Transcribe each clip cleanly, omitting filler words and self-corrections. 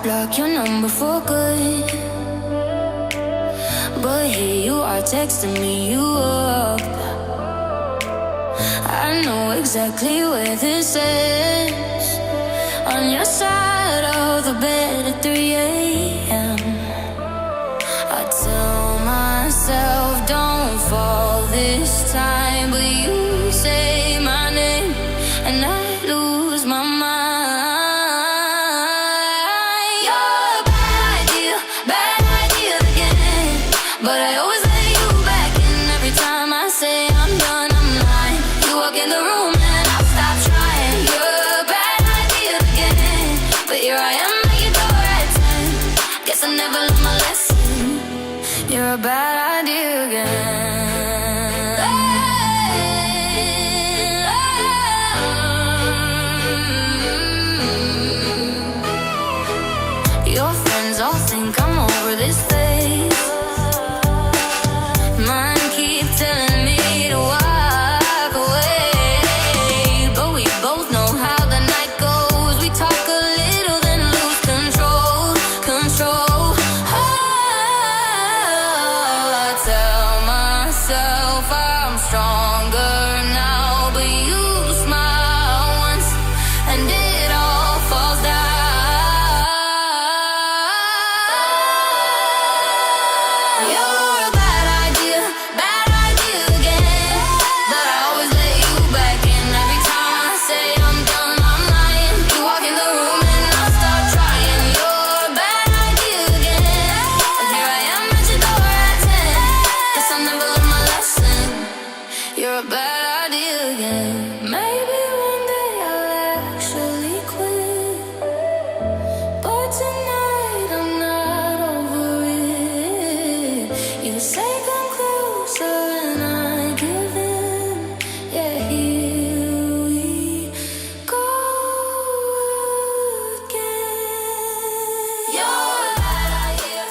block your number for good, but here you are texting me you up. I know exactly where this is, on your side of the bed at 3 a.m. I tell myself don't fall this time, but you say my name and I lose my mind. You're a bad idea again, but I always let you back in. Every time I say I'm done, I'm lying. You walk in the room and I stop trying. You're a bad idea again, but here I am at your door at 10. Guess I never learned my lesson. You're a bad idea again. Your friends all think I'm over this phase. Mine keep telling me to walk away, but we both know how the night goes. We talk a little, then lose control. I tell myself I'm stronger now, but you smile once and it all falls down. You're a bad idea again, but I always let you back in. Every time I say I'm done, I'm lying. You walk in the room and I stop trying. You're a bad idea again, and here I am at your door at 10. Guess I never learned my lesson. You're a bad idea again. Maybe one day I'll actually quit, but tonight I'm not over it. You say come closer and I give in. Yeah, here we go again. You're a bad idea.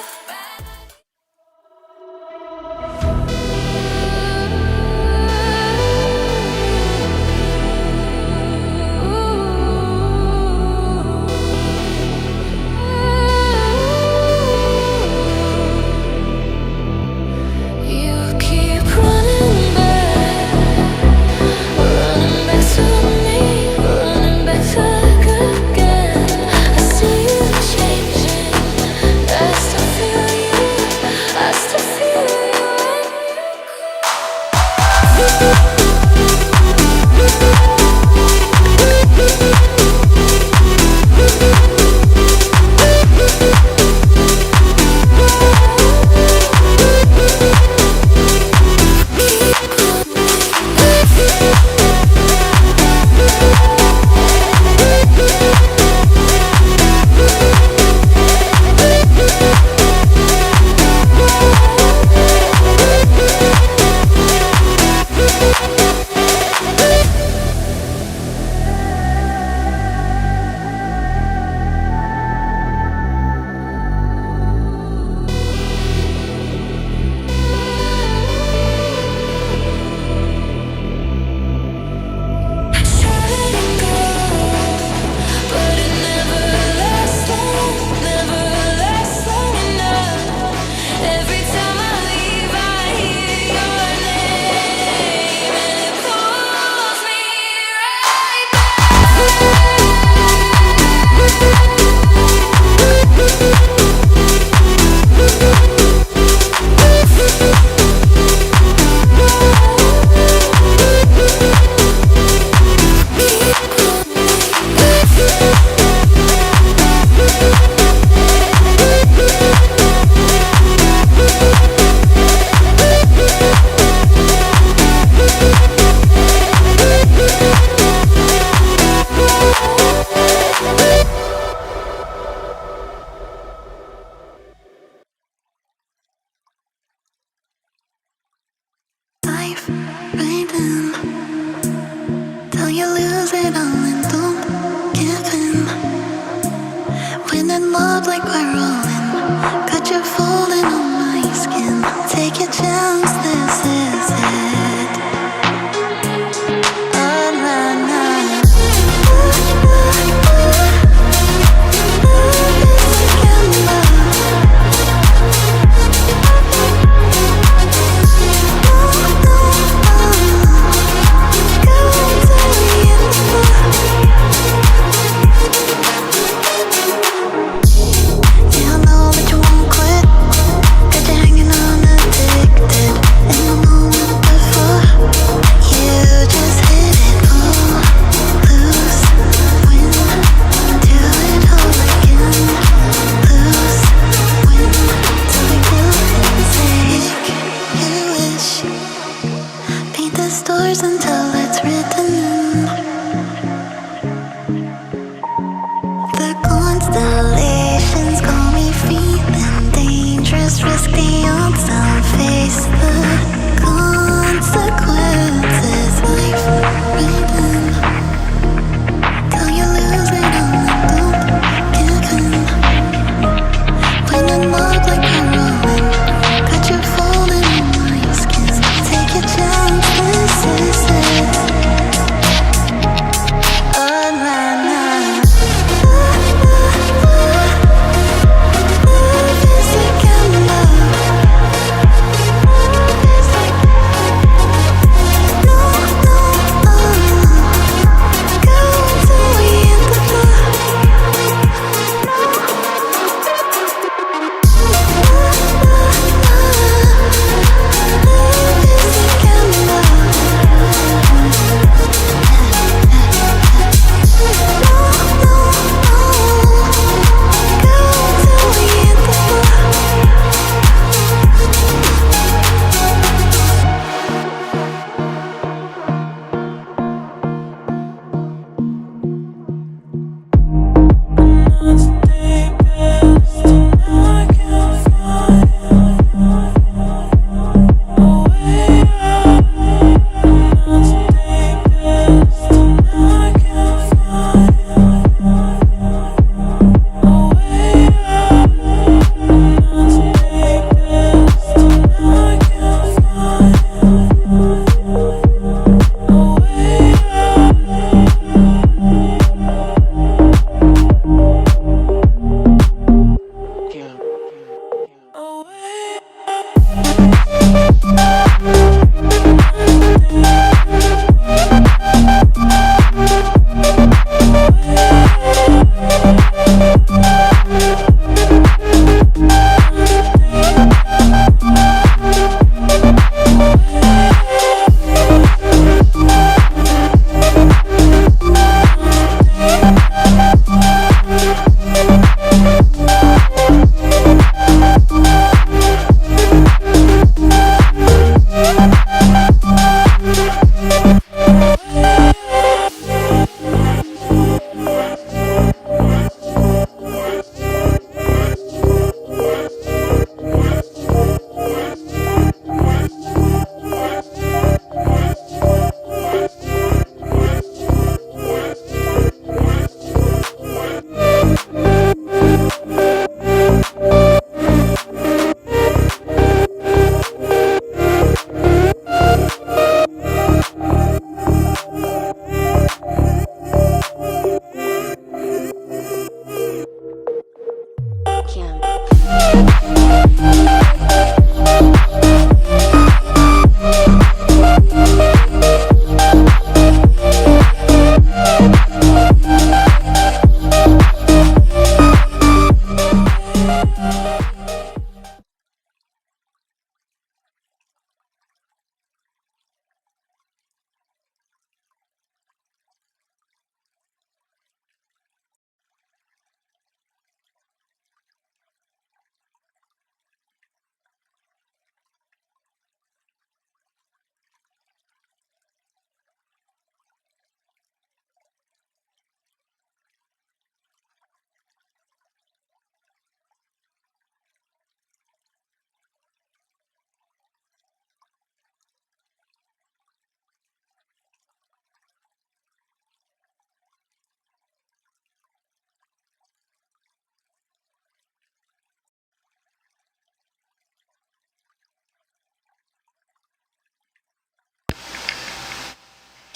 Kim.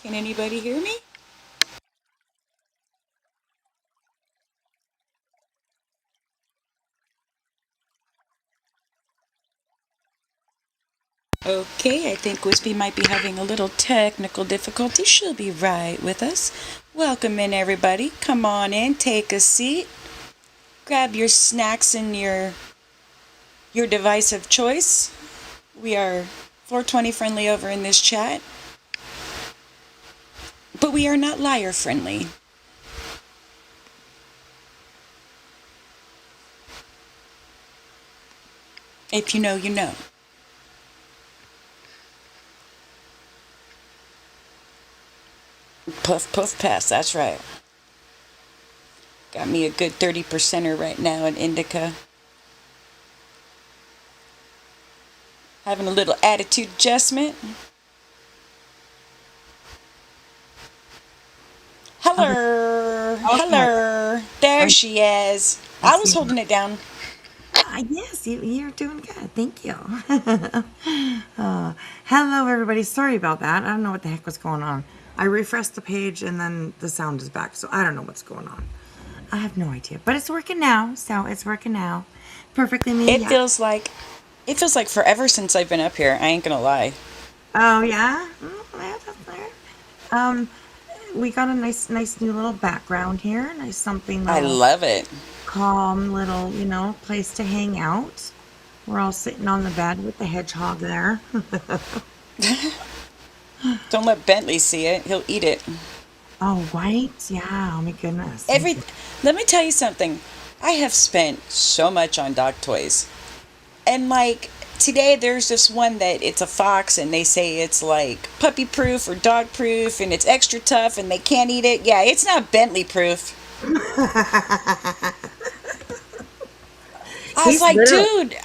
Can anybody hear me? Okay, I think Wispy might be having a little technical difficulty. She'll be right with us. Welcome in, everybody. Come on in, take a seat. Grab your snacks and your device of choice. We are 420 friendly over in this chat, but we are not liar friendly. If you know, you know. Puff, puff, pass. That's right. Got me a good 30%er right now in indica. Having a little attitude adjustment. Hello. Okay. Hello. There she is. I was holding it down. Yes, you're doing good. Thank you. Hello, everybody. Sorry about that. I don't know what the heck was going on. I refreshed the page and then the sound is back. So I don't know what's going on. I have no idea. But it's working now. So it's working now. Perfectly me. It feels like forever since I've been up here. I ain't gonna lie. Oh, yeah? Yeah, that's there. We got a nice new little background here. Nice something I love it. calm little, place to hang out. We're all sitting on the bed with the hedgehog there. Don't let Bentley see it. He'll eat it. Oh, right? Yeah, oh my goodness. Let me tell you something. I have spent so much on dog toys. And like today there's this one that it's a fox and they say it's like puppy proof or dog proof and it's extra tough and they can't eat it. Yeah, it's not Bentley proof. I was like, dude,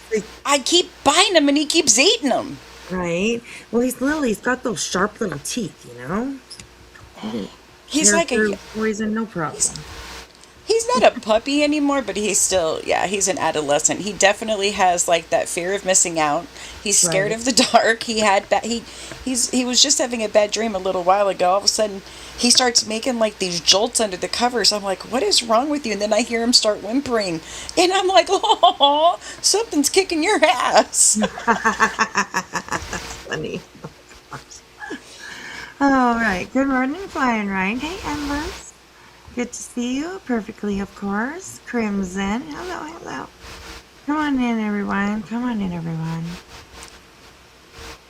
I keep buying them and he keeps eating them. Right? Well, he's got those sharp little teeth, He's like a poison, no problem. He's not a puppy anymore, but he's an adolescent. He definitely has like that fear of missing out. He's scared of the dark. He was just having a bad dream a little while ago. All of a sudden, he starts making like these jolts under the covers. I'm like, what is wrong with you? And then I hear him start whimpering, and I'm like, oh, something's kicking your ass. That's funny. All right. Good morning, Flying Ryan. Hey, Embers. Good to see you. Perfectly, of course. Crimson. Hello. Come on in, everyone.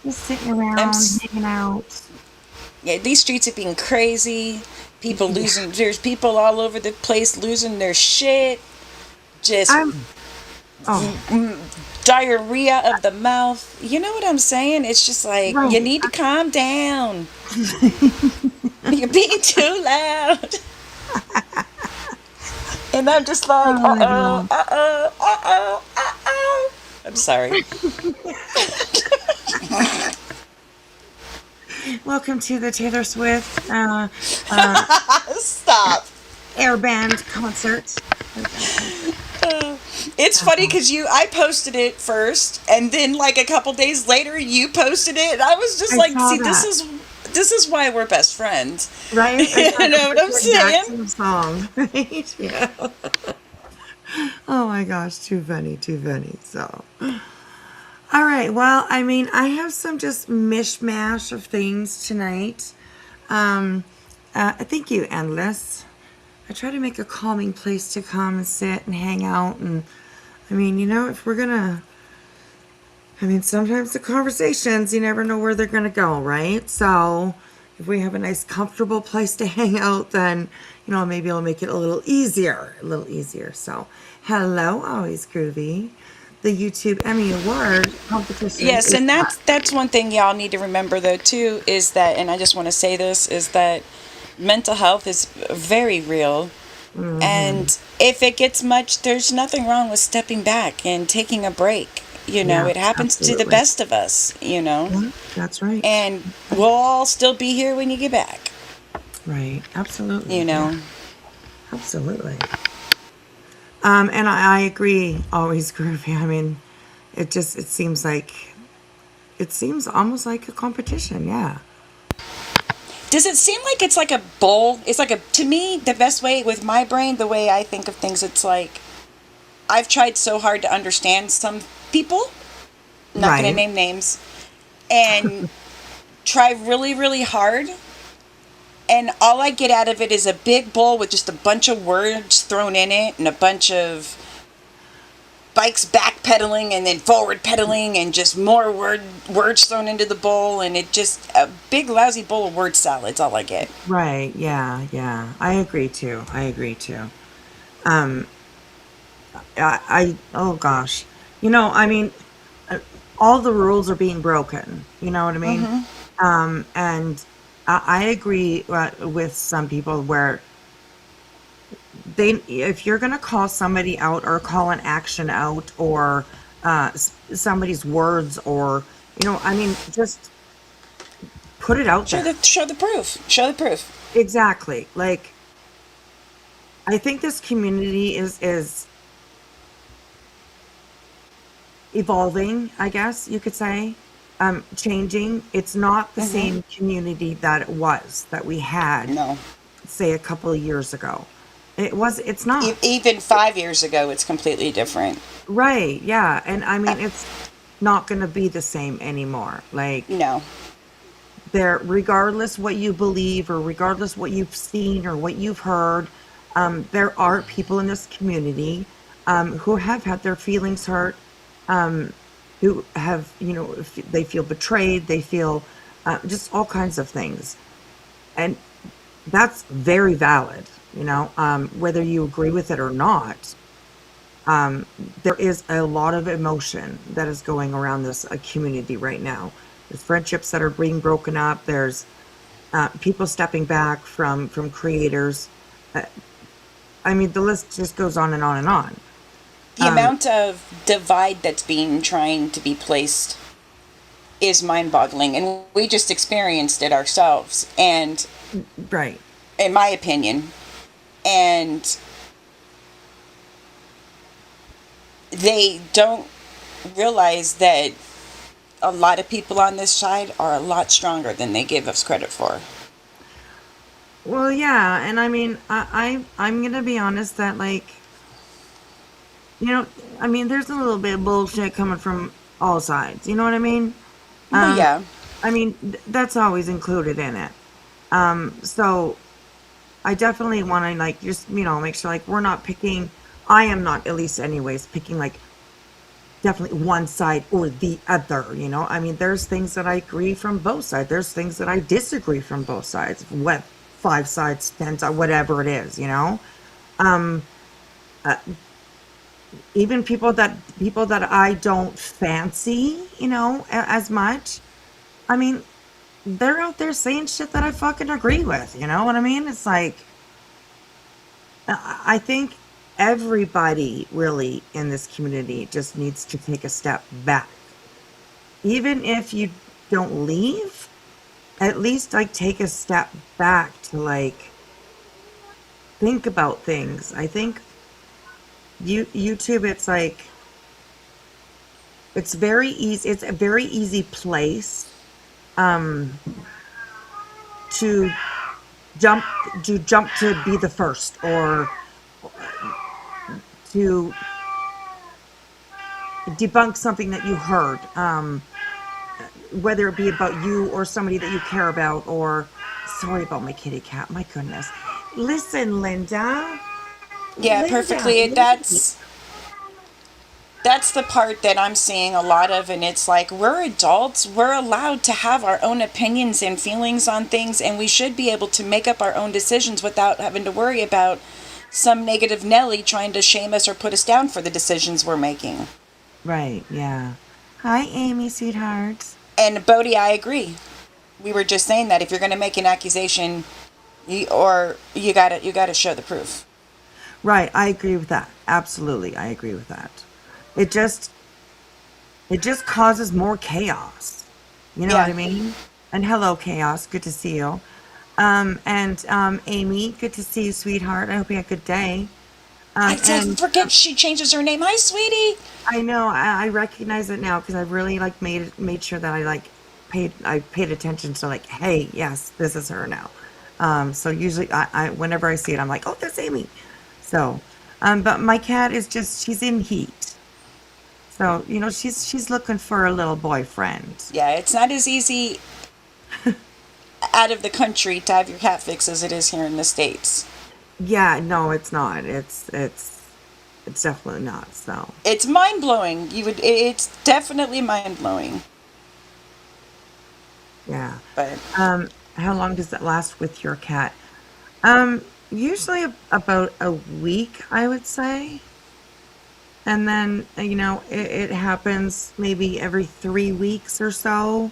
Just sitting around, hanging out. Yeah, these streets are being crazy. There's people all over the place losing their shit. Just diarrhea of the mouth. You know what I'm saying? It's just like, you need to calm down. You're being too loud. And I'm just like, uh-oh. I'm sorry. Welcome to the Taylor Swift Stop. Airband concert. It's funny because I posted it first, and then like a couple days later, you posted it, and I was just like, see, this is why we're best friends. Right? You know what I'm saying? Song. Right? Yeah. Oh my gosh, too funny, too funny. So, all right. Well, I mean, I have some just mishmash of things tonight. Um, thank you, Endless. I try to make a calming place to come and sit and hang out. And I mean, if we're gonna, I mean, sometimes the conversations, you never know where they're gonna go, right? So if we have a nice, comfortable place to hang out, then, maybe it'll make it a little easier, So, hello, always groovy. The YouTube Emmy Award competition Yes, is and up. that's one thing y'all need to remember though too is that, and I just want to say this is that mental health is very real, and if it gets much, there's nothing wrong with stepping back and taking a break. Yeah, It happens to the absolutely. best of us. Yeah, that's right. And we'll all still be here when you get back. Right. Absolutely. You Yeah, know. absolutely. And I agree, always groovy. I mean, it seems almost like a competition. Yeah. Does it seem like it's like a bowl? It's like to me, the best way with my brain, the way I think of things, it's like I've tried so hard to understand some people, I'm not going to Right. name names, and try really, really hard. And all I get out of it is a big bowl with just a bunch of words thrown in it and a bunch of bikes backpedaling and then forward pedaling and just more words thrown into the bowl, and it just a big lousy bowl of word salad. It's all I get. Right. Yeah. Yeah. I agree too. I agree too. Um, oh gosh. I mean, uh, all the rules are being broken. You know what I mean? Mm-hmm. And I agree with some people where if you're going to call somebody out or call an action out or somebody's words or, I mean, just put it out there. Show the proof. Show the proof. Exactly. Like, I think this community is evolving, I guess you could say, changing. It's not the Mm-hmm. same community that it was that we had, No. say, a couple of years ago. It's not. Even 5 years ago, it's completely different. Right, yeah. And I mean, it's not going to be the same anymore. Like, No. regardless what you believe or regardless what you've seen or what you've heard, there are people in this community who have had their feelings hurt, who have, they feel betrayed, they feel just all kinds of things. And that's very valid, whether you agree with it or not. There is a lot of emotion that is going around this community right now. There's friendships that are being broken up. There's people stepping back from creators. Uh, I mean, the list just goes on and on and on. The amount of divide that's being trying to be placed is mind-boggling, and we just experienced it ourselves. And Right. in my opinion, and they don't realize that a lot of people on this side are a lot stronger than they give us credit for. Well, yeah, and I mean, I'm gonna be honest that like, you know, I mean, there's a little bit of bullshit coming from all sides. You know what I mean? Well, Um, yeah. I mean, that's always included in it. So I definitely want to like just make sure like we're not picking. I am not, at least anyways, picking like definitely one side or the other. I mean, there's things that I agree from both sides. There's things that I disagree from both sides. What 5 sides, 10 sides, whatever it is. Um, uh, Even people that I don't fancy, as much. I mean, they're out there saying shit that I fucking agree with. You know what I mean? It's like I think everybody really in this community just needs to take a step back. Even if you don't leave, at least like take a step back to like think about things. I think YouTube, it's like it's very easy. It's a very easy place um to jump to be the first or to debunk something that you heard, whether it be about you or somebody that you care about, or sorry about my kitty cat. My goodness. Listen, Linda. Yeah, Linda, perfectly. lady. That's the part that I'm seeing a lot of, and it's like we're adults, we're allowed to have our own opinions and feelings on things, and we should be able to make up our own decisions without having to worry about some negative Nelly trying to shame us or put us down for the decisions we're making. Right, yeah. Hi, Amy, sweetheart. And Bodhi, I agree. We were just saying that if you're going to make an accusation, you gotta show the proof. Right, I agree with that. Absolutely, I agree with that. It just it just causes more chaos. You know what Yeah. I mean? And hello, chaos. Good to see you. And Amy, good to see you, sweetheart. I hope you had a good day. I And forget she changes her name. Hi, sweetie. I know I recognize it now because I really like made sure that I paid attention to like, hey, yes, this is her now. So usually I whenever I see it, I'm like, oh, that's Amy. So, but my cat is just she's in heat. So, she's looking for a little boyfriend. Yeah, it's not as easy out of the country to have your cat fixed as it is here in the States. Yeah, no, it's not. It's definitely not. So, It's mind blowing. It's definitely mind blowing. yeah. But How long does that last with your cat? Usually about a week, I would say. And then, it happens maybe every 3 weeks or so.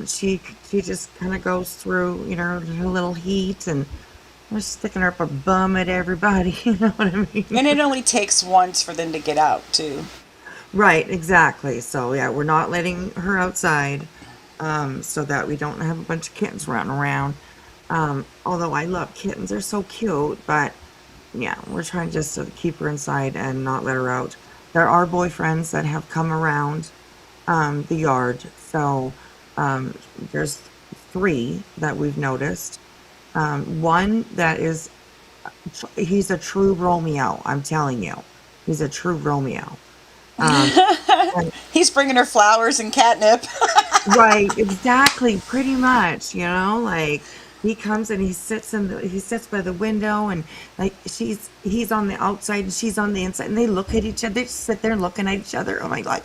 She just kind of goes through, her little heat, and we're sticking her up a bum at everybody. You know what I mean? and it only takes once for them to get out too. Right, exactly. So yeah, we're not letting her outside, so that we don't have a bunch of kittens running around. Although I love kittens, they're so cute, but yeah, we're trying just to keep her inside and not let her out. There are boyfriends that have come around the yard, so um, there's three that we've noticed. One that is, he's a true Romeo. I'm telling you, he's a true Romeo. Um, and He's bringing her flowers and catnip. Right, exactly, pretty much, like he comes and he sits by the window, and like he's on the outside and she's on the inside, and they look at each other, they just sit there looking at each other. Oh my God.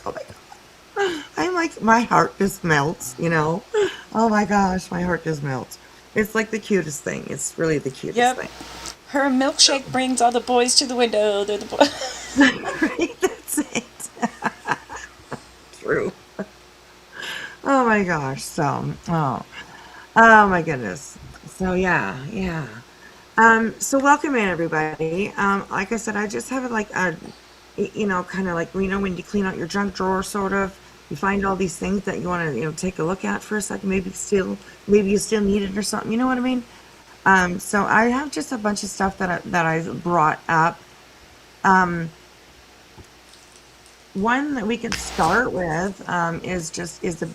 I'm like, my heart just melts. Oh my gosh, my heart just melts. It's like the cutest thing. It's really the cutest Yep. thing. Her milkshake brings all the boys to the window. They're the boys. Right, that's it. True. Oh my gosh. Oh my goodness. So yeah, yeah. So welcome in everybody. Like I said, I just have like kind of like when you clean out your junk drawer, sort of, you find all these things that you want to take a look at for a second. Maybe you still need it or something. You know what I mean? So I have just a bunch of stuff that I brought up. Um, One that we can start with is the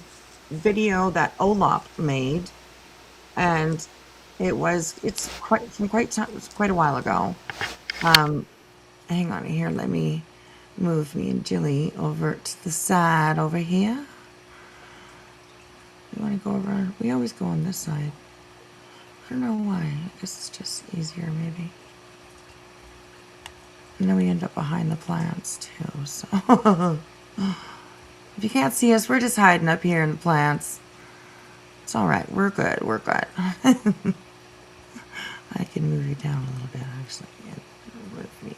video that Olaf made, and it's quite a while ago. Um, Hang on here, let me move me and Jilly over to the side over here. You want to go over? We always go on this side. I don't know why. I guess it's just easier maybe. And then we end up behind the plants too. So if you can't see us, we're just hiding up here in the plants. It's all right. We're good. We're good. I can move you down a little bit, actually. Move me.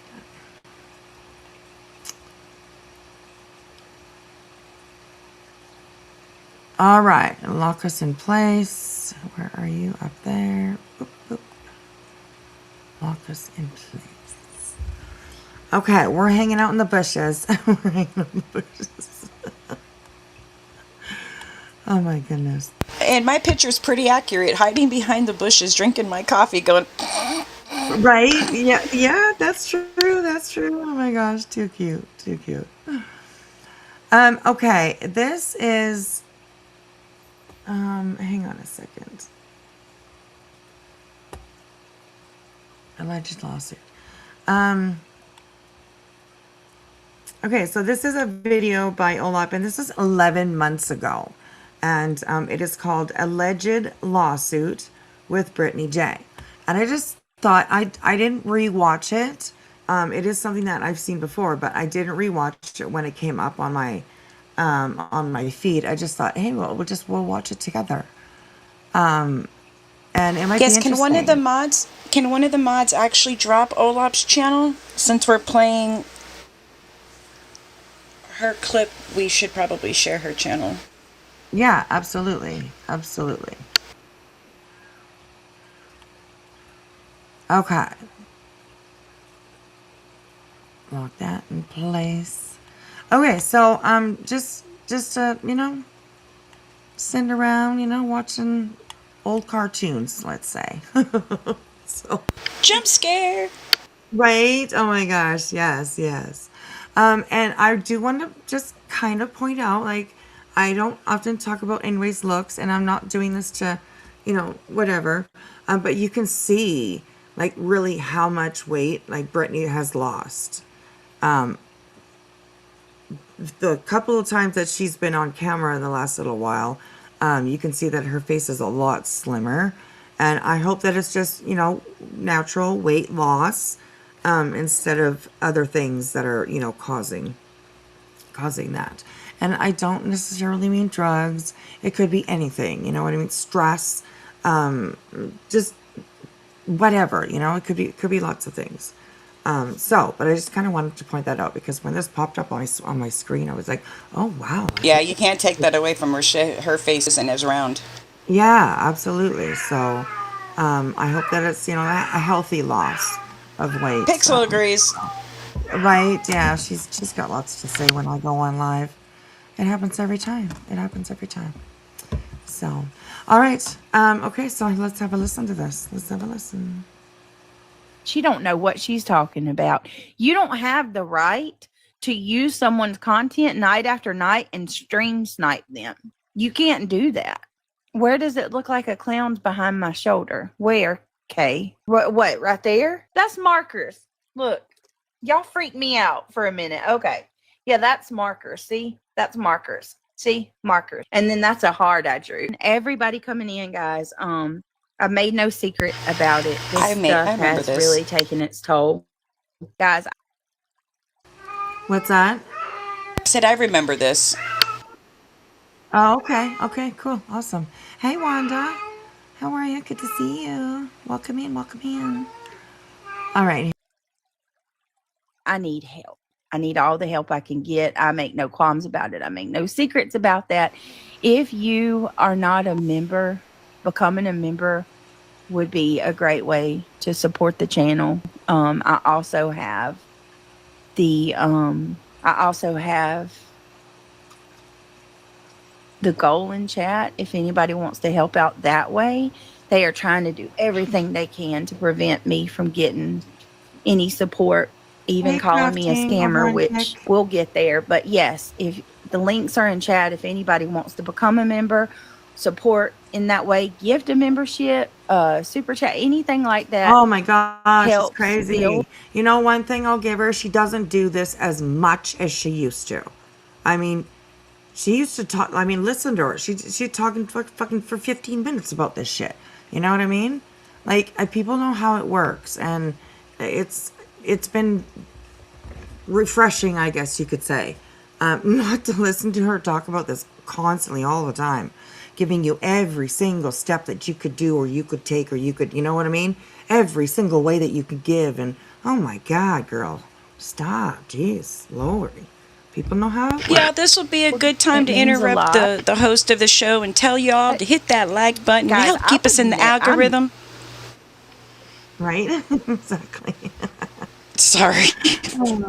All right. Lock us in place. Where are you? Up there. Boop, boop. Lock us in place. Okay, we're hanging out in the bushes. We're hanging out in the bushes. Oh my goodness. And my picture's pretty accurate. Hiding behind the bushes, drinking my coffee, going. Right? Yeah, yeah, that's true. That's true. Oh my gosh, too cute. Too cute. Okay, this is hang on a second. I just lost it. Okay, so this is a video by Olap, and this is 11 months ago. And it is called Alleged Lawsuit with Brittany J. And I just thought I didn't rewatch it. It is something that I've seen before, but I didn't rewatch it when it came up on my feed. I just thought, hey, well, we'll watch it together. And it might be Yes, interesting. can one of the mods actually drop Olap's channel? Since we're playing her clip, we should probably share her channel. Yeah, absolutely. Absolutely. Okay. Lock that in place. Okay, so just sitting around, watching old cartoons, let's say. So Jump scare! right? Oh my gosh, yes, yes. And I do want to just kind of point out, like, I don't often talk about anyways looks, and I'm not doing this to, whatever. But you can see, like, really how much weight, like, Brittany has lost. The couple of times that she's been on camera in the last little while, you can see that her face is a lot slimmer. And I hope that it's just, natural weight loss, instead of other things that are, causing that. And I don't necessarily mean drugs. It could be anything, you know what I mean? Stress, just whatever, it could be lots of things. But I just kind of wanted to point that out because when this popped up on my screen, I was like, oh wow. Yeah, you can't take that away from her. Her face isn't as round. Yeah, absolutely. So, I hope that it's, a healthy loss of weight. So, Pixel agrees. right. Yeah. She's got lots to say when I go on live. It happens every time. It happens every time. So, all right. Okay. So let's have a listen to this. Let's have a listen. She don't know what she's talking about. You don't have the right to use someone's content night after night and stream snipe them. You can't do that. Where does it look like a clown's behind my shoulder? Where? Okay. What, right there? That's markers. Look, y'all freak me out for a minute. Okay. Yeah, that's markers. See? That's markers. See? Markers. And then that's a heart I drew. Everybody coming in, guys. I made no secret about it. This I stuff remember has this. really taken its toll. Guys, What's that? I said I remember this. Oh, okay. Okay. Cool. Awesome. Hey, Wanda. How are you? Good to see you. Welcome in. Welcome in. All right. I need help. I need all the help I can get. I make no qualms about it. I make no secrets about that. If you are not a member, becoming a member would be a great way to support the channel. I also have the goal in chat. If anybody wants to help out that way, they are trying to do everything they can to prevent me from getting any support, even Hey, calling me a crafting over scammer, on which Kick. we'll get there. But yes, if the links are in chat, if anybody wants to become a member, support in that way, gift a membership, super chat, anything like that Oh my gosh, it's helps build. crazy. One thing I'll give her, she doesn't do this as much as she used to. I mean, she used to talk. I mean, listen to her. She talking fucking for 15 minutes about this shit. You know what I mean? Like, people know how it works, and it's been refreshing, I guess you could say, not to listen to her talk about this constantly all the time, giving you every single step that you could do or you could take or you could, you know what I mean? Every single way that you could give. And oh my God, girl, stop. Jeez, Lord. People know how it works. Yeah, this will be a good time It to means a interrupt lot. the host of the show and tell y'all to hit that like button to Guys, help keep us in the algorithm. Right? Exactly. Sorry.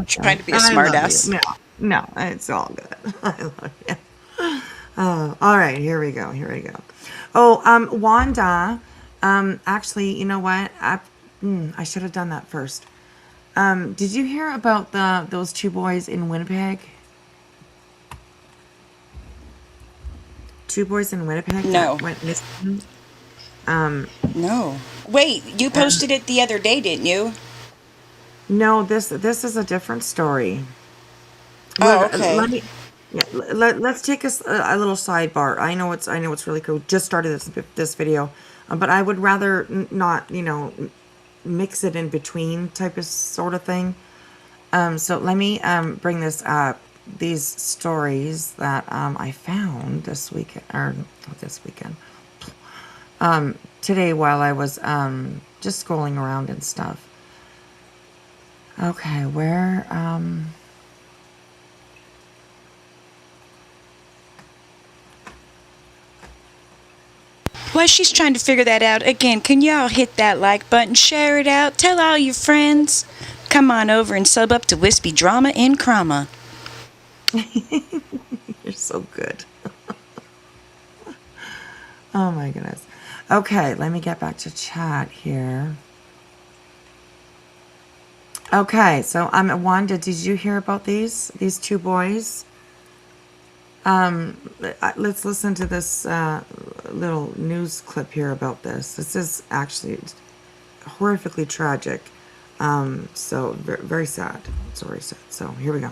Trying to be a I love smartass. you. No, it's all good. I love you. All right, here we go. Here we go. Oh, Wanda. Actually, you know what? I should have done that first. Did you hear about those two boys in Winnipeg? Two boys in Winnipeg No. that went missing. No. Wait, you posted it the other day, didn't you? No, this is a different story. Oh, Let okay. me. Yeah, let's take a little sidebar. I know it's really cool. Just started this video, but I would rather not, mix it in between type of sort of thing. So let me bring this up. These stories that I found this weekend, or not this weekend, today while I was just scrolling around and stuff. Okay, where While she's trying to figure that out, again, can y'all hit that like button, share it out, tell all your friends. Come on over and sub up to Wispy Drama and Crama. you're so good. Oh my goodness. Okay, let me get back to chat here. Okay, so Wanda, did you hear about these two boys? Let's listen to this little news clip here about this. This is actually horrifically tragic. So very sad. It's very sad. So here we go.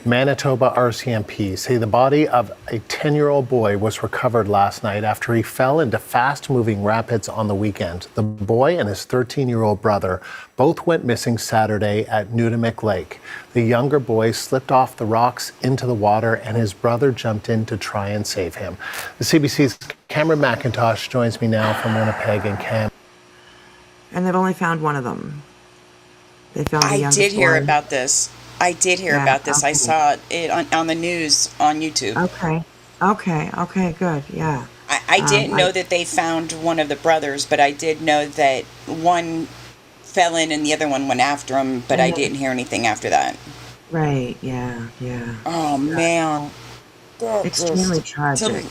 Manitoba RCMP say the body of a 10-year-old boy was recovered last night after he fell into fast-moving rapids on the weekend. The boy and his 13-year-old brother both went missing Saturday at Nudimick Lake. The younger boy slipped off the rocks into the water, and his brother jumped in to try and save him. The CBC's Cameron McIntosh joins me now from Winnipeg. And Cam. And they've only found one of them. They found the I youngest did hear boy. about this. I did hear Yeah, about this. I okay. saw it on the news on YouTube. Okay, good. Yeah. I didn't know that they found one of the brothers, but I did know that one fell in and the other one went after him, but I didn't hear anything after that. Right, yeah. Oh, man. That Extremely just, tragic,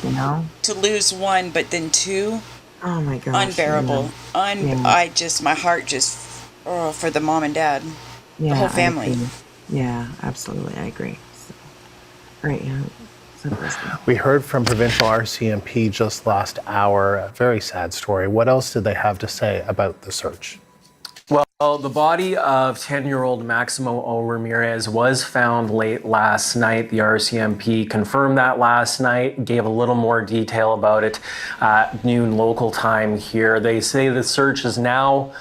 to lose one, but then two, Oh my gosh. unbearable. Yeah. My heart just, for the mom and dad, the whole I family. agree. Yeah, absolutely. I agree. So, right, yeah. So interesting. We heard from provincial RCMP just last hour. A very sad story. What else did they have to say about the search? Well, the body of 10-year-old Maximo O. Ramirez was found late last night. The RCMP confirmed that last night, gave a little more detail about it at noon local time here. They say the search is now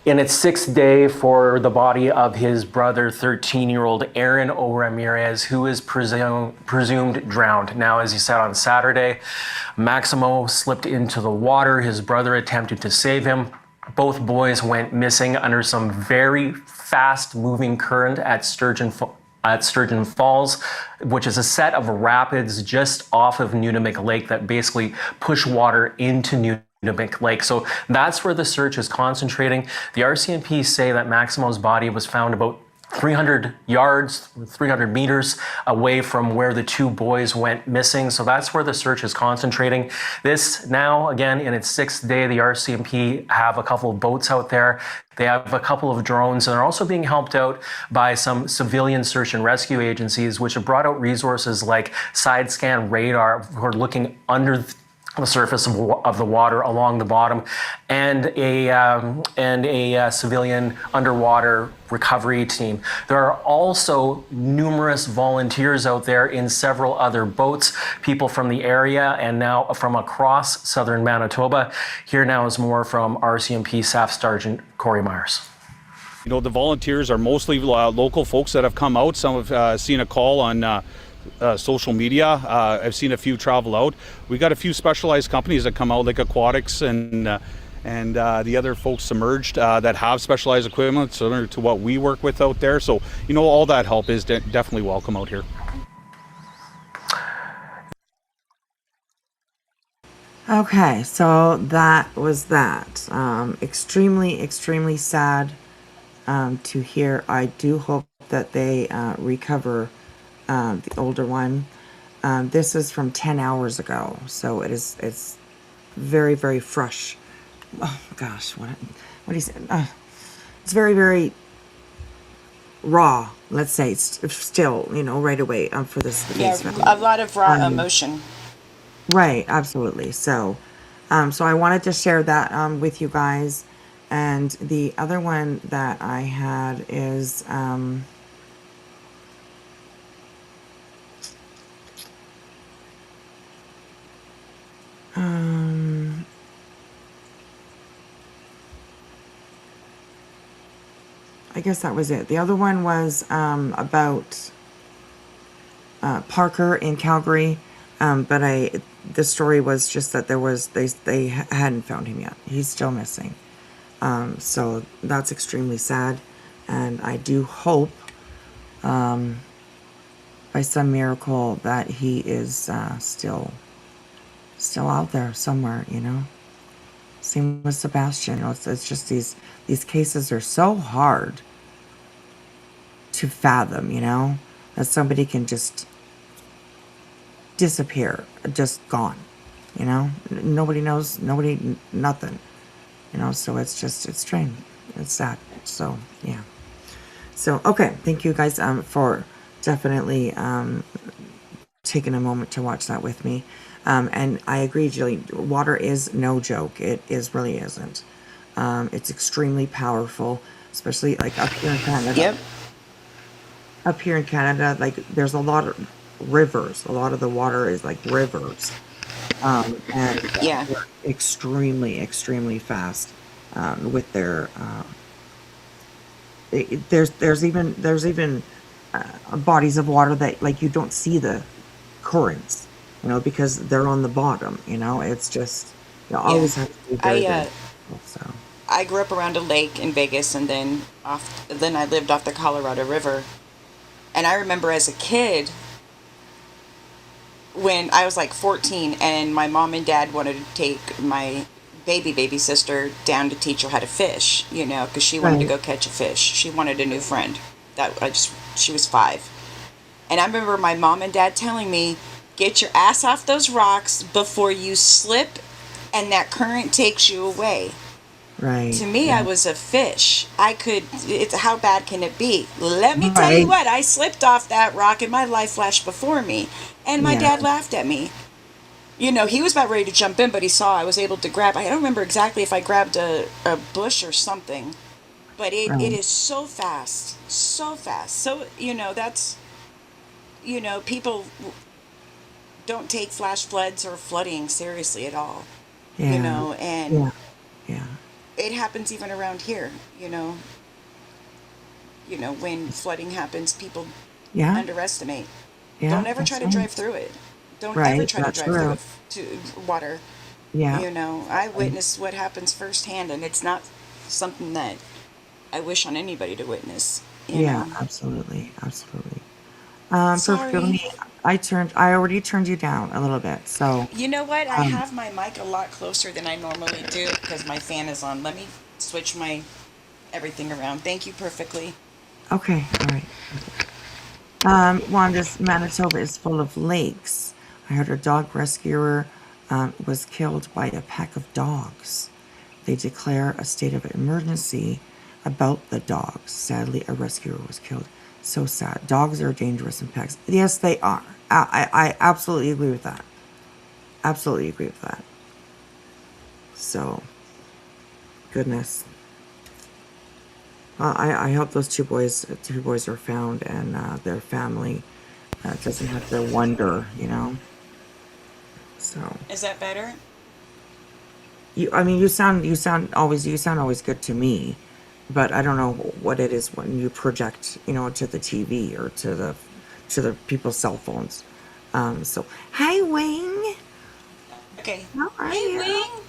in its sixth day for the body of his brother, 13-year-old Aaron O. Ramirez, who is presumed drowned. Now, as he said on Saturday, Maximo slipped into the water. His brother attempted to save him. Both boys went missing under some very fast-moving current at Sturgeon Falls, which is a set of rapids just off of Nudimick Lake that basically push water into Nudimick Lake. So that's where the search is concentrating. The RCMP say that Maximo's body was found about 300 yards, 300 meters away from where the two boys went missing. So that's where the search is concentrating. This now, again, in its sixth day, the RCMP have a couple of boats out there. They have a couple of drones, and they're also being helped out by some civilian search and rescue agencies, which have brought out resources like side scan radar, who are looking under the surface of the water along the bottom, and a civilian underwater recovery team. There are also numerous volunteers out there in several other boats, people from the area and now from across southern Manitoba. Here now is more from RCMP Staff Sergeant Corey Myers. The volunteers are mostly local folks that have come out. Some have seen a call on social media. I've seen a few travel out. We got a few specialized companies that come out, like Aquatics and the other folks Submerged that have specialized equipment similar to what we work with out there. So all that help is definitely welcome out here. Okay, so that was that. Extremely sad to hear. I do hope that they recover the older one. This is from 10 hours ago, so it's very fresh. Oh gosh, what do you say? It's very raw. Let's say it's still right away for this. Yeah, a lot of raw emotion. Right, absolutely. So, so I wanted to share that with you guys, and the other one that I had is I guess that was it. The other one was about Parker in Calgary, but the story was just that they hadn't found him yet. He's still missing. So that's extremely sad, and I do hope, by some miracle, that he is still out there somewhere. Same with Sebastian. It's just these cases are so hard to fathom. That somebody can just disappear, just gone. Nobody knows, nothing. So it's strange, it's sad. So yeah. So okay, thank you guys for definitely taking a moment to watch that with me. And I agree, Julie, water is no joke. It really isn't. It's extremely powerful, especially like up here in Canada. Yep. Up here in Canada, like there's a lot of rivers. A lot of the water is like rivers. And Yeah. they're extremely, extremely fast with their. There's even bodies of water that like you don't see the currents, because they're on the bottom. It's just you always have to be very careful. So I grew up around a lake in Vegas, and then I lived off the Colorado River. And I remember as a kid, when I was like 14, and my mom and dad wanted to take my baby sister down to teach her how to fish, because she wanted to Right. go catch a fish. She wanted a new friend. She was 5. And I remember my mom and dad telling me, get your ass off those rocks before you slip and that current takes you away. right. To me, Yeah. I was a fish. How bad can it be? Let me tell you Right. what, I slipped off that rock and my life flashed before me. And my Yeah. dad laughed at me. He was about ready to jump in, but he saw I was able to grab. I don't remember exactly if I grabbed a bush or something. But it Right. is so fast. So fast. So, that's, people don't take flash floods or flooding seriously at all. Yeah. And Yeah. Yeah. it happens even around here, when flooding happens, people Yeah. underestimate. Yeah. Don't ever try that's to right. drive through it. Don't ever Right. try to That's drive through true. it to water. Yeah. I witnessed what happens firsthand, and it's not something that I wish on anybody to witness. Yeah. Absolutely. Absolutely. Sorry. Perfectly. I already turned you down a little bit. So, You know what? I um, have my mic a lot closer than I normally do because my fan is on. Let me switch my everything around. Thank you perfectly. okay. All right. Wanda's Manitoba is full of lakes. I heard a dog rescuer was killed by a pack of dogs. They declare a state of emergency about the dogs. Sadly, a rescuer was killed. So sad. Dogs are dangerous in packs. Yes, they are. I absolutely agree with that. Absolutely agree with that. So, goodness. I hope those two boys are found and their family doesn't have to wonder. So Is that better? you sound always good to me, but I don't know what it is when you project to the TV or to the people's cell phones. So hi Wing, Okay. how are Hey, you? Wing.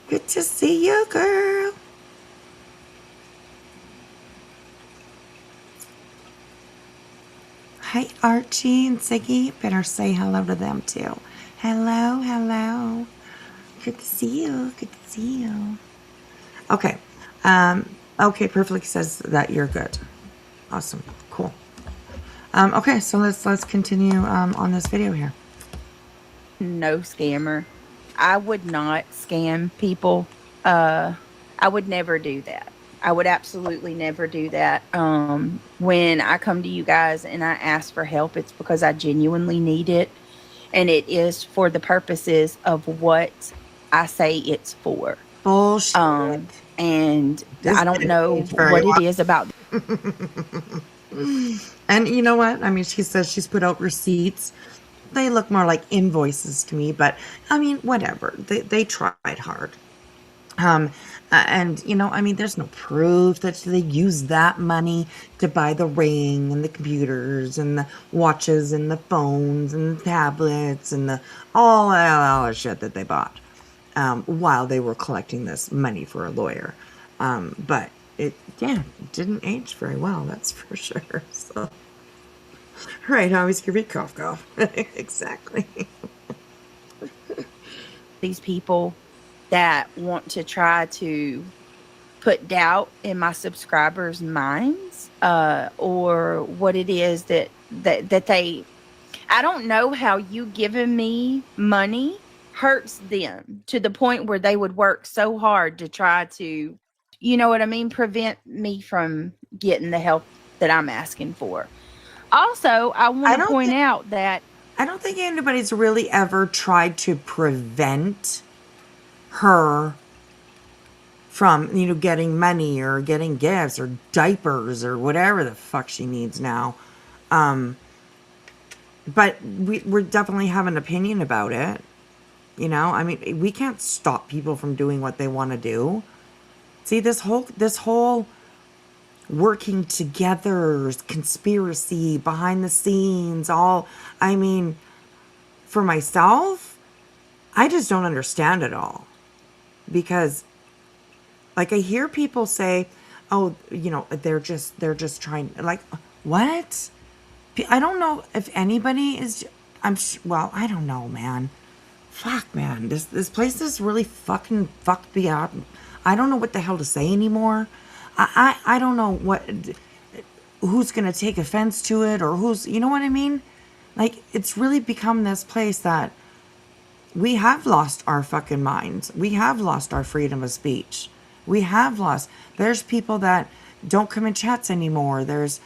Good to see you, girl. Hi, Archie and Ziggy. Better say hello to them too. Hello, hello. Good to see you. Good to see you. Okay. Okay, Perfectly says that you're good. Awesome. Cool. Okay, so let's continue on this video here. No scammer. I would not scam people. I would never do that. I would absolutely never do that. When I come to you guys and I ask for help, it's because I genuinely need it. And it is for the purposes of what I say it's for. Bullshit. And This I don't didn't know age very what it well. is about. And you know what? I mean, she says she's put out receipts. They look more like invoices to me, but I mean, whatever. They tried hard. Um, and I mean, there's no proof that they use that money to buy the ring and the computers and the watches and the phones and the tablets and all the shit that they bought while they were collecting this money for a lawyer. But it didn't age very well, that's for sure. So, right, always give me cough, cough. Exactly. These people that want to try to put doubt in my subscribers' minds, or what it is that they. I don't know how you giving me money hurts them to the point where they would work so hard to try to, you know what I mean, prevent me from getting the help that I'm asking for. Also, I want I to don't point think out that I don't think anybody's really ever tried to prevent her from, getting money or getting gifts or diapers or whatever the fuck she needs now. But we definitely have an opinion about it. I mean, we can't stop people from doing what they want to do. See, this whole working together conspiracy behind the scenes, I mean, for myself, I just don't understand it all. Because like I hear people say, "Oh, they're just trying." Like, what? I don't know if anybody is. Well, I don't know, man. Fuck, man. This place is really fucking fucked me up. I don't know what the hell to say anymore. I don't know who's gonna take offense to it, or who's, you know what I mean? Like, it's really become this place that we have lost our fucking minds. We have lost our freedom of speech. We have lost. There's people that don't come in chats anymore. There's,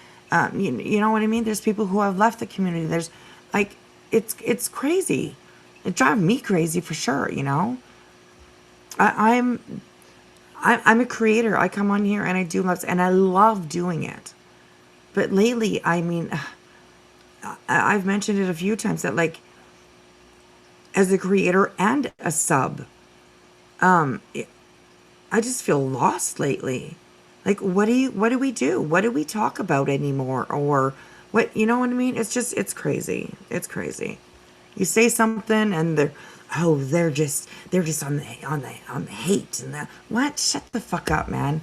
you know what I mean? There's people who have left the community. There's, like, it's crazy. It drives me crazy for sure. I, I'm I'm a creator. I come on here and I do lots, and I love doing it. But lately, I mean, I've mentioned it a few times that, like, as a creator and a sub, I just feel lost lately. Like, what do we do? What do we talk about anymore? Or what, you know what I mean? It's crazy. It's crazy. You say something and they're just on the hate and the what? Shut the fuck up, man.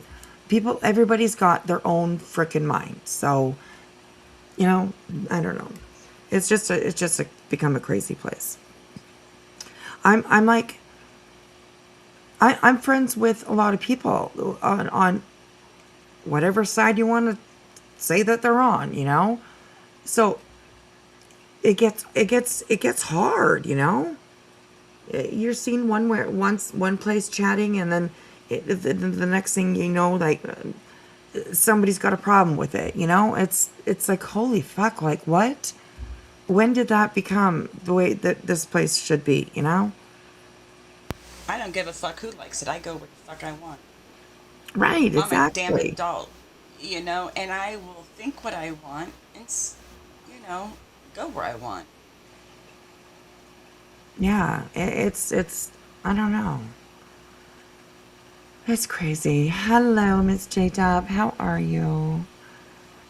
Everybody's got their own freaking mind. So, I don't know. It's just become a crazy place. I'm like, I'm friends with a lot of people on whatever side you want to say that they're on. So it gets hard. You're seeing one place chatting, and then the next thing you know, like, somebody's got a problem with it. It's like, holy fuck, like, what? When did that become the way that this place should be? I don't give a fuck who likes it. I go where the fuck I want. Right, I'm a damn exactly. adult, and I will think what I want and, you know, go where I want. Yeah, it's I don't know. It's crazy. Hello, Miss J Dub. How are you?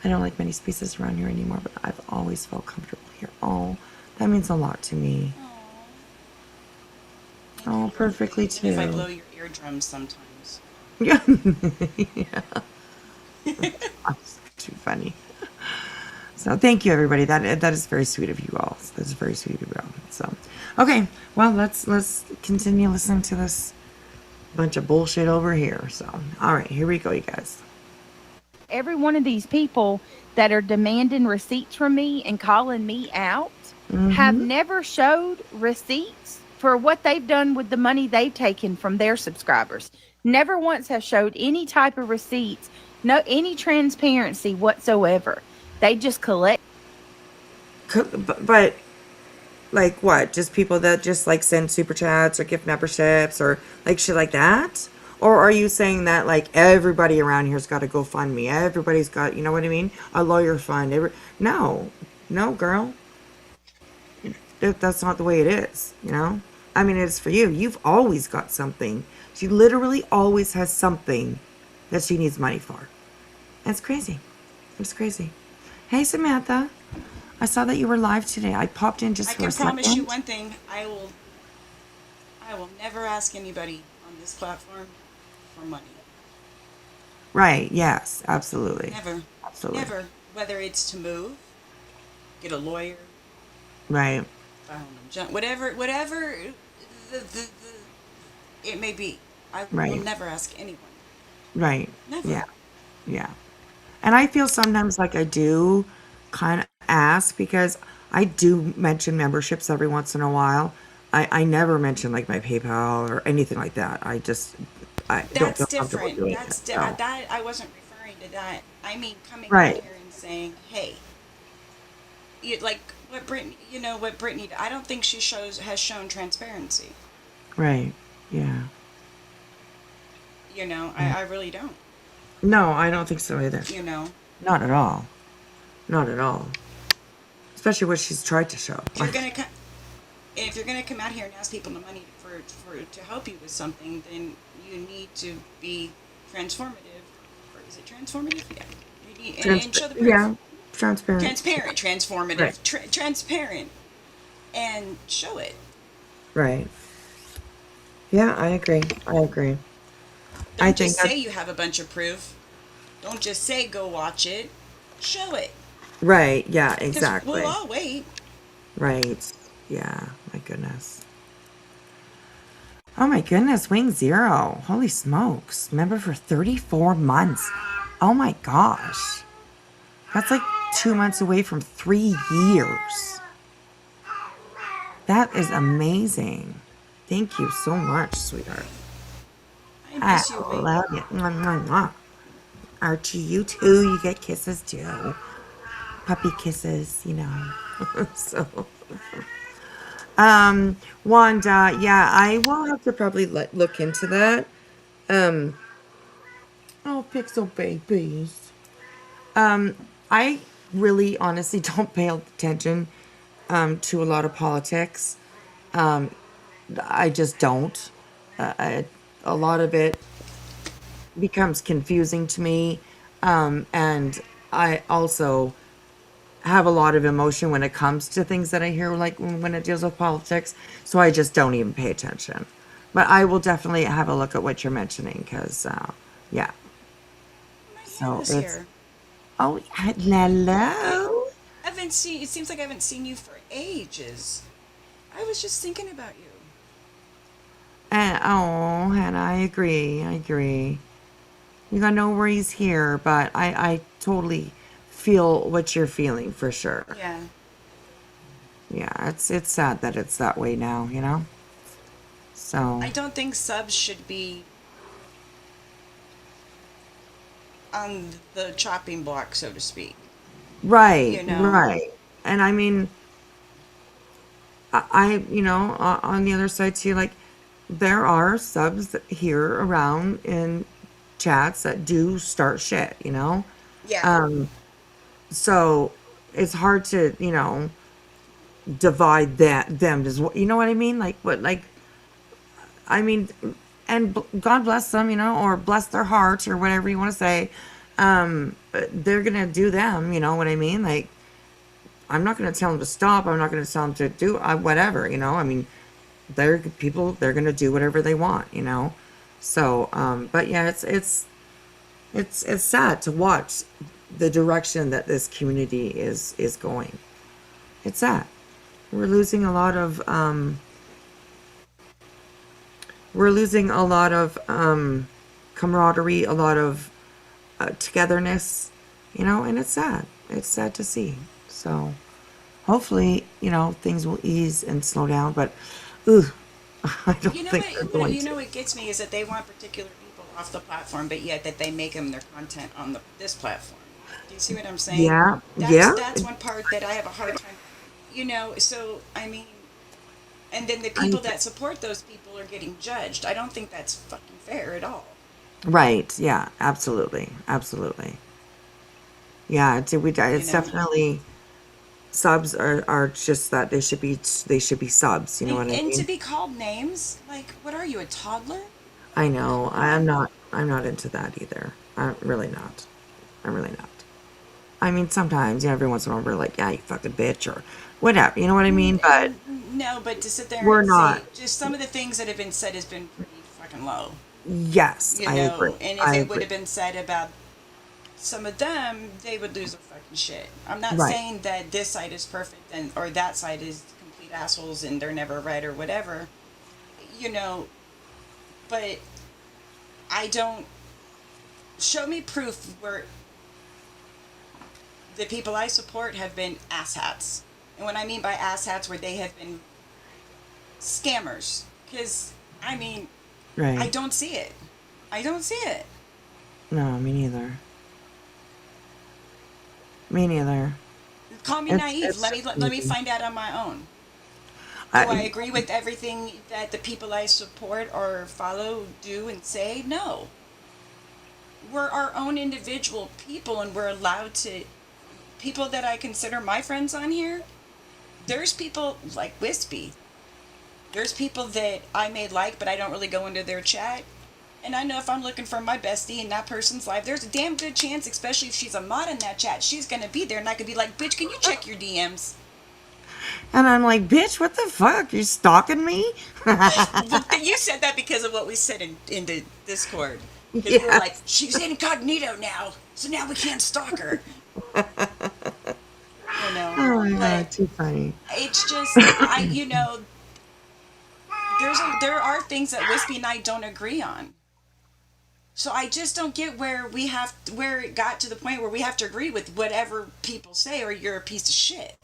I don't like many spaces around here anymore, but I've always felt comfortable here. Oh, that means a lot to me. Oh, perfectly Even if I blow too. your eardrums sometimes. Yeah. Yeah. That's too funny. So thank you, everybody. That is very sweet of you all. That's very sweet of you all. So, okay. Well, let's continue listening to this bunch of bullshit over here. So, all right, here we go, you guys. every one of these people that are demanding receipts from me and calling me out have never showed receipts for what they've done with the money they've taken from their subscribers. Never once have showed any type of receipts, no any transparency whatsoever. They just collect. But like what? Just people that just like send super chats or gift memberships or like shit like that? Or are you saying that like everybody around here's got a GoFundMe? Everybody's got, you know what I mean? A lawyer fund. No, no, girl. That's not the way it is. I mean, it's for you. You've always got something. She literally always has something that she needs money for. It's crazy. It's crazy. Hey, Samantha. I saw that you were live today. I popped in just I for can a second. promise you one thing. I will never ask anybody on this platform for money. Right. Yes. Absolutely. Never. Absolutely. Never. Whether it's to move, get a lawyer, Right. whatever the it may be. I will Right. never ask anyone. Right. Never. Yeah. Yeah. And I feel sometimes like I do kind of ask because I do mention memberships every once in a while. I never mention like my PayPal or anything like that. I don't That's feel comfortable different. doing it. That's So. that I wasn't referring to that. I mean coming on Right. here and saying, "Hey, you like what Brittany, what Brittany, I don't think she has shown transparency. Right. Yeah. I really don't, No, I don't think so either. you know. Not at all. Not at all. Especially what she's tried to show. If you're going to if you're going to come out here and ask people the money for to help you with something, then you need to be transformative. Or is it transformative? Yeah. You need, and show the proof. Yeah. Transparent. Transparent, transformative, Right. transparent, and show it. Right. Yeah, I agree. I agree. Don't I just think say you have a bunch of proof. Don't just say go watch it. Show it. right. Yeah, 'Cause exactly. we'll all wait. Right. Yeah. My goodness. Oh my goodness. Wing Zero. Holy smokes. Member for 34 months. Oh my gosh. That's like 2 months away from 3 years. That is amazing. Thank you so much, sweetheart. I I miss you, Wing. love you. Mwah, mwah, mwah. Archie, you too. You get kisses too. Puppy kisses, so, Wanda, yeah, I will have to probably look into that. Um, oh, Pixel babies. I really honestly don't pay attention to a lot of politics. I just don't. A lot of it becomes confusing to me. And I also have a lot of emotion when it comes to things that I hear, like when it deals with politics. So I just don't even pay attention. But I will definitely have a look at what you're mentioning because, yeah. So This it's. year. Oh, hello. I haven't seen. It seems like I haven't seen you for ages. I was just thinking about you. Oh, Hannah, I agree. I agree. You got no worries here, but I totally feel what you're feeling for sure. Yeah. Yeah, it's sad that it's that way now. So I don't think subs should be on the chopping block, so to speak. right, You know. right. And I mean, on the other side too, like there are subs here around in chats that do start shit. Yeah. So it's hard to, divide them as well. You know what I mean? Like what, like, I mean, and God bless them, or bless their hearts or whatever you want to say. They're going to do them, you know what I mean? Like, I'm not going to tell them to stop. I'm not going to tell them to do whatever, I mean, they're going to do whatever they want. So, but yeah, it's sad to watch the direction that this community is going. It's sad. We're losing a lot of camaraderie, a lot of togetherness, and it's sad. It's sad to see. So hopefully, things will ease and slow down. But, ooh, I don't think they're going to. What gets me is that they want particular people off the platform, but yet that they make them their content on this platform. Do you see what I'm saying? Yeah, yeah. That's one part that I have a hard time. So I mean, and then the people that support those people are getting judged. I don't think that's fucking fair at all. Right. Yeah, absolutely. Absolutely. Yeah, it's know? definitely subs are just that they should be subs. You know what I And to mean? be called names, like, what are you, a toddler? I know. I'm not into that either. I'm really not. I'm really not. I mean, sometimes, yeah, every once in a while, we're like, yeah, you fucking bitch, or whatever. You know what I mean? But No, but to sit there we're and not. say, just some of the things that have been said has been pretty fucking low, Yes, you I agree. know? And if I it would agree. have been said about some of them, they would lose their fucking shit. I'm not Right. saying that this side is perfect and or that side is complete assholes and they're never right or whatever, you know, but I don't show me proof where the people I support have been asshats. And what I mean by asshats, where they have been scammers. Because, I mean, I Right. don't see it. I don't see it. No, me neither. Me neither. Call me It's naive. it's Let me just let me crazy. find out on my own. Do I I, agree with everything that the people I support or follow do and say? No. We're our own individual people and we're allowed to people that I consider my friends on here. There's people like Wispy. There's people that I may like, but I don't really go into their chat. And I know if I'm looking for my bestie in that person's life, there's a damn good chance, especially if she's a mod in that chat, she's gonna be there, and I could be like, "Bitch, can you check your DMs?" and I'm like, bitch, what the fuck? You stalking me? But you said that because of what we said in the Discord, because we were like, Yes. "She's incognito now, so now we can't stalk her," you know. Oh my But god, too funny. it's just, you know, there are things that Wispy and I don't agree on. So I just don't get where it got to the point where we have to agree with whatever people say or you're a piece of shit.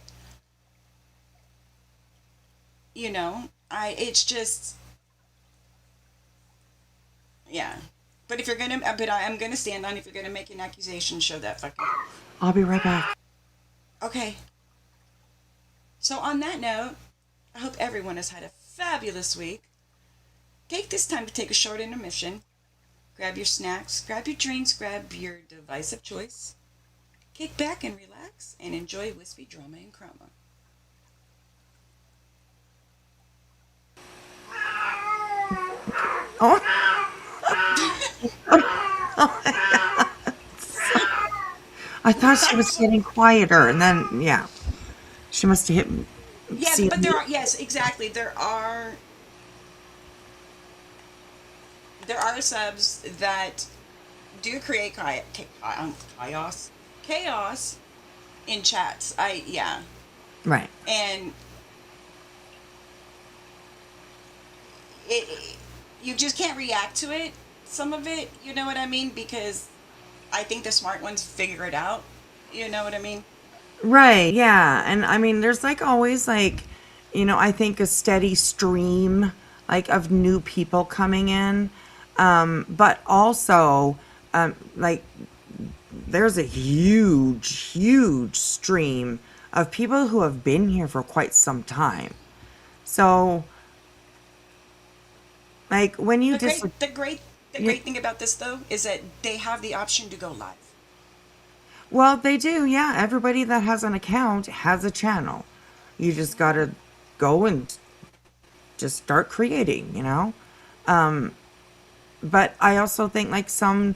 You know, it's just yeah. But if you're gonna, but I am gonna stand on if you're gonna make an accusation, show that fucking proof. I'll be right back. Okay. So on that note, I hope everyone has had a fabulous week. Take this time to take a short intermission. Grab your snacks, grab your drinks, grab your device of choice. Kick back and relax and enjoy Wispy Drama and Chroma. Oh, I thought she was getting quieter, and then yeah, she must have hit. Yeah, See, but there are yes, exactly. There are subs that do create chaos in chats. Yeah, right, and it you just can't react to it. Some of it, you know what I mean? Because I think the smart ones figure it out. You know what I mean? right, yeah, and I mean, there's like always like, I think a steady stream like of new people coming in, but also, like there's a huge stream of people who have been here for quite some time. So, like when you The just, great, the great, the you, great thing about this though is that they have the option to go live. well, they do, yeah. Everybody that has an account has a channel. You just gotta go and just start creating. But I also think like some,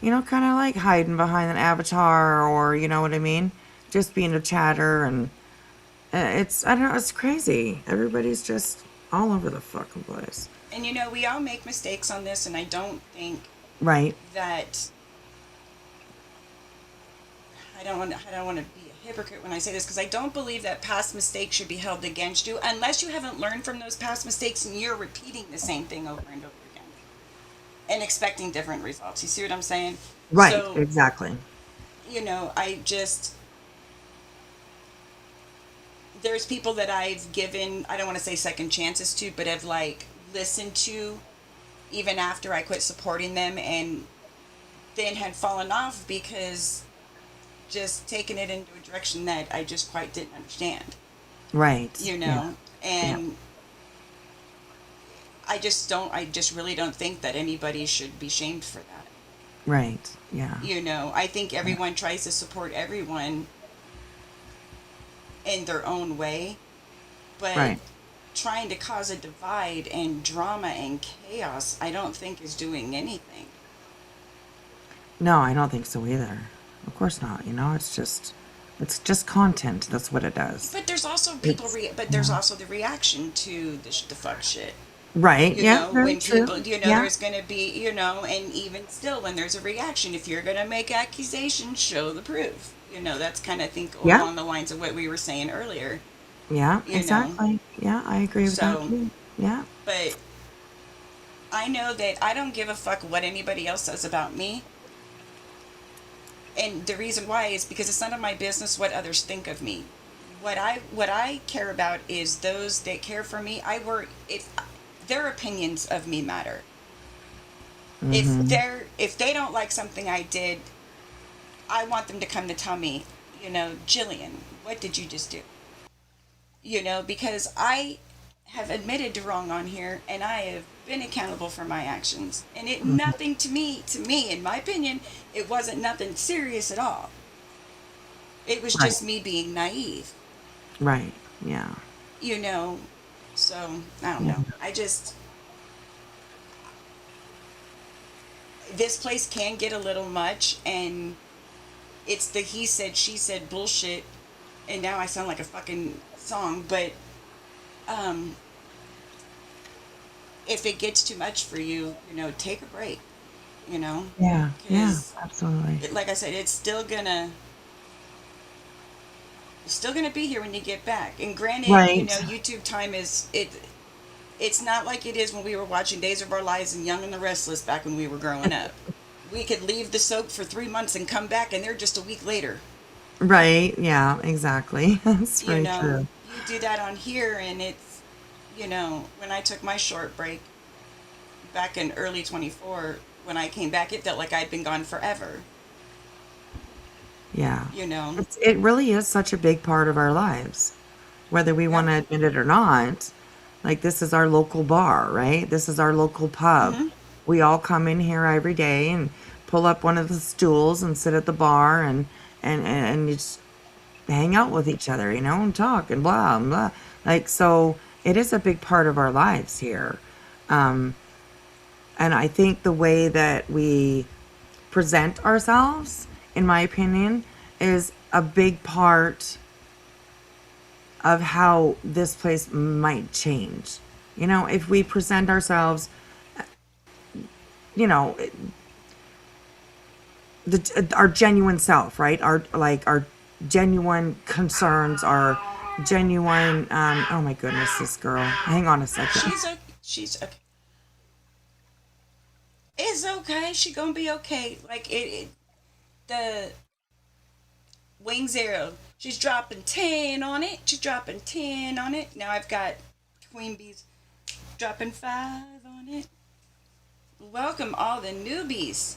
kind of like hiding behind an avatar or, you know what I mean? Just being a chatter and I don't know, it's crazy. Everybody's just all over the fucking place. And you know, we all make mistakes on this, and I don't think Right. that I don't want to be a hypocrite when I say this because I don't believe that past mistakes should be held against you unless you haven't learned from those past mistakes and you're repeating the same thing over and over again and expecting different results. You see what I'm saying? Right. So, Exactly. you know, there's people that I've given, I don't want to say second chances to, but have like listened to even after I quit supporting them and then had fallen off because just taking it into a direction that I just quite didn't understand, Right. you Yeah. know? Yeah. And I just really don't think that anybody should be shamed for that. Right. Yeah. You know, I think everyone tries to support everyone in their own way, but Right. trying to cause a divide and drama and chaos, I don't think is doing anything. No, I don't think so either. Of course not. It's just content. That's what it does. But there's also It's but there's also the reaction to the fuck shit. right. You Yeah, know, very when true. people, Yeah. there's going to be, and even still, when there's a reaction, if you're going to make accusations, show the proof. That's kind of, I think, Yeah. along the lines of what we were saying earlier, Yeah, you know. exactly. Yeah, I agree with that So, too. Yeah. but I know that I don't give a fuck what anybody else says about me. And the reason why is because it's none of my business what others think of me. What I care about is those that care for me. I work if their opinions of me matter. If they don't like something I did, I want them to come to tell me, Jillian, what did you just do? Because I have admitted to wrong on here and I have been accountable for my actions. And it nothing to me, in my opinion, it wasn't nothing serious at all. It was Right. just me being naive, Right. Yeah. you know. So I don't Yeah. know. This place can get a little much, and it's the he said she said bullshit, and now I sound like a fucking song. But if it gets too much for you, take a break, you know, Yeah. Yeah. because Absolutely. like I said, it's still gonna be here when you get back. And granted, Right. YouTube time it's not like it is when we were watching Days of Our Lives and Young and the Restless back when we were growing up. We could leave the soap for 3 months and come back and they're just a week later. Right. Yeah. Exactly. That's You very know, true. you do that on here and it's, when I took my short break back in early 24, when I came back, it felt like I'd been gone forever, Yeah. you know? It really is such a big part of our lives, whether we want Yep. to admit it or not. Like, this is our local bar, right? This is our local pub. Mm-hmm. We all come in here every day and pull up one of the stools and sit at the bar and just hang out with each other, and talk and blah and blah. Like, so it is a big part of our lives here. And I think the way that we present ourselves, in my opinion, is a big part of how this place might change. If we present ourselves, you know, our genuine self, right? Our genuine concerns, our genuine. Oh my goodness, this girl. Hang on a second. She's okay. It's okay. She gonna be okay. Like the Wing Zero. She's dropping 10 on it. She's dropping 10 on it. Now I've got Queen Bees dropping 5 on it. Welcome all the newbies.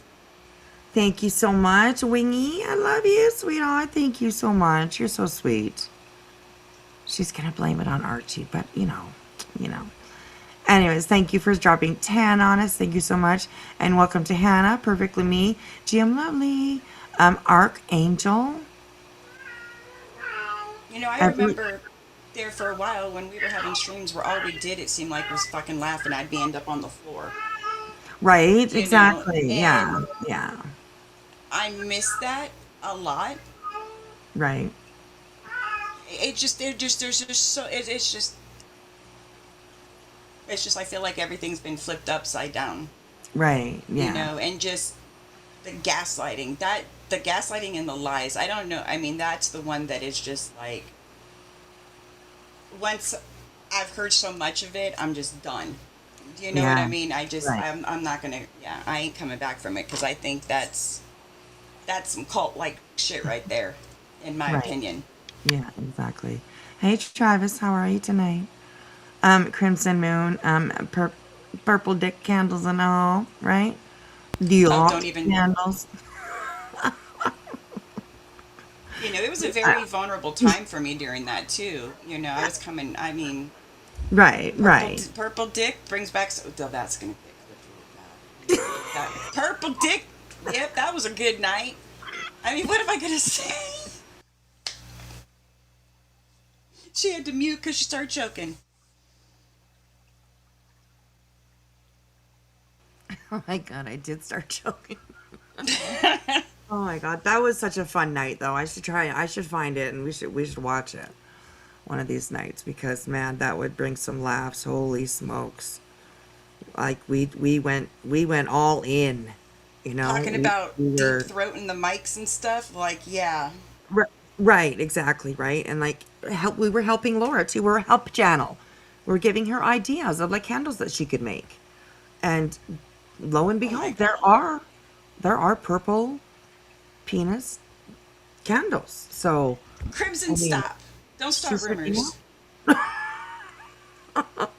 Thank you so much, Wingy. I love you, sweetheart. Thank you so much. You're so sweet. She's gonna blame it on Archie, but you know. Anyways, thank you for dropping 10 on us. Thank you so much. And welcome to Hannah, Perfectly Me, GM Lovely, Archangel. I remember there for a while when we were having streams where all we did, it seemed like, was fucking laugh and I'd be end up on the floor. Right, You know, exactly. and Yeah. I miss that a lot. Right. It's just I feel like everything's been flipped upside down, Right. Yeah. and just the gaslighting, the gaslighting and the lies. I don't know. I mean, that's the one that is just like, once I've heard so much of it, I'm just done. Do you know what I Yeah. mean? Right. I'm not gonna, yeah, I ain't coming back from it because I think that's some cult like shit right there, in my Right. opinion. Yeah, exactly. Hey Travis, how are you tonight? Crimson Moon, purple dick candles and all, right? The Oh, hot don't even. candles. It was a very vulnerable time for me during that too. I was coming. I mean, Right, right. purple dick brings back. Oh, that's gonna get clipped really bad. Purple dick. Yep, that was a good night. I mean, what am I gonna say? She had to mute because she started choking. Oh my god, I did start choking. Oh my god, that was such a fun night though. I should find it and we should watch it one of these nights because man, that would bring some laughs. Holy smokes. Like we went all in, you know. Talking We, about we deep were throating the mics and stuff. Like, yeah. right, exactly, right. And like we were helping Laura too. We're a help channel. We're giving her ideas of like candles that she could make. And lo and Oh my behold, God. there are purple penis candles. So, Crimson, I mean, stop. Don't start she's like, you know, rumors.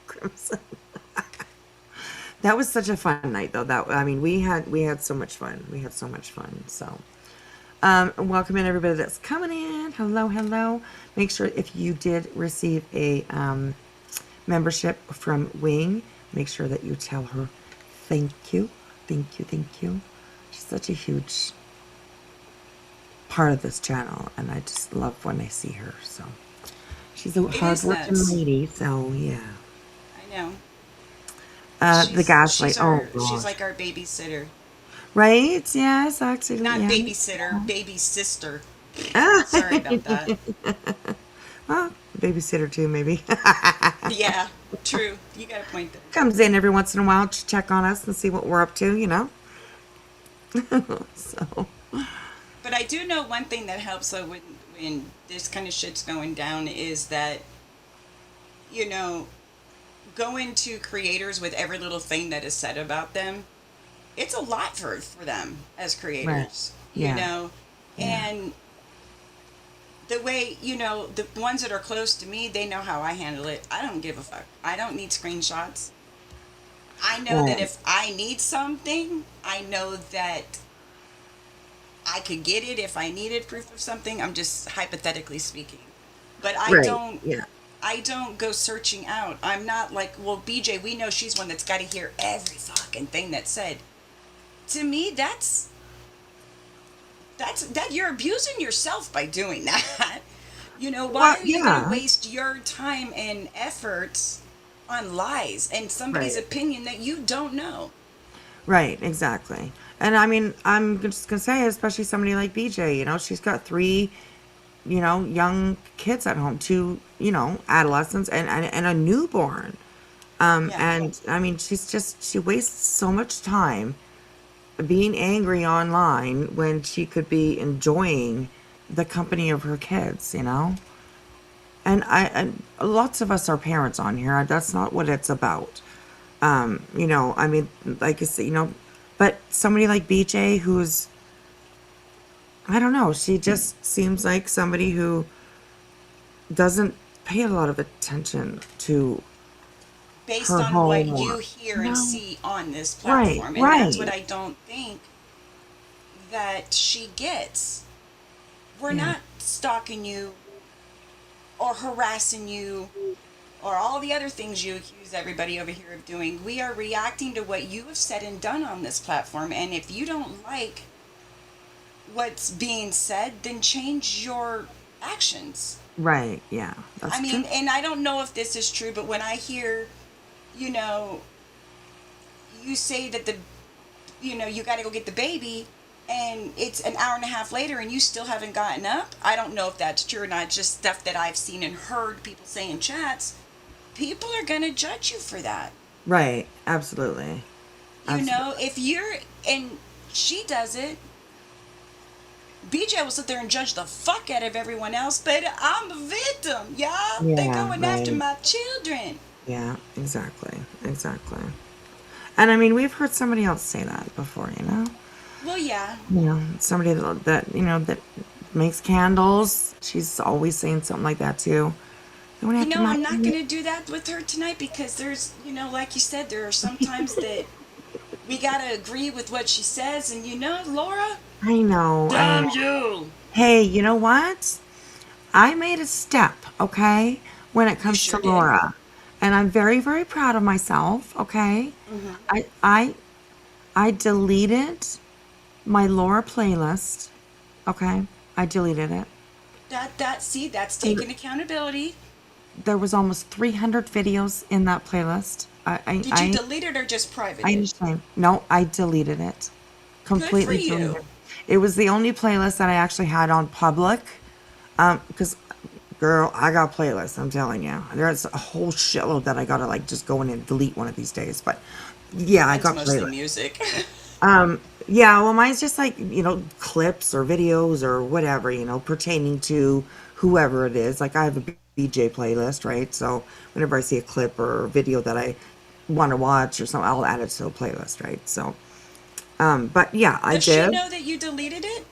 crimson. That was such a fun night, though. That I mean, we had so much fun. We had so much fun. So, welcome in everybody that's coming in. Hello, hello. Make sure if you did receive a membership from Wing, make sure that you tell her thank you, thank you, thank you. She's such a huge part of this channel, and I just love when I see her. So she's a It is hardworking nuts. lady. So yeah. I know. The gaslight. Oh She's gosh. like our babysitter. Right? Yes, actually. Not Yeah. babysitter, baby sister. Ah, Sorry about that. well, babysitter too, maybe. Yeah, true. You got a point there. Comes in every once in a while to check on us and see what we're up to, you know. So. But I do know one thing that helps though when this kind of shit's going down is that, you know, going to creators with every little thing that is said about them, it's a lot for them as creators, you Yeah. know. Yeah. And the way, you know, the ones that are close to me, they know how I handle it. I don't give a fuck. I don't need screenshots. I know that Right. if I need something, I know that I could get it if I needed proof of something. I'm just hypothetically speaking. But Right. Yeah. I don't go searching out. I'm not like, well, BJ, we know she's one that's got to hear every fucking thing that's said. To me, that's that you're abusing yourself by doing that. You know, why Well, are you going to yeah. waste your time and efforts on lies and somebody's Right. opinion that you don't know? Right, exactly. And I mean, I'm just gonna say, especially somebody like BJ, you know, she's got three, young kids at home, two, adolescents and a newborn. Yeah. And I mean, she wastes so much time being angry online when she could be enjoying the company of her kids, you know? And lots of us are parents on here. That's not what it's about. I mean, like I said, but somebody like BJ who's, I don't know, she just seems like somebody who doesn't pay a lot of attention to Based her on what home you or, hear and no, see on this right, platform. And that's what right. I don't think that she gets. We're Yeah, not stalking you or harassing you or all the other things you accuse everybody over here of doing. We are reacting to what you have said and done on this platform. And if you don't like what's being said, then change your actions. right. Yeah, I that's mean, true. and I don't know if this is true, but when I hear, you know, you say that you got to go get the baby and it's an hour and a half later and you still haven't gotten up. I don't know if that's true or not. Just stuff that I've seen and heard people say in chats. People are going to judge you for that. Right, absolutely. You know, Absolutely. if you're, and she does it, BJ will sit there and judge the fuck out of everyone else, but I'm a victim, y'all. They're Yeah, going after right. my children. Yeah, exactly. Exactly. And I mean, we've heard somebody else say that before, you know? Well, yeah. Somebody that makes candles. She's always saying something like that too. Going You after know, my I'm not going to do that with her tonight because there's, like you said, there are some times that we got to agree with what she says. And Laura, I know, I damn know. you. Hey, you know what? I made a step, okay, when it You comes to sure did. Laura. And I'm very, very proud of myself, okay? Hmm. I I I deleted my Laura playlist, okay? I deleted it. See, that's And taking accountability. there was almost 300 videos in that playlist. Did you delete it or just private I it? understand. No, I deleted it. Good for Completely you. deleted. It was the only playlist that I actually had on public. Because girl, I got playlists, I'm telling you. There's a whole shitload that I gotta like just go in and delete one of these days. But yeah, I Mine's got mostly playlists. music. Yeah, well, mine's just like, clips or videos or whatever, pertaining to whoever it is. Like, I have a BJ playlist, right? So, whenever I see a clip or video that I want to watch or something, I'll add it to a playlist, right? So, but yeah, I Does she did. know that you deleted it?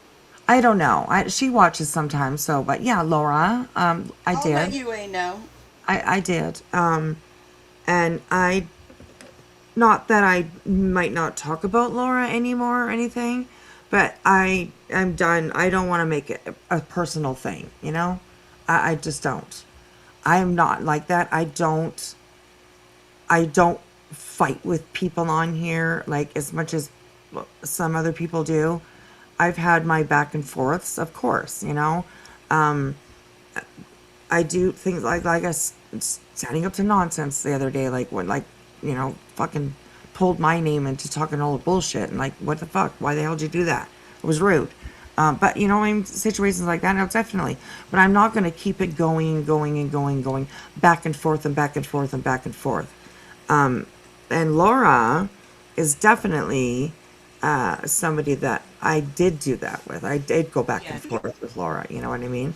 I don't know. She watches sometimes, so, but yeah, Laura, I I'll let did. UA know. I did. And not that I might not talk about Laura anymore or anything, but I'm done. I don't want to make it a personal thing, I just don't. I'm not like that. I don't fight with people on here like as much as some other people do. I've had my back and forths, of course, I do things like standing up to nonsense the other day, like when fucking pulled my name into talking all the bullshit and like what the fuck? Why the hell did you do that? It was rude. But in situations like that, no, definitely. But I'm not gonna keep it going and going and going and going back and forth and back and forth and back and forth. And Laura is definitely somebody that I did do that with. I did go back Yeah. and forth with Laura. You know what I mean?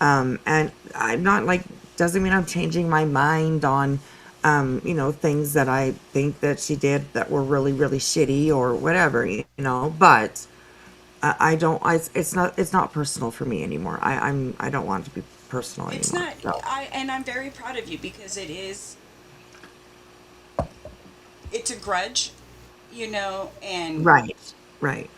And I'm not like, doesn't mean I'm changing my mind on, things that I think that she did that were really, really shitty or whatever, but I don't, it's not personal for me anymore. I don't want it to be personal It's anymore. not. So, And I'm very proud of you because it is. It's a grudge, and right, right.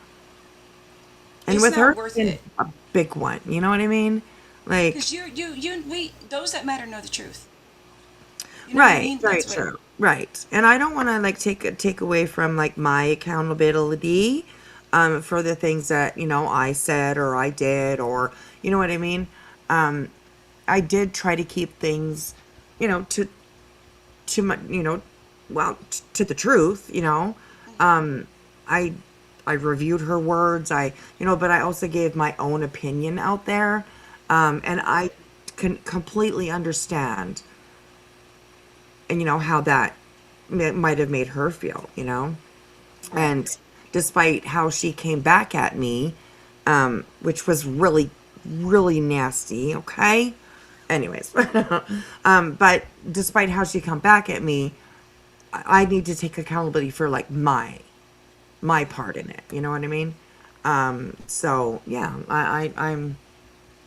And it's with not her, worth being it. a big one, you know what I mean? Like, Because we, those that matter know the truth. You know what I right, mean? very That's what. true. Right. And I don't want to like take away from like my accountability for the things that, I said or I did or you know what I mean? I did try to keep things, to my, well, to the truth, I I reviewed her words. But I also gave my own opinion out there. And I can completely understand and how that might have made her feel, Right. and despite how she came back at me, which was really really nasty, okay, anyways, but despite how she come back at me, I need to take accountability for like my part in it, you know what I mean? So yeah, I'm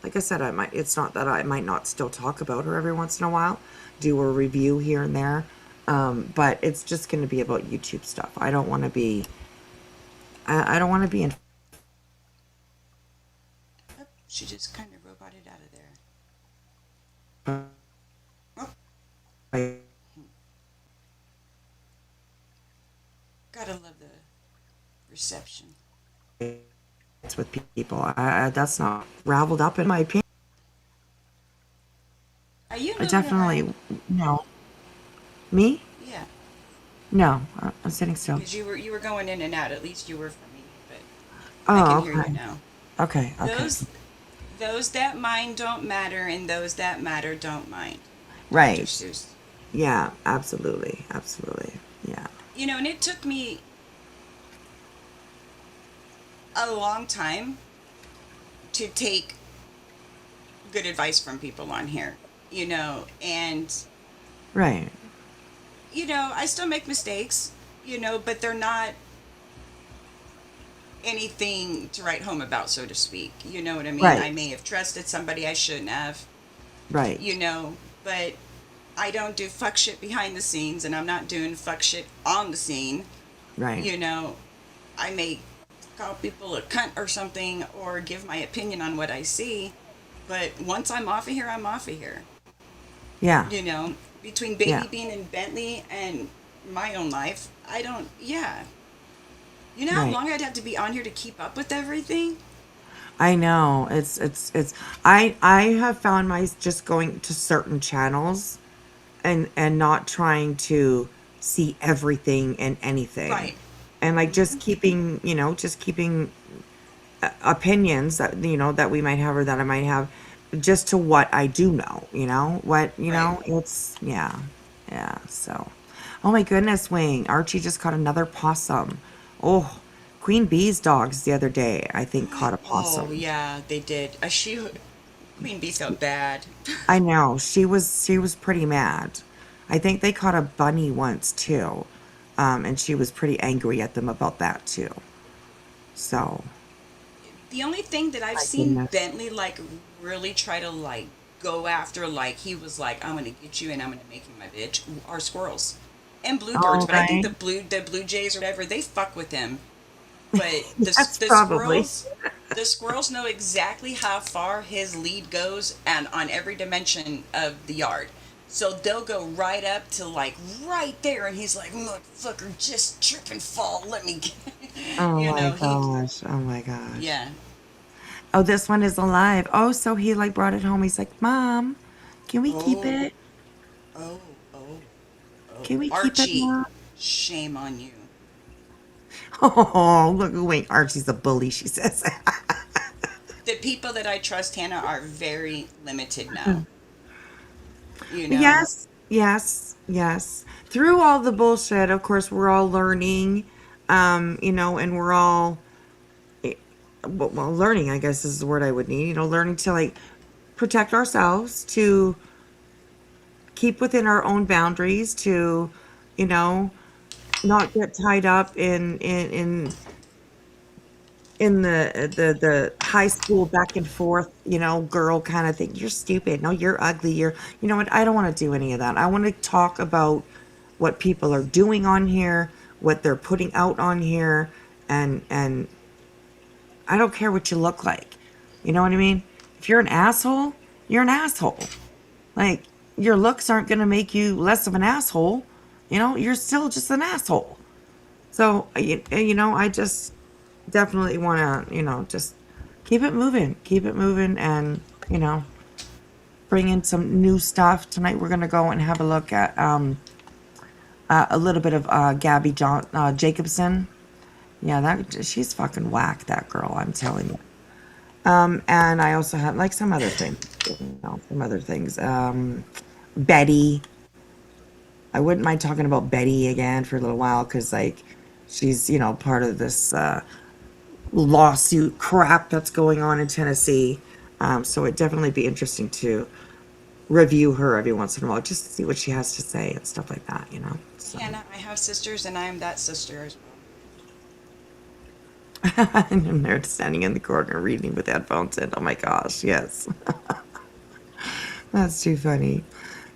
like I said, I might. It's not that I might not still talk about her every once in a while, do a review here and there, but it's just going to be about YouTube stuff. I don't want to be. I don't want to be in. Oh, she just kind of roboted out of there. Oh, gotta love the reception. It's with people. That's not raveled up in my opinion. Are you I moving around? definitely no. Me? Yeah, No. I'm sitting still. because you were going in and out. At least you were for me, but I can Oh, hear you okay. now. Okay. Okay. Those that mind don't matter, and those that matter don't mind. Dr. Right. Seuss. Yeah. Absolutely. Absolutely. Yeah. And it took me a long time to take good advice from people on here, and Right. I still make mistakes, but they're not anything to write home about, so to speak. You know what I mean? I Right. may have trusted somebody I shouldn't have, Right. but I don't do fuck shit behind the scenes, and I'm not doing fuck shit on the scene. Right. You know, I may call people a cunt or something or give my opinion on what I see, but once I'm off of here, I'm off of here. Yeah. Between Yeah. Baby Bean and Bentley and my own life, I don't, yeah. You know how Right. long I'd have to be on here to keep up with everything? I know. It's I have found my just going to certain channels and not trying to see everything and anything. Right. And like just keeping, just keeping opinions that that we might have or that I might have just to what I do know, what, Right. it's yeah. Yeah, so. Oh my goodness, Wing. Archie just caught another possum. Oh, Queen Bee's dogs the other day, I think, caught a Oh possum. yeah, they did. Queen Bee felt bad. I know. She was pretty mad. I think they caught a bunny once too. And she was pretty angry at them about that too. So, The only thing that I've my seen goodness. Bentley like really try to like go after, like he was like, I'm gonna get you and I'm gonna make you my bitch, are squirrels and bluebirds. All But I think right. the blue jays or whatever, they fuck with him. But That's probably. the squirrels know exactly how far his lead goes and on every dimension of the yard. So they'll go right up to like right there, and he's like, "Motherfucker, just trip and fall. Let me get," Oh my he, gosh. Oh my gosh. yeah. Oh, this one is alive. Oh, so he like brought it home. He's like, Mom, can we keep Oh, it? oh, oh, oh, Can we keep it, Archie, Mom? shame on you. Oh, look, wait, Archie's a bully, she says. The people that I trust, Hannah, are very limited now. You know, Yes, yes, yes. Through all the bullshit, of course, we're all learning, and we're all, well, learning, I guess is the word I would need, learning to like protect ourselves, to keep within our own boundaries, to, you know, not get tied up in the high school back and forth, girl kind of thing. You're stupid. No, you're ugly. You know what? I don't want to do any of that. I want to talk about what people are doing on here, what they're putting out on here, and I don't care what you look like. You know what I mean? If you're an asshole, you're an asshole. Like your looks aren't going to make you less of an asshole. You're still just an asshole. So, I just definitely want to, just keep it moving, and, bring in some new stuff. Tonight we're going to go and have a look at a little bit of Gabby Jacobson. Yeah, she's fucking whack, that girl, I'm telling you. And I also have like some other things, some other things. Betty. I wouldn't mind talking about Betty again for a little while because, like, she's, part of this lawsuit crap that's going on in Tennessee. So it'd definitely be interesting to review her every once in a while just to see what she has to say and stuff like that. So, Hannah, I have sisters, and I am that sister as well. and they're standing in the corner reading with headphones in. Oh my gosh, yes. That's too funny.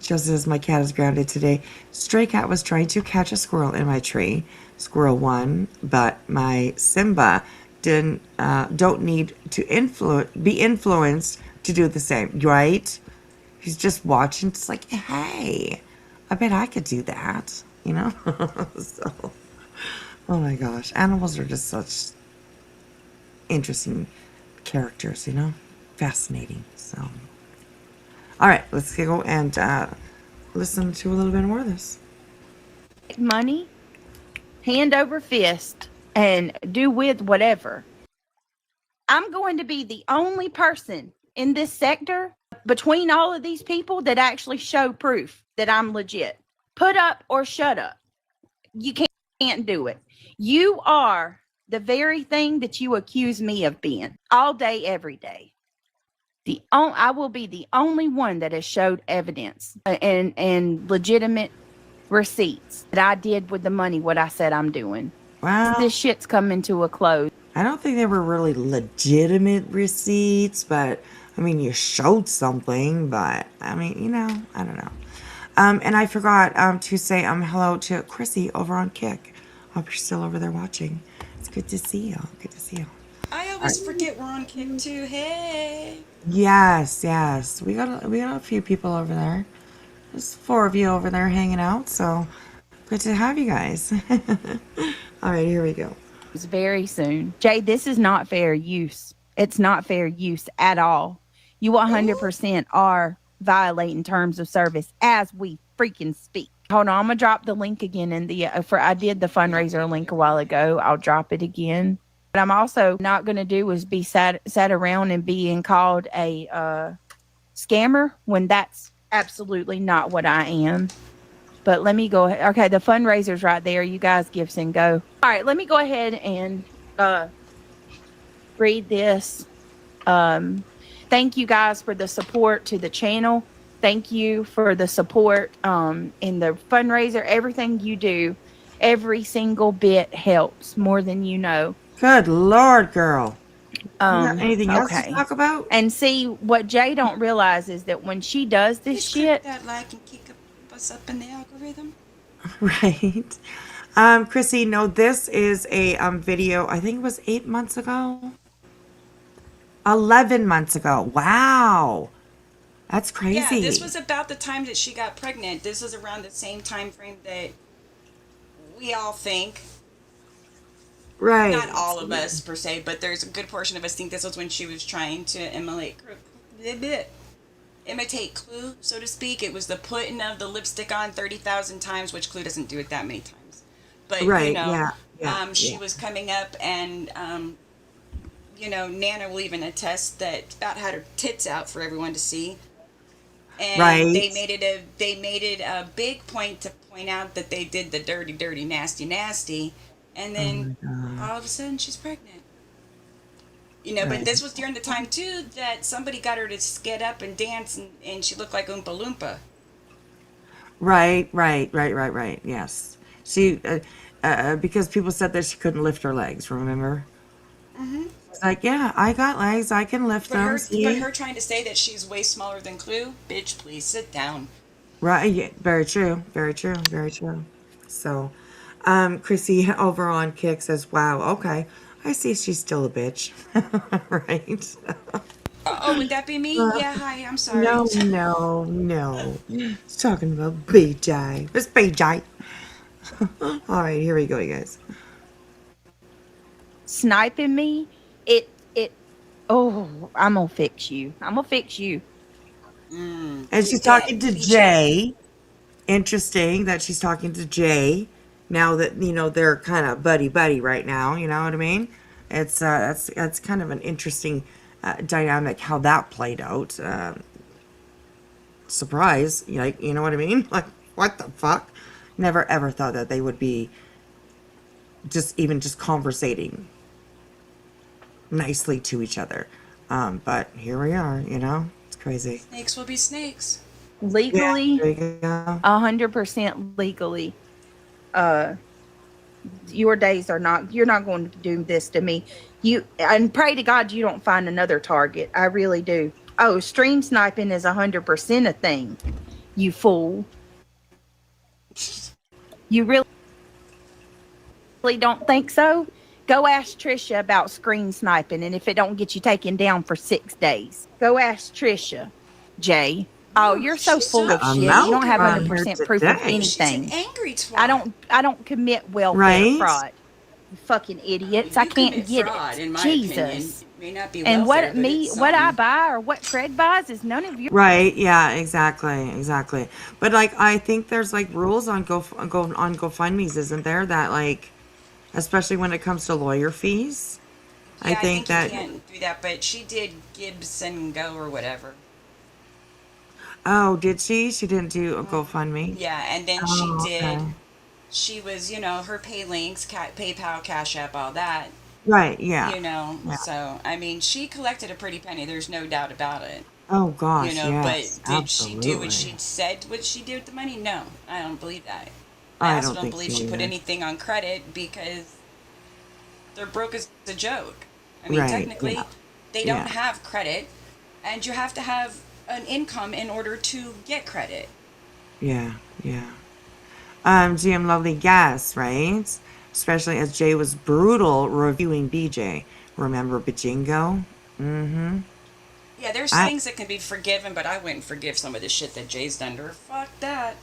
Just says my cat is grounded today. Stray cat was trying to catch a squirrel in my tree. Squirrel won, but my Simba didn't. Don't need to be influenced to do the same, right? He's just watching. It's like, hey, I bet I could do that. So, oh my gosh, animals are just such interesting characters. Fascinating. So. All right, let's go and listen to a little bit more of this. Money, hand over fist, and do with whatever. I'm going to be the only person in this sector between all of these people that actually show proof that I'm legit. Put up or shut up. You can't do it. You are the very thing that you accuse me of being all day, every day. I will be the only one that has showed evidence and legitimate receipts that I did with the money what I said I'm doing. Well, This shit's coming to a close. I don't think they were really legitimate receipts, but I mean, you showed something, but I mean, I don't know. And I forgot to say hello to Chrissy over on Kick. Hope you're still over there watching. It's good to see you. Good to see you. I always forget we're on Kick too. Hey. Yes, yes. We got a few people over there. There's four of you over there hanging out, so good to have you guys. All right, here we go. Very soon. Jay, this is not fair use. It's not fair use at all. You 100% are violating terms of service as we freaking speak. Hold on, I'm gonna drop the link again in the for I did the fundraiser link a while ago. I'll drop it again. What I'm also not gonna do is be sat around and being called a scammer when that's absolutely not what I am. But let me go ahead. Okay, the fundraiser's right there. You guys gifts and go. All right, let me go ahead and read this. Thank you guys for the support to the channel. Thank you for the support in the fundraiser. Everything you do, every single bit helps more than you know. Good Lord, girl. You got anything else to Okay. talk about? And see, what Jay don't realize is that when she does this Please click shit, that like and keep us up in the algorithm. Right. Chrissy, no, this is a video, I think it was 8 months ago. 11 months ago. Wow. That's crazy. Yeah, this was about the time that she got pregnant. This was around the same time frame that we all think. right. Not all of us per se, but there's a good portion of us think this was when she was trying to imitate Clue, so to speak. It was the putting of the lipstick on 30,000 times, which Clue doesn't do it that many times. But Right, you know, yeah, she yeah. was coming up, and you know, Nana will even attest that about had her tits out for everyone to see. And Right. they made it a big point to point out that they did the dirty, dirty, nasty, nasty, and then all of a sudden she's pregnant. You know, Right. but this was during the time too that somebody got her to get up and dance, and she looked like Oompa Loompa. Right. Yes. She, because people said that she couldn't lift her legs, remember? It's like, yeah, I got legs. I can lift But them. her, See? but her trying to say that she's way smaller than Clue, bitch, please sit down. Right. Yeah, very true. Very true. Very true. So, Chrissy over on Kick says, wow, okay. I see she's still a bitch. Right. Oh, would that be me? Yeah, hi, I'm sorry. No. It's talking about BJ. It's BJ. All right, here we go, you guys. sniping me, it oh, I'm gonna fix you. I'm gonna fix you. And You're she's dead. talking to Be Jay. Interesting that she's talking to Jay now that they're kind of buddy right now. You know what I mean? It's that's kind of an interesting dynamic how that played out. Surprise, like you know what I mean? Like what the fuck? Never ever thought that they would be just conversating nicely to each other. But here we are. It's crazy. snakes will be snakes. Yeah, Legally, there you go. 100% legally. Your days are not. You're not going to do this to me. You and pray to God you don't find another target. I really do. Oh, stream sniping is 100% a thing. You fool. You really don't think so? Go ask Trisha about screen sniping, and if it don't get you taken down for 6 days, go ask Trisha. Jay. Oh, you're so She's full so of shit. You Amount don't have on her 100% proof of today. She's an anything. angry twat. I don't commit welfare Right? fraud. You fucking idiots. I You can't commit get fraud, it. in my Jesus. opinion. It may not be And welfare, what but me it's what I something. buy or what Craig buys is none of your Right? Yeah. Exactly. But like, I think there's like rules on on GoFundMe's, isn't there? That like, especially when it comes to lawyer fees. Yeah, I think that. you can't do that, but she did Gibson Go or whatever. Oh, did she? She didn't do a GoFundMe. Yeah, and then Oh, she did. okay. She was, you know, her pay links, PayPal, Cash App, all that. Right. Yeah. You know, Yeah. so I mean, she collected a pretty penny. There's no doubt about it. Oh You gosh. know, Yes. but did she do what Absolutely. she said? What she did with the money? No, I don't believe that. I I also don't don't think believe so she put either. anything on credit because they're broke as a joke. I mean, Right. technically, Yeah. they don't Yeah. have credit, and you have to have an income in order to get credit. Yeah. Yeah. GM Lovely Gas, right? Especially as Jay was brutal reviewing BJ. Remember Bajingo? Mm-hmm. Yeah, there's I things that can be forgiven, but I wouldn't forgive some of the shit that Jay's done to her. Fuck that.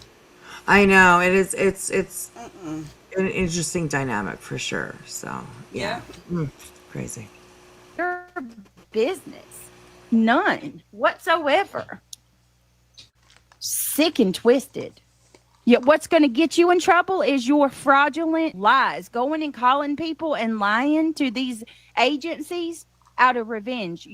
I know it is. It's Mm-mm. an interesting dynamic for sure. So yeah, Yeah. crazy. business. None whatsoever. Sick and twisted. Yet what's going to get you in trouble is your fraudulent lies, going and calling people and lying to these agencies out of revenge.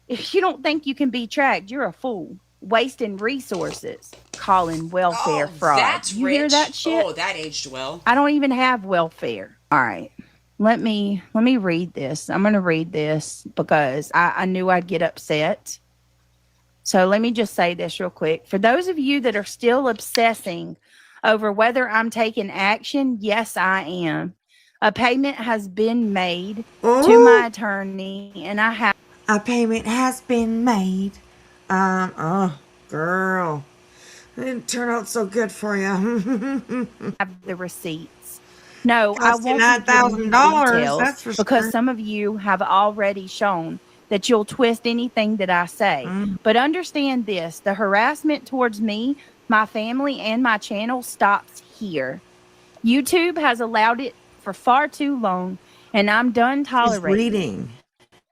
If you don't think you can be tracked, you're a fool. Wasting resources, calling welfare Oh, fraud. that's You rich. hear that shit? Oh, that aged well. I don't even have welfare. All right. Let me read this. I'm gonna read this because I knew I'd get upset. So let me just say this real quick. For those of you that are still obsessing over whether I'm taking action, yes, I am. A payment has been made to my Oh, attorney, and I have a payment has been made. Oh, girl. It didn't turn out so good for you. the receipts. No, I Cost you won't be giving you $9,000, details that's for because sure. some of you have already shown that you'll twist anything that I say. Mm. But understand this, the harassment towards me, my family, and my channel stops here. YouTube has allowed it for far too long, and I'm done She's tolerating it. reading.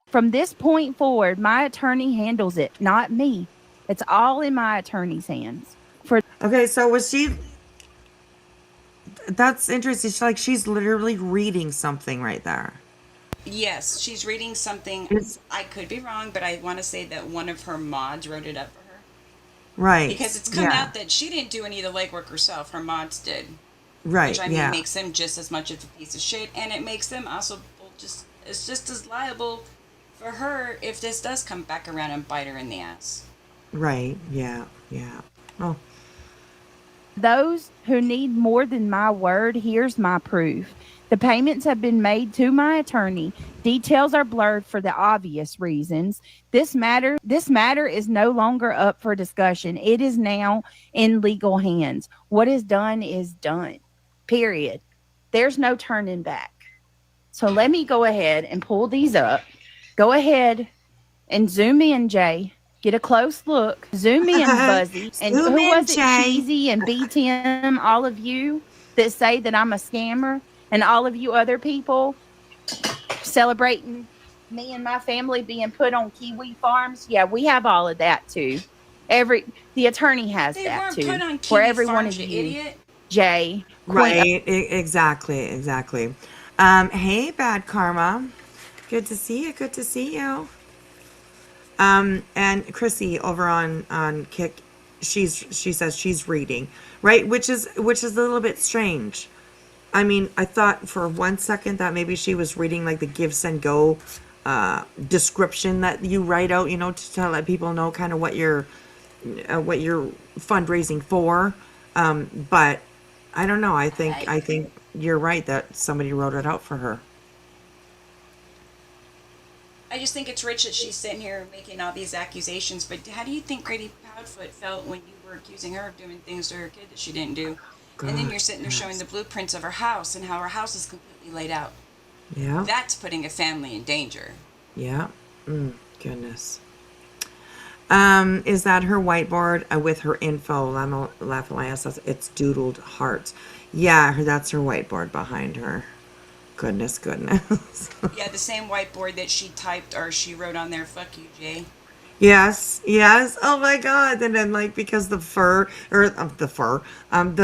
From this point forward, my attorney handles it, not me. It's all in my attorney's hands. For Okay, so was she? That's interesting. She's literally reading something right there. Yes, she's reading something. It's I could be wrong, but I want to say that one of her mods wrote it up for her. right. Because it's come Yeah. out that she didn't do any of the legwork herself. Her mods did. Which Right. I mean Yeah. makes them just as much of a piece of shit, and it makes them also it's just as liable for her if this does come back around and bite her in the ass. Right. Yeah. Yeah. Oh. those who need more than my word, here's my proof. The payments have been made to my attorney. Details are blurred for the obvious reasons. This matter is no longer up for discussion. It is now in legal hands. What is done is done. Period. There's no turning back. So let me go ahead and pull these up. Go ahead and zoom in, Jay. Get a close look. Zoom in, Buzzy. And Zoom who in, was it, Jay. Cheesy and B Tim, all of you that say that I'm a scammer, and all of you other people celebrating me and my family being put on Kiwi farms? Yeah, we have all of that too. The attorney has They that weren't too. put on For Kiwi every one farms, of you you, idiot. Jay, Queen. Right. Exactly. Exactly. Hey, Bad Karma. Good to see you. Good to see you. And Chrissy over on Kick, she says she's reading, right? Which is a little bit strange. I mean, I thought for 1 second that maybe she was reading like the Give Send Go description that you write out, to let people know kind of what you're fundraising for. But I don't know. I think you're right that somebody wrote it out for her. I just think it's rich that she's sitting here making all these accusations, but how do you think Grady Proudfoot felt when you were accusing her of doing things to her kid that she didn't do? And then you're sitting there showing the blueprints of her house and how her house is completely laid out. Yeah. That's putting a family in danger. Yeah. Goodness. Is that her whiteboard with her info? Lafayette says it's doodled hearts. Yeah, that's her whiteboard behind her. Goodness. Yeah, the same whiteboard that she typed or she wrote on there, "Fuck you, Jay." Yes. Oh my God. And then because the the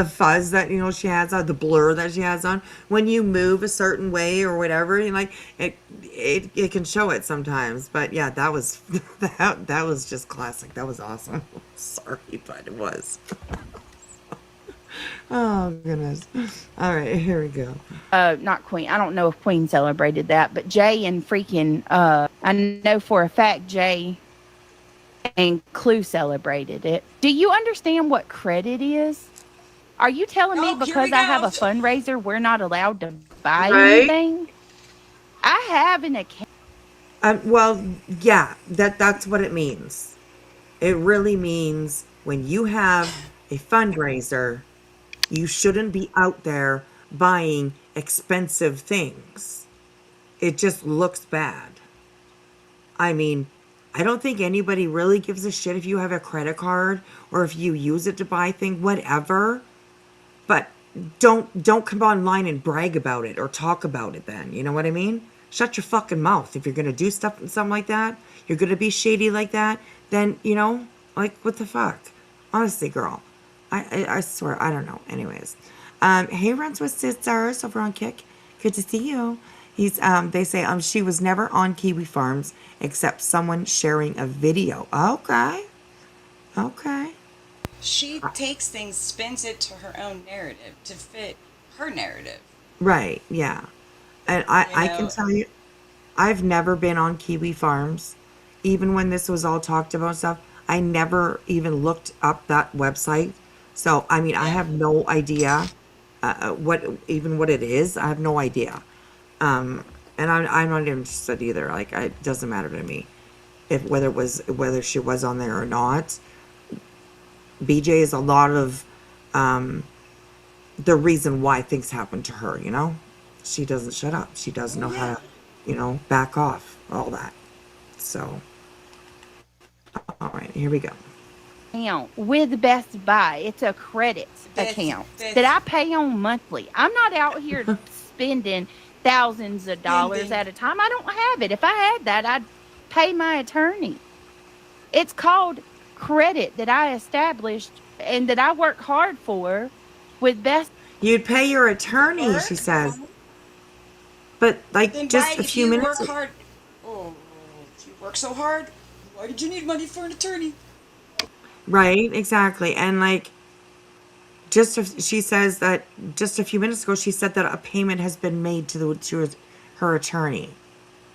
fuzz that, she has on, the blur that she has on, when you move a certain way or whatever, it can show it sometimes. But yeah, that was, that was just classic. That was awesome. Sorry, but it was. Oh goodness. All right, here we go. Not Queen. I don't know if Queen celebrated that, but Jay and freaking I know for a fact Jay and Clue celebrated it. Do you understand what credit is? Are you telling me Oh, here because we I have go. a fundraiser we're not allowed to buy Right. anything? I have an account. Well, yeah, that's what it means. It really means when you have a fundraiser, you shouldn't be out there buying expensive things. It just looks bad. I mean, I don't think anybody really gives a shit if you have a credit card or if you use it to buy things, whatever. But don't come online and brag about it or talk about it then. You know what I mean? shut your fucking mouth. If you're gonna do something like that, you're gonna be shady like that, then like what the fuck? Honestly, girl. I swear, I don't know. Anyways. Hey, Runs with Sisters over on Kick. Good to see you. They say she was never on Kiwi Farms except someone sharing a video. Okay. Okay. She takes things, spins it to her own narrative to fit her narrative. Right, yeah. And I can tell you, I've never been on Kiwi Farms. Even when this was all talked about and stuff, I never even looked up that website. So, I mean, I have no idea what it is. I have no idea. And I'm not interested either. Like, it doesn't matter to me whether she was on there or not. BJ is a lot of the reason why things happen to her, She doesn't shut up. She doesn't know how to, back off, all that. So, all right, here we go. Account with Best Buy. It's a credit account that I pay on monthly. I'm not out here spending thousands of dollars at a time. I don't have it. If I had that, I'd pay my attorney. It's called credit that I established and that I work hard for with Best. You'd pay your attorney, she says. But like Then just a few minutes. Work hard. Oh, if you work so hard, why did you need money for an attorney? Right, exactly. And like she says that just a few minutes ago she said that a payment has been made to her attorney.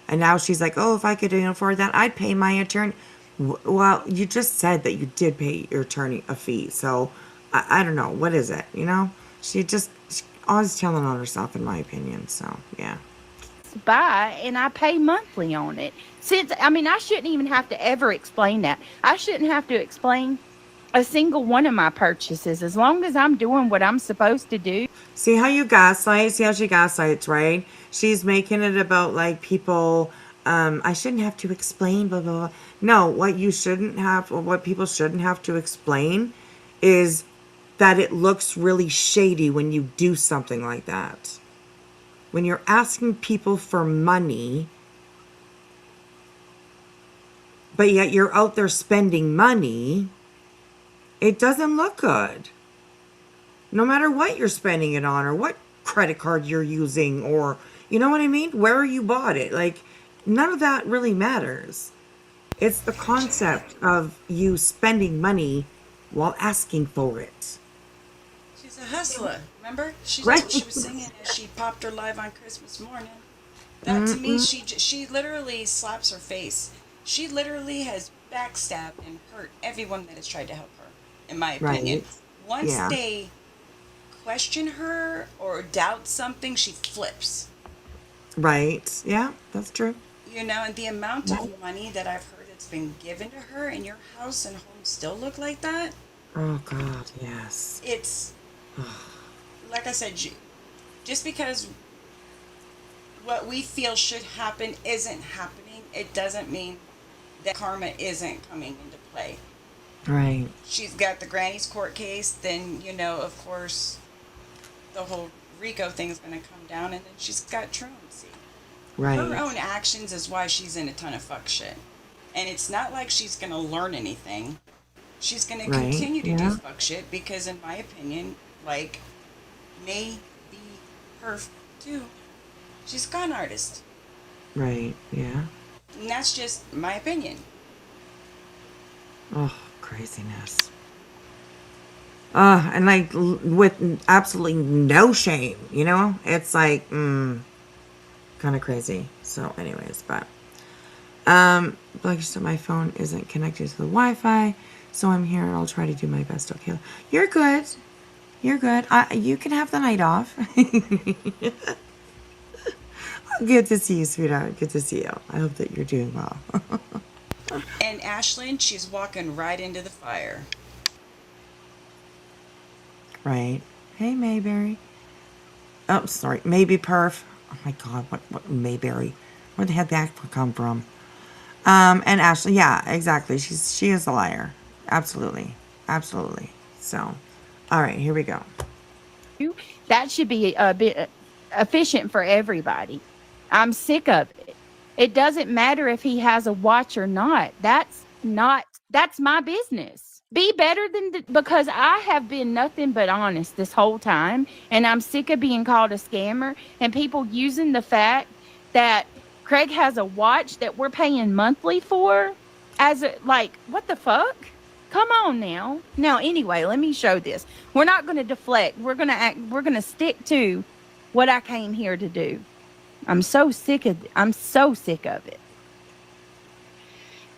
And now she's like, "Oh, if I could afford that, I'd pay my attorney." Well, you just said that you did pay your attorney a fee. So I don't know, what is it, She's always telling on herself, in my opinion. So, yeah. Buy, and I pay monthly on it. I shouldn't even have to ever explain that. I shouldn't have to explain a single one of my purchases as long as I'm doing what I'm supposed to do. See how you gaslight? See how she gaslights, right? She's making it about like people, I shouldn't have to explain, blah, blah, blah. No, what people shouldn't have to explain is that it looks really shady when you do something like that. When you're asking people for money, but yet you're out there spending money, it doesn't look good. No matter what you're spending it on or what credit card you're using or, you know what I mean? Where you bought it. Like, none of that really matters. It's the concept of you spending money while asking for it. She's a hustler. Remember? That's Right. what she was singing as she popped her live on Christmas morning. That to me, she literally slaps her face. She literally has backstabbed and hurt everyone that has tried to help her, in my opinion. Right. Once Yeah. they question her or doubt something, she flips. Right. Yeah, that's true. And the amount of money that I've heard that's been given to her, and your house and home still look like that. Oh, God, yes. It's, like I said, just because what we feel should happen isn't happening, it doesn't mean that karma isn't coming into play. Right. She's got the Granny's court case, then, of course, the whole Rico thing is going to come down, and then she's got truancy. Right. Her own actions is why she's in a ton of fuck shit. And it's not like she's going to learn anything. She's going to continue to do fuck shit because, in my opinion, like, may be her too. She's a con artist. Right. Yeah. And that's just my opinion. Oh, craziness. And like with absolutely no shame, It's like, kind of crazy. So anyways, but, like I said, my phone isn't connected to the Wi-Fi, so I'm here and I'll try to do my best. Okay. You're good. You're good. You can have the night off. Good to see you, sweetheart. Good to see you. I hope that you're doing well. And Ashlyn, she's walking right into the fire. Right. Hey, Mayberry. Oh, sorry. Maybe Perf. Oh, my God. What Mayberry? Where the heck did that come from? And Ashley. Yeah, exactly. She is a liar. Absolutely. Absolutely. So, all right. Here we go. That should be a bit efficient for everybody. I'm sick of it. It doesn't matter if he has a watch or not. That's my business. Be better than because I have been nothing but honest this whole time, and I'm sick of being called a scammer and people using the fact that Craig has a watch that we're paying monthly for as a, like, what the fuck? Come on now. Now anyway, let me show this. We're not going to deflect. We're going to stick to what I came here to do. I'm so sick of it.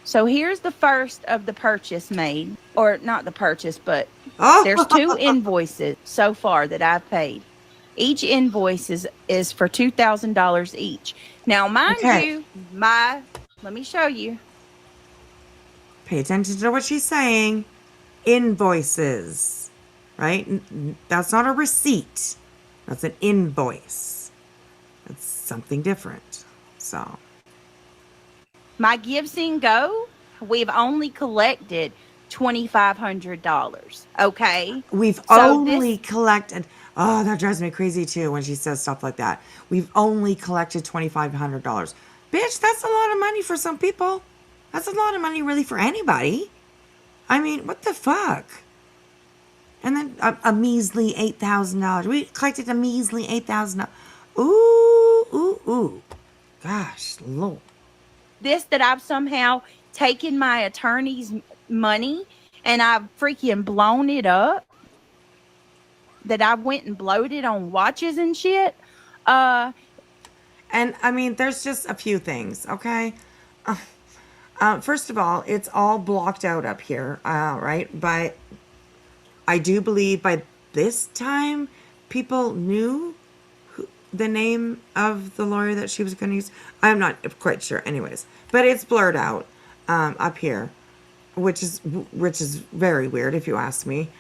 So here's the first of the purchase made, or not the purchase, but there's 2 invoices so far that I've paid. Each invoice is for $2,000 each. Now, mind Okay. you, let me show you. Pay attention to what she's saying. Invoices, right? That's not a receipt. That's an invoice. That's something different. So, My Gives and Go, we've only collected $2,500. Okay. we've So only this, collected. Oh, that drives me crazy too when she says stuff like that. We've only collected $2,500. Bitch, that's a lot of money for some people. That's a lot of money, really, for anybody. I mean, what the fuck? And then a measly $8,000. We collected a measly $8,000. Ooh, ooh, ooh. Gosh, Lord. this that I've somehow taken my attorney's money and I've freaking blown it up, that I went and blowed it on watches and shit. Uh, And I mean, there's just a few things, okay? First of all, it's all blocked out up here, right? But I do believe by this time, people knew the name of the lawyer that she was going to use. I'm not quite sure, anyways. But it's blurred out up here, which is very weird if you ask me.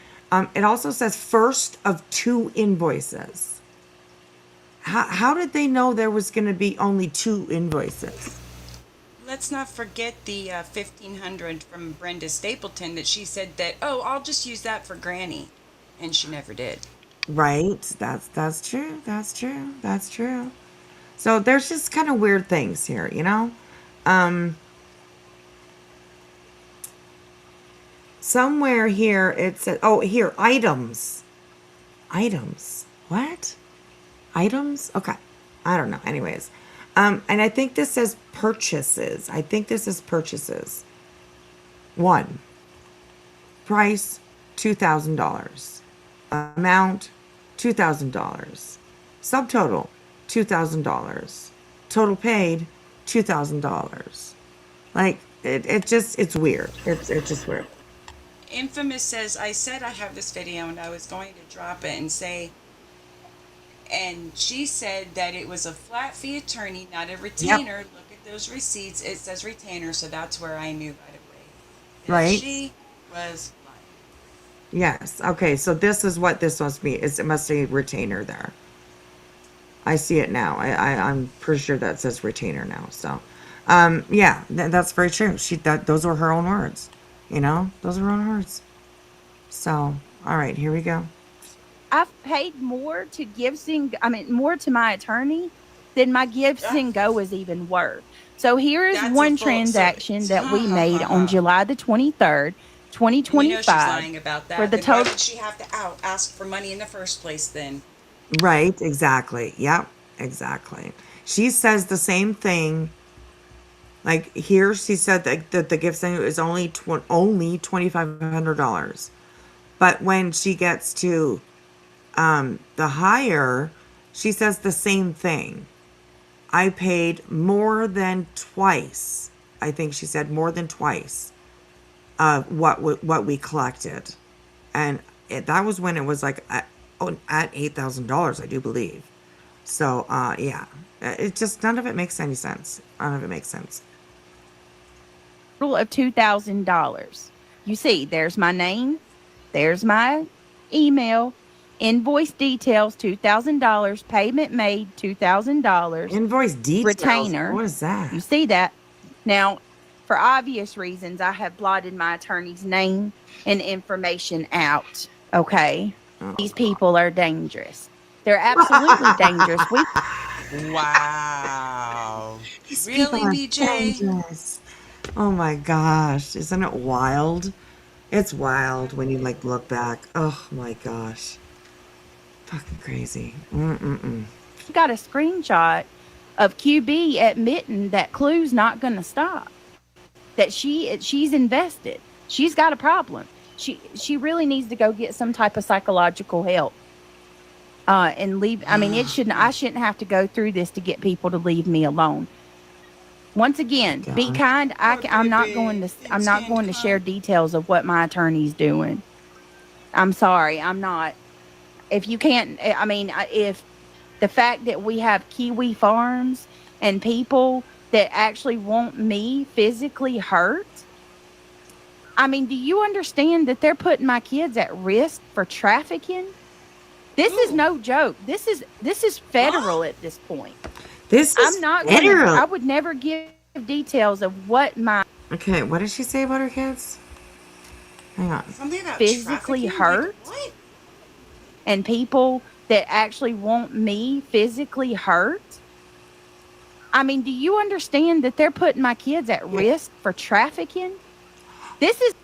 It also says first of 2 invoices. How did they know there was going to be only 2 invoices? Let's not forget the 1,500 from Brenda Stapleton that she said that, oh, I'll just use that for Granny. And she never did. Right? That's true. That's true. That's true. So there's just kind of weird things here, you know? Somewhere here it says, oh, here, items. Items. What? Items? Okay. I don't know. Anyways. And I think this says purchases. I think this is purchases. 1. Price, $2,000. Amount, $2,000. Subtotal, $2,000. Total paid, $2,000. Like, it's weird. It's just weird. Infamous says, I said I have this video and I was going to drop it and say, and she said that it was a flat fee attorney, not a retainer. Look at those receipts. It says retainer, so that's where I knew right away that Right. she was lying. Yes. Okay. So this is what this must be. It must say retainer there. I see it now. I'm pretty sure that says retainer now. So, yeah, that's very true. Those were her own words. You know, those are her own words. So, all right, here we go. I've paid more to more to my attorney than my Gives and Go is even worth. So here is That's a one full- transaction that we made on July the 23rd, And you know she's 2025. lying about that. For the Then why total, did she have to ask for money in the first place then? Right. Exactly. Yep. Exactly. She says the same thing. Like here, she said that the gift thing is only $2,500. But when she gets to the higher, she says the same thing. I paid more than twice. I think she said more than twice what we collected, and that was when it was like at $8,000, I do believe. So yeah, it just none of it makes any sense. None of it makes sense. of $2,000. You see, there's my name, there's my email, invoice details, $2,000, payment made, $2,000, Invoice details. retainer. What is that? You see that? Now, for obvious reasons, I have blotted my attorney's name and information out. Okay. These people are dangerous. They're absolutely dangerous. Wow. These people Really, are BJ? dangerous. Oh my gosh, isn't it wild? It's wild when you like look back. Oh my gosh, fucking crazy. Mm-mm-mm. got a screenshot of QB admitting that Clue's not going to stop. That she's invested. She's got a problem. She really needs to go get some type of psychological help. And leave. I mean, it shouldn't. I shouldn't have to go through this to get people to leave me alone. Once again, be Gosh. kind. Poor I'm not going baby. to. I'm Things not can going to share come. details of what my attorney's doing. I'm sorry. I'm not. If you can't, I mean, if the fact that we have Kiwi farms and people that actually want me physically hurt. I mean, do you understand that they're putting my kids at risk for trafficking? This is Who? no joke. This is Huh? federal at this point. This I'm is not going to federal. I would never give details of what my Okay, what did she say about her kids? Hang on. Something about physically trafficking? Like hurt what? and people that actually want me physically hurt. I mean, do you understand that they're putting my kids at risk for trafficking? This is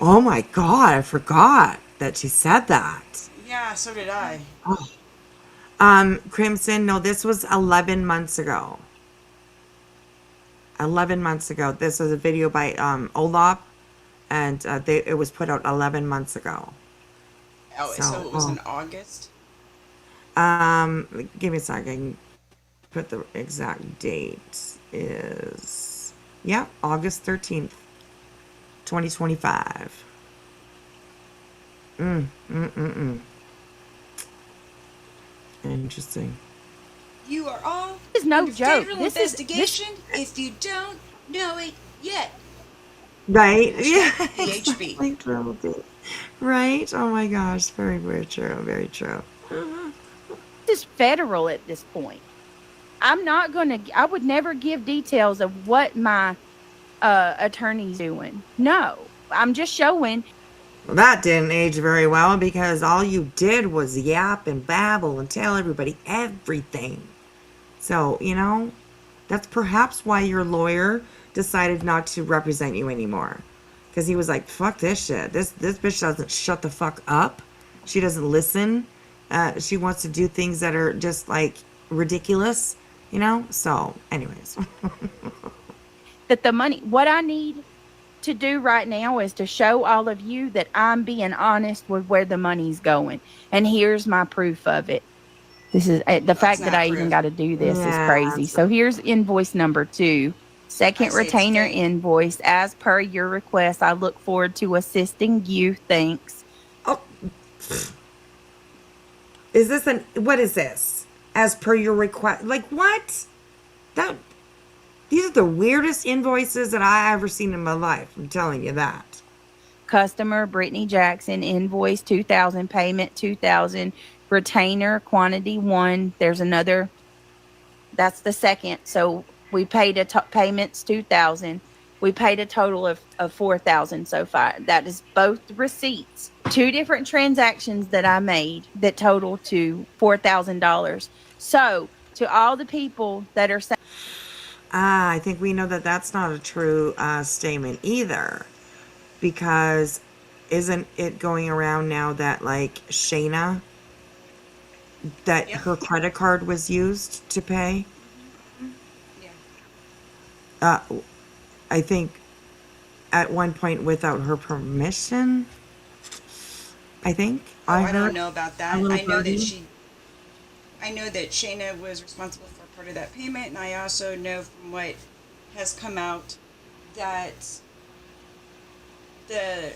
Oh my god, I forgot that she said that. Yeah, so did I. Crimson, no, this was 11 months ago. 11 months ago. This was a video by Olap, and it was put out 11 months ago. Oh, so it was Oh, in August? give me a second. I can put the exact date is, yeah, August 13th, 2025. Interesting. You are all is no under joke. federal This investigation if you don't know it yet. Right? Hashtag Yeah, PHB. exactly. Totally. Right? Oh my gosh. Very, very true. Very true. is federal at this point. I'm not going to I would never give details of what my attorney's doing. No. I'm just showing Well, that didn't age very well because all you did was yap and babble and tell everybody everything. So, that's perhaps why your lawyer decided not to represent you anymore. Because he was like, fuck this shit. This bitch doesn't shut the fuck up. She doesn't listen. She wants to do things that are just like ridiculous. So, anyways. that the money what I need to do right now is to show all of you that I'm being honest with where the money's going. And here's my proof of it. This is the That's fact that not I even proof. got to do this is Yeah. crazy. So here's invoice number 2. I Second say it's retainer fake. invoice. As per your request, I look forward to assisting you. Thanks. Oh, what is this? As per your request. Like, what? That, these are the weirdest invoices that I ever seen in my life. I'm telling you that. Customer Brittany Jackson, invoice 2000, payment 2000, retainer quantity 1. There's another, that's the second. So we paid payments 2000. We paid a total of 4000 so far. That is both receipts. 2 different transactions that I made that total to $4,000. So to all the people that are saying I think we know that that's not a true statement either. Because isn't it going around now that, like, Shayna, that Yep. her credit card was used to pay? Yeah. Uh, I think at one point without her permission. I think Oh, I I don't heard know about a that. little I know that birdie. Shayna was responsible for part of that payment, and I also know from what has come out that the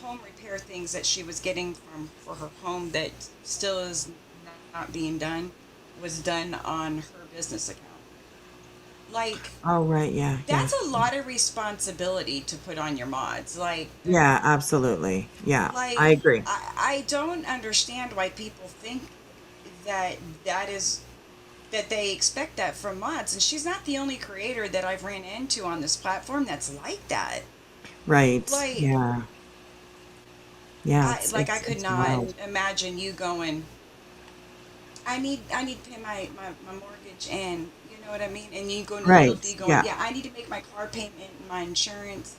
home repair things that she was getting for her home that still is not being done was done on her business account. Like, Oh right, yeah, yeah, that's a lot of responsibility to put on your mods. yeah, absolutely, yeah. Like I agree. I don't understand why people think that that is that they expect that from mods, and she's not the only creator that I've ran into on this platform that's like that. Right, Like yeah, yeah. I could It's not wild. imagine you going I need to pay my mortgage, and you know what I mean. And you go into Right. guilty, going, Yeah. yeah, I need to make my car payment and my insurance.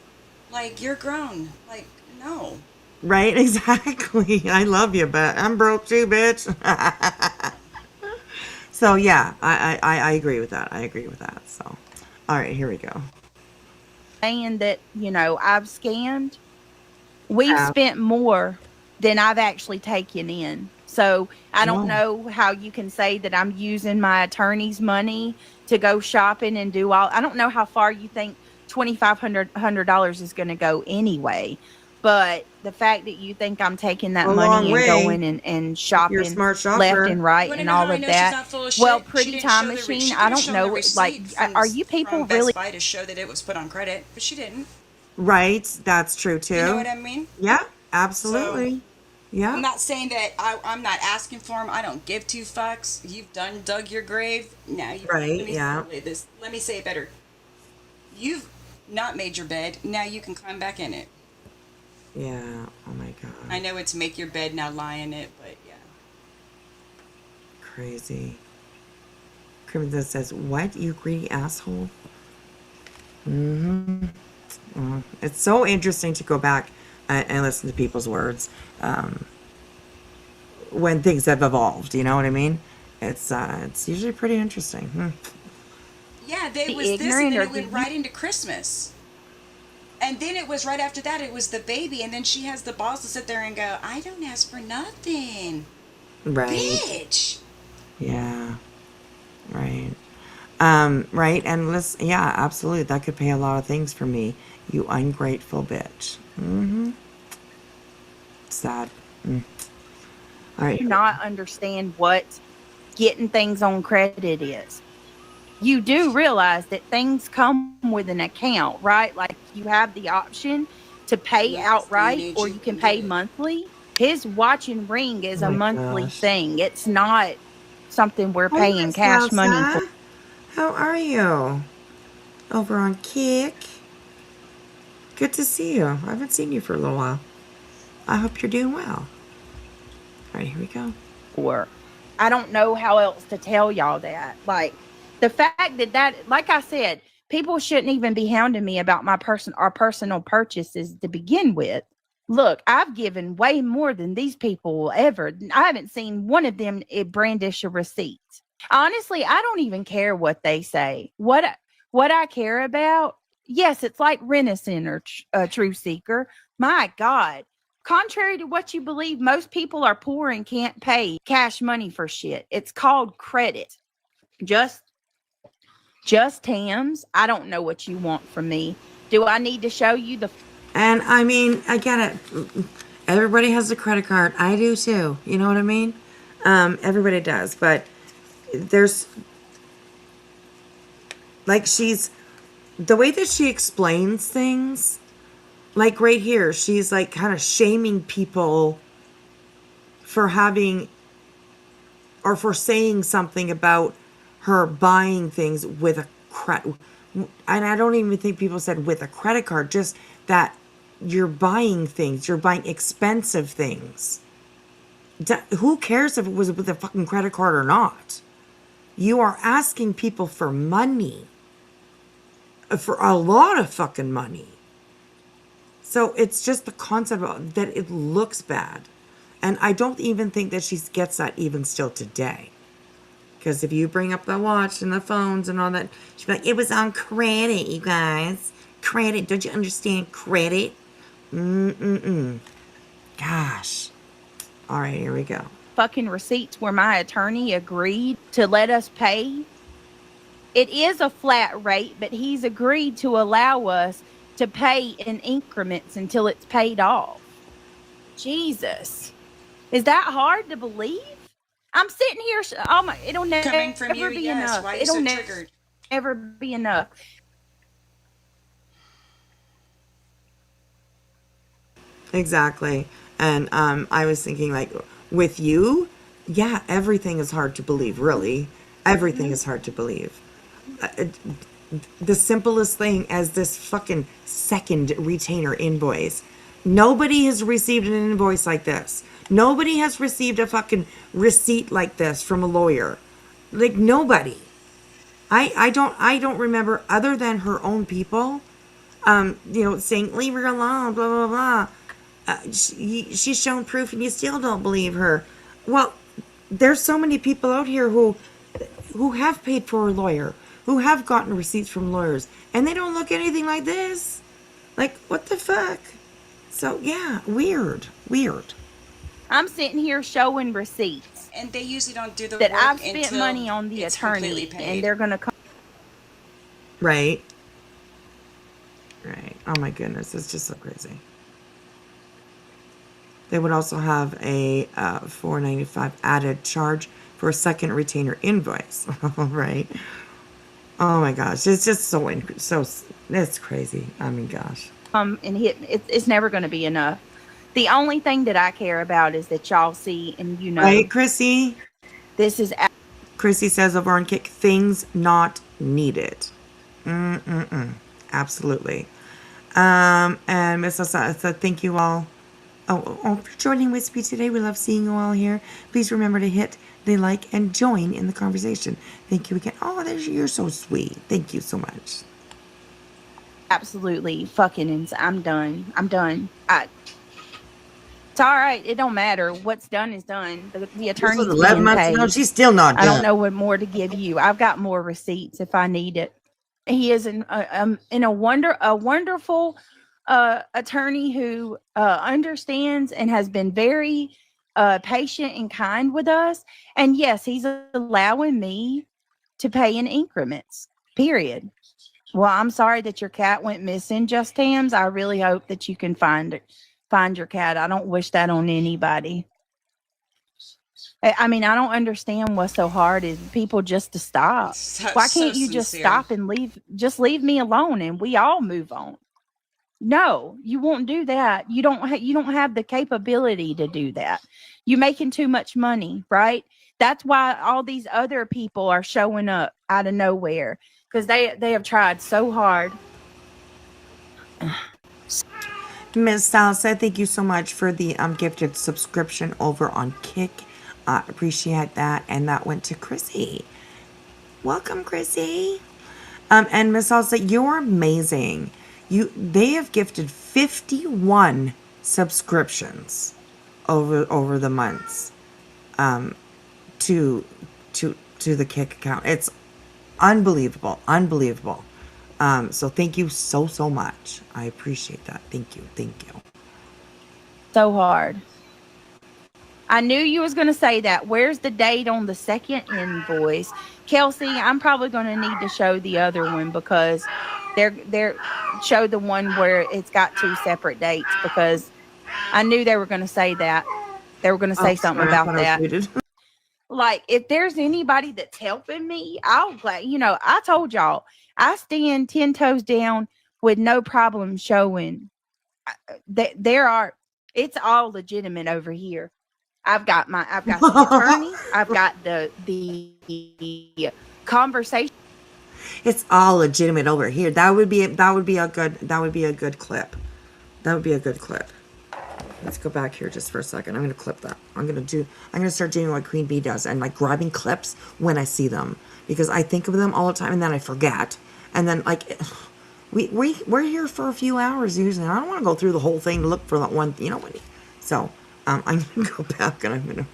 Like, you're grown. Like, no. Right. Exactly. I love you, but I'm broke too, bitch. So yeah, I agree with that. I agree with that. So, all right, here we go. saying that, I've scammed, we've Have. spent more than I've actually taken in. So I don't No. know how you can say that I'm using my attorney's money to go shopping and do all. I don't know how far you think $2,500 is going to go anyway. But the fact that you think I'm taking that A long money and way going and if you're a shopping smart left shopper. and You right want to and know how all I of know she's that. not full of Well, shit? She Pretty didn't Time show the Machine, she I could have don't shown the know. Like, receipt from are you people from really Best Buy to show that it was put on credit, but she didn't. Right. That's true You know too. what I mean? Yeah. So Absolutely. I'm Yeah. not saying that I'm not asking for them. I don't give two fucks. You've done dug your grave. Now you Right. let me Yeah. formulate this. Let me say it better. You've not made your bed. Now you can climb back in it. Yeah. Oh my I God. know it's make your bed, now lie in it, but yeah. Crazy. Crimson says, "What, you greedy asshole?" Mm-hmm. It's so interesting to go back and listen to people's words when things have evolved. You know what I mean? It's usually pretty interesting. Yeah, there was this, and ignorant then or it do went you right into Christmas. And then it was right after that, it was the baby, and then she has the balls to sit there and go, I don't ask for nothing. Right. Bitch. Yeah. Right. Right. And let's, yeah, absolutely. That could pay a lot of things for me. You ungrateful bitch. Mm-hmm. Sad. All right. not understand what getting things on credit is? You do realize that things come with an account, right? Like you have the option to pay Yes, day and outright age or you you can can get pay it. monthly. His watch and ring is Oh a my monthly gosh. thing. It's not something we're Hi, paying Miss cash money for. Elsa. How are you? Over on Kick. Good to see you. I haven't seen you for a little while. I hope you're doing well. All right, here we go. I don't know how else to tell y'all that. Like the fact that like I said, people shouldn't even be hounding me about our personal purchases to begin with. Look, I've given way more than these people will ever. I haven't seen one of them brandish a receipt. Honestly, I don't even care what they say. What I care about, yes, it's like Renison or True Seeker. My God, contrary to what you believe, most people are poor and can't pay cash money for shit. It's called credit. Just Tams. I don't know what you want from me. Do I need to show you the And I mean, I get it. Everybody has a credit card. I do too. You know what I mean? Everybody does. But there's like the way that she explains things, like right here, she's like kind of shaming people for having or for saying something about her buying things with a credit. And I don't even think people said with a credit card, just that you're buying things, you're buying expensive things. Who cares if it was with a fucking credit card or not? You are asking people for money, for a lot of fucking money. So it's just the concept of that it looks bad. And I don't even think that she gets that even still today. Because if you bring up the watch and the phones and all that, she'll be like, it was on credit, you guys. Credit. Don't you understand credit? Gosh. All right, here we go. fucking receipts where my attorney agreed to let us pay? It is a flat rate, but he's agreed to allow us to pay in increments until it's paid off. Jesus. Is that hard to believe? I'm sitting here, oh my, it'll Coming from you, never be yes. enough. Why are you It'll so triggered? never be enough. Exactly. And I was thinking, like, with you, yeah, everything is hard to believe, really. Everything is hard to believe. The simplest thing as this fucking second retainer invoice. Nobody has received an invoice like this. Nobody has received a fucking receipt like this from a lawyer. Like nobody. I don't remember other than her own people, saying leave her alone, blah blah blah. She's shown proof and you still don't believe her. Well, there's so many people out here who have paid for a lawyer, who have gotten receipts from lawyers, and they don't look anything like this. Like, what the fuck? So, yeah, weird. I'm sitting here showing receipts And they usually don't do the that work I've spent until money on the it's completely attorney, paid. and they're going to come. Right. Oh my goodness, it's just so crazy. They would also have a $4.95 added charge for a second retainer invoice. Right. Oh my gosh, it's just so it's crazy. I mean, gosh. And it's never going to be enough. The only thing that I care about is that y'all see, and Right, Chrissy? this is Chrissy says over on Kick, things not needed. Absolutely. And Miss Osa said, thank you all. For joining with me today. We love seeing you all here. Please remember to hit the like and join in the conversation. Thank you again. Oh, you're so sweet. Thank you so much. absolutely fucking I'm done. It's all right. It don't matter. What's done is done. The attorney's 11 being months paid. ago, she's still not done. I don't know what more to give you. I've got more receipts if I need it. He is a wonderful attorney who understands and has been very patient and kind with us. And yes, he's allowing me to pay in increments. Period. Well, I'm sorry that your cat went missing, Just Tams. I really hope that you can find your cat. I don't wish that on anybody. I mean, I don't understand what's so hard is people just to stop. Why can't you just stop and leave me alone and we all move on? No, you won't do that. You don't have the capability to do that. You're making too much money, right? That's why all these other people are showing up out of nowhere because they have tried so hard. Miss Salsa, thank you so much for the gifted subscription over on Kick. Appreciate that. And that went to Chrissy. Welcome, Chrissy. And Miss Salsa, you're amazing. They have gifted 51 subscriptions over the months to the Kick account. It's unbelievable. So thank you so much. I appreciate that. Thank you. So hard. I knew you was going to say that. Where's the date on the second invoice? Kelsey, I'm probably going to need to show the other one because they're show the one where it's got two separate dates because I knew they were going to say that. They were going to say something about that. Like, if there's anybody that's helping me, I told y'all, I stand 10 toes down with no problem showing that it's all legitimate over here. I've got the attorney. I've got the conversation. It's all legitimate over here. That would be a good clip. Let's go back here just for a second. I'm going to clip that. I'm going to start doing what Queen Bee does and like grabbing clips when I see them because I think of them all the time and then I forget. And then like we're here for a few hours usually. I don't want to go through the whole thing to look for that one, So I'm going to go back and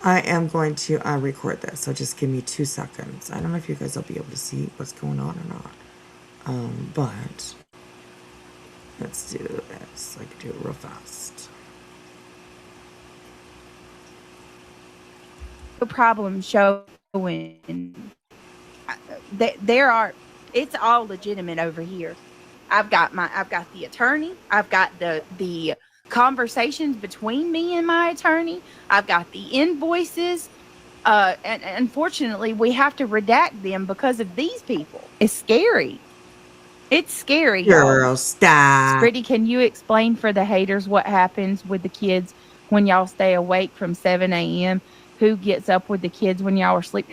I am going to record this. So just give me 2 seconds. I don't know if you guys will be able to see what's going on or not. But let's do this. I can do it real fast. No problem showing. It's all legitimate over here. I've got the attorney. I've got the conversations between me and my attorney. I've got the invoices. And unfortunately, we have to redact them because of these people. It's scary. It's scary. Girl, stop. Gritty, can you explain for the haters what happens with the kids when y'all stay awake from 7 a.m.? Who gets up with the kids when y'all are asleep?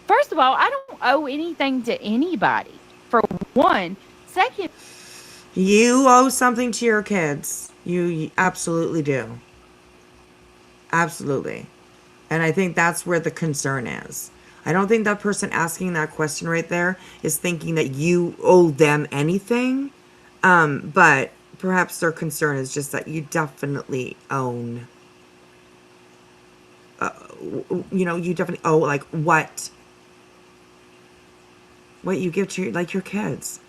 First of all, I don't owe anything to anybody. For one. Second, you owe something to your kids. You absolutely do. Absolutely. And I think that's where the concern is. I don't think that person asking that question right there is thinking that you owe them anything. But perhaps their concern is just that you definitely own, you definitely owe like what you give to like your kids.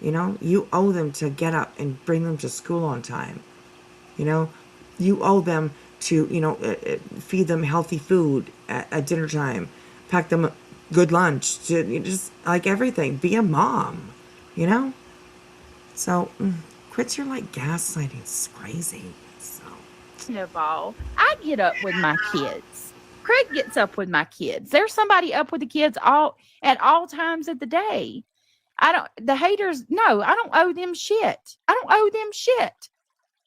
You owe them to get up and bring them to school on time. You know, you owe them to, feed them healthy food at dinner time, pack them a good lunch, just like everything. Be a mom, you know? So, quit your like gaslighting. It's crazy. So, Of all, I get up with my kids. Craig gets up with my kids. There's somebody up with the kids all at all times of the day. The haters, no, I don't owe them shit. I don't owe them shit.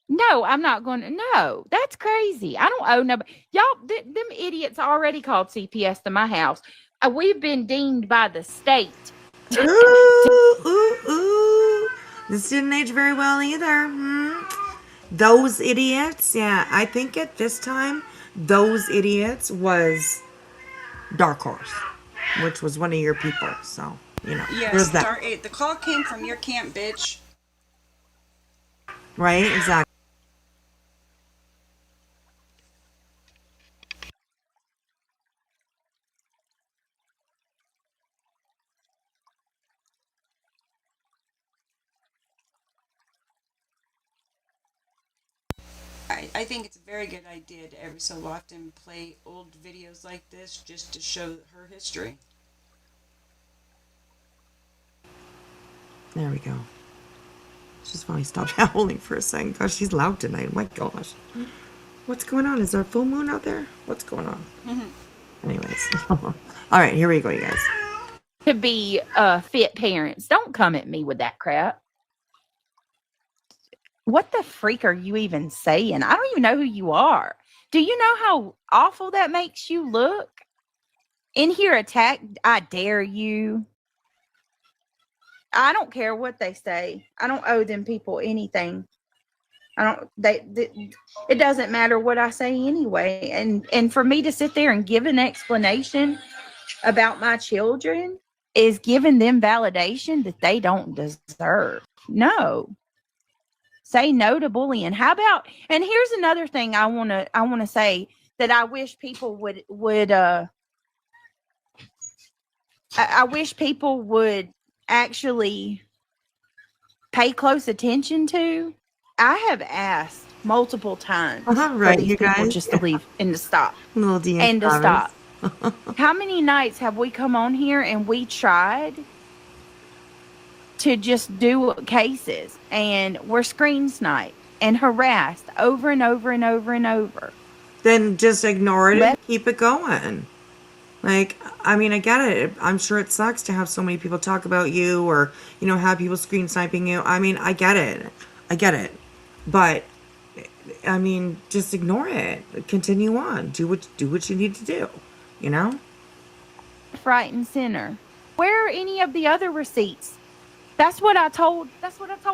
No, I'm not going to. No, that's crazy. I don't owe nobody. Y'all, them idiots already called CPS to my house. We've been deemed by the state. ooh. This didn't age very well either. Those idiots, yeah. I think at this time, those idiots was Dark Horse, which was one of your people. So, Yes, there's that. the call came from your camp, bitch. Right? Exactly. I think it's a very good idea to every so often play old videos like this just to show her history. There we go. Just finally stopped howling for a second. Gosh, she's loud tonight. Oh my gosh. What's going on? Is there a full moon out there? What's going on? Anyways. All right, here we go, you guys. To be fit parents. Don't come at me with that crap. What the freak are you even saying? I don't even know who you are. Do you know how awful that makes you look? In here, attack. I dare you. I don't care what they say. I don't owe them people anything. I don't. It doesn't matter what I say anyway. And for me to sit there and give an explanation about my children is giving them validation that they don't deserve. No. Say no to bullying. How about? And here's another thing I wanna say that I wish people would I wish people would actually pay close attention to. I have asked multiple times Right, for these you people guys. just to leave and to stop Little D and to Travis. stop. How many nights have we come on here and we tried to just do cases and we're screen sniped and harassed over and over and over and over? Then just ignore it and keep it going. Like, I mean, I get it. I'm sure it sucks to have so many people talk about you or, have people screen sniping you. I mean, I get it. But, I mean, just ignore it. Continue on. Do what you need to do, you know? Right and center. Where are any of the other receipts? That's what I told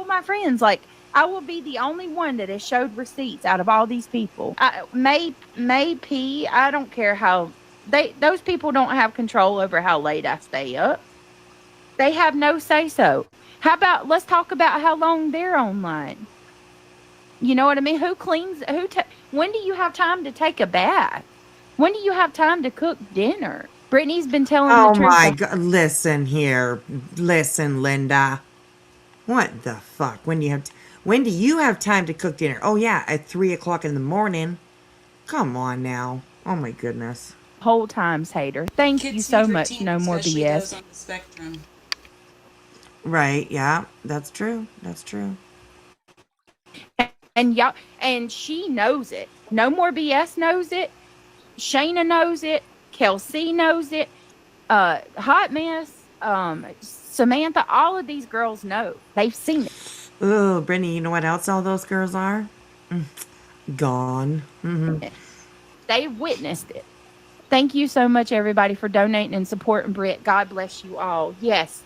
my friends. Like, I will be the only one that has showed receipts out of all these people. Maybe I don't care how those people don't have control over how late I stay up. They have no say so. How about let's talk about how long they're online? You know what I mean? Who cleans? When do you have time to take a bath? When do you have time to cook dinner? Brittany's been telling Oh the truth. my God. Listen here. Listen, Linda. What the fuck? When do you have time to cook dinner? Oh yeah, at 3:00 in the morning. Come on now. Oh my goodness. Whole times, hater. Thank you so much. No more especially BS. those on the spectrum. Right, yeah. That's true. And y'all, and she knows it. No more BS knows it. Shayna knows it. Kelsey knows it. Hot Mess, Samantha, all of these girls know. They've seen it. Oh, Brittany, you know what else all those girls are? Gone. They've witnessed it. Thank you so much, everybody, for donating and supporting Britt. God bless you all. Yes.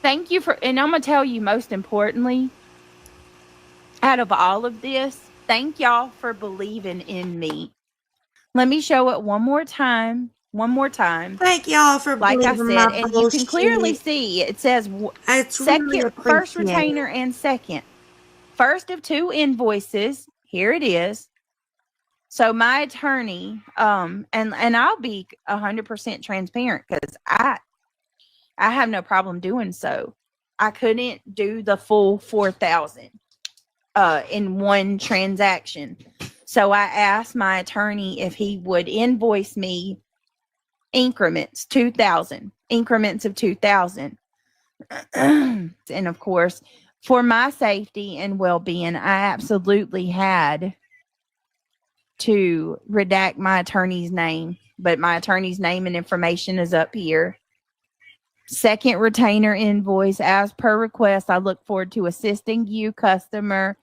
Thank you and I'm going to tell you most importantly, out of all of this, thank y'all for believing in me. Let me show it one more time. One more time. Thank y'all for Like I believing my said, and you can clearly bullshit. see it says It's really second, first appreciated. retainer, and second. First of two invoices. Here it is. So my attorney, and I'll be 100% transparent because I have no problem doing so. I couldn't do the full 4,000 in one transaction. So I asked my attorney if he would invoice me increments, 2,000 increments of 2,000. And of course, for my safety and well-being, I absolutely had to redact my attorney's name, but my attorney's name and information is up here. Second retainer invoice, as per request, I look forward to assisting you, customer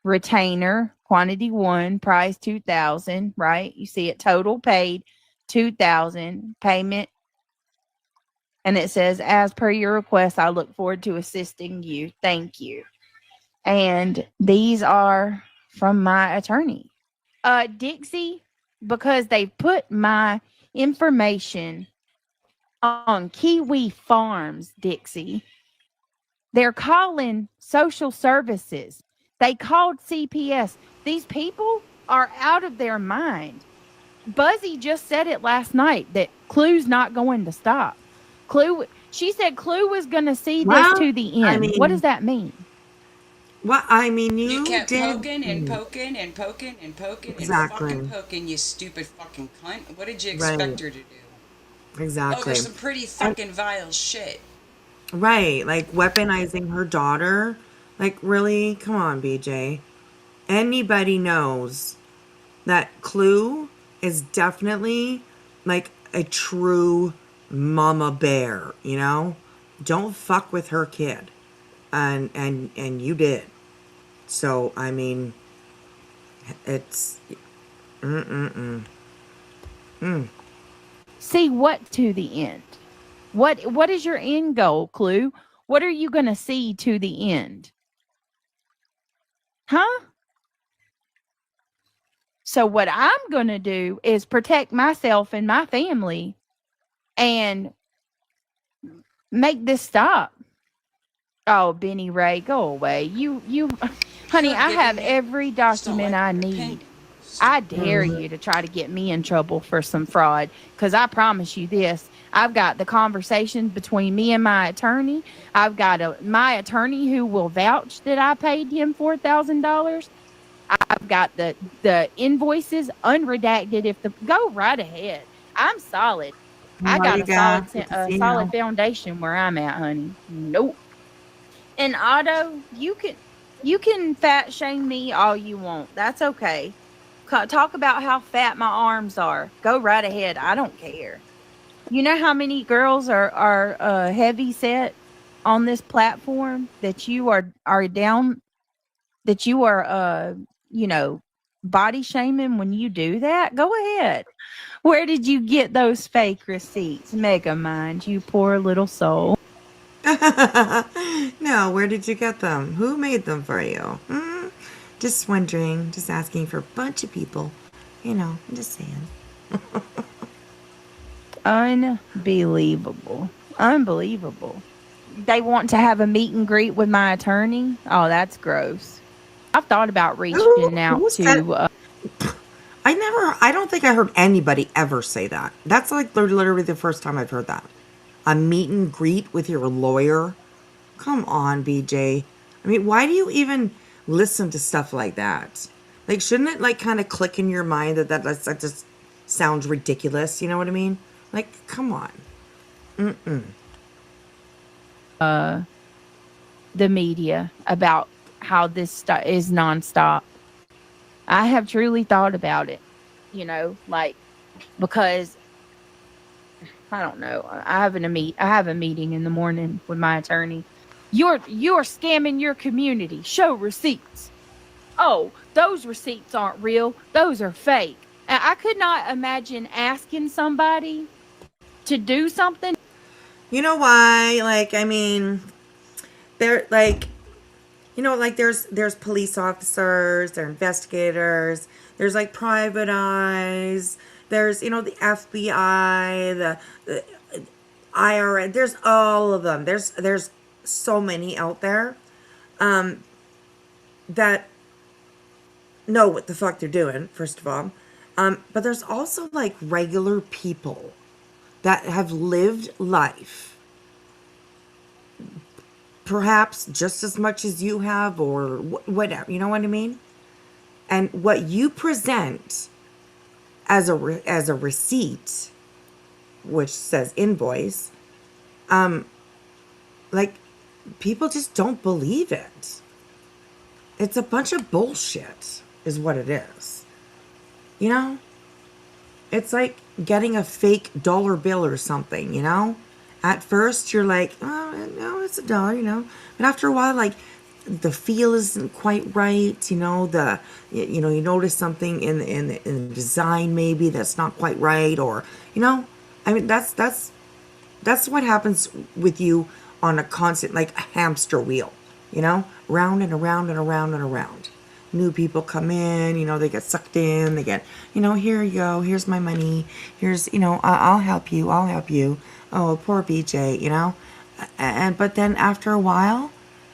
retainer, quantity 1, price 2,000, right? You see it, total paid 2,000, payment, and it says, as per your request, I look forward to assisting you. Thank you. And these are from my attorney. Dixie, because they put my information on Kiwi Farms, Dixie. They're calling social services. They called CPS. These people are out of their mind. Buzzy just said it last night that Clue's not going to stop. She said Clue was going to see this Well, to the I end. What mean, does that mean? well, I mean, You you kept did poking and poking and poking and poking and fucking exactly poking, you stupid fucking cunt. What did you right, expect her to do? Oh, exactly, there's some pretty and fucking vile shit. right, like weaponizing her daughter. Like, really, come on, BJ. Anybody knows that Clue is definitely like a true mama bear. You know, don't fuck with her kid, and you did. So I mean, it's See what to the end? What is your end goal, Clue? What are you going to see to the end? Huh? So what I'm going to do is protect myself and my family and make this stop. Oh, Benny Ray, go away. You honey, You're I have giving me. every Just don't document like I her opinion. need. I Stupid. dare you to try to get me in trouble for some fraud because I promise you this. I've got the conversation between me and my attorney. I've got my attorney who will vouch that I paid him $4,000. I've got the invoices unredacted. If the go right ahead, I'm solid. I well, got you got good to a see solid you. foundation where I'm at, honey. Nope. And Otto, you can fat shame me all you want. That's okay. Talk about how fat my arms are. Go right ahead. I don't care. You know how many girls are heavy set on this platform that you are down that you are you know body shaming when you do that? Go ahead. Where did you get those fake receipts? Mega mind, you poor little soul. No, where did you get them? Who made them for you? Just wondering, just asking for a bunch of people. You know, I'm just saying. Unbelievable. Unbelievable. They want to have a meet and greet with my attorney. Oh, that's gross. I've thought about reaching out Who said? to I don't think I heard anybody ever say that. That's like literally the first time I've heard that. A meet and greet with your lawyer? Come on, BJ. I mean, why do you even listen to stuff like that? Like, shouldn't it like kind of click in your mind that just sounds ridiculous? You know what I mean? Like, come on. the media about how this is nonstop. I have truly thought about it, like because I don't know. I have a meeting in the morning with my attorney. You're scamming your community. Show receipts. Oh, those receipts aren't real. Those are fake. And I could not imagine asking somebody to do something. You know why? Like, I mean, they're like, like there's police officers, there's investigators, there's like private eyes, there's the FBI, the IRS, there's all of them. There's so many out there that know what the fuck they're doing, first of all. But there's also like regular people that have lived life perhaps just as much as you have, or whatever, you know what I mean? And what you present as a receipt, which says invoice, like, people just don't believe it. It's a bunch of bullshit, is what it is. You know? It's like getting a fake dollar bill or something, you know? At first, you're like, oh, no, it's $1, But after a while, like, the feel isn't quite right, you notice something in the design maybe that's not quite right, or, I mean, that's what happens with you on a constant, like a hamster wheel, round and around and around and around. New people come in, they get sucked in, they get, here you go, here's my money, here's, I'll help you, oh, poor BJ, but then after a while,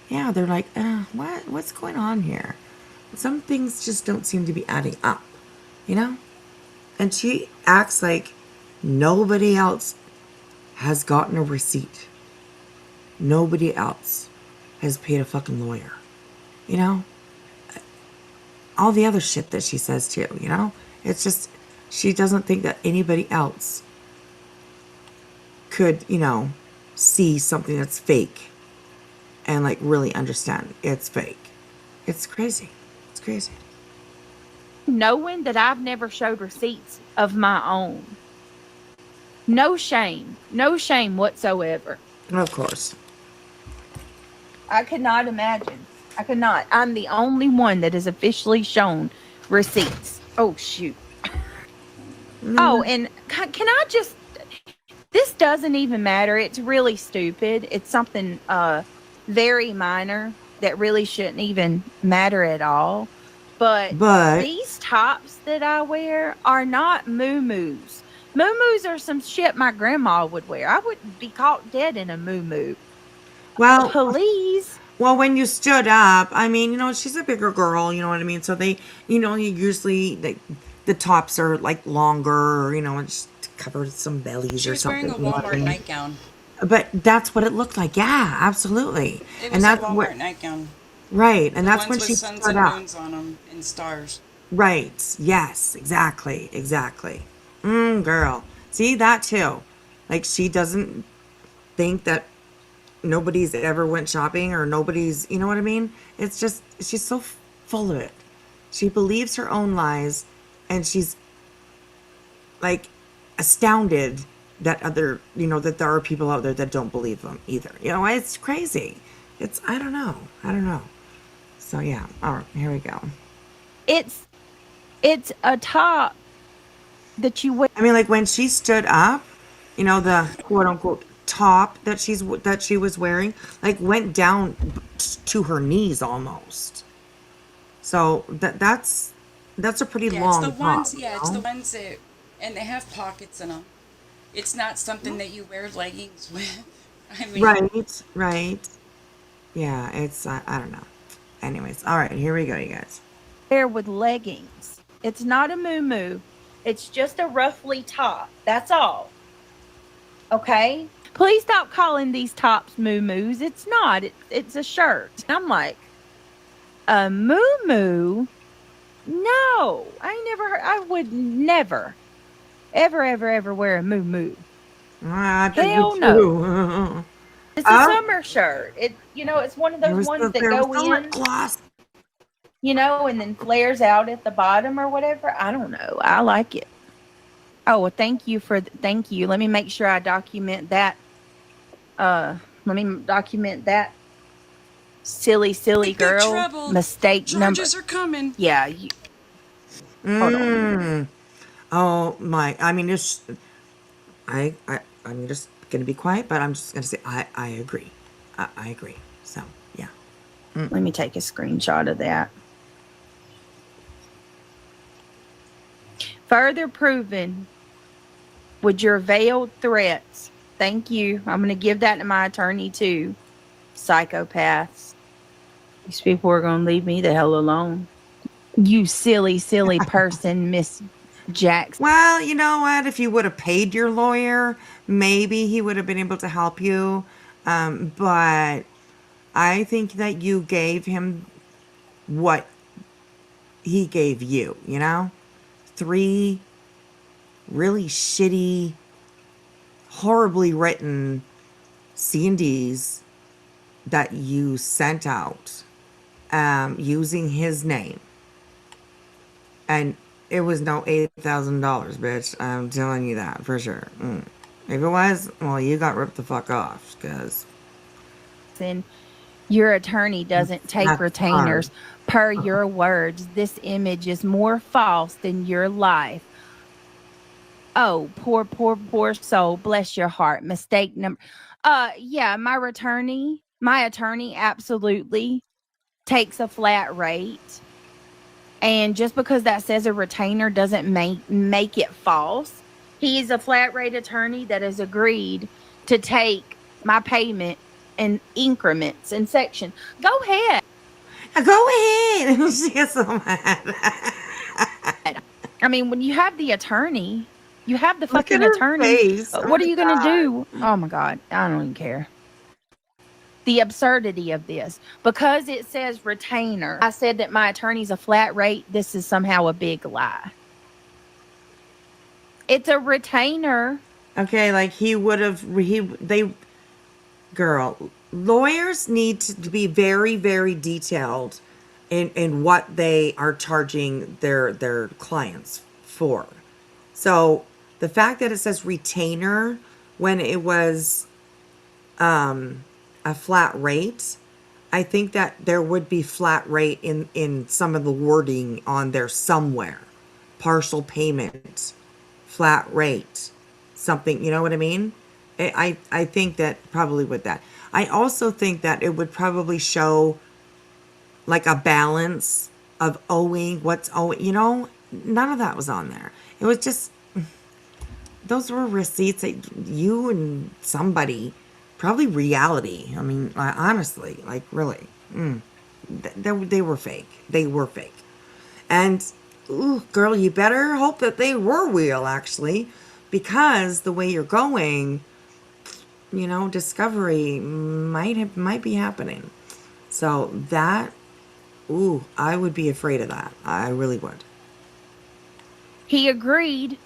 yeah, they're like, what's going on here? Some things just don't seem to be adding up, and she acts like nobody else has gotten a receipt. Nobody else has paid a fucking lawyer, all the other shit that she says too, it's just, she doesn't think that anybody else could, see something that's fake and like really understand it's fake. It's crazy. It's crazy. Knowing that I've never showed receipts of my own. No shame whatsoever. Of course. I could not imagine. I could not. I'm the only one that has officially shown receipts. Oh, shoot. Oh, and can I just... This doesn't even matter. It's really stupid. It's something very minor that really shouldn't even matter at all. But these tops that I wear are not moo-moos. Moo-moos are some shit my grandma would wear. I wouldn't be caught dead in a moo-moo. Well, please. Well, when you stood up, I mean, she's a bigger girl, you know what I mean? So they, you usually, the tops are like longer, just to cover some bellies or something. She was wearing a Walmart nightgown. But that's what it looked like. Yeah, absolutely. It was a Walmart nightgown. Right, and that's when she suns stood and up. moons on them and stars. Right. Yes. Exactly. Girl. See that too. Like, she doesn't think that nobody's ever went shopping, or nobody's, you know what I mean? It's just, she's so full of it. She believes her own lies, and she's like astounded that that there are people out there that don't believe them either. It's crazy. I don't know. So yeah, all right, here we go. It's a top that you wear. I mean, like, when she stood up, the quote unquote top that she was wearing, like, went down to her knees almost. So that's a pretty long it's the top. ones, it's the ones that, and they have pockets in them. It's not something that you wear leggings with. I mean, right. Yeah, it's I don't know. Anyways, all right, here we go, you guys. There with leggings. It's not a moo-moo. It's just a roughly top. That's all. Okay? Please stop calling these tops moo-moos. It's not. It's a shirt. I'm like, a moo-moo? No. I would never, ever wear a moo-moo. Hell no. It's a summer shirt. It's one of those ones that go in, and then flares out at the bottom or whatever. I don't know. I like it. Oh, well, thank you. Let me make sure I document that. Silly girl mistake number. Charges are coming. Yeah. Hold on. Oh my! I mean, I'm just gonna be quiet, but I'm just gonna say I agree. I agree. So yeah. Let me take a screenshot of that. Further proven with your veiled threats. Thank you. I'm going to give that to my attorney too. Psychopaths. These people are going to leave me the hell alone. You silly, silly person, Miss Jackson. Well, you know what? If you would have paid your lawyer, maybe he would have been able to help you. But I think that you gave him what he gave you, you know? 3 really shitty, horribly written C&Ds that you sent out using his name. And it was no $8,000, bitch. I'm telling you that for sure. If it was, well, you got ripped the fuck off because Your attorney doesn't take that's retainers. Per your words, this image is more false than your life. Oh, poor, poor, poor soul. Bless your heart. Mistake number. Yeah, my attorney absolutely takes a flat rate. And just because that says a retainer doesn't make it false. He is a flat rate attorney that has agreed to take my payment in increments and section. Go ahead. Go ahead. She gets so mad. I mean, when you have the attorney, you have the Look at fucking her attorney. face. Oh What are my you going to God. do? Oh my God. I don't even care. The absurdity of this. Because it says retainer, I said that my attorney's a flat rate. This is somehow a big lie. It's a retainer. Okay, like girl, lawyers need to be very, very detailed in what they are charging their clients for. So the fact that it says retainer when it was a flat rate, I think that there would be flat rate in some of the wording on there somewhere. Partial payment, flat rate, something, you know what I mean? I think that probably with that. I also think that it would probably show like a balance of owing, what's owing, you know? None of that was on there. It was just, those were receipts that you and somebody, probably reality. I mean, honestly, like really, they were fake. They were fake. And, ooh, girl, you better hope that they were real, actually, because the way you're going, you know, discovery might be happening. So that, ooh, I would be afraid of that. I really would. He agreed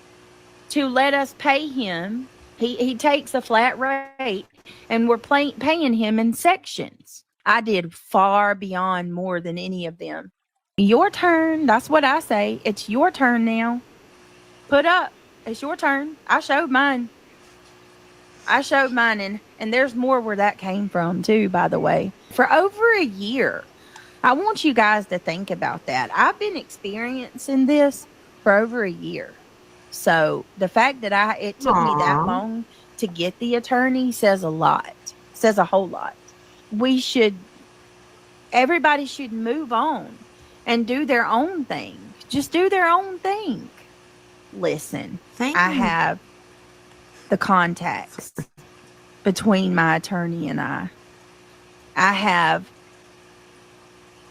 to let us pay him. He takes a flat rate, and we're paying him in sections. I did far beyond more than any of them. Your turn. That's what I say. It's your turn now. Put up. It's your turn. I showed mine. And there's more where that came from too, by the way. For over a year. I want you guys to think about that. I've been experiencing this for over a year. So the fact that it took me that Aw. long to get the attorney says a lot. Says a whole lot. Everybody should move on and do their own thing. Just do their own thing. Listen, Thank I you. have the contacts between my attorney and I. I have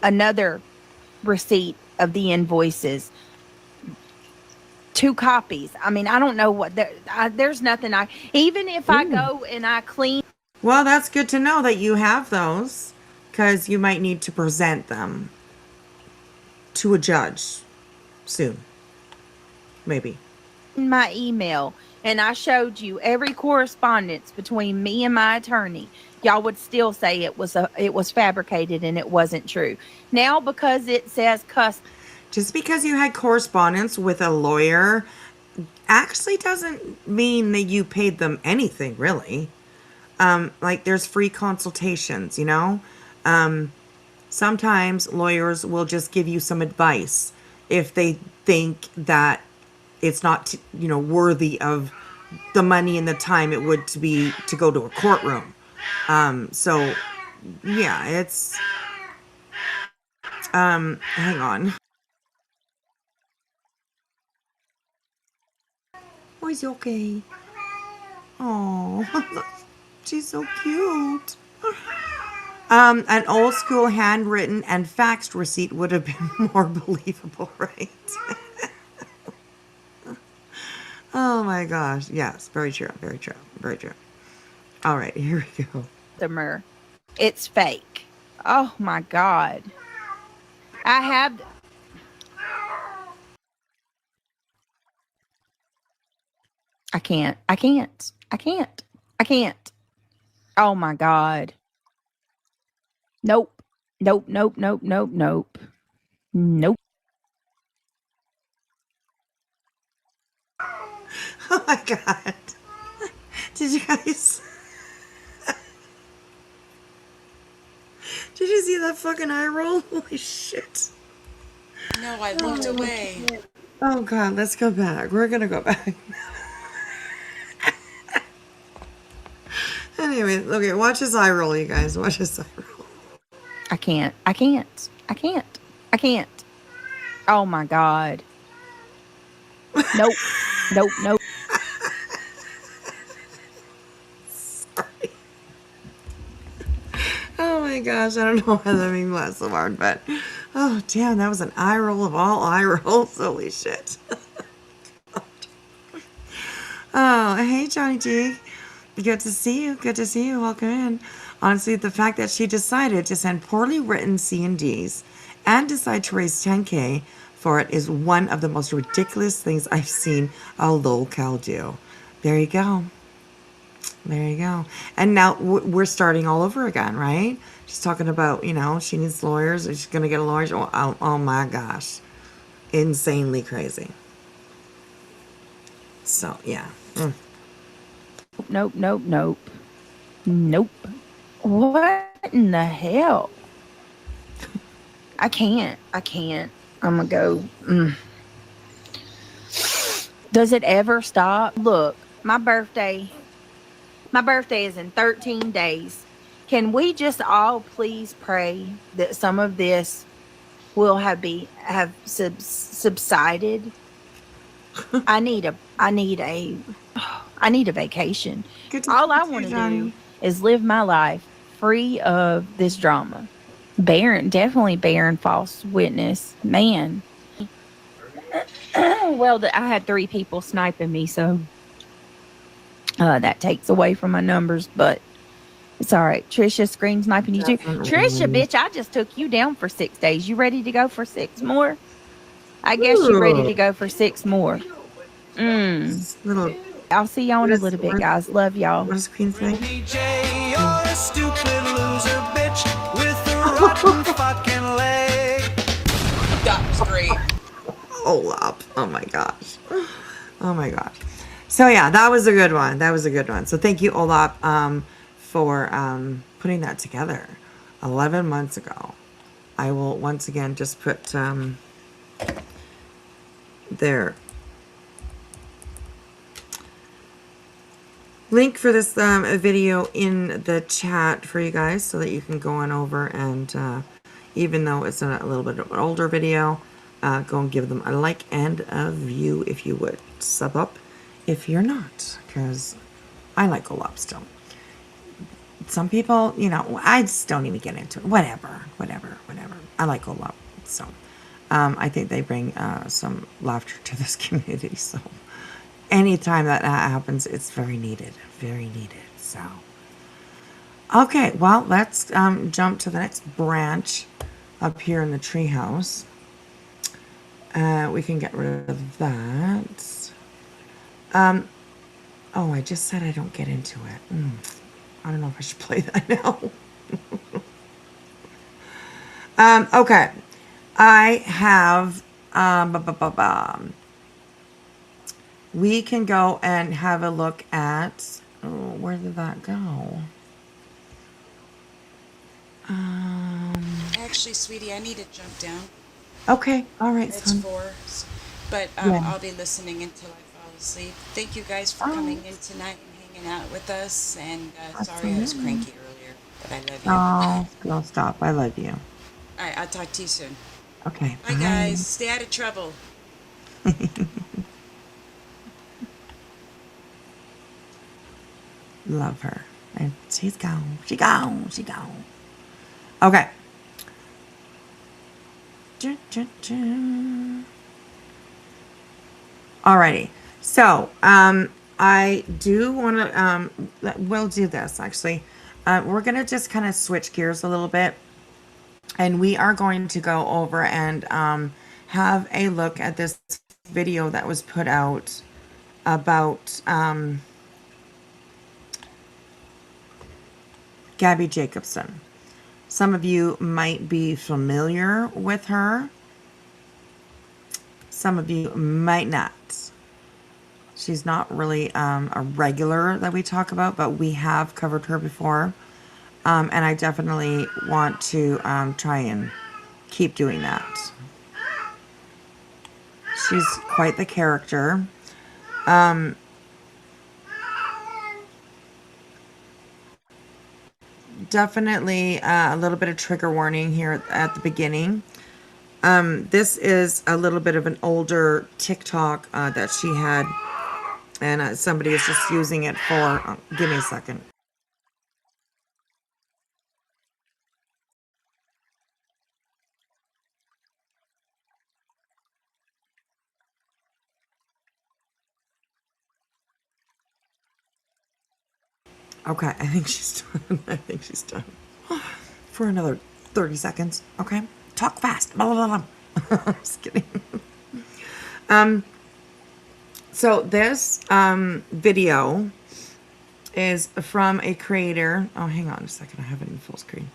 another receipt of the invoices. 2 copies. I mean, I don't know what there's nothing even if I go and I clean. Well, that's good to know that you have those, because you might need to present them to a judge soon. Maybe. My email and I showed you every correspondence between me and my attorney, y'all would still say it was fabricated and it wasn't true. Now, because it says Just because you had correspondence with a lawyer actually doesn't mean that you paid them anything, really. Like there's free consultations, you know? Sometimes lawyers will just give you some advice if they think that it's not, worthy of the money and the time it would to go to a courtroom. So yeah, Hang on. Oh, he's okay. Oh, she's so cute. An old school handwritten and faxed receipt would have been more believable, right? Oh my gosh. Yes, very true. Very true. Very true. All right, here we go. customer. It's fake. Oh my God. I have. I can't. I can't. I can't. I can't. Oh my God. Nope. Nope. Nope. Nope. Nope. Nope. Nope. Oh my god. Did you guys Did you see that fucking eye roll? Holy shit. No, I looked away. Oh god, let's go back. We're gonna go back. Anyway, okay, watch his eye roll, you guys. Watch his eye roll. I can't. I can't. I can't. I can't. Oh my God. Nope. Nope. Nope. Sorry. Oh my gosh, I don't know why that made me laugh so hard, but oh damn, that was an eye roll of all eye rolls. Holy shit. Oh, hey Johnny G. Good to see you. Good to see you. Welcome in. Honestly, the fact that she decided to send poorly written C&Ds and decide to raise 10K for it is one of the most ridiculous things I've seen a locale do. There you go. There you go. And now we're starting all over again, right? She's talking about, she needs lawyers. She's going to get a lawyer. Oh my gosh. Insanely crazy. So, yeah. Nope. Nope. Nope. Nope. What in the hell? I can't. I can't. I'm gonna go. Does it ever stop? Look, my birthday is in 13 days. Can we just all please pray that some of this will have subsided? I need a vacation. Good to All see I you, want to Johnny. do is live my life free of this drama. Definitely bearing false witness. Man. Well, I had 3 people sniping me, so that takes away from my numbers, but it's all right. Trisha screen sniping you too. Trisha, bitch, I just took you down for 6 days. You ready to go for 6 more? I guess you're ready to go for 6 more. Little, I'll see y'all in a What is- little bit, what- guys. Love y'all. what does Queen say? DJ, you're a stupid loser, bitch, with a rotten fucking leg. That was great. Oh, up. Oh my gosh. Oh my gosh. So yeah, that was a good one. That was a good one. So thank you, Olap, for putting that together 11 months ago. I will once again just put their link for this video in the chat for you guys so that you can go on over and even though it's a little bit of an older video, go and give them a like and a view if you would. Sub up if you're not, because I like Olap still. Some people, I just don't even get into it. Whatever. I like Olap. So, I think they bring some laughter to this community. So, anytime that happens, it's very needed. Very needed. So, okay. Well, let's jump to the next branch up here in the treehouse. We can get rid of that. Oh, I just said I don't get into it. I don't know if I should play that now. Okay. I have, we can go and have a look at, where did that go? Actually, sweetie, I need to jump down. Okay. All right, It's son. 4, but Yeah. I'll be listening until I fall asleep. Thank you guys for coming in tonight and hanging out with us. And sorry I was cranky earlier, but I love you. Oh, don't stop. I love you. All right, I'll talk to you soon. Okay. Bye, guys. Stay out of trouble. Love her. And she's gone. She gone. She gone. Okay. Alrighty. So, I do want to, we'll do this actually. We're going to just kind of switch gears a little bit. And we are going to go over and have a look at this video that was put out about Gabi Jacobson. Some of you might be familiar with her. Some of you might not. She's not really a regular that we talk about, but we have covered her before. And I definitely want to try and keep doing that. She's quite the character. Definitely a little bit of trigger warning here at the beginning. This is a little bit of an older TikTok that she had, and somebody is just using it for, give me a second. Okay, I think she's done. I think she's done. For another 30 seconds. Okay. Talk fast. Blah, blah, blah, blah. Just kidding. So this video is from a creator. Oh, hang on a second. I have it in full screen.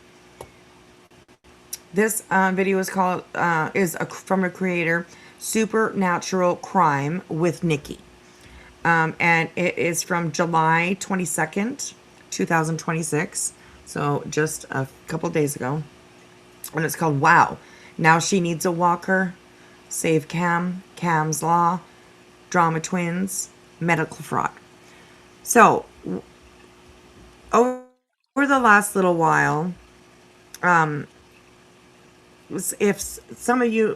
This video is called from a creator, Supernatural Crime with Nikki. And it is from July 22nd, 2026. So just a couple days ago. And it's called Wow. Now She Needs a Walker, Save Cam, Cam's Law, Drama Twins, Medical Fraud. So over the last little while, if some of you,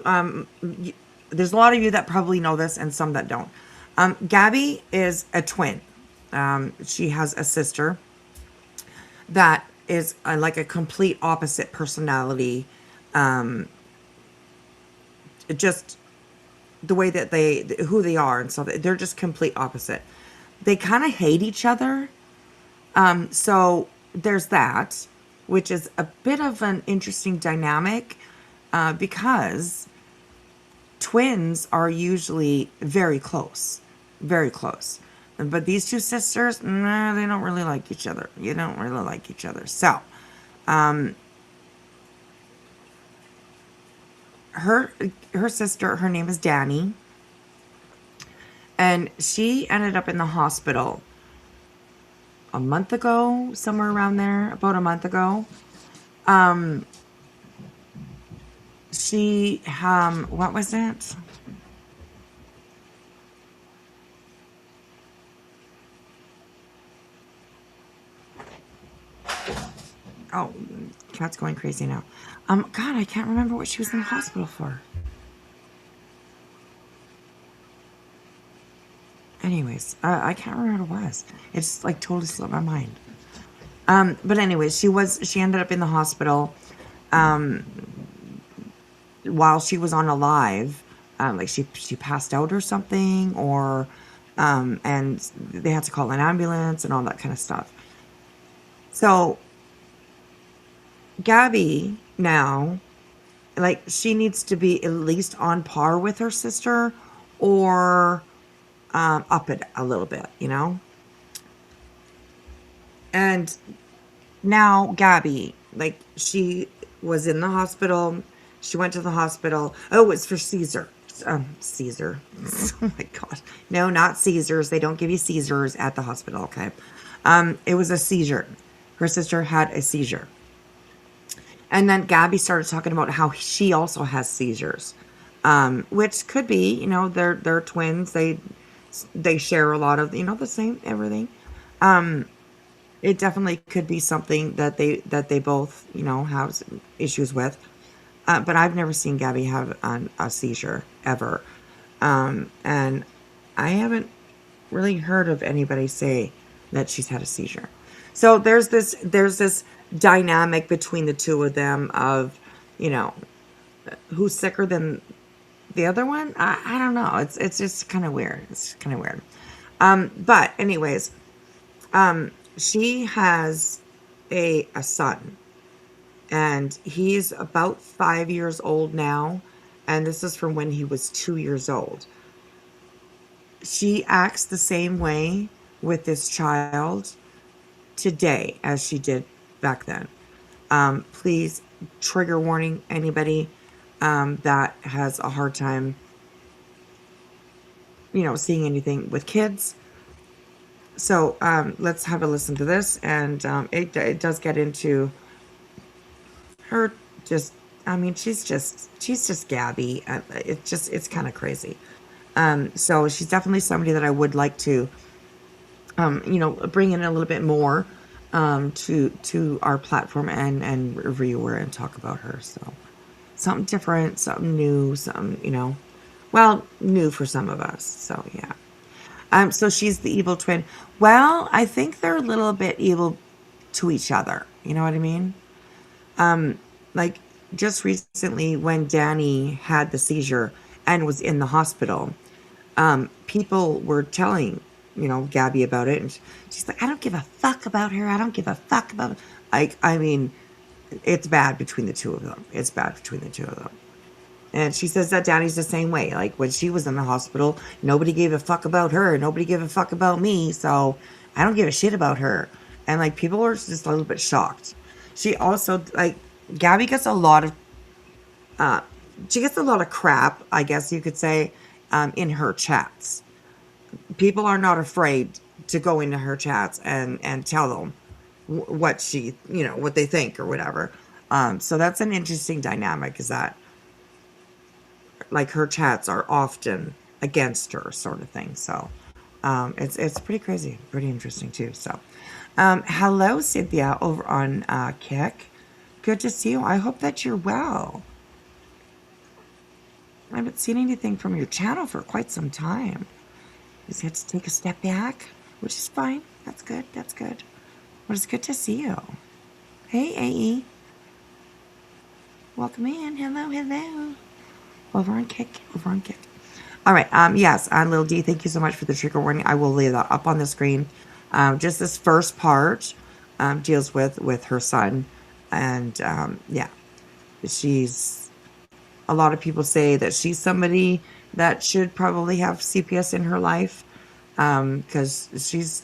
there's a lot of you that probably know this and some that don't. Gabi is a twin. She has a sister that is like a complete opposite personality. Just the way that who they are and stuff, they're just complete opposite. They kind of hate each other. So there's that, which is a bit of an interesting dynamic, because twins are usually very close. Very close. But these two sisters, nah, they don't really like each other. You don't really like each other. So, her sister, her name is Danny. And she ended up in the hospital a month ago, somewhere around there, about a month ago. She, what was it? Oh, cat's going crazy now. God, I can't remember what she was in the hospital for. Anyways, I can't remember what it was. It just like totally slipped my mind. But anyways, she ended up in the hospital, while she was on a live, like she passed out or something, or, and they had to call an ambulance and all that kind of stuff. So Gabi now, like, she needs to be at least on par with her sister, or up it a little bit, you know? And now Gabi, like, she was in the hospital. She went to the hospital. Oh, it's for Caesar. Caesar. Oh my God. No, not Caesars. They don't give you Caesars at the hospital, okay? It was a seizure. Her sister had a seizure. And then Gabi started talking about how she also has seizures, which could be, you know, they're twins. They share a lot of, you know, the same everything. It definitely could be something that they both, you know, have issues with. but I've never seen Gabby have a seizure ever. And I haven't really heard of anybody say that she's had a seizure. So there's this dynamic between the two of them of, you know, who's sicker than the other one. I don't know. It's just kind of weird. It's kind of weird. But anyways, she has a son, and he's about 5 years old now, and this is from when he was 2 years old. She acts the same way with this child today as she did back then. Please, trigger warning, anybody that has a hard time, seeing anything with kids. So let's have a listen to this, and it does get into her. Just, I mean, she's just Gabby. It's kind of crazy. So she's definitely somebody that I would like to, bring in a little bit more to our platform and review her and talk about her. So something different, something new, something, well, new for some of us. So yeah. So she's the evil twin. Well, I think they're a little bit evil to each other. You know what I mean? Like just recently when Danny had the seizure and was in the hospital, people were telling, Gabby about it. And she's like, I don't give a fuck about her. I don't give a fuck about, like, I mean, it's bad between the two of them. It's bad between the two of them. And she says that Danny's the same way. Like when she was in the hospital, nobody gave a fuck about her. Nobody gave a fuck about me. So I don't give a shit about her. And like people were just a little bit shocked. She also, like, Gabby gets a lot of, crap, I guess you could say, in her chats. People are not afraid to go into her chats and tell them what she, what they think or whatever. So that's an interesting dynamic, is that like her chats are often against her, sort of thing. So it's pretty crazy, pretty interesting too. So hello, Cynthia, over on Kick. Good to see you. I hope that you're well. I haven't seen anything from your channel for quite some time. You just had to take a step back, which is fine. That's good. That's good. But it's good to see you. Hey, AE. Welcome in. Hello, hello. Over on Kick. Over on Kick. All right. Yes, Little D, thank you so much for the trigger warning. I will lay that up on the screen. Just this first part deals with her son. And yeah, she's, a lot of people say that she's somebody that should probably have CPS in her life, because she's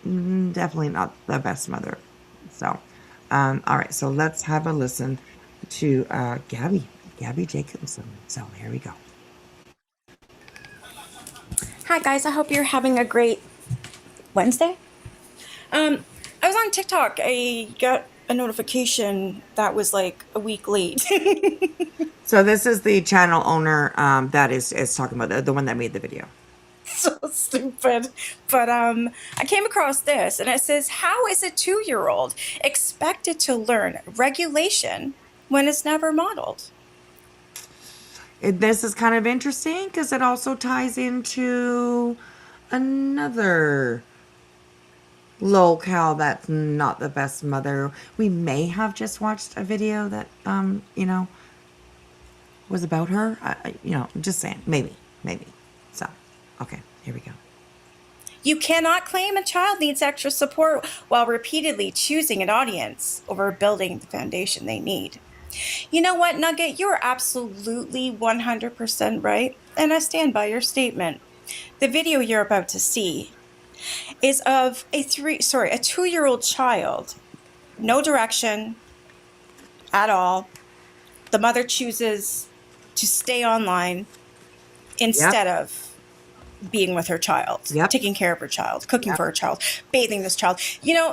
definitely not the best mother. So, all right, so let's have a listen to Gabby Jacobson. So here we go. Hi guys, I hope you're having a great Wednesday. I was on TikTok. I got a notification that was like a week late. So this is the channel owner that is talking about the one that made the video. So stupid. But I came across this, and it says, how is a 2-year-old expected to learn regulation when it's never modeled? This is kind of interesting because it also ties into another locale that's not the best mother. We may have just watched a video that was about her. I'm just saying, maybe. So, okay, here we go. You cannot claim a child needs extra support while repeatedly choosing an audience over building the foundation they need. You know what, Nugget? You're absolutely 100% right, and I stand by your statement. The video you're about to see is of a 2-year-old child. No direction at all. The mother chooses to stay online instead of being with her child, taking care of her child, cooking for her child, bathing this child.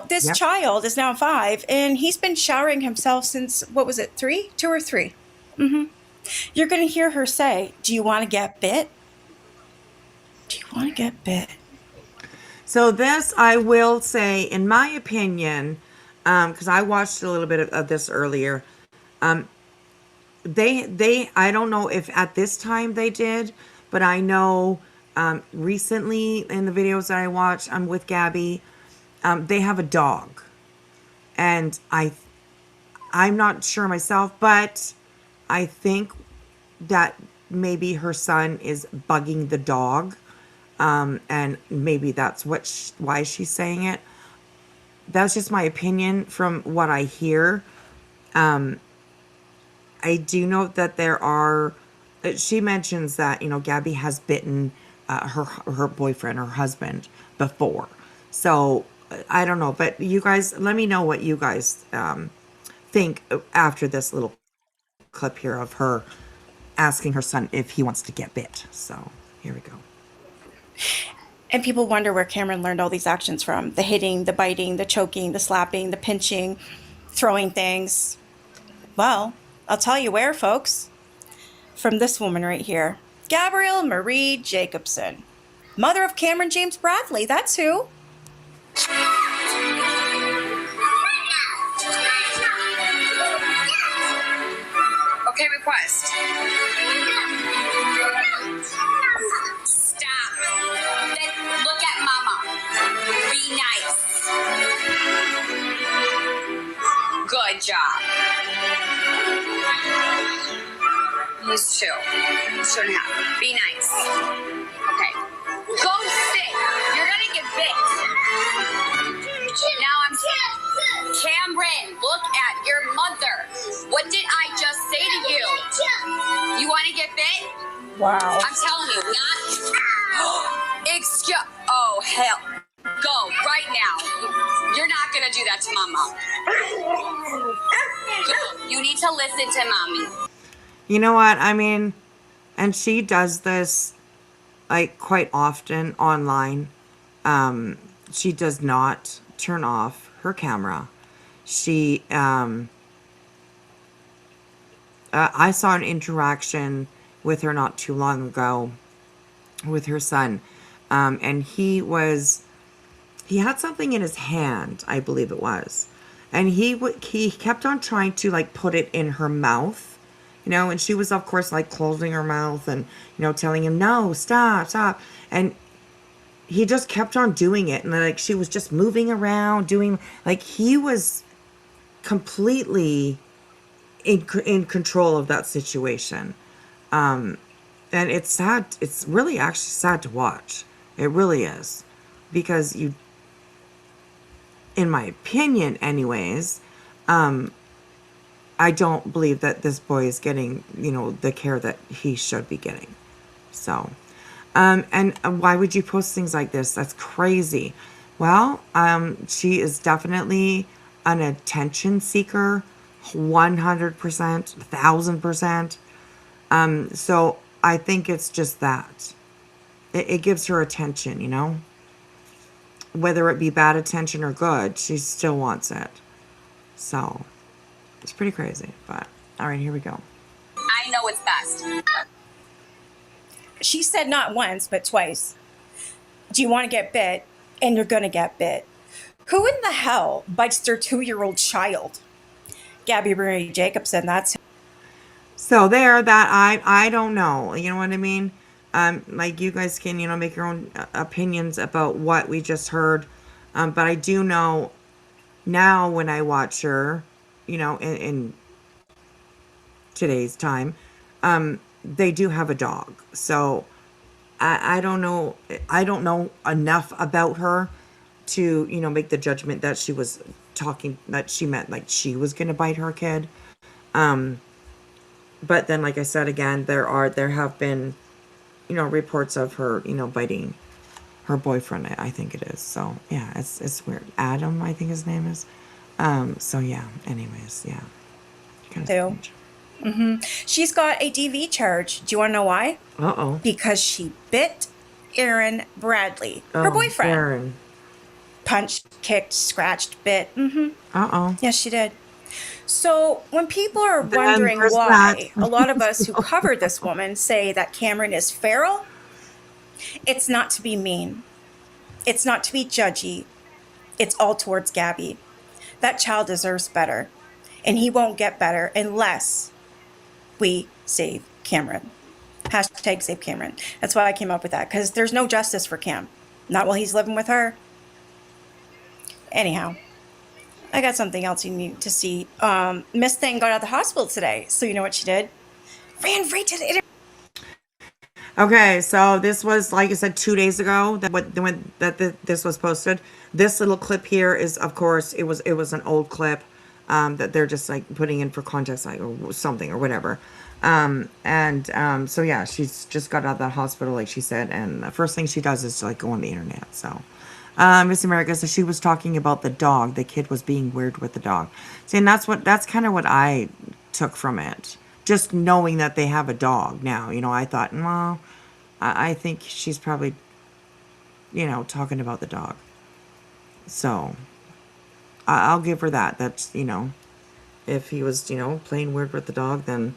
This child is now 5, and he's been showering himself since, 2 or 3? Mm-hmm. You're going to hear her say, do you want to get bit? Do you want to get bit? So this, I will say, in my opinion, because I watched a little bit of this earlier, they I don't know if at this time they did, but I know recently in the videos that I watched, I'm with Gabby, they have a dog, and I'm not sure myself, but I think that maybe her son is bugging the dog, and maybe that's why she's saying it. That's just my opinion from what I hear. I do know that there are. She mentions that Gabby has bitten her boyfriend, her husband, before. So I don't know, but you guys, let me know what you guys think after this little clip here of her asking her son if he wants to get bit. So here we go. And people wonder where Cameron learned all these actions from: the hitting, the biting, the choking, the slapping, the pinching, throwing things. Well, I'll tell you where, folks. From this woman right here, Gabrielle Marie Jacobson, mother of Cameron James Bradley. That's who. Okay, request. Stop. Then look at mama. Be nice. Good job. He's 2. 2.5. Be nice. Okay. Go sit. You're gonna get bit. Now I'm Cameron, look at your mother. What did I just say to you? You want to get bit? Wow. I'm telling you, not. Excuse. Oh, hell. Go right now. You're not going to do that to mama. Go. You need to listen to mommy. You know what? I mean, and she does this like quite often online. She does not turn off her camera. She, I saw an interaction with her not too long ago with her son. And he had something in his hand, I believe it was. And he kept on trying to like put it in her mouth, and she was of course like closing her mouth and, telling him, no, stop. And he just kept on doing it. And like, she was just moving around doing, like, he was completely in control of that situation. And it's sad. It's really actually sad to watch. It really is. Because in my opinion anyways, I don't believe that this boy is getting, the care that he should be getting. So, and why would you post things like this? That's crazy. Well, she is definitely an attention seeker, 100%, 1000%. So I think it's just that. It gives her attention, Whether it be bad attention or good, she still wants it. So it's pretty crazy. But all right, here we go. I know what's best. She said not once, but twice. Do you want to get bit? And you're going to get bit. Who in the hell bites their 2-year-old child? Gabi Marie Jacobson, that's who. So there, that I don't know. You know what I mean? Like, you guys can, make your own opinions about what we just heard. But I do know now when I watch her, in today's time, they do have a dog. So I don't know. I don't know enough about her to, make the judgment that she was talking, that she meant like she was going to bite her kid. But then, like I said, again, there have been, reports of her, biting her boyfriend, I think it is. So yeah, it's weird. Adam, I think his name is. So yeah, anyways, yeah. Kind of strange. She's got a DV charge. Do you want to know why? Uh-oh. Because she bit Aaron Bradley, her boyfriend. Aaron. Punched, kicked, scratched, bit. Uh-oh. Yes, she did. So when people are Then wondering there's why that. a lot of us who covered this woman say that Cameron is feral, it's not to be mean. It's not to be judgy. It's all towards Gabi. That child deserves better. And he won't get better unless we save Cameron. Hashtag save Cameron. That's why I came up with that, because there's no justice for Cam. Not while he's living with her. Anyhow, I got something else you need to see. Miss Thing got out of the hospital today. So you know what she did? Ran right to the interview. Okay, so this was, like I said, 2 days ago this was posted. This little clip here is, of course, it was an old clip that they're just like putting in for context, like, or something or whatever. So yeah, she's just got out of the hospital, like she said, and the first thing she does is like go on the internet. So Miss America, so she was talking about the dog. The kid was being weird with the dog. See, and that's kind of what I took from it. Just knowing that they have a dog now, I thought, well, I think she's probably, talking about the dog. So I'll give her that. That's, if he was, playing weird with the dog, then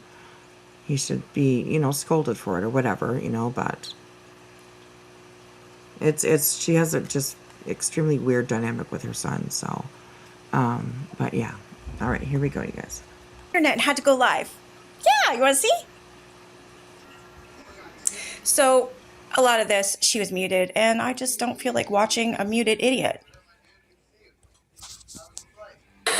he should be, scolded for it or whatever, but she has a just extremely weird dynamic with her son. So, but yeah. All right, here we go, you guys. Internet and had to go live. Yeah, you want to see? So a lot of this, she was muted, and I just don't feel like watching a muted idiot. No.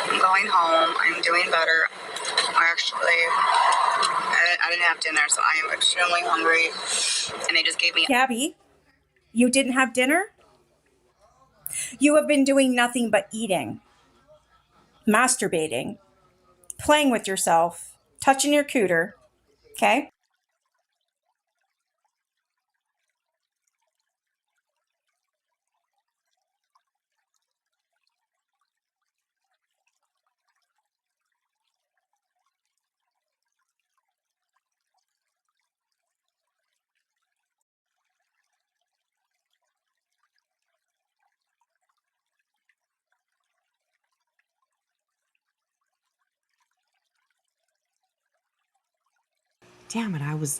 I'm going home. I'm doing better. I didn't have dinner, so I am extremely hungry. And they just gave me. Gabi, you didn't have dinner? You have been doing nothing but eating, masturbating, playing with yourself, touching your cooter, okay? Damn it, I was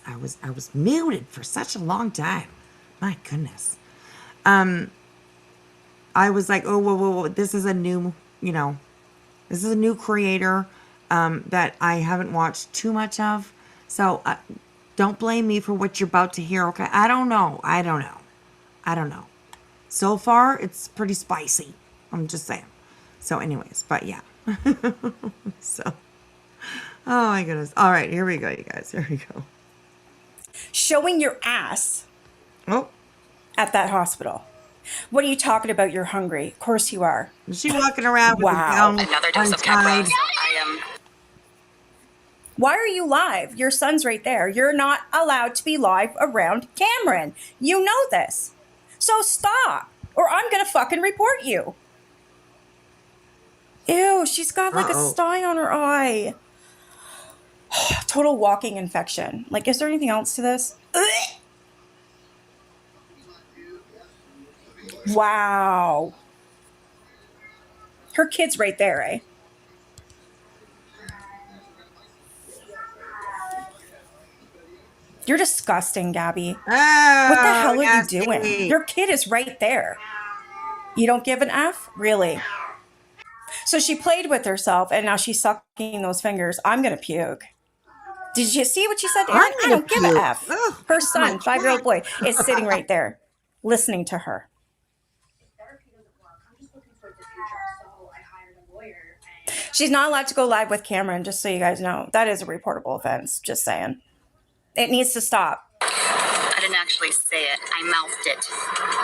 muted for such a long time. My goodness. I was like, oh, whoa, this is a new, this is a new creator that I haven't watched too much of. So don't blame me for what you're about to hear, okay? I don't know. So far, it's pretty spicy. I'm just saying. So anyways, but yeah. So, oh my goodness. All right, here we go, you guys. Here we go. Showing your ass Oh, at that hospital. What are you talking about? You're hungry. Of course you are. is she walking around with Wow. the gown Another dose of untied? Keppra. I am. Why are you live? Your son's right there. You're not allowed to be live around Cameron. You know this. So stop, or I'm going to fucking report you. Ew, she's got like a sty on her eye. Total walking infection. Like, is there anything else to this? Ugh. Wow. Her kid's right there, eh? You're disgusting, Gabi. What the hell are you doing? Your kid is right there. You don't give an F? Really? So she played with herself, and now she's sucking those fingers. I'm going to puke. Did you see what she said, Aaron? I don't give an F. Her son, 5-year-old boy, is sitting right there, listening to her. She's not allowed to go live with Cameron, just so you guys know. That is a reportable offense, just saying. It needs to stop. I didn't actually say it. I mouthed it.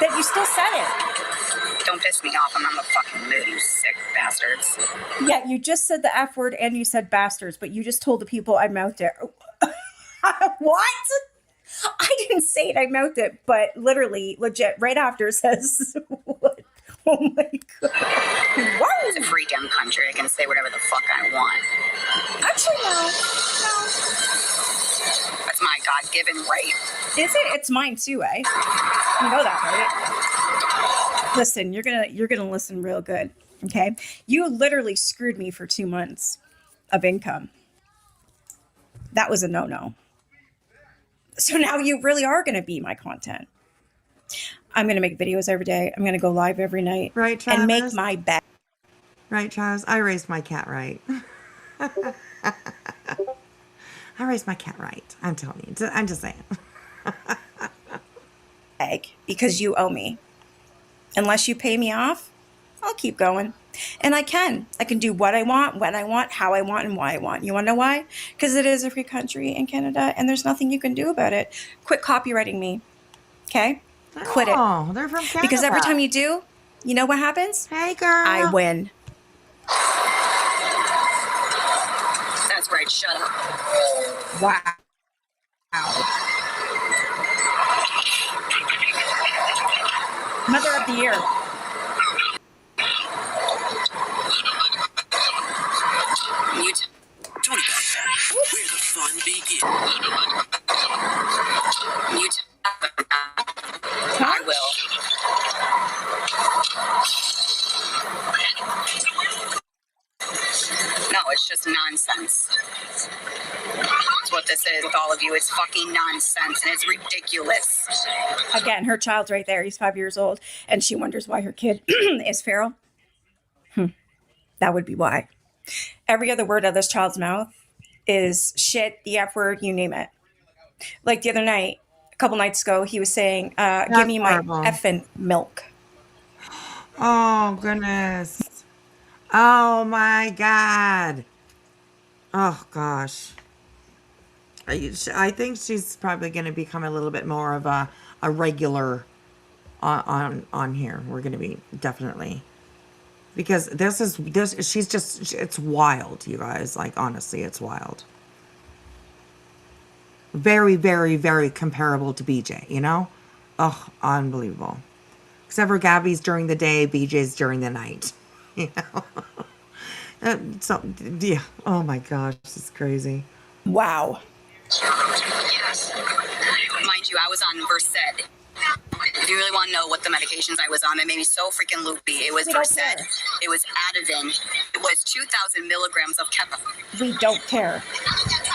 That you still said it. Don't piss me off. I'm in the fucking mood, you sick bastards. Yeah, you just said the F word and you said bastards, but you just told the people I mouthed it. What? I didn't say it, I mouthed it, but literally, legit, right after it says, what? Oh my God. Whoa. It's a free damn country. I can say whatever the fuck I want. Actually, no. That's my God-given right. Is it? It's mine too, eh? You know that, right? Listen, you're gonna listen real good, okay? You literally screwed me for 2 months of income. That was a no-no. So now you really are gonna be my content. I'm gonna make videos every day. I'm gonna go live every night, Right, and make Travis? my bed. Right, Travis? I raised my cat right. I raised my cat right. I'm telling you. I'm just saying. Egg, because you owe me. Unless you pay me off, I'll keep going. And I can. I can do what I want, when I want, how I want, and why I want. You want to know why? Because it is a free country in Canada, and there's nothing you can do about it. Quit copywriting me. Okay? Quit it. Oh, they're from Canada. Because every time you do, you know what happens? Hey, girl. I win. That's right, shut up. Wow. Mother of the year. Mute. Tony, where the fun begins. Mute. I will. No, it's just nonsense. That's what this is with all of you. It's fucking nonsense and it's ridiculous. Again, her child's right there. He's 5 years old, and she wonders why her kid is feral. That would be why. Every other word out of this child's mouth is shit, the F word, you name it. Like the other night, a couple nights ago, he was saying, give me my horrible. effing milk. Oh, goodness. Oh, my God. Oh, gosh. I think she's probably going to become a little bit more of a regular on here. We're going to be definitely. Because she's just, it's wild, you guys. Like, honestly, it's wild. Very, very, very comparable to BJ, you know? Oh, unbelievable. Except for Gabby's during the day, BJ's during the night. You know? So, yeah. Oh my gosh, this is crazy. Wow. Mind you, I was on Versed. If you really want to know what the medications I was on, it made me so freaking loopy. It was We don't Versed. care. It was Ativan. It was 2,000 milligrams of Kepa. We don't care.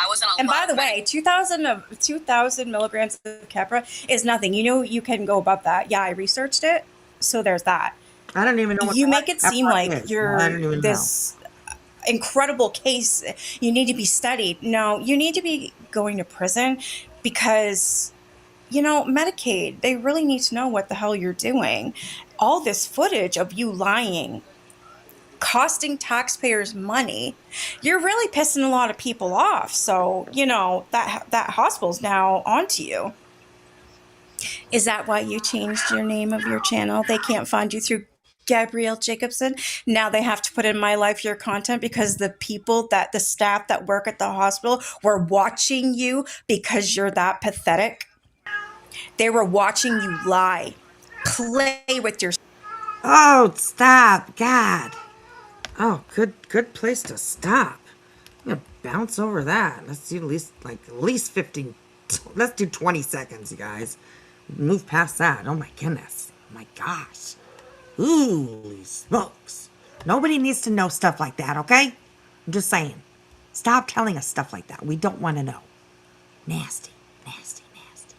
I was on a And lot by of the way, 2,000 milligrams of Keppra is nothing. You know, you can go above that. Yeah, I researched it. So there's that. I don't even know what You the make it seem Keppra like is. I don't you're even this incredible case. You need to be studied. No, you need to be going to prison because, you know, Medicaid, they really need to know what the hell you're doing. All this footage of you lying, costing taxpayers money, you're really pissing a lot of people off. So, you know, that hospital's now onto you. Is that why you changed your name of your channel? They can't find you through Gabrielle Jacobson. Now they have to put in My Life Your Content because the staff that work at the hospital were watching you because you're that pathetic. They were watching you lie, play with your. Oh, stop. God. Oh, good place to stop. I'm gonna bounce over that. Let's do at least 15. Let's do 20 seconds, you guys. Move past that. Oh my goodness. Oh my gosh. Holy smokes. Nobody needs to know stuff like that, okay? I'm just saying. Stop telling us stuff like that. We don't want to know. Nasty, nasty, nasty.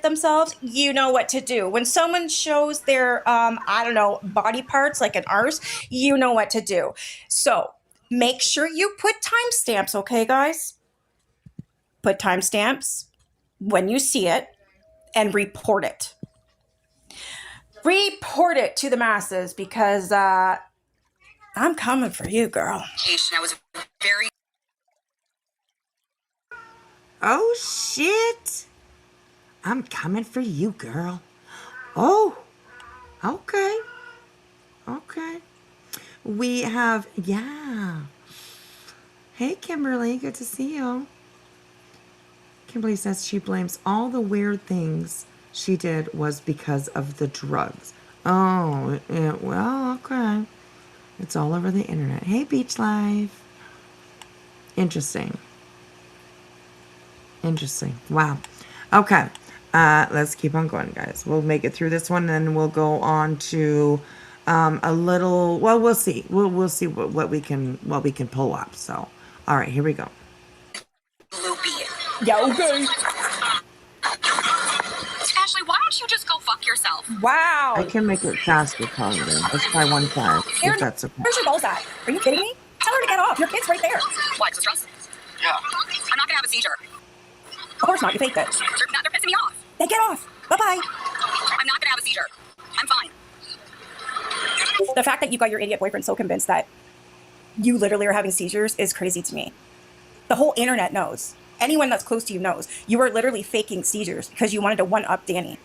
Themselves, you know what to do. When someone shows their body parts like an arse, you know what to do. So make sure you put timestamps, okay, guys? Put timestamps when you see it and report it. Report it to the masses because I'm coming for you, girl. I was very. Oh, shit. I'm coming for you, girl. Oh, okay. Okay. We have, yeah. Hey, Kimberly, good to see you. Kimberly says she blames all the weird things she did was because of the drugs. Oh, yeah, well, okay. It's all over the internet. Hey, Beach Life. Interesting. Interesting. Wow. Okay. Let's keep on going, guys. We'll make it through this one, and we'll go on to a little. Well, we'll see. We'll see what we can pull up. So, all right, here we go. Loopy. Yeah, okay. Ashley, why don't you just go fuck yourself? Wow. I can make it faster, probably. Let's try 1 time. If that's okay. Where's your balls at? Are you kidding me? Tell her to get off. Your kid's right there. What, stress? Yeah. I'm not gonna have a seizure. Of course not. You faked it. They're pissing me off. Then get off. Bye-bye. I'm not gonna have a seizure. I'm fine. The fact that you got your idiot boyfriend so convinced that you literally are having seizures is crazy to me. The whole internet knows. Anyone that's close to you knows. You are literally faking seizures because you wanted to one-up Danny.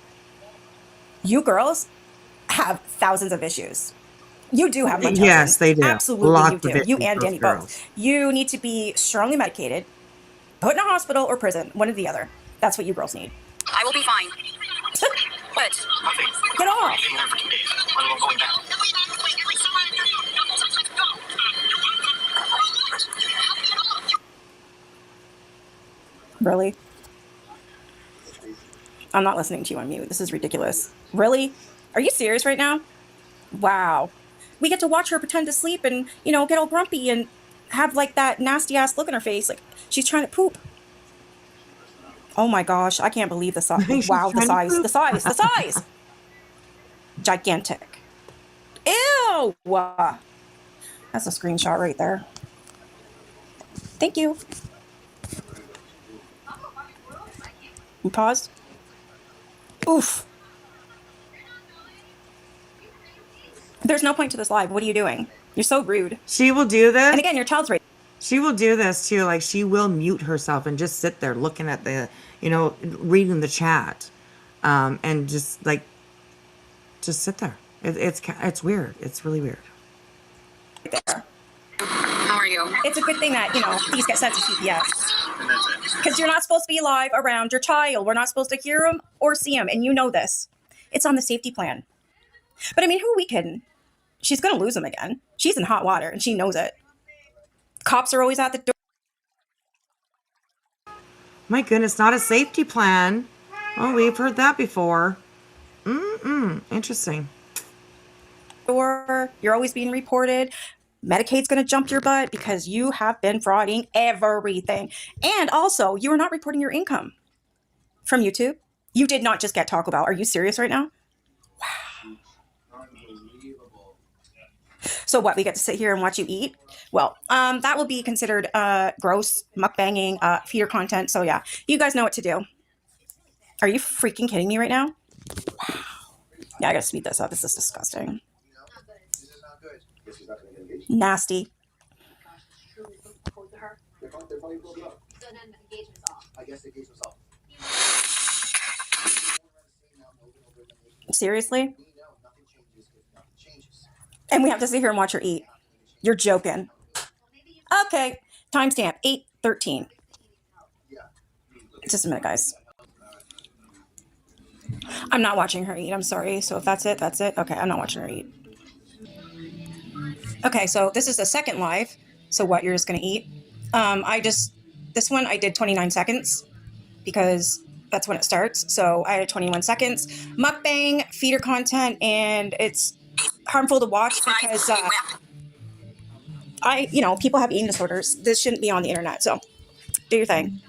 You girls have thousands of issues. You do have mental Yes, they do. Absolutely, Lots you of do. issues, You and those Danny girls. both. You need to be strongly medicated, put in a hospital or prison, one or the other. That's what you girls need. I will be fine. What? Get off. Really? I'm not listening to you on mute. This is ridiculous. Really? Are you serious right now? Wow. We get to watch her pretend to sleep and, you know, get all grumpy and have like that nasty ass look on her face like she's trying to poop. Oh my gosh, I can't believe the size. She's Wow, the trying to size, poop. the size, the size. Gigantic. Ew. That's a screenshot right there. Thank you. You paused? Oof. There's no point to this live. What are you doing? You're so rude. She will do this. And again, your child's right. She will do this too. Like she will mute herself and just sit there looking at the, you know, reading the chat, and just sit there. It's weird. It's really weird. there. How are you? It's a good thing that, you know, these get sent to CPS. Because you're not supposed to be live around your child. We're not supposed to hear him or see him. And you know this. It's on the safety plan. But I mean, who are we kidding? She's going to lose him again. She's in hot water and she knows it. Cops are always at the My goodness, not a safety plan. Oh, we've heard that before. Interesting. door. You're always being reported. Medicaid's going to jump your butt because you have been frauding everything. And also, you are not reporting your income from YouTube. You did not just get Taco Bell. Are you serious right now? Wow. So what? We get to sit here and watch you eat? Well, that will be considered gross mukbanging, feeder content. So yeah, you guys know what to do. Are you freaking kidding me right now? Wow. Yeah, I gotta speed this up. This is disgusting. Nasty. Seriously? And we have to sit here and watch her eat. You're joking. Okay. Timestamp 8:13. Just a minute, guys. I'm not watching her eat. I'm sorry. So if that's it, that's it. Okay, I'm not watching her eat. Okay, so this is the second live. So what you're just gonna eat? This one I did 29 seconds because that's when it starts. So I had 21 seconds. Mukbang, feeder content, and it's harmful to watch because people have eating disorders. This shouldn't be on the internet. So do your thing.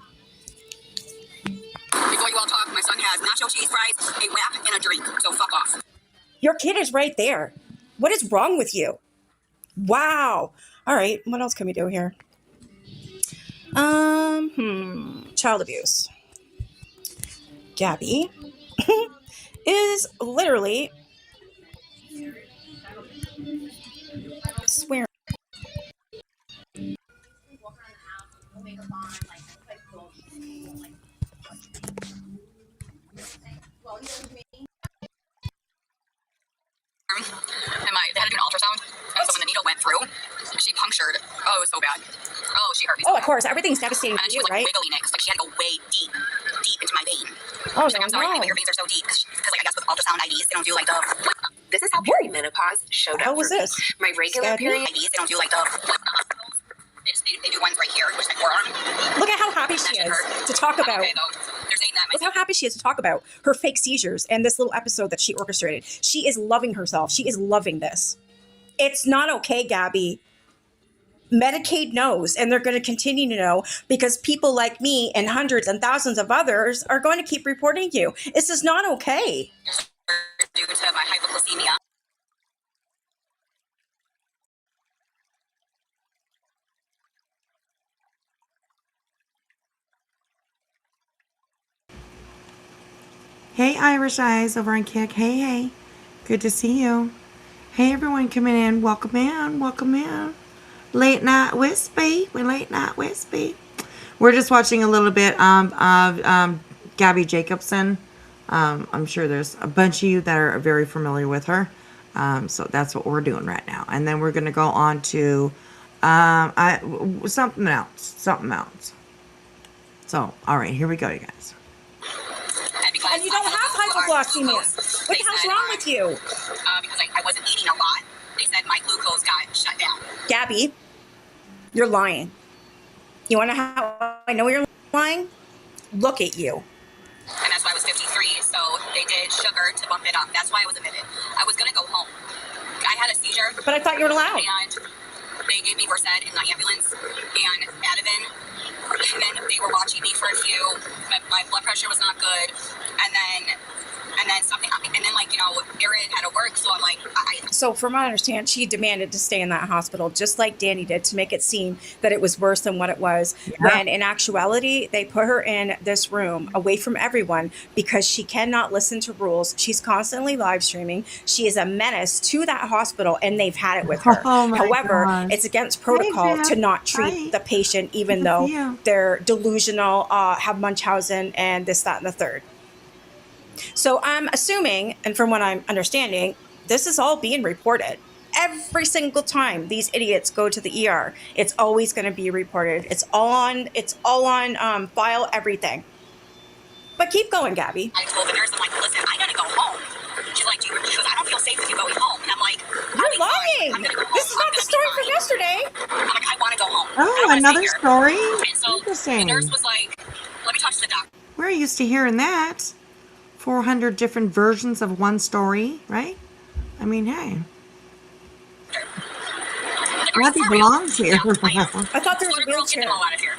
Before you all talk, my son has nacho cheese fries, a wrap, and a drink. So fuck off. Your kid is right there. What is wrong with you? Wow. All right. What else can we do here? Child abuse. Gabi is literally swearing. And they had to do an ultrasound. And so when the needle went through, she punctured. Oh, it was so bad. Oh, she hurt me so Oh, bad. of course. Everything's devastating And for then she you, was like right? wiggling it. 'Cause, like she had to go way deep into my vein. Oh, She's like, I'm sorry, no. but your veins are so deep. Because like I guess with ultrasound IVs, they don't do like the. This is how perimenopause showed What the hell up was for me. this? My regular Scared me? period. IVs, they don't do like the hospitals. They do ones right here, which is my forearm. Look at how happy she is to talk I'm about. okay though. They're saying that. Look how happy she is to talk about her fake seizures and this little episode that she orchestrated. She is loving herself. She is loving this. It's not okay, Gabi. Medicaid knows, and they're going to continue to know because people like me and hundreds and thousands of others are going to keep reporting you. This is not okay. Due to my hypoglycemia. Hey, Irish Eyes over on Kick. Hey. Good to see you. Hey, everyone coming in. Welcome in. Late Night Wispy. We're Late Night Wispy. We're just watching a little bit of Gabi Jacobson. I'm sure there's a bunch of you that are very familiar with her. So that's what we're doing right now. And then we're going to go on to something else. So, all right, here we go, you guys. And you don't have hypoglycemia. What the hell's wrong with you? Because I wasn't eating a lot. They said my glucose got shut down. Gabi, you're lying. You want to know how I know you're lying? Look at you. And that's why I was 53, so they did sugar to bump it up. That's why I was admitted. I was going to go home. I had a seizure. But I thought you were allowed. And they gave me Versed in the ambulance and Ativan. And then they were watching me for a few. My blood pressure was not good. And then something happened. And then, Erin had to work, so I'm like, So from what I understand, she demanded to stay in that hospital, just like Danny did, to make it seem that it was worse than what it was. Yeah. When in actuality, they put her in this room away from everyone because she cannot listen to rules. She's constantly live streaming. She is a menace to that hospital, and they've had it with her. However, it's against protocol to not treat the patient, even though they're delusional, have Munchausen, and this, that, and the third. So I'm assuming, and from what I'm understanding, this is all being reported. Every single time these idiots go to the ER, it's always going to be reported. It's all on file, everything. But keep going, Gabi. I told the nurse, I'm like, listen, I gotta go home. She's like, she goes, I don't feel safe with you going home. And I'm like, you're lying. I'm gonna go home. This is not the story from yesterday. I'm like, I want to go home. Oh, another story? And so Interesting. The nurse was like, let me talk to the doctor. We're used to hearing that. 400 different versions of one story, right? I mean, hey. Gabi belongs here. I thought there was a wheelchair. Get them all out of here.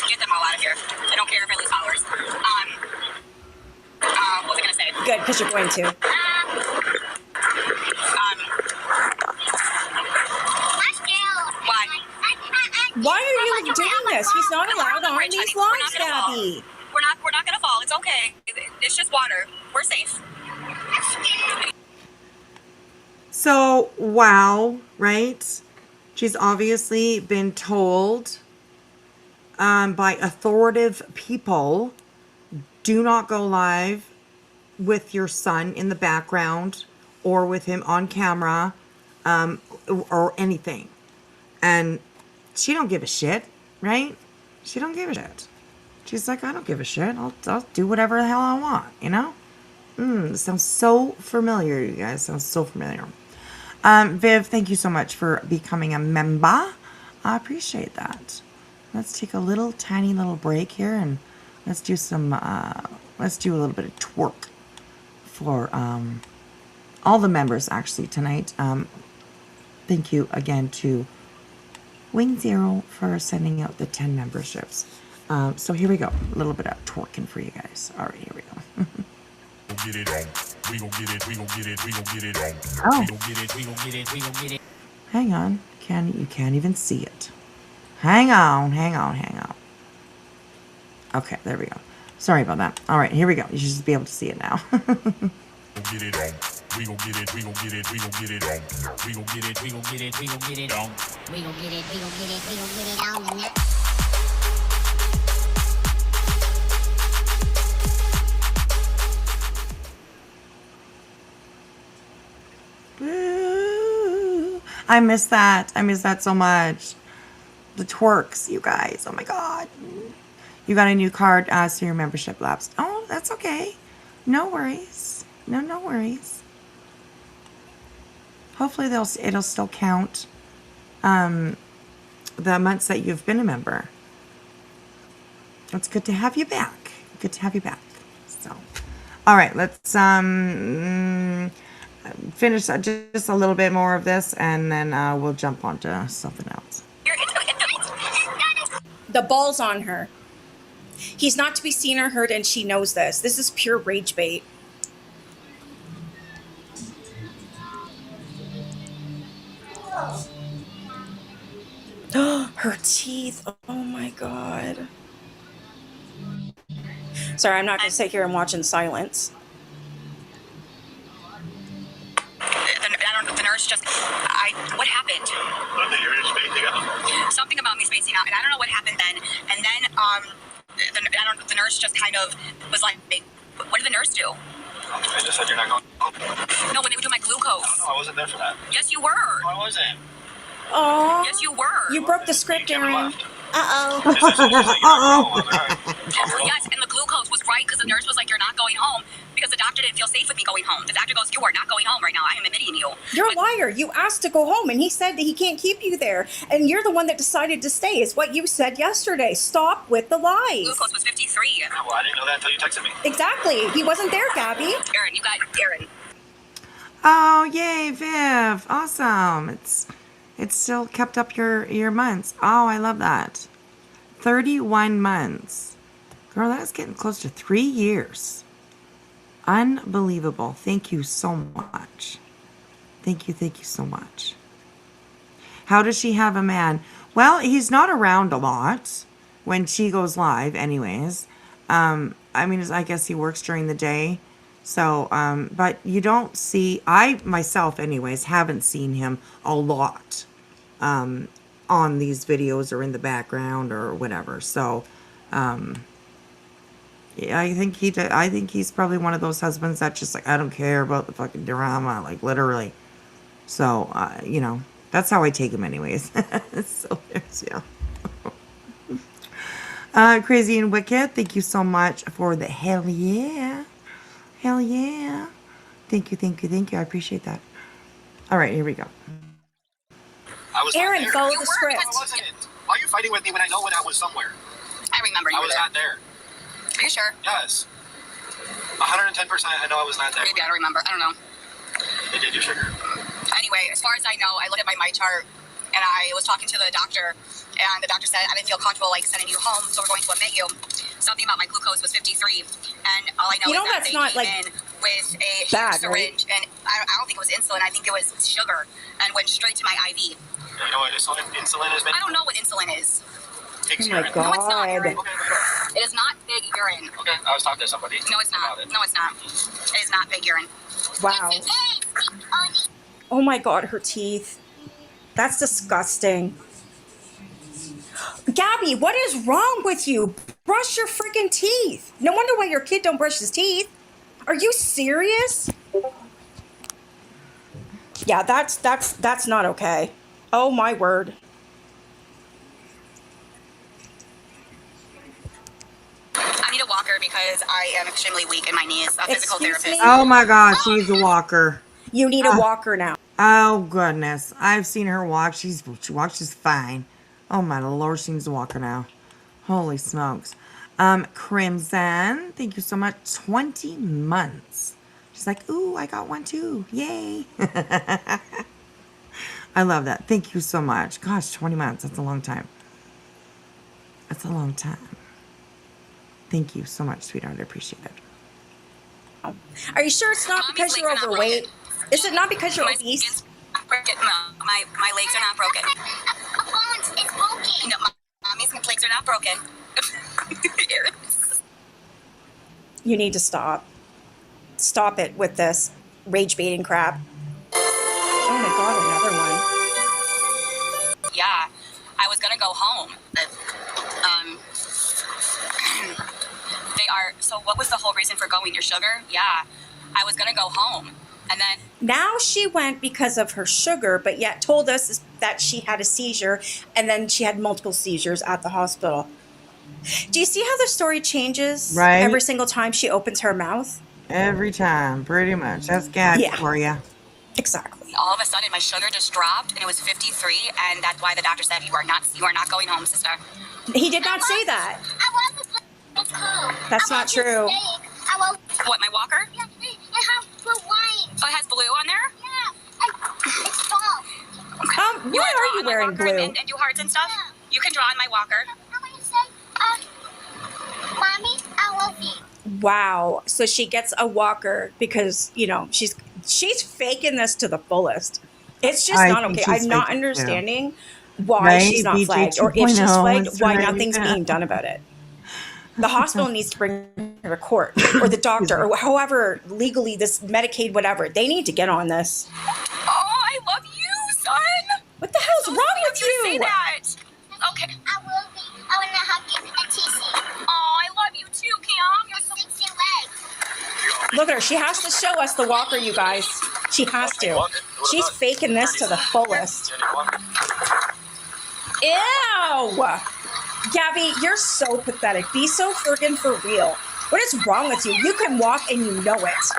Get them all out of here. I don't care if I lose followers. What was I going to say? Good, because you're going to. Why are you doing this? He's not allowed on these lives, Gabi. We're not gonna fall. It's okay. It's just water. We're safe. So, wow, right? She's obviously been told by authoritative people, do not go live with your son in the background or with him on camera or anything. And she don't give a shit, right? She don't give a shit. She's like, I don't give a shit. I'll do whatever the hell I want, you know? This sounds so familiar, you guys. Sounds so familiar. Viv, thank you so much for becoming a member. I appreciate that. Let's take a tiny little break here and let's do a little bit of twerk for all the members actually tonight. Thank you again to Wing Zero for sending out the 10 memberships. So here we go. A little bit of twerking for you guys. All right, here we go. Get it on. We gon' get it. We gon' get it. We gon' get it on. Oh. We gon' get it. We gon' get it. We gon' get it. Hang on. You can't even see it. Hang on. Okay, there we go. Sorry about that. All right, here we go. You should just be able to see it now. Get it on. We gon' get it. We gon' get it. We gon' get it on. We gon' get it. We gon' get it. We gon' get it on. We gon' get it, we gon' get it, we gon' get it on tonight. Boo. I miss that so much. The twerks, you guys. Oh my god. You got a new card, so your membership lapsed. Oh, that's okay. No worries. No worries. Hopefully it'll still count the months that you've been a member. It's good to have you back. So, all right, let's finish just a little bit more of this, and then we'll jump on to something else. The ball's on her. He's not to be seen or heard, and she knows this. This is pure rage bait. Her teeth. Oh my god. Sorry, I'm not going to sit here and watch in silence. nurse just, what happened? Nothing, you were just spacing out. Something about me spacing out, and I don't know what happened then. And then the nurse just kind of was like, what did the nurse do? I just said you're not going home. No, when they would do my glucose. No, I wasn't there for that. Yes, you were. No, I wasn't. Oh, Yes, you were. you broke the script, You never Aaron. left. Uh-oh. It's just like you're not going home. Yes, and the glucose was right because the nurse was like, you're not going home because the doctor didn't feel safe with me going home. The doctor goes, you are not going home right now. I am admitting you. You're a liar. You asked to go home, and he said that he can't keep you there. And you're the one that decided to stay, is what you said yesterday. Stop with the lies. Glucose was 53. Well, I didn't know that until you texted me. Exactly. He wasn't there, Gabby. Aaron, you got Aaron. Oh, yay, Viv. Awesome. It's still kept up your months. Oh, I love that. 31 months. Girl, that is getting close to 3 years. Unbelievable. Thank you so much. Thank you so much. How does she have a man? Well, he's not around a lot when she goes live anyways. I mean, I guess he works during the day. So, but you don't see, I myself anyways, haven't seen him a lot on these videos or in the background or whatever. So, yeah, I think he's probably one of those husbands that just like, I don't care about the fucking drama, like literally. So, you know, that's how I take him anyways. So there's, yeah. Crazy and Wicked, thank you so much for the hell yeah. Hell yeah. Thank you. I appreciate that. All right, here we go. I was Aaron, not there. follow You the were, script. I wasn't. Why are you fighting with me when I know when I was somewhere? I remember you I were was there. not there. Are you sure? Yes. 110% I know I was not there. Maybe I don't remember. I don't know. They did your sugar. Anyway, as far as I know, I looked at my chart and I was talking to the doctor, and the doctor said I didn't feel comfortable like sending you home, so we're going to admit you. Something about my glucose was 53, and all I know You know is that that's they not, came like, in with a huge bad, right? syringe, and I don't think it was insulin. I think it was sugar, and went straight to my IV. You know what insulin is? I don't know what insulin is. Takes Oh my urine. God. No, it's not urine. Okay, It is not big urine. okay. I was talking to somebody. No, it's not. about it. No, it's not. It is not big urine. Wow. Oh my God, her teeth. That's disgusting. Gabby, what is wrong with you? Brush your freaking teeth. No wonder why your kid don't brush his teeth. Are you serious? Yeah, that's not okay. Oh my word. I need a walker because I am extremely weak in my knees. A physical Excuse therapist. me? Oh my gosh, she's a walker. You need a walker now. Oh goodness, I've seen her walk. She walks just fine. Oh my Lord, she needs a walker now. Holy smokes. Crimson, thank you so much. 20 months. She's like, ooh, I got one too. Yay. I love that. Thank you so much. Gosh, 20 months. That's a long time. That's a long time. Thank you so much, sweetheart. I appreciate it. Are you sure it's not Mommy's because you're legs are not overweight? Is it not because you're My obese? skin's broken. No, my legs are not broken. It's broken. No, mommy's legs are not broken. You need to stop. Stop it with this rage baiting crap. Oh my God, another one. Yeah, I was gonna go home. But, they are. So, what was the whole reason for going? Your sugar? Yeah, I was gonna go home, and then Now she went because of her sugar, but yet told us that she had a seizure, and then she had multiple seizures at the hospital. Do you see how the story changes Right. every single time she opens her mouth? Every time, pretty much. That's Gabby Yeah. for you. Exactly. all of a sudden my sugar just dropped, and it was 53, and that's why the doctor said you are not going home, sister. He did not say that. I was asleep. That's not true. I was. What, my walker? Yeah, it has blue wine. Oh, it has blue on there. Yeah, and it's soft. Why wanna draw are you on my wearing walker blue? and do hearts and stuff? You can draw on my walker. I want to say, Mommy, I love you. Wow. So she gets a walker because, you know, she's faking this to the fullest. It's just I not think okay. she's I'm not faking it, too. understanding why Right? she's not BG flagged, or if she's 2.0, flagged, that's why right. nothing's being done about it. The hospital needs to bring her to court, or the doctor, or however legally this Medicaid, whatever. They need to get on this. Oh, I love What the hell's wrong with Say you? that. Okay. I will be. I want to hug you a tissy. Oh, I love you too, Kim. You're so Sexy legs. Look at her. She has to show us the walker, you guys. She has to. She's faking this to the fullest. Ew! Gabby, you're so pathetic. Be so friggin' for real. What is wrong with you? You can walk and you know it.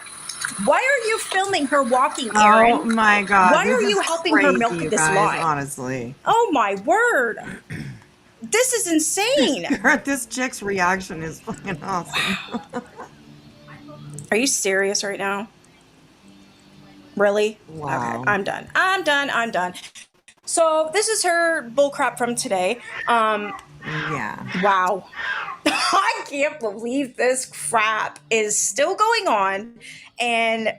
Why are you filming her walking, Aaron? Oh my God. Why this are is you helping her crazy, milk you this guys, lie? honestly. Oh my word. This is insane. This chick's reaction is fucking awesome. Are you serious right now? Really? Wow. Okay, I'm done. I'm done. So this is her bullcrap from today. Yeah. Wow. I can't believe this crap is still going on. And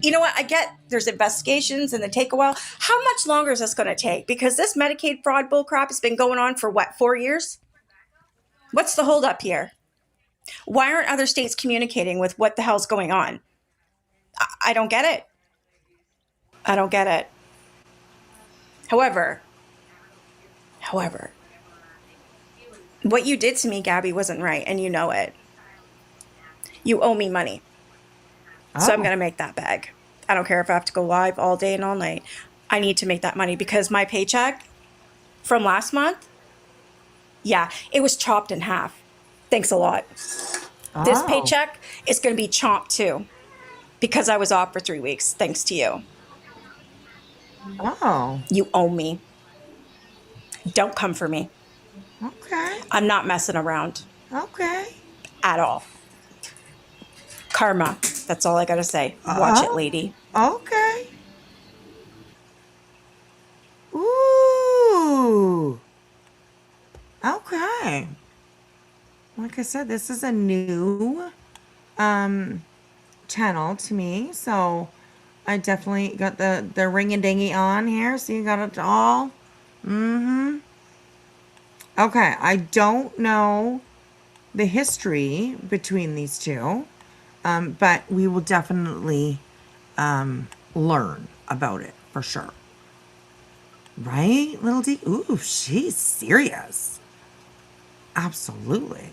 you know what? I get there's investigations and they take a while. How much longer is this going to take? Because this Medicaid fraud bullcrap has been going on for what, 4 years? What's the holdup here? Why aren't other states communicating with what the hell's going on? I don't get it. I don't get it. However, what you did to me, Gabby, wasn't right, and you know it. You owe me money. So I'm going to make that bag. I don't care if I have to go live all day and all night. I need to make that money because my paycheck from last month, yeah, it was chopped in half. Thanks a lot. This paycheck is going to be chopped too because I was off for 3 weeks, thanks to you. Oh. You owe me. Don't come for me. Okay. I'm not messing around Okay. at all. Karma. That's all I got to say. Watch it, lady. Okay. Ooh. Okay. Like I said, this is a new channel to me, so I definitely got the ring-a-dingy on here, so you got it all. Okay, I don't know the history between these two, but we will definitely learn about it for sure. Right, little D? Ooh, she's serious. Absolutely.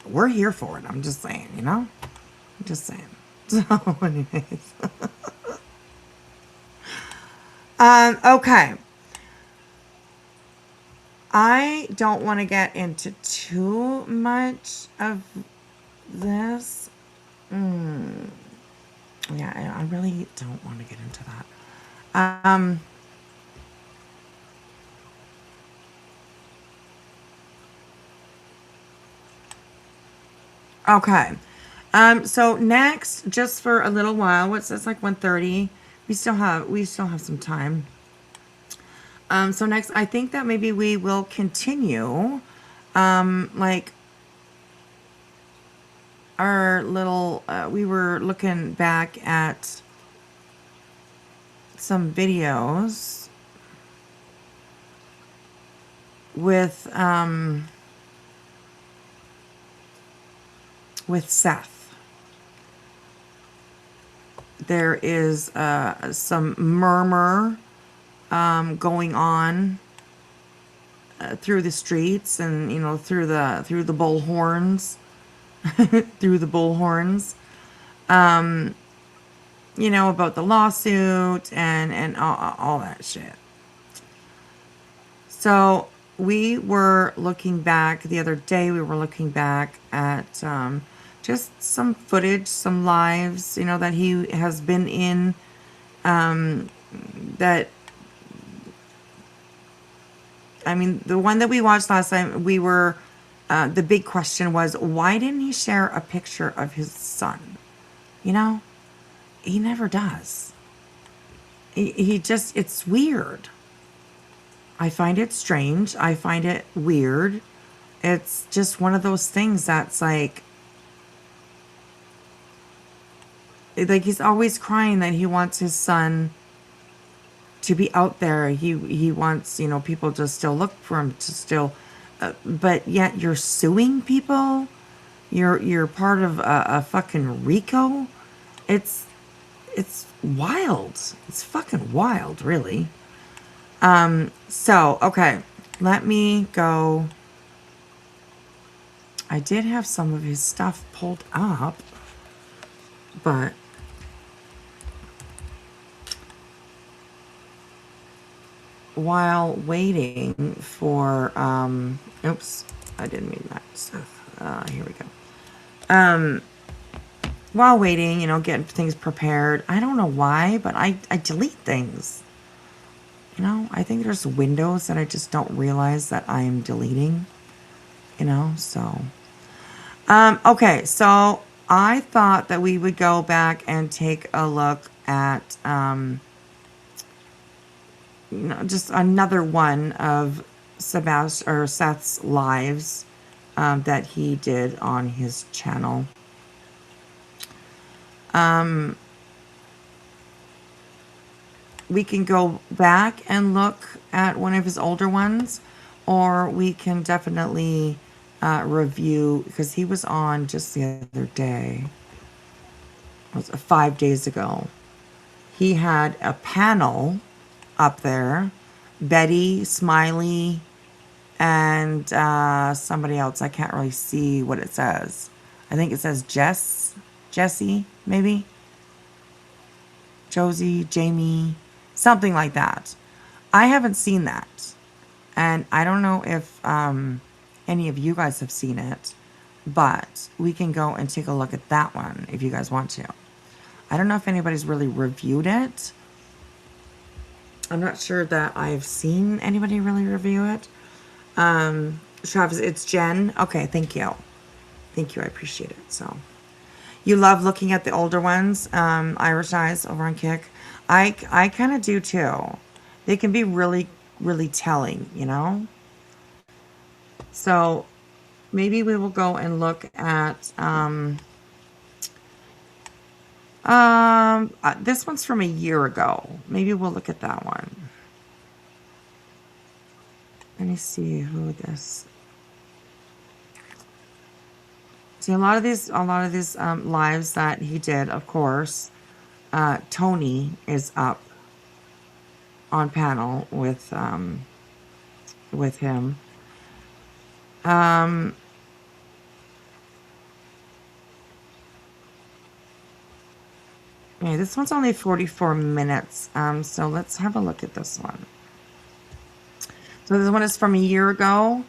We're here for it. I'm just saying, you know? I'm just saying. So, anyways. Okay. I don't want to get into too much of this. Yeah, I really don't want to get into that. Okay. So next, just for a little while, what's this, like 1:30? We still have some time. So next, I think that maybe we will continue, like our little, we were looking back at some videos with Seth. There is some murmur going on through the streets and, you know, through the bullhorns, through the bullhorns, you know, about the lawsuit and all that shit. So we were looking back the other day. We were looking back at just some footage, some lives, you know, that he has been in. That, I mean, the one that we watched last time, we were, the big question was, why didn't he share a picture of his son? You know, he never does. He just, it's weird. I find it strange. I find it weird. It's just one of those things that's like he's always crying that he wants his son to be out there. He wants, you know, people to still look for him, to still, but yet you're suing people. You're part of a fucking RICO. It's wild. It's fucking wild, really. So, okay. Let me go. I did have some of his stuff pulled up, but while waiting for, oops, I didn't mean that stuff. Here we go. While waiting, you know, getting things prepared, I don't know why, but I delete things. You know, I think there's windows that I just don't realize that I am deleting, you know, so. Okay, so I thought that we would go back and take a look at, you know, just another one of Seth's lives that he did on his channel. We can go back and look at one of his older ones, or we can definitely review, because he was on just the other day. It was 5 days ago. He had a panel up there. Betty, Smiley, and somebody else. I can't really see what it says. I think it says Jesse, maybe? Josie, Jamie, something like that. I haven't seen that. And I don't know if any of you guys have seen it, but we can go and take a look at that one if you guys want to. I don't know if anybody's really reviewed it. I'm not sure that I've seen anybody really review it. Travis, it's Jen. Okay, thank you. Thank you, I appreciate it. So, you love looking at the older ones, Irish Eyes over on Kick. I kind of do too. They can be really, really telling, you know? So, maybe we will go and look at, this one's from a year ago. Maybe we'll look at that one. Let me see who this. See, a lot of these lives that he did, of course, Tony is up on panel with him. Okay, this one's only 44 minutes. So let's have a look at this one. So this one is from a year ago.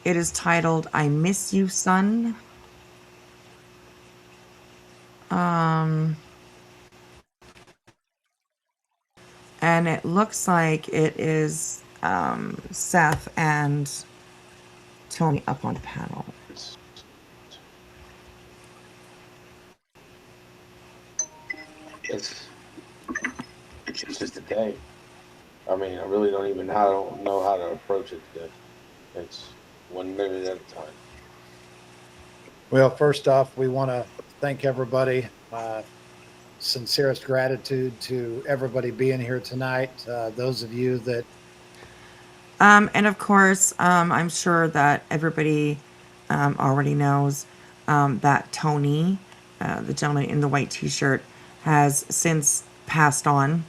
It is titled, I Miss You, Son. And it looks like it is Seth and Tony up on panel. It's just a day. I mean, I really don't even know how to approach it today. It's 1 minute at a time. Well, first off, we want to thank everybody. Sincerest gratitude to everybody being here tonight. Those of you that. And of course, I'm sure that everybody already knows that Tony, the gentleman in the white t-shirt, has since passed on.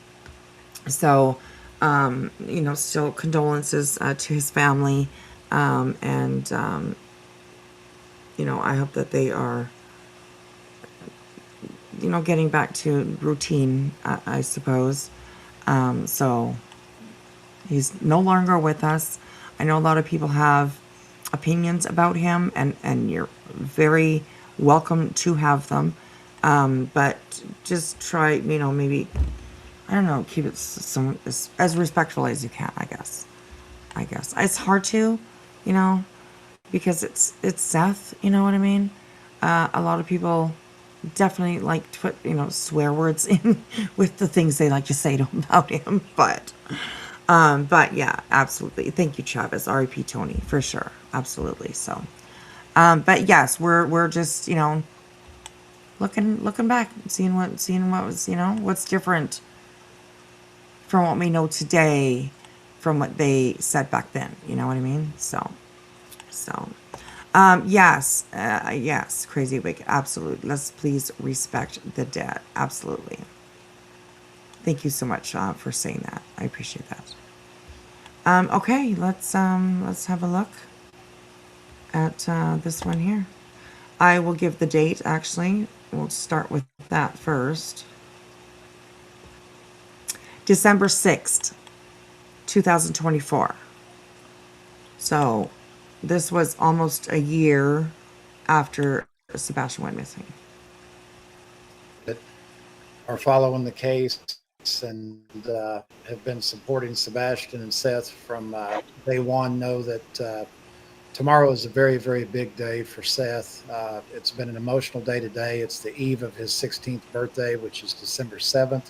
So, you know, still condolences to his family. And, you know, I hope that they are, you know, getting back to routine, I suppose. So he's no longer with us. I know a lot of people have opinions about him, and you're very welcome to have them. But just try, you know, maybe, I don't know, keep it as respectful as you can, I guess. It's hard to, you know, because it's Seth, you know what I mean? A lot of people definitely like to put, you know, swear words in with the things they like to say to about him, but yeah, absolutely. Thank you, Travis. R.I.P. Tony, for sure. Absolutely. So, but yes, we're just, you know, looking back, seeing what was, you know, what's different from what we know today from what they said back then. You know what I mean? So, yes, Crazy Wicked. Absolutely. Let's please respect the dead. Absolutely. Thank you so much for saying that. I appreciate that. Okay, let's have a look at this one here. I will give the date. Actually, we'll start with that first. December 6th, 2024. So this was almost a year after Sebastian went missing. That are following the case and have been supporting Sebastian and Seth from day one know that tomorrow is a very, very big day for Seth. It's been an emotional day today. It's the eve of his 16th birthday, which is December 7th,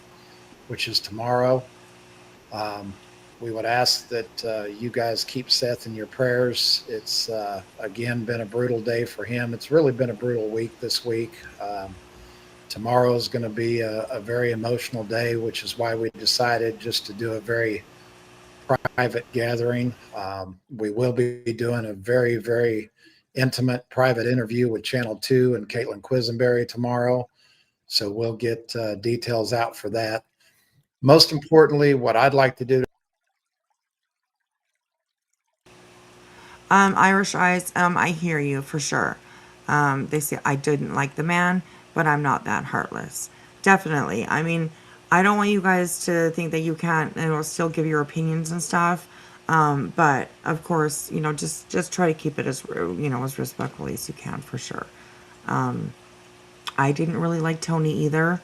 which is tomorrow. We would ask that you guys keep Seth in your prayers. It's, again, been a brutal day for him. It's really been a brutal week this week. Tomorrow is going to be a very emotional day, which is why we decided just to do a very private gathering. We will be doing a very, very intimate private interview with Channel 2 and Caitlin Quisenberry tomorrow. So we'll get details out for that. Most importantly, what I'd like to do. Irish Eyes, I hear you for sure. They say I didn't like the man, but I'm not that heartless. Definitely. I mean, I don't want you guys to think that you can't, still give your opinions and stuff. But of course, just try to keep it as, as respectfully as you can for sure. I didn't really like Tony either.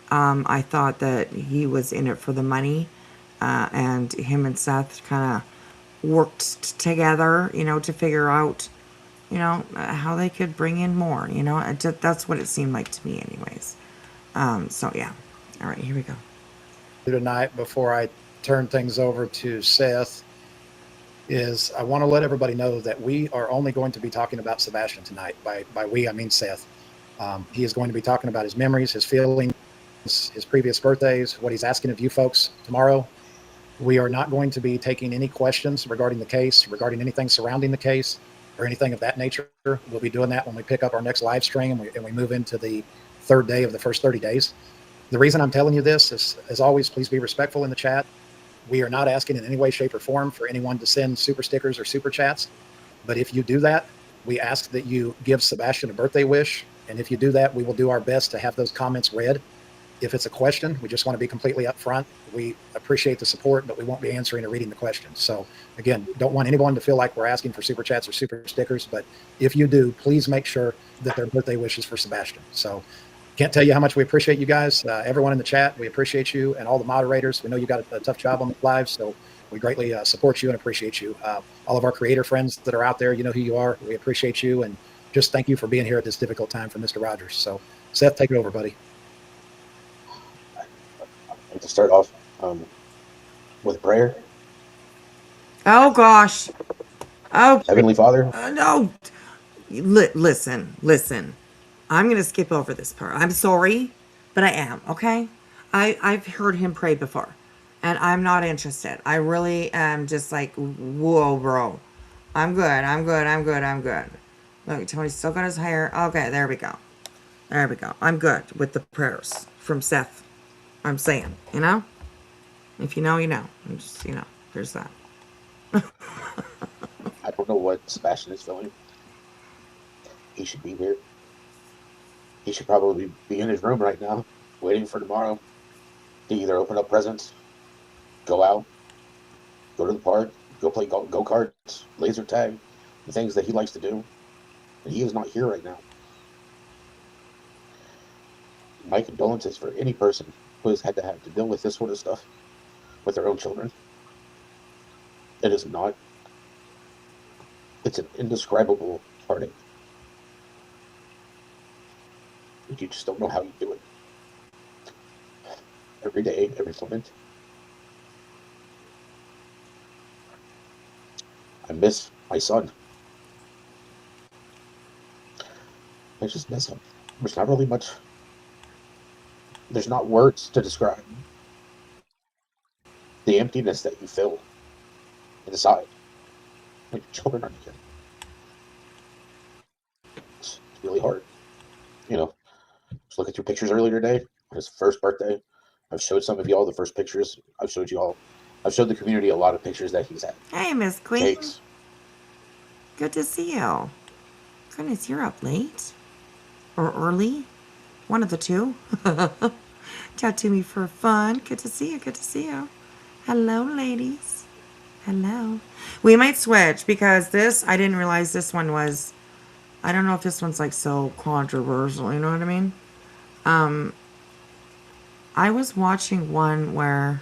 I thought that he was in it for the money, and him and Seth kind of worked together, to figure out, how they could bring in more, that's what it seemed like to me anyways. So yeah. All right, here we go. Tonight, before I turn things over to Seth, is I want to let everybody know that we are only going to be talking about Sebastian tonight. By we, I mean Seth. He is going to be talking about his memories, his feelings, his previous birthdays, what he's asking of you folks tomorrow. We are not going to be taking any questions regarding the case, regarding anything surrounding the case, or anything of that nature. We'll be doing that when we pick up our next live stream and we move into the third day of the first 30 days. The reason I'm telling you this is, as always, please be respectful in the chat. We are not asking in any way, shape, or form for anyone to send super stickers or super chats. But if you do that, we ask that you give Sebastian a birthday wish. And if you do that, we will do our best to have those comments read. If it's a question, we just want to be completely upfront. We appreciate the support, but we won't be answering or reading the questions. So again, don't want anyone to feel like we're asking for super chats or super stickers. But if you do, please make sure that their birthday wish is for Sebastian. So can't tell you how much we appreciate you guys. Everyone in the chat, we appreciate you, and all the moderators. We know you got a tough job on the live, so we greatly support you and appreciate you. All of our creator friends that are out there, you know who you are. We appreciate you, and just thank you for being here at this difficult time for Mr. Rogers. So, Seth, take it over, buddy. I'd like to start off with prayer. Oh gosh. Oh, Heavenly Father. No. Listen. I'm going to skip over this part. I'm sorry, but I am, okay? I've heard him pray before, and I'm not interested. I really am just like, whoa, bro. I'm good. Look, Tony's still got his hair. Okay, there we go. I'm good with the prayers from Seth. I'm saying, If you know, you know. I'm just, there's that. I don't know what Sebastian is feeling. He should be here. He should probably be in his room right now, waiting for tomorrow to either open up presents, go out, go to the park, go play go-karts, laser tag, the things that he likes to do. And he is not here right now. My condolences for any person who has had to have to deal with this sort of stuff with their own children. It is not. It's an indescribable heartache. You just don't know how you do it. Every day, every moment. I miss my son. I just miss him. There's not really much. There's not words to describe the emptiness that you feel inside when your children aren't here. It's really hard. Just look at your pictures earlier today, his first birthday, I've showed some of y'all the first pictures. I've showed the community a lot of pictures that he's had. Hey, Miss Queen. Takes. Good to see you. Goodness, you're up late. Or early. One of the two. Tattoo me for fun. Good to see you. Good to see you. Hello, ladies. Hello. We might switch because this, I didn't realize this one was, I don't know if this one's like so controversial, you know what I mean? I was watching one where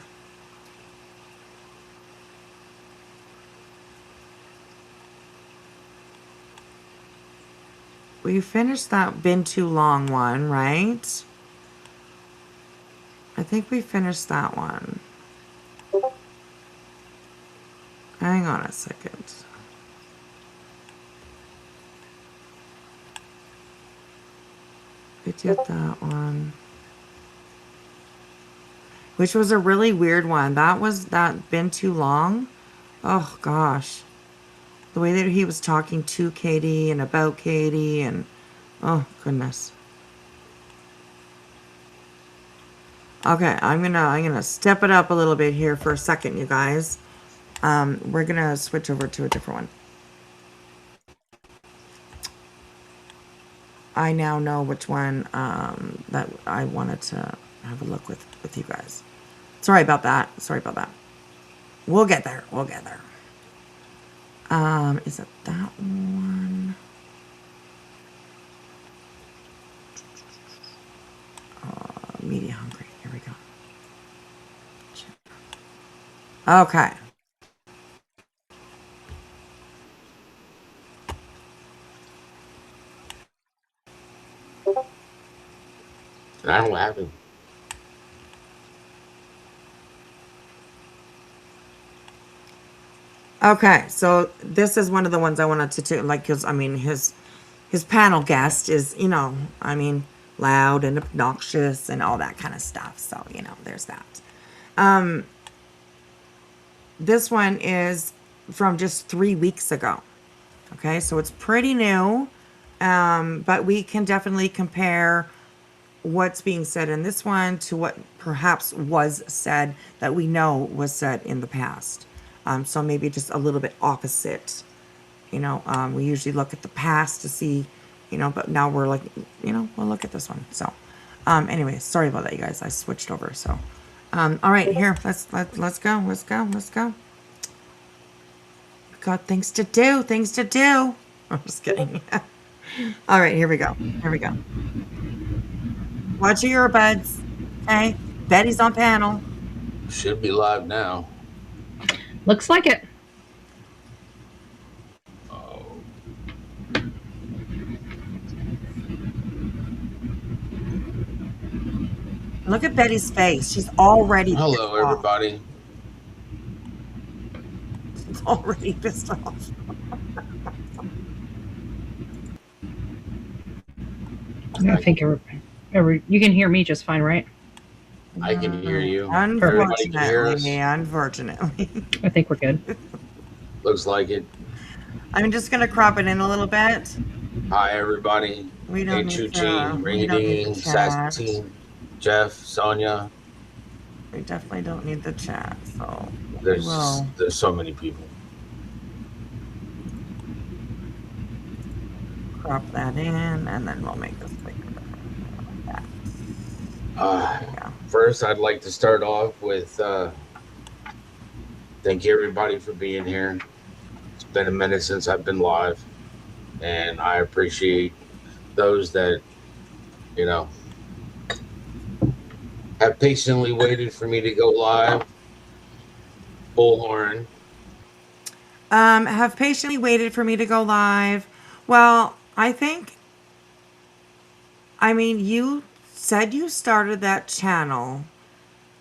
we finished that Been Too Long one, right? I think we finished that one. Hang on a second. We did that one. Which was a really weird one. That Been Too Long. Oh gosh. The way that he was talking to Katie and about Katie and oh goodness. Okay, I'm gonna step it up a little bit here for a second, you guys. We're gonna switch over to a different one. I now know which one that I wanted to have a look with you guys. Sorry about that. Sorry about that. We'll get there. We'll get there. Is it that one? Media hungry. Here we go. Okay. And I don't know what happened. Okay, so this is one of the ones I wanted to do, like, because I mean, his panel guest is, you know, I mean, loud and obnoxious and all that kind of stuff. So, you know, there's that. This one is from just 3 weeks ago. Okay, so it's pretty new, but we can definitely compare what's being said in this one to what perhaps was said that we know was said in the past. So maybe just a little bit opposite. You know, we usually look at the past to see, you know, but now we're like, you know, we'll look at this one. So, anyway, sorry about that, you guys. I switched over. So, all right, here, let's go. Got things to do. I'm just kidding. All right, here we go. Watch your earbuds. Okay, Betty's on panel. Should be live now. Looks like it. Oh. Look at Betty's face. She's already Hello, everybody. She's already pissed off. I think you can hear me just fine, right? I can hear you. Unfortunately. I think we're good. Looks like it. I'm just gonna crop it in a little bit. Hi, everybody. We don't need to. Rating, Saskatoon, Jeff, Sonia. We definitely don't need the chat. So there's so many people. Crop that in, and then we'll make this bigger. Like that. First, I'd like to start off with thank you everybody for being here. It's been a minute since I've been live, and I appreciate those that, you know, have patiently waited for me to go live. Bullhorn. Have patiently waited for me to go live. Well, I mean, you said you started that channel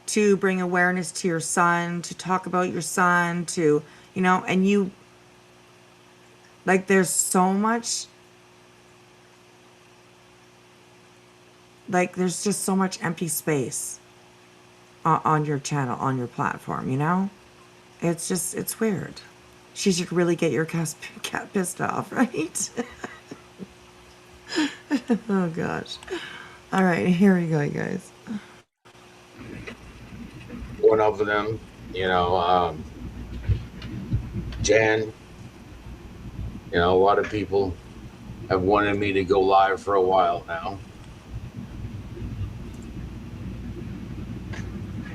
to bring awareness to your son, to talk about your son, to, you know, and you, like, there's so much, like, there's just so much empty space on your channel, on your platform, you know? It's just, it's weird. She should really get your cat pissed off, right? Oh, gosh. All right, here we go, you guys. one of them. Jan. A lot of people have wanted me to go live for a while now.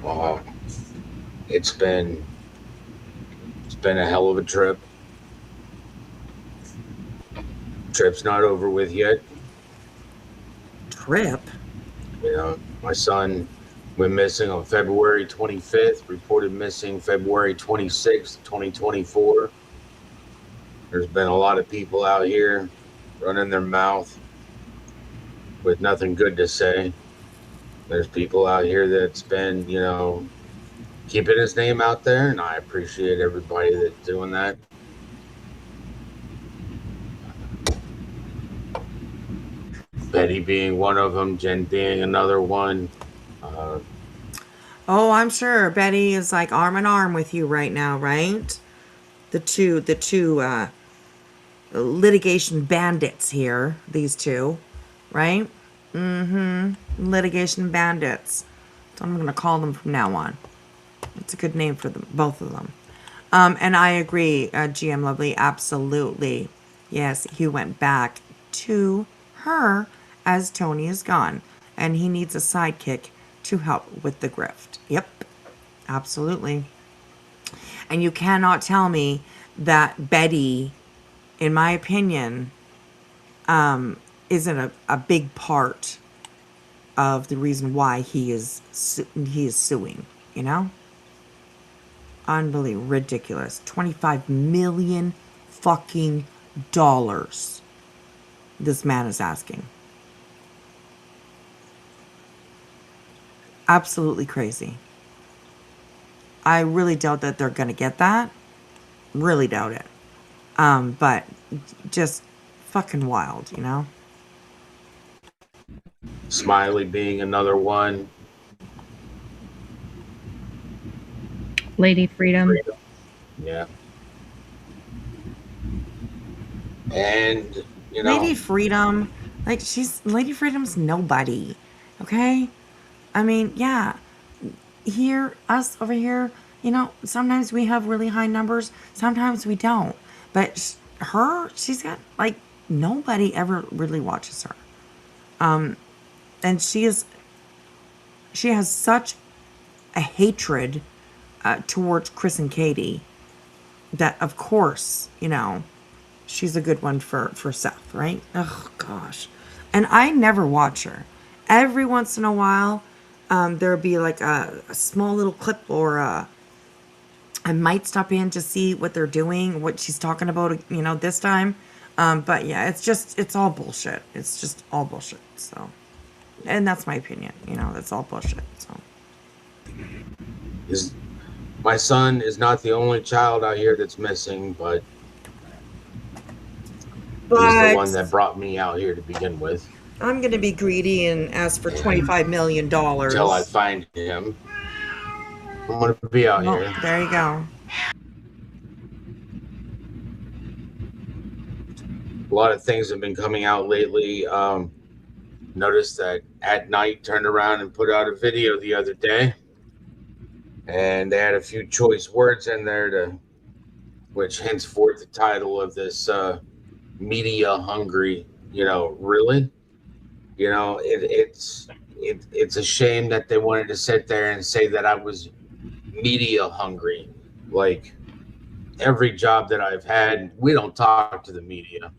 Uh, it's been a hell of a trip. Trip's not over with yet. Trip? My son went missing on February 25th, reported missing February 26th, 2024. There's been a lot of people out here running their mouth with nothing good to say. There's people out here that's been, keeping his name out there, and I appreciate everybody that's doing that. Betty being one of them, Jen being another one. Oh, I'm sure Betty is like arm in arm with you right now, right? The two litigation bandits here, these two, right? Litigation bandits. So I'm going to call them from now on. It's a good name for them, both of them. And I agree, GM Lovely, absolutely. Yes, he went back to her as Tony is gone. And he needs a sidekick to help with the grift. Yep, absolutely. And you cannot tell me that Betty, in my opinion, isn't a big part of the reason why he is suing, Unbelievable, ridiculous. $25 million fucking dollars this man is asking. Absolutely crazy. I really doubt that they're gonna get that. Really doubt it. But just fucking wild, Smiley being another one. Lady Freedom. Yeah. And, Lady Freedom, Lady Freedom's nobody. Okay? I mean, yeah. Us over here, sometimes we have really high numbers, sometimes we don't. But she's got, nobody ever really watches her. And she has such a hatred towards Chris and Katie that, of course, she's a good one for Seth, right? Oh, gosh. And I never watch her. Every once in a while, there'll be like a small little clip, or I might stop in to see what they're doing, what she's talking about, this time. But yeah, it's all bullshit. It's just all bullshit. So, and that's my opinion. That's all bullshit. So. My son is not the only child out here that's missing, but he's the one that brought me out here to begin with. I'm going to be greedy and ask for $25 million. Until I find him. I'm going to be out here. There you go. A lot of things have been coming out lately. Noticed that At Night turned around and put out a video the other day. And they had a few choice words in there which henceforth the title of this media hungry, really. It's a shame that they wanted to sit there and say that I was media hungry. Like, every job that I've had, we don't talk to the media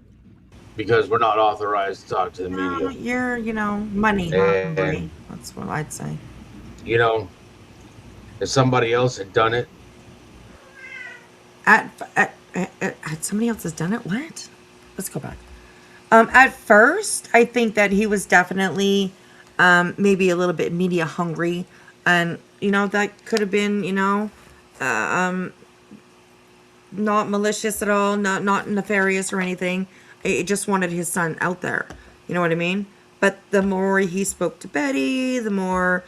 because we're not authorized to talk to the media. You're, money hungry. That's what I'd say. If somebody else had done it. Somebody else has done it? What? Let's go back. At first, I think that he was definitely maybe a little bit media hungry. And, that could have been, not malicious at all, not nefarious or anything. It just wanted his son out there. You know what I mean? But the more he spoke to Betty, the more,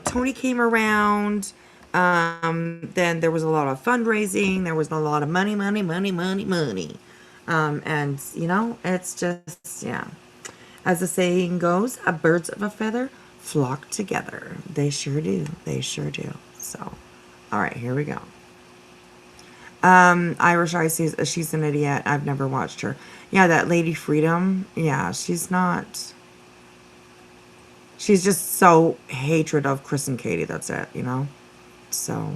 Tony came around. Then there was a lot of fundraising. There was a lot of money. And, it's just, yeah. As the saying goes, birds of a feather flock together. They sure do. So, All right, here we go. Irish Eye says she's an idiot. I've never watched her. Yeah, that Lady Freedom. Yeah, she's not. She's just so hatred of Chris and Katie. That's it, you know? So.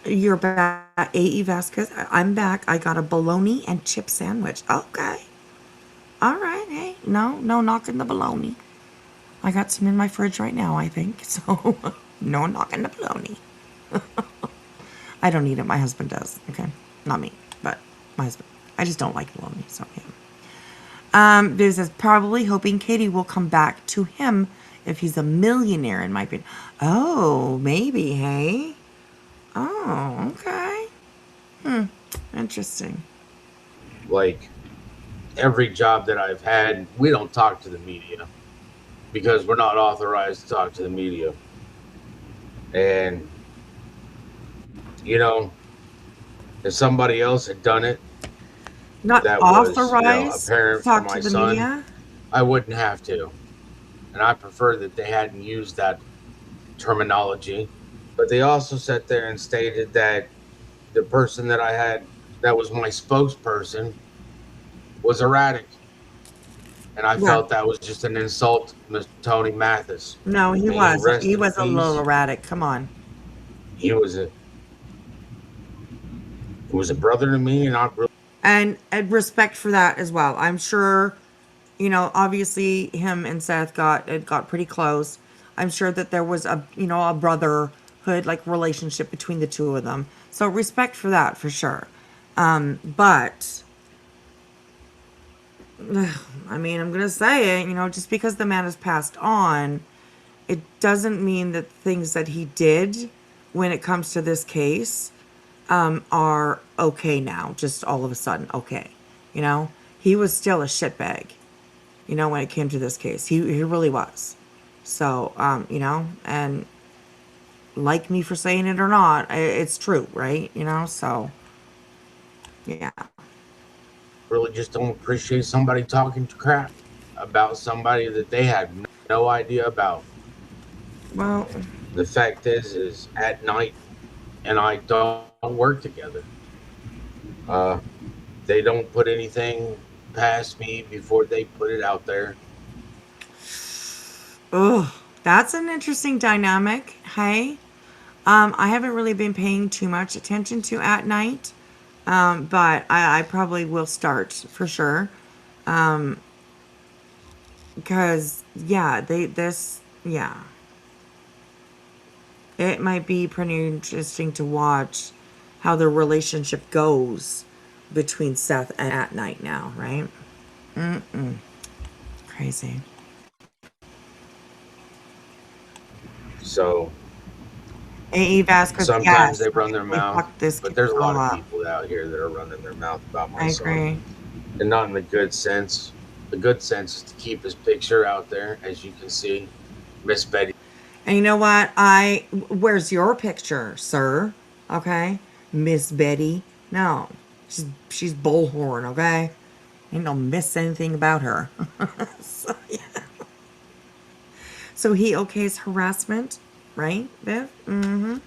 You're back. A.E. Vasquez. I'm back. I got a bologna and chip sandwich. Okay. All right. Hey, no knocking the bologna. I got some in my fridge right now, I think. So, no knocking the bologna. I don't eat it. My husband does. Okay. Not me, but my husband. I just don't like bologna. So, yeah. This is probably hoping Katie will come back to him if he's a millionaire, in my opinion. Oh, maybe, hey? Oh, okay. Interesting. Like every job that I've had, we don't talk to the media because we're not authorized to talk to the media. And, you know, if somebody else had done it, Not that was, authorized a parent to for talk my to the son, media? I wouldn't have to. And I prefer that they hadn't used that terminology. But they also sat there and stated that the person that I had that was my spokesperson was erratic. And I Yeah. felt that was just an insult to Mr. Tony Mathis. No, he May he was. rest He in was a little peace. erratic. Come on. He was a brother to me, and I really. And respect for that as well. I'm sure, obviously him and Seth got pretty close. I'm sure that there was a brotherhood like relationship between the two of them. So respect for that for sure. But I mean, I'm gonna say it, just because the man has passed on, it doesn't mean that things that he did when it comes to this case are okay now, just all of a sudden okay. He was still a shitbag, when it came to this case. He really was. So, and like me for saying it or not, it's true, right? So, yeah. Really just don't appreciate somebody talking crap about somebody that they had no idea about. Well, the fact is at night and I don't work together. Uh, they don't put anything past me before they put it out there. Ugh, that's an interesting dynamic. Hey, I haven't really been paying too much attention to at night, but I probably will start for sure. Because yeah, yeah, it might be pretty interesting to watch how the relationship goes between Seth and at night now, right? Crazy. So A.E. Vasquez, sometimes yes, they run their they mouth, fucked this but kid there's a lot all of up. people out here that are running their mouth about my I son. agree. And not in the good sense. The good sense is to keep his picture out there, as you can see. Miss Betty. And you know what? Where's your picture, sir? Okay, Miss Betty. No, she's bullhorn. Okay, ain't no miss anything about her. So, yeah. So he okays harassment, right, Viv? Mm-hmm.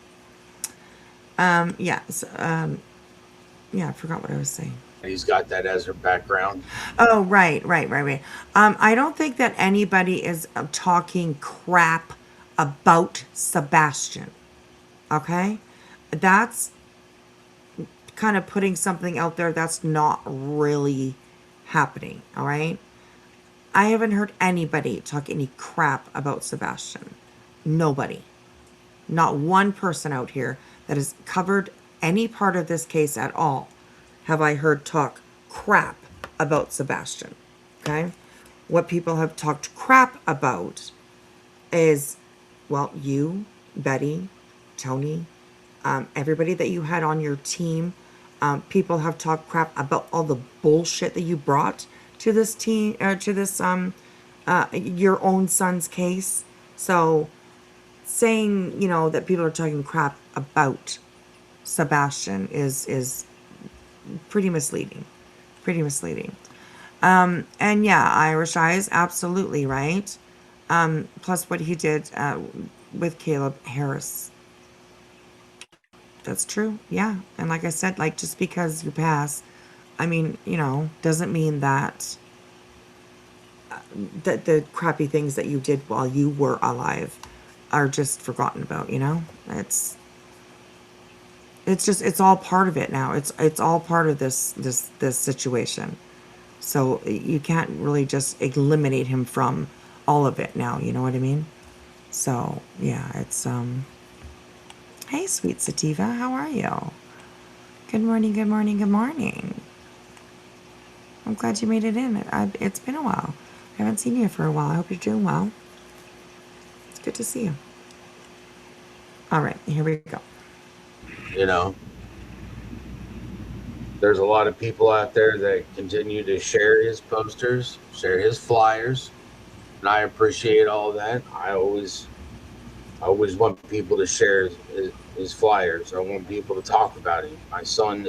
Yeah. So, yeah. I forgot what I was saying. He's got that as her background. Oh, right. I don't think that anybody is talking crap about Sebastian. Okay, that's kind of putting something out there that's not really happening. All right. I haven't heard anybody talk any crap about Sebastian. Nobody. Not one person out here that has covered any part of this case at all have I heard talk crap about Sebastian. Okay? What people have talked crap about is, well, you, Betty, Tony, everybody that you had on your team. People have talked crap about all the bullshit that you brought to this team, to this your own son's case. So saying, that people are talking crap about Sebastian is pretty misleading. Pretty misleading. And yeah, Irish Eye is absolutely right. Plus what he did with Caleb Harris. That's true. Yeah. And like I said, like just because you pass, I mean, doesn't mean that the crappy things that you did while you were alive are just forgotten about, it's all part of it now. It's all part of this situation. So you can't really just eliminate him from all of it now, you know what I mean? So, yeah, it's hey, sweet sativa, how are you? Good morning, good morning, good morning. I'm glad you made it in. It's been a while. I haven't seen you for a while. I hope you're doing well. It's good to see you. All right, here we go. There's a lot of people out there that continue to share his posters, share his flyers, and I appreciate all that. I always want people to share his flyers. I want people to talk about him. My son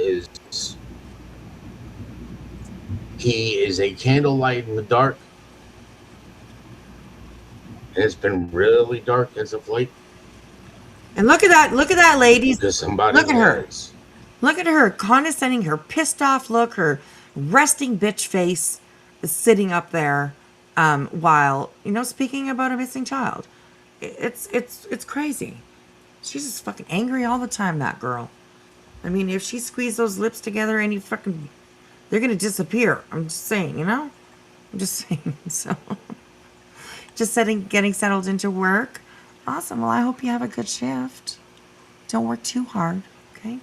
he is a candlelight in the dark. And it's been really dark as of late. And look at that, ladies. Because somebody Look at her. has. Look at her condescending, her pissed off look, her resting bitch face is sitting up there while, speaking about a missing child. It's crazy. She's just fucking angry all the time, that girl. I mean, if she squeezed those lips together, they're gonna disappear. I'm just saying, I'm just saying. So, just getting settled into work. Awesome. Well, I hope you have a good shift. Don't work too hard, okay?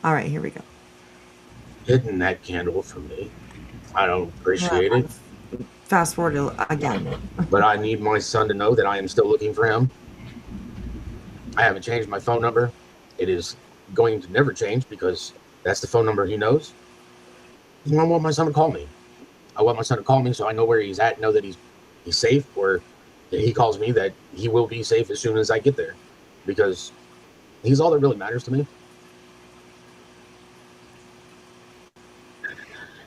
All right, here we go. Hidden that candle from me. I don't appreciate it. Fast forward again. But I need my son to know that I am still looking for him. I haven't changed my phone number. It is going to never change because that's the phone number he knows. I want my son to call me. I want my son to call me so I know where he's at, know that he's safe, or that he calls me that he will be safe as soon as I get there. Because he's all that really matters to me.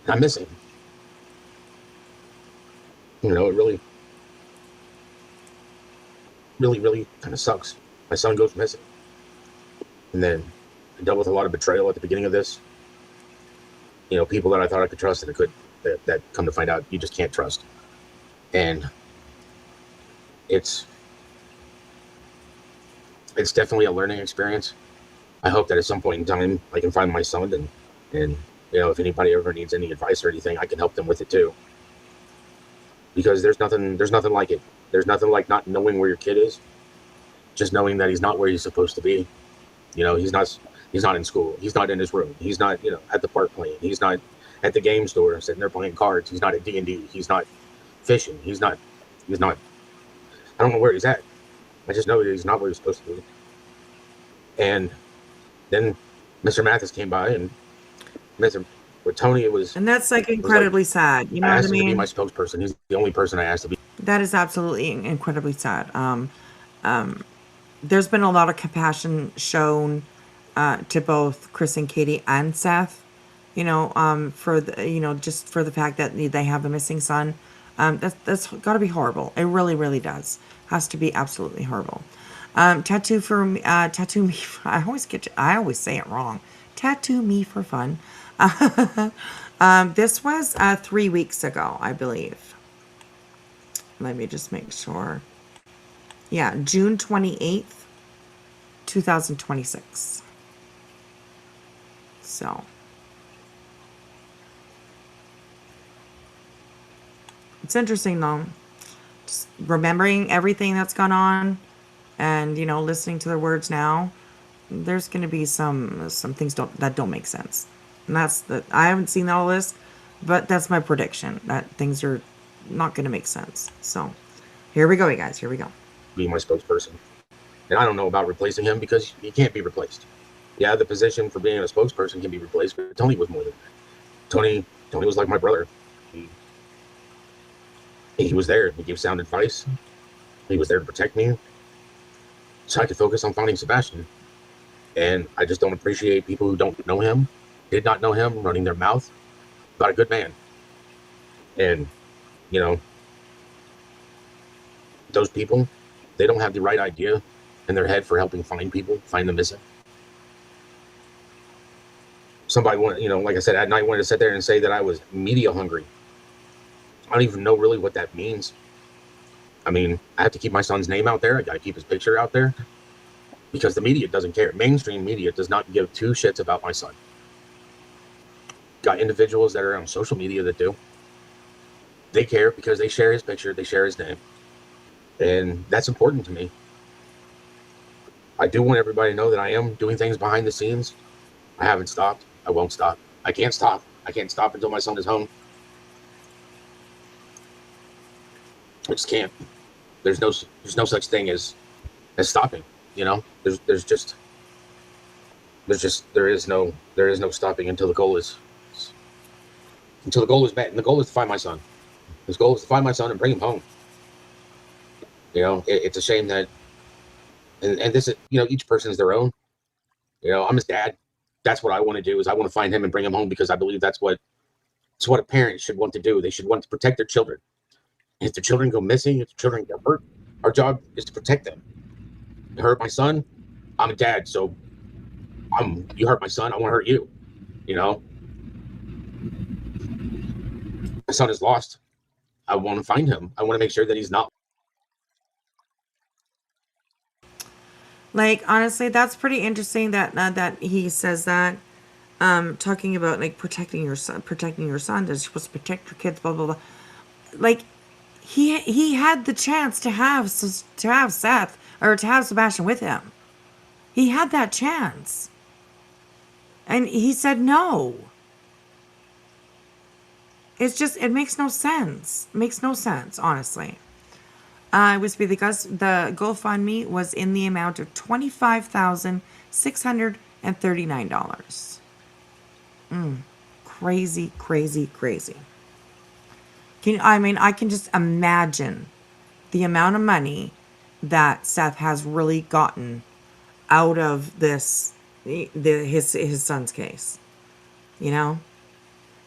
I miss him. It really kind of sucks. My son goes missing. And then I dealt with a lot of betrayal at the beginning of this. People that I thought I could trust and that come to find out you just can't trust. And it's definitely a learning experience. I hope that at some point in time I can find my son and if anybody ever needs any advice or anything, I can help them with it too. Because there's nothing like it. There's nothing like not knowing where your kid is. Just knowing that he's not where he's supposed to be. He's not in school. He's not in his room. He's not, at the park playing. He's not at the game store sitting there playing cards. He's not at D&D. He's not fishing. He's not, I don't know where he's at. I just know that he's not where he's supposed to be. And then Mr. Mathis came by and with Tony, it was... And that's incredibly sad. You know what I mean? I asked him to be my spokesperson. He's the only person I asked to be. That is absolutely incredibly sad. There's been a lot of compassion shown to both Chris and Katie and Seth, for the, just for the fact that they have a missing son. That's got to be horrible. It really, really does. Has to be absolutely horrible. Tattoo me. I always say it wrong. Tattoo me for fun. This was 3 weeks ago, I believe. Let me just make sure. Yeah, June 28th, 2026. So. It's interesting though. Just remembering everything that's gone on and, listening to their words now, there's going to be some things that don't make sense. And I haven't seen all this, but that's my prediction that things are not going to make sense. So here we go, you guys. Here we go. Be my spokesperson. And I don't know about replacing him because he can't be replaced. Yeah, the position for being a spokesperson can be replaced, but Tony was more than that. Tony was like my brother. He was there. He gave sound advice. He was there to protect me. So I could focus on finding Sebastian. And I just don't appreciate people who don't know him, did not know him, running their mouth about a good man. And, those people, they don't have the right idea in their head for helping find the missing. Somebody wanted, like I said, at night wanted to sit there and say that I was media hungry. I don't even know really what that means. I mean, I have to keep my son's name out there. I got to keep his picture out there because the media doesn't care. Mainstream media does not give two shits about my son. Got individuals that are on social media that do. They care because they share his picture, they share his name. And that's important to me. I do want everybody to know that I am doing things behind the scenes. I haven't stopped. I won't stop. I can't stop. I can't stop until my son is home. I just can't. There's no such thing as stopping. There is no stopping until the goal is met. And the goal is to find my son. His goal is to find my son and bring him home. It's a shame that, and this is, each person is their own. I'm his dad. That's what I want to do, is I want to find him and bring him home, because I believe it's what a parent should want to do. They should want to protect their children. If their children go missing, if their children get hurt, our job is to protect them. You hurt my son, I'm a dad, so you hurt my son, I want to hurt you. My son is lost. I want to find him. I want to make sure that he's not. Like, honestly, that's pretty interesting that he says that. Talking about like protecting your son, that you're supposed to protect your kids, blah blah blah. Like, he had the chance to have Seth, or to have Sebastian with him. He had that chance, and he said no. It makes no sense. It makes no sense, honestly. The GoFundMe was in the amount of $25,639. Crazy, crazy, crazy. I can just imagine the amount of money that Seth has really gotten out of his son's case.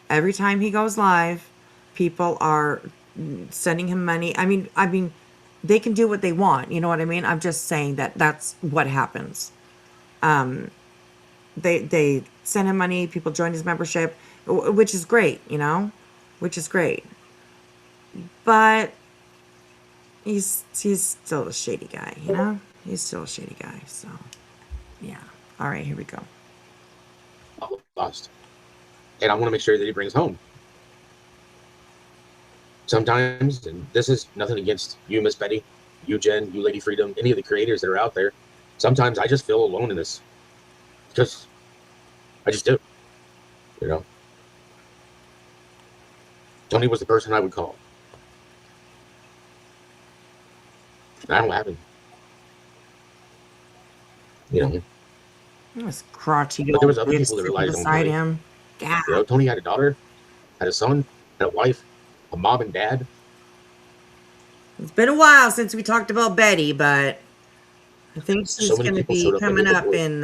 Every time he goes live, people are sending him money. I mean, they can do what they want. You know what I mean? I'm just saying that's what happens. They send him money. People join his membership, which is great. Which is great. But he's still a shady guy. He's still a shady guy. So, yeah. All right, here we go. Lost. And I want to make sure that he brings home. Sometimes, and this is nothing against you, Miss Betty, you, Jen, you, Lady Freedom, any of the creators that are out there. Sometimes I just feel alone in this. Because I just do. Tony was the person I would call. I don't have him. This crotchety But there was other kid people that sitting relied on beside Tony. him. Yeah. Tony had a daughter, had a son, had a wife, a mom and dad. It's been a while since we talked about Betty, but I think she's So many going to people be showed up coming in up in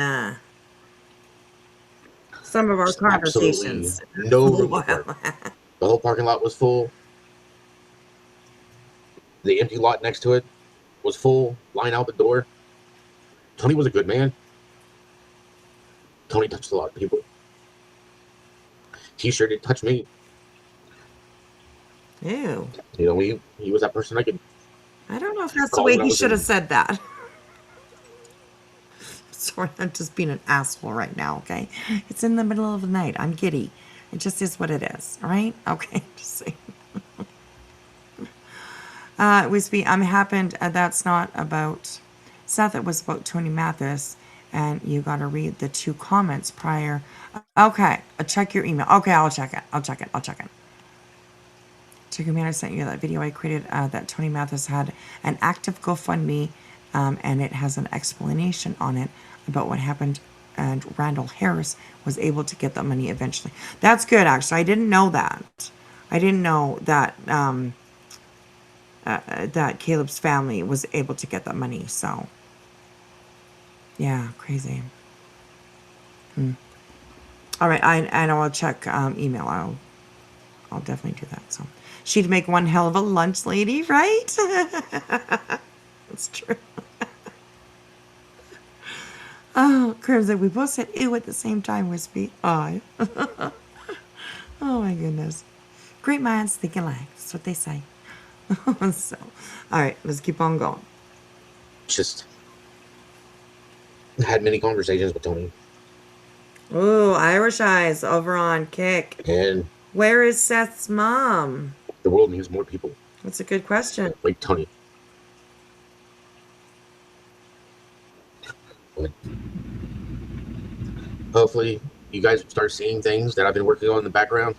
some of our Absolutely conversations. no room to park. The whole parking lot was full. The empty lot next to it was full. Line out the door. Tony was a good man. Tony touched a lot of people. He sure did touch me. Ew. He was that person I could. I don't know if that's the call way when I he was should have in- said that. Sorry, I'm just being an asshole right now, okay? It's in the middle of the night. I'm giddy. It just is what it is, all right? Okay, just saying. That's not about Seth. It was about Tony Mathis, and you got to read the 2 comments prior. Okay, check your email. Okay, I'll check it. Check your email. I sent you that video I created that Tony Mathis had an active GoFundMe, and it has an explanation on it about what happened, and Randall Harris was able to get that money eventually. That's good, actually. I didn't know that. I didn't know that that Caleb's family was able to get that money. So, yeah, crazy. All right, I will check email. I'll definitely do that. So she'd make one hell of a lunch lady, right? That's true. Oh, Crimson, we both said ew at the same time, Wispy. Oh, oh my goodness. Great minds think alike. That's what they say. So, all right, let's keep on going. Just had many conversations with Tony. Ooh, Irish Eyes over on Kick. And where is Seth's mom? The world needs more people. That's a good question. Like Tony. But hopefully you guys start seeing things that I've been working on in the background,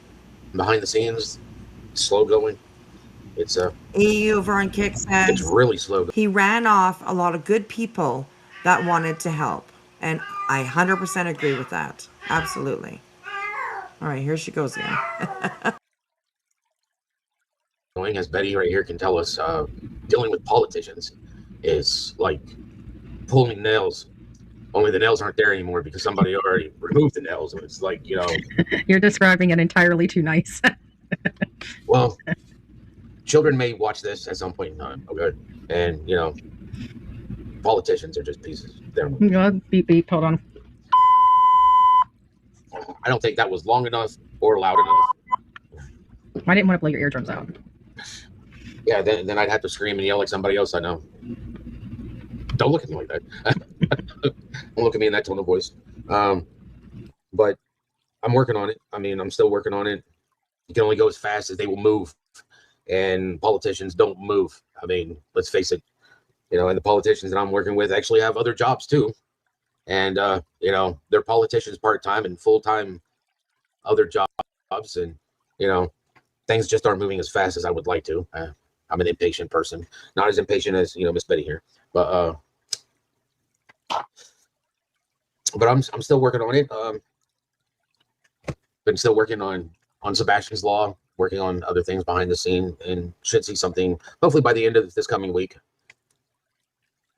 behind the scenes, slow going. It's EU over on Kick says it's really slow. He ran off a lot of good people that wanted to help. And I 100% agree with that. Absolutely. All right, here she goes again. Going, as Betty right here can tell us, dealing with politicians is like pulling nails. Only the nails aren't there anymore because somebody already removed the nails. And it's like, You're describing it entirely too nice. Well, children may watch this at some point in time, okay? And, politicians are just pieces. Beep, beep, hold on. I don't think that was long enough or loud enough. I didn't want to blow your eardrums out. Yeah, then I'd have to scream and yell like somebody else I know. Don't look at me like that. Don't look at me in that tone of voice. But I'm working on it. I mean, I'm still working on it. You can only go as fast as they will move. And politicians don't move. I mean, let's face it. And the politicians that I'm working with actually have other jobs too. And, they're politicians part-time and full-time other jobs. And, things just aren't moving as fast as I would like to. I'm an impatient person. Not as impatient as, Miss Betty here. But I'm still working on it. Been still working on Sebastian's Law, working on other things behind the scene, and should see something, hopefully by the end of this coming week,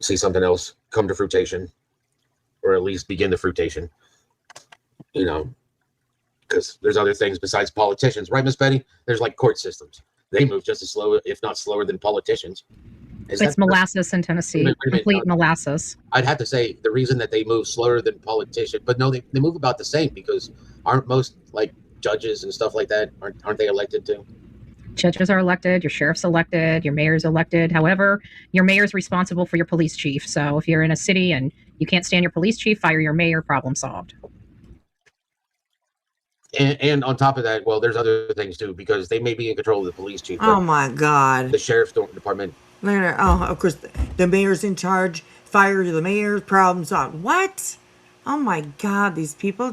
see something else come to fruition, or at least begin the fruition, because there's other things besides politicians, right, Miss Betty? There's like court systems. They move just as slow, if not slower, than politicians. It's molasses in Tennessee. Complete molasses. I'd have to say the reason that they move slower than politicians, but no, they move about the same, because aren't most like judges and stuff like that, aren't they elected too? Judges are elected, your sheriff's elected, your mayor's elected. However, your mayor's responsible for your police chief. So if you're in a city and you can't stand your police chief, fire your mayor, problem solved. And on top of that, well, there's other things too, because they may be in control of the police chief. Oh my God. The sheriff's department. Oh, of course, the mayor's in charge. Fire the mayor, problem solved. What? Oh my God, these people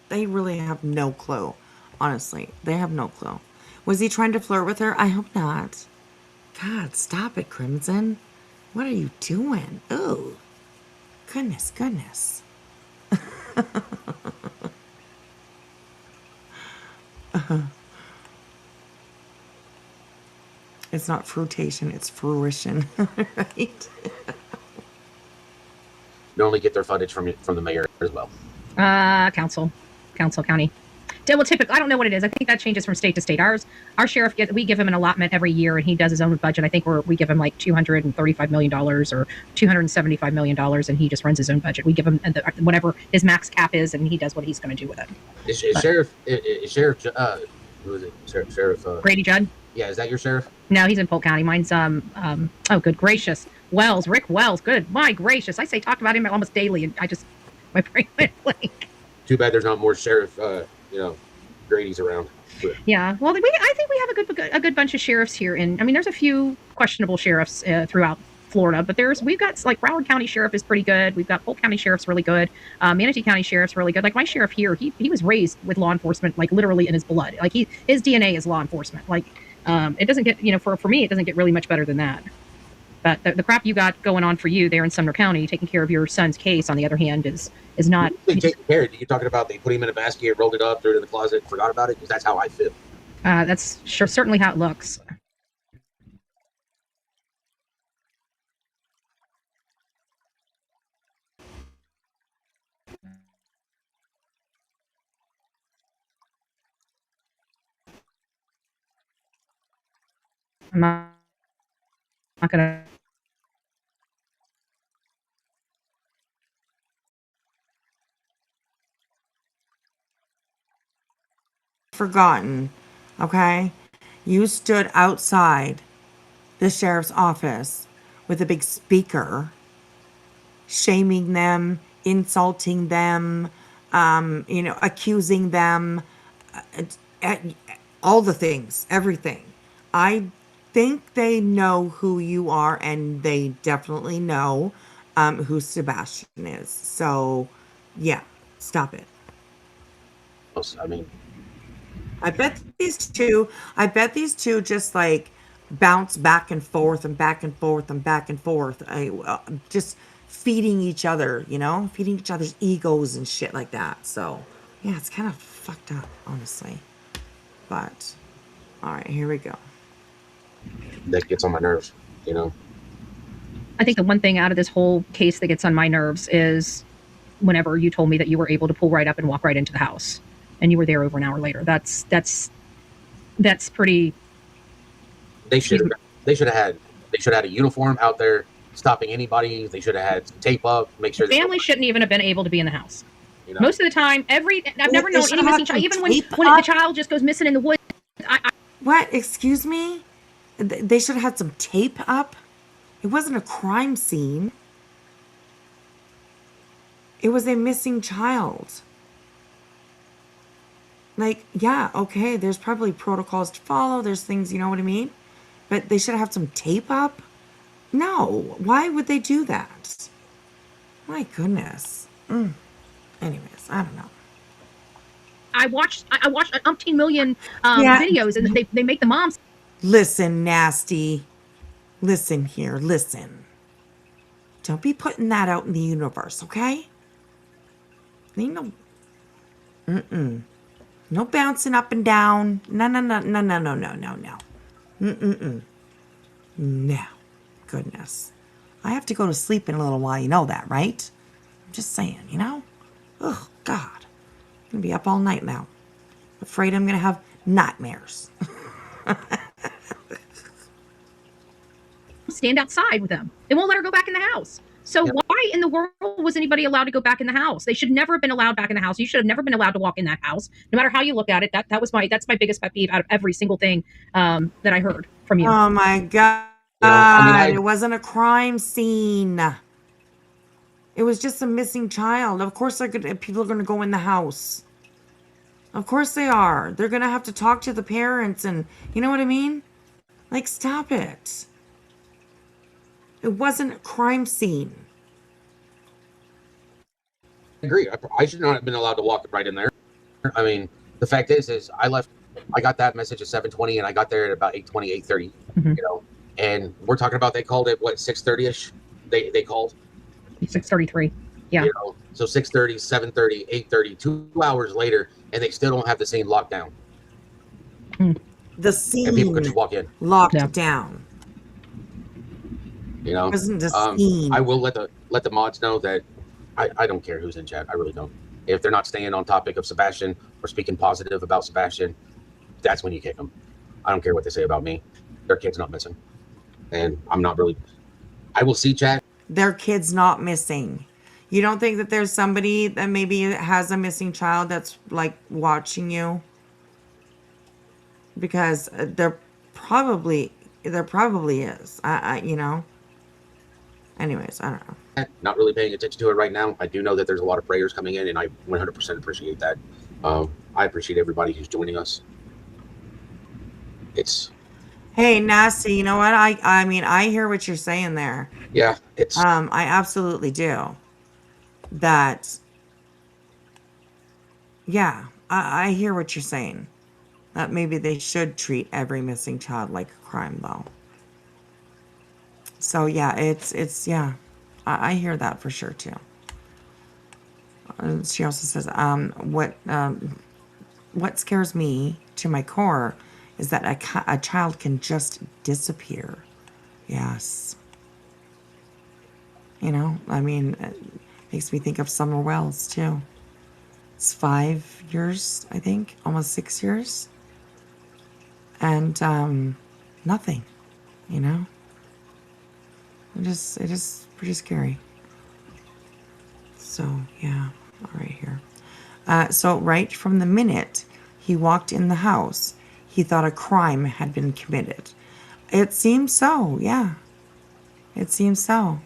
they really have no clue. Honestly, they have no clue. Was he trying to flirt with her? I hope not. God, stop it, Crimson. What are you doing? Oh, goodness. It's not fruitation, it's fruition, right? They only get their footage from the mayor as well. Council, county. Well, typically, I don't know what it is. I think that changes from state to state. Our sheriff, we give him an allotment every year, and he does his own budget. I think we give him like $235 million or $275 million, and he just runs his own budget. We give him whatever his max cap is, and he does what he's going to do with it. Is Sheriff, who is it? Sheriff Grady Judd? Yeah, is that your sheriff? No, he's in Polk County. Mine's oh, good gracious, Rick Wells. Good, my gracious. I talk about him almost daily, and my brain went blank. Too bad there's not more Sheriff, Grady's around. But. Yeah, well, I think we have a good bunch of sheriffs here, and I mean, there's a few questionable sheriffs throughout Florida, but we've got like Broward County Sheriff is pretty good. We've got Polk County Sheriff's really good. Manatee County Sheriff's really good. Like my sheriff here, he was raised with law enforcement, like literally in his blood. Like his DNA is law enforcement. Like it doesn't get, for me, it doesn't get really much better than that. But the crap you got going on for you there in Sumner County, taking care of your son's case, on the other hand, is not. Taking care. You're talking about they put him in a basket, rolled it up, threw it in the closet, forgot about it? Because that's how I feel. That's certainly how it looks. I'm not gonna. Forgotten, okay? You stood outside the sheriff's office with a big speaker, shaming them, insulting them, accusing them, uh, all the things, everything. I think they know who you are, and they definitely know who Sebastian is. So, yeah, stop it. I mean, I bet these two just like bounce back and forth and back and forth and back and forth. Just feeding each other, feeding each other's egos and shit like that. So, yeah, it's kind of fucked up, honestly. But, all right, here we go. that gets on my nerves, you know? I think the one thing out of this whole case that gets on my nerves is whenever you told me that you were able to pull right up and walk right into the house, and you were there over an hour later. That's pretty. They should have had a uniform out there stopping anybody. They should have had some tape up, make sure Family shouldn't even have been able to be in the house. You know? Most of the time, I've never known any missing child. Even when the child just goes missing in the woods. What? Excuse me? They should have had some tape up. It wasn't a crime scene. It was a missing child. Like, yeah, okay, there's probably protocols to follow. There's things, you know what I mean? But they should have some tape up? No. Why would they do that? My goodness. Anyways, I don't know. I watched an umpteen million videos, and they make the moms. Listen, nasty. Listen here. Listen. Don't be putting that out in the universe, okay? Ain't no bouncing up and down. No. No. Goodness. I have to go to sleep in a little while. You know that, right? I'm just saying, Oh, God. I'm going to be up all night now. Afraid I'm going to have nightmares. Stand outside with them. They won't let her go back in the house. So why in the world was anybody allowed to go back in the house? They should never have been allowed back in the house. You should have never been allowed to walk in that house, no matter how you look at it. That's my biggest pet peeve out of every single thing that I heard from you. Oh my God! It wasn't a crime scene. It was just a missing child. Of course, people are going to go in the house. Of course they are. They're going to have to talk to the parents, and you know what I mean? Like, stop it. It wasn't a crime scene. I agree. I should not have been allowed to walk right in there. I mean, the fact is I got that message at 7:20, and I got there at about 8:20, 8:30. And we're talking about, they called it what, 6:30ish? They called 6:33. Yeah. So 6:30, 7:30, 8:30, 2 hours later, and they still don't have the scene locked down. The scene and people could just walk in, locked down. It wasn't the scene. I will let the mods know that I don't care who's in chat. I really don't. If they're not staying on topic of Sebastian or speaking positive about Sebastian, that's when you kick them. I don't care what they say about me. Their kid's not missing. And I'm not really... I will see chat. Their kid's not missing. You don't think that there's somebody that maybe has a missing child that's like watching you? Because there probably is. Anyways, I don't know. Not really paying attention to it right now. I do know that there's a lot of prayers coming in, and I 100% appreciate that. I appreciate everybody who's joining us. Hey, Nasty, you know what? I mean, I hear what you're saying there. Yeah, I absolutely do. I hear what you're saying. That maybe they should treat every missing child like a crime, though. So yeah, I hear that for sure too. She also says, what scares me to my core is that a child can just disappear. Yes. I mean, it makes me think of Summer Wells too. It's 5 years, I think, almost 6 years. And nothing. You know? It is pretty scary. So, yeah. All right, here. So, right from the minute he walked in the house, he thought a crime had been committed. It seems so, yeah. It seems so.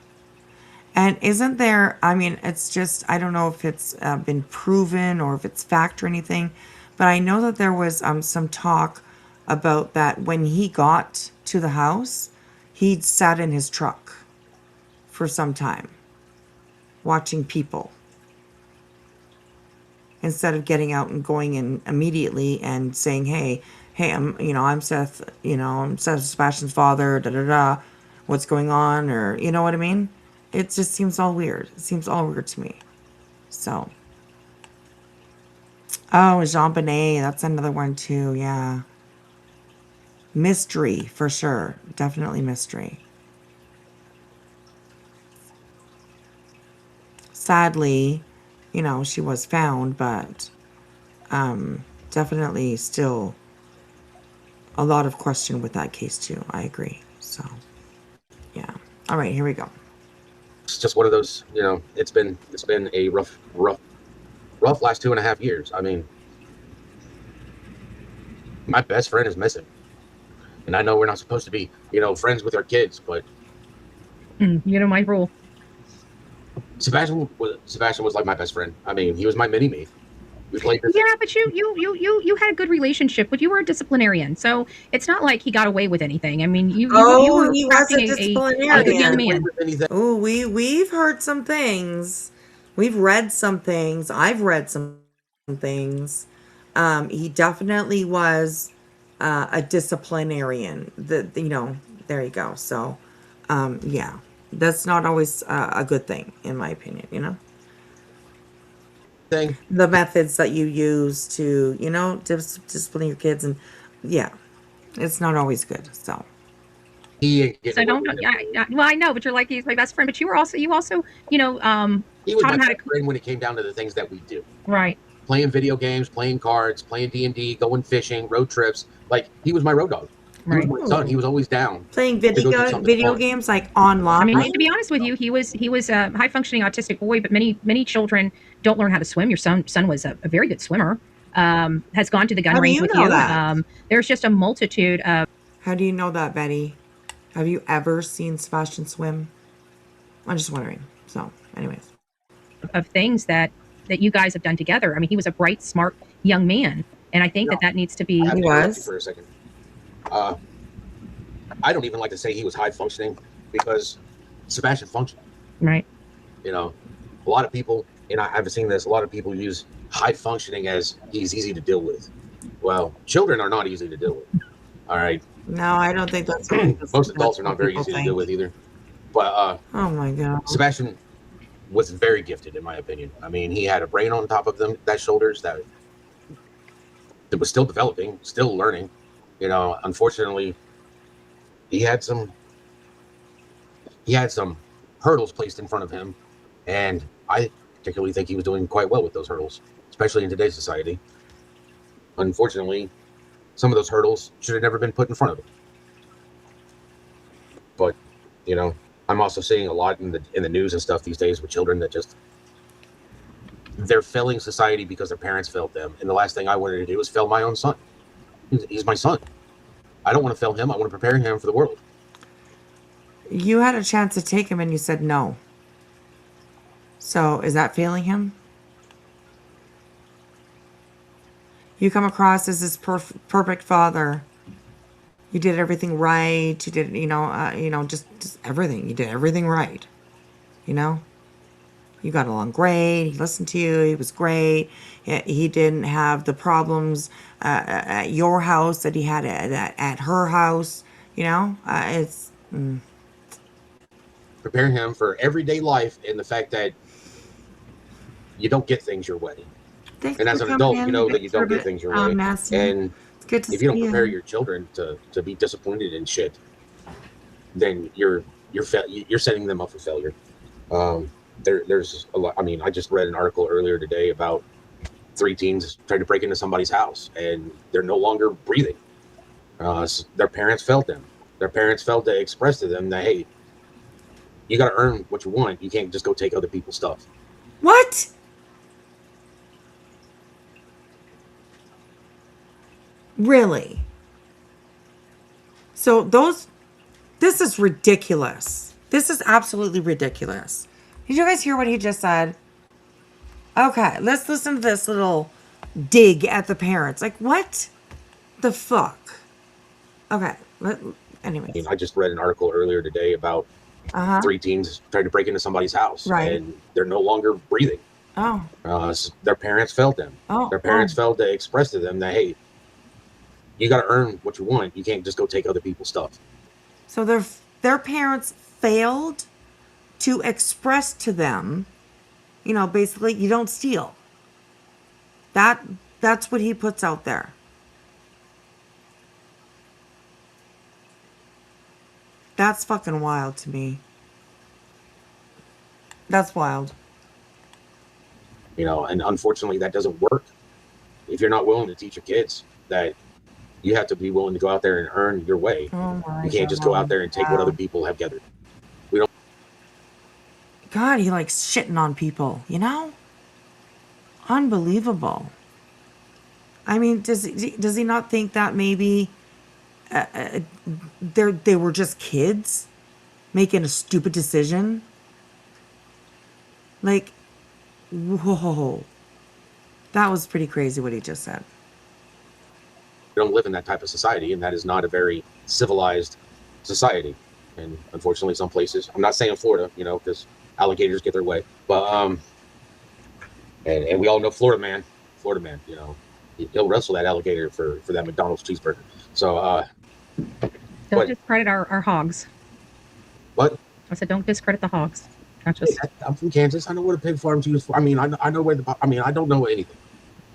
And isn't there, I mean, it's just, I don't know if it's been proven or if it's fact or anything, but I know that there was some talk about that when he got to the house, he'd sat in his truck for some time watching people instead of getting out and going in immediately and saying, hey, I'm Seth, I'm Seth Sebastian's father, da da da, what's going on, or you know what I mean? It just seems all weird. It seems all weird to me. So, oh, Jean Bonnet, that's another one too. Yeah, mystery for sure, definitely mystery. Sadly, she was found, but definitely still a lot of question with that case too. I agree. So, yeah. All right, here we go. It's just one of those, it's been a rough last 2.5 years. I mean, my best friend is missing. And I know we're not supposed to be, friends with our kids, but my rule. Sebastian was like my best friend. I mean, he was my mini-me. We played this. Yeah, but you had a good relationship, but you were a disciplinarian, so it's not like he got away with anything. I mean, you were he was a crafting a good young man. Oh, we've heard some things. We've read some things. I've read some things. He definitely was a disciplinarian. There you go. So, yeah, that's not always a good thing, in my opinion. Thing. The methods that you use to, discipline your kids, and yeah, it's not always good. So. So don't. Well, I know, but you're like, he's my best friend. But you also, he was taught my him how best to. friend when it came down to the things that we do. Right. Playing video games, playing cards, playing D&D, going fishing, road trips. Like, he was my road dog. He was my son. He was always down. Playing video games like online. I mean, to be honest with you, he was a high functioning autistic boy, but many children don't learn how to swim. Your son was a very good swimmer. Has gone to the gun How do range you with know you. that? There's just a multitude of. How do you know that, Betty? Have you ever seen Sebastian swim? I'm just wondering. So, anyways. Of things that you guys have done together. I mean, he was a bright, smart young man, and I think that needs to be. I have to interrupt you for a second. I don't even like to say he was high functioning because Sebastian functioned. Right. A lot of people, and I've seen this, a lot of people use high functioning as he's easy to deal with. Well, children are not easy to deal with. All right. No, I don't think that's most adults are not very easy to deal with either. But oh my God, Sebastian was very gifted, in my opinion. I mean, he had a brain on top of that shoulders that was still developing, still learning. Unfortunately, he had some hurdles placed in front of him, and I particularly think he was doing quite well with those hurdles, especially in today's society. Unfortunately, some of those hurdles should have never been put in front of him. But, I'm also seeing a lot in the news and stuff these days with children that they're failing society because their parents failed them. And the last thing I wanted to do is fail my own son. He's my son. I don't want to fail him. I want to prepare him for the world. You had a chance to take him and you said no. So is that failing him? You come across as this perfect father. You did everything right. You did, just everything. You did everything right. You got along great. He listened to you. He was great. He didn't have the problems at your house that he had at her house. It's. Prepare him for everyday life and the fact that you don't get things your way. Thanks and as an adult, you know that you don't get things your way. Massey. And if you don't prepare your children to be disappointed in shit, then you're setting them up for failure. There's a lot. I mean, I just read an article earlier today about 3 teens tried to break into somebody's house and they're no longer breathing. Their parents failed them. Their parents failed to express to them that, hey, you got to earn what you want. You can't just go take other people's stuff. What? Really? So this is ridiculous. This is absolutely ridiculous. Did you guys hear what he just said? Okay, let's listen to this little dig at the parents. Like, what the fuck? Okay, anyways. I just read an article earlier today about Uh-huh. 3 teens tried to break into somebody's house, Right. and they're no longer breathing. Oh. Their parents failed them. Oh. Their parents failed to express to them that, hey, you got to earn what you want. You can't just go take other people's stuff. So their parents failed to express to them, basically, you don't steal. That's what he puts out there. That's fucking wild to me. That's wild. And unfortunately that doesn't work if you're not willing to teach your kids that you have to be willing to go out there and earn your way. Oh my You can't just go out there and take what other people have gathered. We don't. God, he likes shitting on people, Unbelievable. I mean, does he not think that maybe they were just kids making a stupid decision? Like, whoa. That was pretty crazy what he just said. We don't live in that type of society, and that is not a very civilized society. And unfortunately, some places, I'm not saying Florida, because alligators get their way, but and we all know Florida man, he'll wrestle that alligator for that McDonald's cheeseburger. So don't discredit our hogs. What? I said don't discredit the hogs. Not just. I'm from Kansas. I know what a pig farm's used for. I mean, I know where I don't know anything.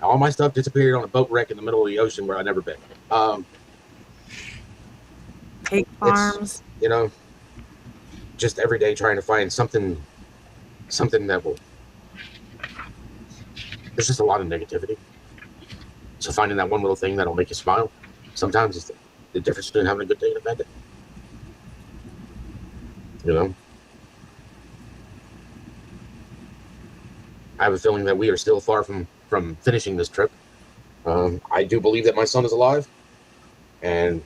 All my stuff disappeared on a boat wreck in the middle of the ocean where I'd never been. Pig farms. Just every day trying to find something that will. There's just a lot of negativity. So finding that one little thing that'll make you smile, sometimes it's the difference between having a good day and a bad day. I have a feeling that we are still far from finishing this trip. I do believe that my son is alive, and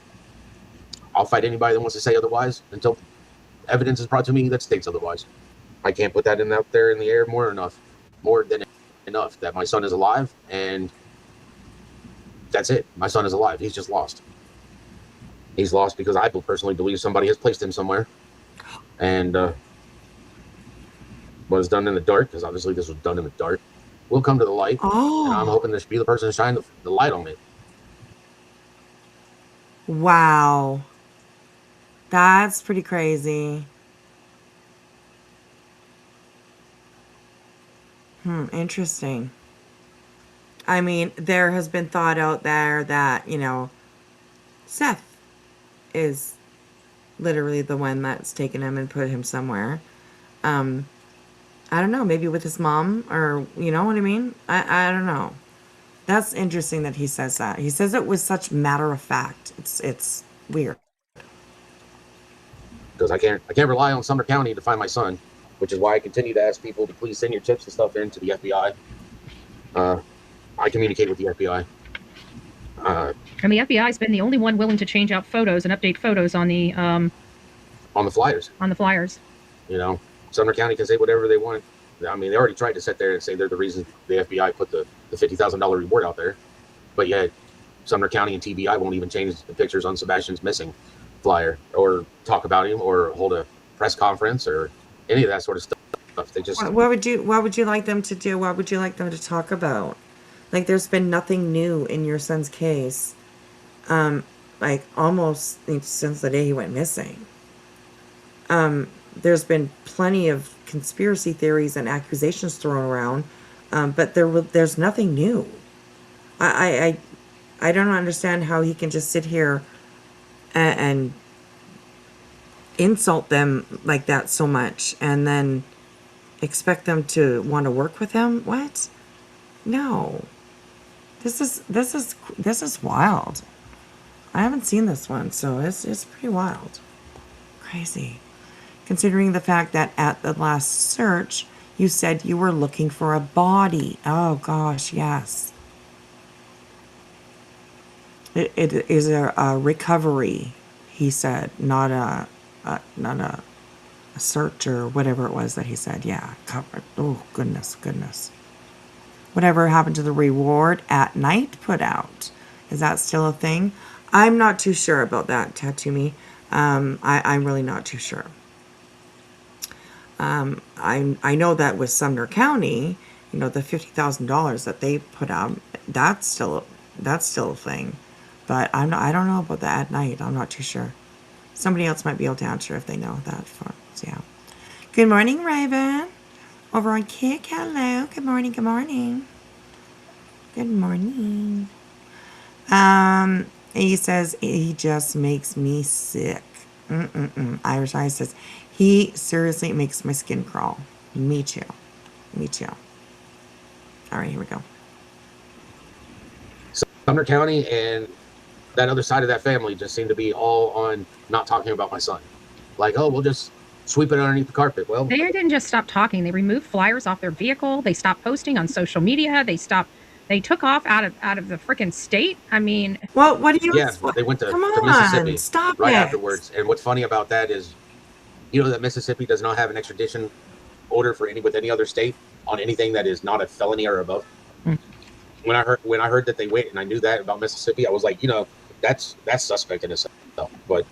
I'll fight anybody that wants to say otherwise until evidence is brought to me that states otherwise. I can't put that out there in the air more than enough that my son is alive, and that's it. My son is alive. He's just lost. He's lost because I personally believe somebody has placed him somewhere, and what was done in the dark, because obviously this was done in the dark, will come to the light. Oh. And I'm hoping to be the person to shine the light on it. Wow. That's pretty crazy. Interesting. I mean, there has been thought out there that, Seth is literally the one that's taken him and put him somewhere. I don't know, maybe with his mom, or you know what I mean? I don't know. That's interesting that he says that. He says it with such matter of fact. It's weird. Because I can't rely on Sumner County to find my son, which is why I continue to ask people to please send your tips and stuff in to the FBI. I communicate with the FBI. And the FBI's been the only one willing to change out photos and update photos on the flyers. On the flyers. Sumner County can say whatever they want. I mean, they already tried to sit there and say they're the reason the FBI put the $50,000 reward out there, but yet Sumner County and TBI won't even change the pictures on Sebastian's missing flyer, or talk about him, or hold a press conference, or any of that sort of stuff. They just. What would you like them to do? What would you like them to talk about? Like, there's been nothing new in your son's case, like almost since the day he went missing. There's been plenty of conspiracy theories and accusations thrown around, but there's nothing new. I don't understand how he can just sit here and insult them like that so much, and then expect them to want to work with him. What? No. This is wild. I haven't seen this one, so it's pretty wild. Crazy. Considering the fact that at the last search, you said you were looking for a body. Oh gosh, yes. It is a recovery, he said, not a search or whatever it was that he said. Yeah, covered. Oh goodness. Whatever happened to the reward at night put out? Is that still a thing? I'm not too sure about that, Tattoo Me. I'm really not too sure. I know that with Sumner County, the $50,000 that they put out, that's still a thing. But I don't know about that at night. I'm not too sure. Somebody else might be able to answer if they know that for us. Yeah. Good morning, Raven. Over on Kick. Hello. Good morning. Good morning. Good morning. He says he just makes me sick. Irish Eye says he seriously makes my skin crawl. Me too. All right, here we go. Sumner County and that other side of that family just seem to be all on not talking about my son. Like, oh, we'll just sweep it underneath the carpet. Well, They didn't just stop talking. They removed flyers off their vehicle. They stopped posting on social media. They took off out of the freaking state. I mean, well, what do you? Yeah, they went to Mississippi afterwards. And what's funny about that is, that Mississippi does not have an extradition order with any other state on anything that is not a felony or above. When I heard that they went, and I knew that about Mississippi, I was like, that's suspect in itself. But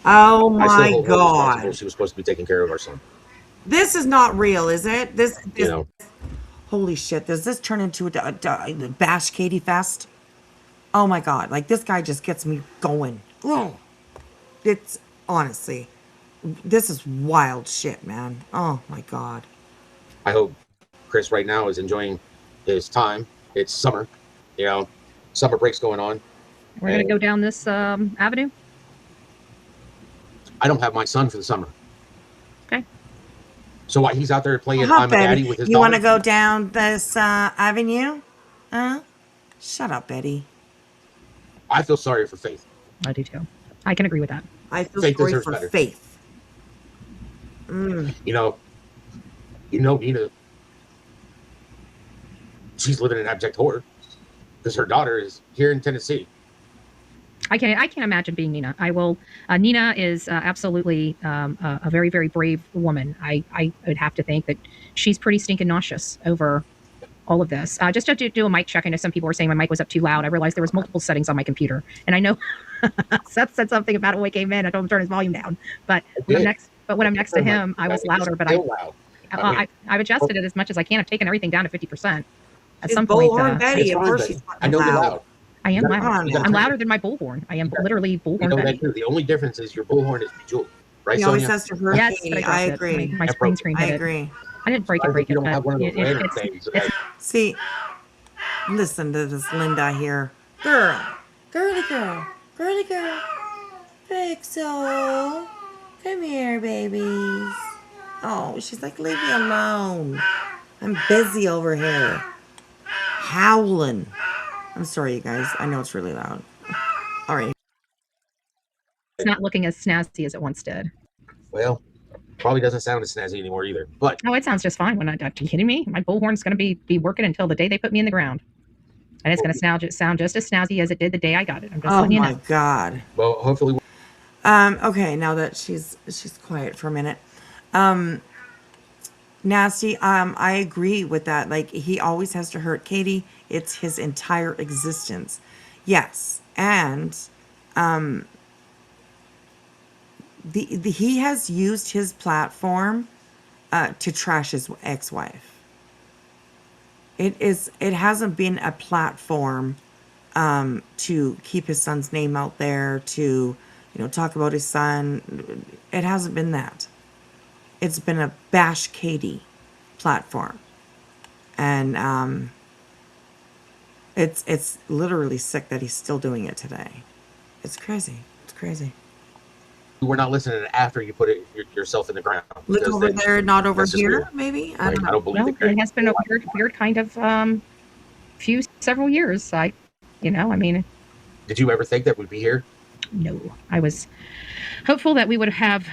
oh I still my hold her God, responsible. She was supposed to be taking care of our son. this is not real, is it? This holy shit! Does this turn into a Bash Katie Fest? Oh my God! Like, this guy just gets me going. Ugh. It's honestly, this is wild shit, man. Oh my God. I hope Chris right now is enjoying his time. It's summer, summer break's going on. we're going to go down this avenue. I don't have my son for the summer. Okay. So why he's out there playing Huh, I'm a daddy Betty? with his You daughter? want to go down this avenue? Huh? Shut up, Betty. I feel sorry for Faith. I do too. I can agree with that. I feel Faith sorry deserves for better. Faith. Nina, she's living in abject horror because her daughter is here in Tennessee. I can't imagine being Nina. I will. Nina is absolutely a very, very brave woman. I would have to think that she's pretty stinking nauseous over all of this. Just to do a mic check, I know some people were saying my mic was up too loud. I realized there was multiple settings on my computer, and I know Seth said something about it when he came in. I told him to turn his volume down, but when I'm next to him, I was louder. But I've adjusted it as much as I can. I've taken everything down to 50%. At some point, Betty, of course she's I know you're loud. I am loud. on, I'm louder than my bullhorn. I am literally bullhorn Betty. That too. The only difference is your bullhorn is bejeweled, right, He Sonia? always says to her, Yes, Katie, but I dropped it. agree. My screen hit I it. agree. I didn't break it. You don't have one of those random things. See, listen to this Linda here. Girly girl. Pixel. Come here, babies. Oh, she's like, leave me alone. I'm busy over here. Howling. I'm sorry, you guys. I know it's really loud. All right. It's not looking as snazzy as it once did. Well, probably doesn't sound as snazzy anymore either. But Oh, it sounds just fine. Are you kidding me? My bullhorn's going to be working until the day they put me in the ground, and it's going to sound just as snazzy as it did the day I got it. I'm just letting you know. God. Well, hopefully. Okay, now that she's quiet for a minute. Nasty, I agree with that. Like, he always has to hurt Katie. It's his entire existence. Yes. And he has used his platform to trash his ex-wife. It hasn't been a platform to keep his son's name out there, to talk about his son. It hasn't been that. It's been a bash Katie platform. And it's literally sick that he's still doing it today. It's crazy. We're not listening after you put yourself in the ground. Look over there, not over here, weird. maybe? I don't believe Well, it has been a weird kind of several years. Did you ever think that we'd be here? No, I was hopeful that we would have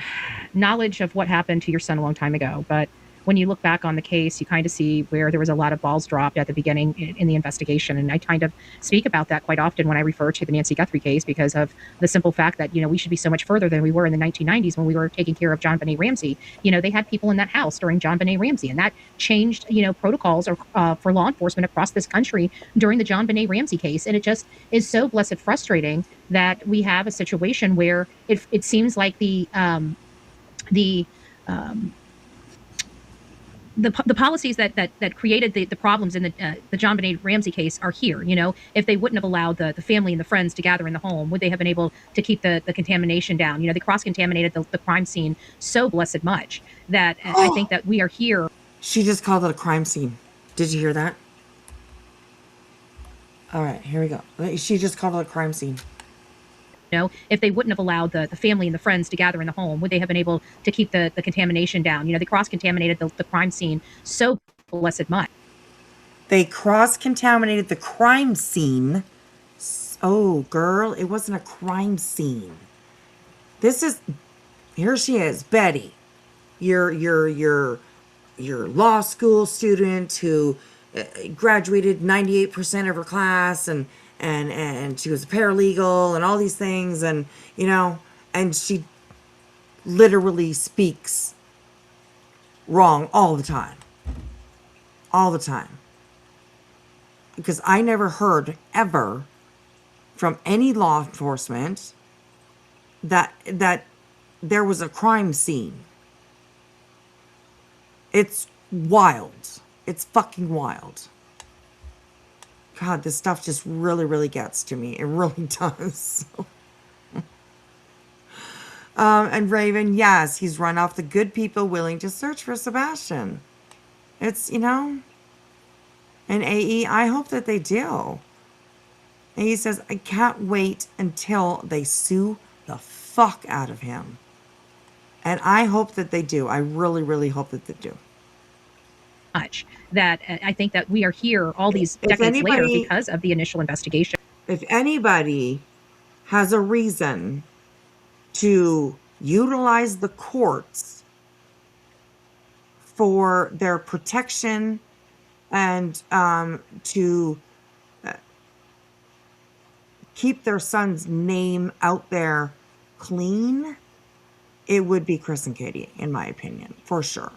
knowledge of what happened to your son a long time ago. But when you look back on the case, you kind of see where there was a lot of balls dropped at the beginning in the investigation. And I kind of speak about that quite often when I refer to the Nancy Guthrie case because of the simple fact that, we should be so much further than we were in the 1990s when we were taking care of John Benet Ramsey. They had people in that house during John Benet Ramsey, and that changed, protocols for law enforcement across this country during the John Benet Ramsey case. And it just is so blessed frustrating that we have a situation where it seems like the policies that created the problems in the John Benet Ramsey case are here. If they wouldn't have allowed the family and the friends to gather in the home, would they have been able to keep the contamination down? They cross-contaminated the crime scene so blessed much that I think that we are here. She just called it a crime scene. Did you hear that? All right, here we go. She just called it a crime scene. If they wouldn't have allowed the family and the friends to gather in the home, would they have been able to keep the contamination down? They cross-contaminated the crime scene so blessed much. They cross-contaminated the crime scene. Oh, girl, it wasn't a crime scene. Here she is, Betty. Your law school student who graduated 98% of her class and she was a paralegal and all these things, and and she literally speaks wrong all the time because I never heard ever from any law enforcement that there was a crime scene. It's wild. It's fucking wild. God, this stuff just really, really gets to me. It really does. And Raven, yes, he's run off the good people willing to search for Sebastian. It's, and AE, I hope that they do. And he says, I can't wait until they sue the fuck out of him. And I hope that they do. I really, really hope that they do. Much that I think that we are here all these decades later because of the initial investigation. If anybody has a reason to utilize the courts for their protection and to keep their son's name out there clean, it would be Chris and Katie, in my opinion, for sure.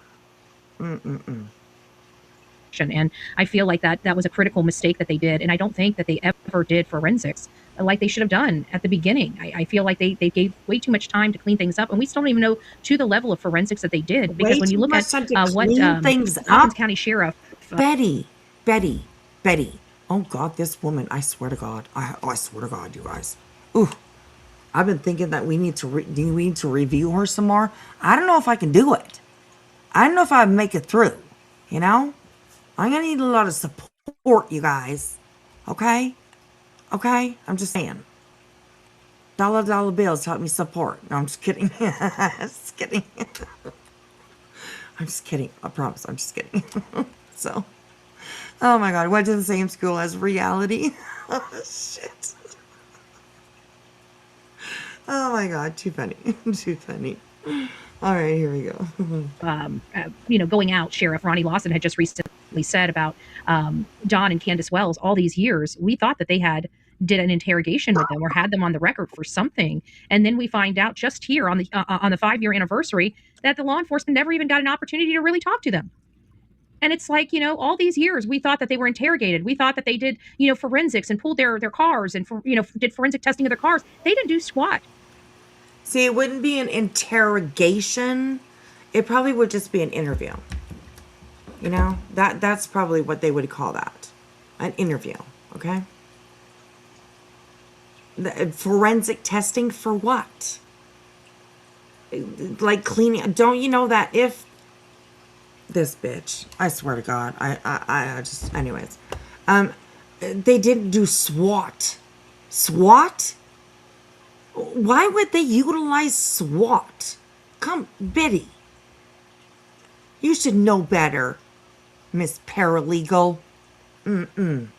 And I feel like that was a critical mistake that they did. And I don't think that they ever did forensics like they should have done at the beginning. I feel like they gave way too much time to clean things up. And we still don't even know to the level of forensics that they did. Because when you look at what Hopkins County Sheriff... Betty. Oh, God, this woman, I swear to God. I swear to God, you guys. Ooh. I've been thinking that we need to review her some more. I don't know if I can do it. I don't know if I make it through, I'm going to need a lot of support, you guys. Okay? I'm just saying. Dollar bills help me support. No, I'm just kidding. Just kidding. I'm just kidding. I promise. I'm just kidding. So, oh my God. Went to the same school as reality. Oh, shit. Oh my God. Too funny. Too funny. All right, here we go. Going out, Sheriff Ronnie Lawson had just recently said about John and Candace Wells all these years. We thought that they did an interrogation with them or had them on the record for something. And then we find out just here on the 5-year anniversary that the law enforcement never even got an opportunity to really talk to them. And it's like, all these years we thought that they were interrogated. We thought that they did, forensics and pulled their cars and, did forensic testing of their cars. They didn't do squat. See, it wouldn't be an interrogation. It probably would just be an interview. That's probably what they would call that. An interview, okay? Forensic testing for what? Like cleaning. Don't you know that if this bitch, I swear to God, I just, anyways, they didn't do SWAT. SWAT? Why would they utilize SWAT? Come, Betty. You should know better, Miss Paralegal. And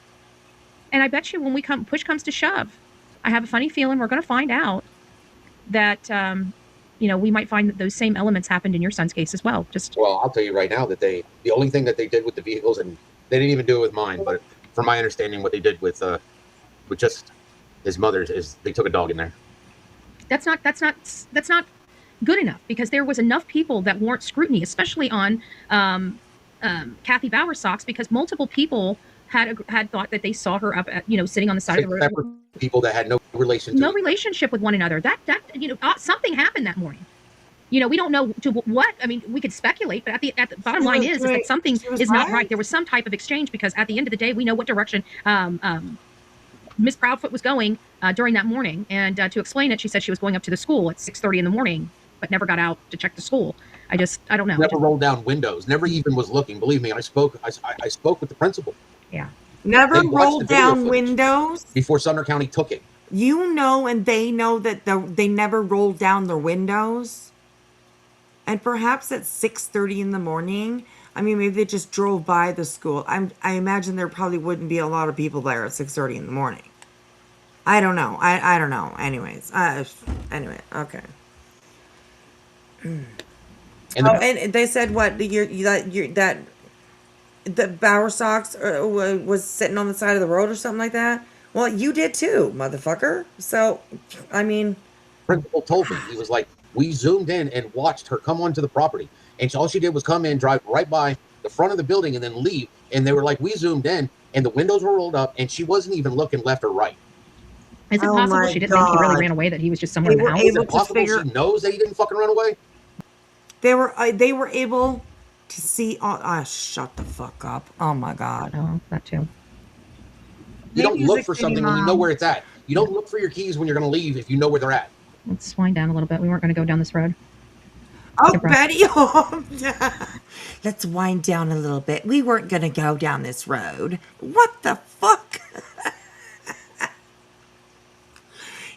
I bet you when push comes to shove, I have a funny feeling we're going to find out that, we might find that those same elements happened in your son's case as well. Just Well, I'll tell you right now that the only thing that they did with the vehicles, and they didn't even do it with mine, but from my understanding, what they did with just his mother's is they took a dog in there. that's not good enough, because there was enough people that warrant scrutiny, especially on Kathy Bowersox, because multiple people had thought that they saw her up at, sitting on the side of the road. Separate people that had no relationship with one another. That something happened that morning. We don't know to what. I mean, we could speculate, but at the bottom line is that something is not right. There was some type of exchange, because at the end of the day, we know what direction Miss Proudfoot was going during that morning. And to explain it, she said she was going up to the school at 6:30 in the morning, but never got out to check the school. I don't know. Never rolled down windows. Never even was looking. Believe me, I spoke with the principal. Yeah. Never rolled down windows before Sumner County took it. And they know that they never rolled down their windows. And perhaps at 6:30 in the morning, I mean, maybe they just drove by the school. I imagine there probably wouldn't be a lot of people there at 6:30 in the morning. I don't know. I don't know. Anyways, anyway, okay. And they said what that the Bowersox was sitting on the side of the road or something like that. Well, you did too, motherfucker. So, I mean, principal told me, he was like, we zoomed in and watched her come onto the property, and all she did was come in, drive right by the front of the building, and then leave. And they were like, we zoomed in, and the windows were rolled up, and she wasn't even looking left or right. Is it possible she didn't think he really ran away, that he was just somewhere in the house? Is it possible she knows that he didn't fucking run away? They were able to see. Shut the fuck up! Oh my god! Oh, that too. You don't look for something when you know where it's at. You don't look for your keys when you're going to leave if you know where they're at. Let's wind down a little bit. We weren't going to go down this road. Oh, Betty! Let's wind down a little bit. We weren't going to go down this road. What the fuck?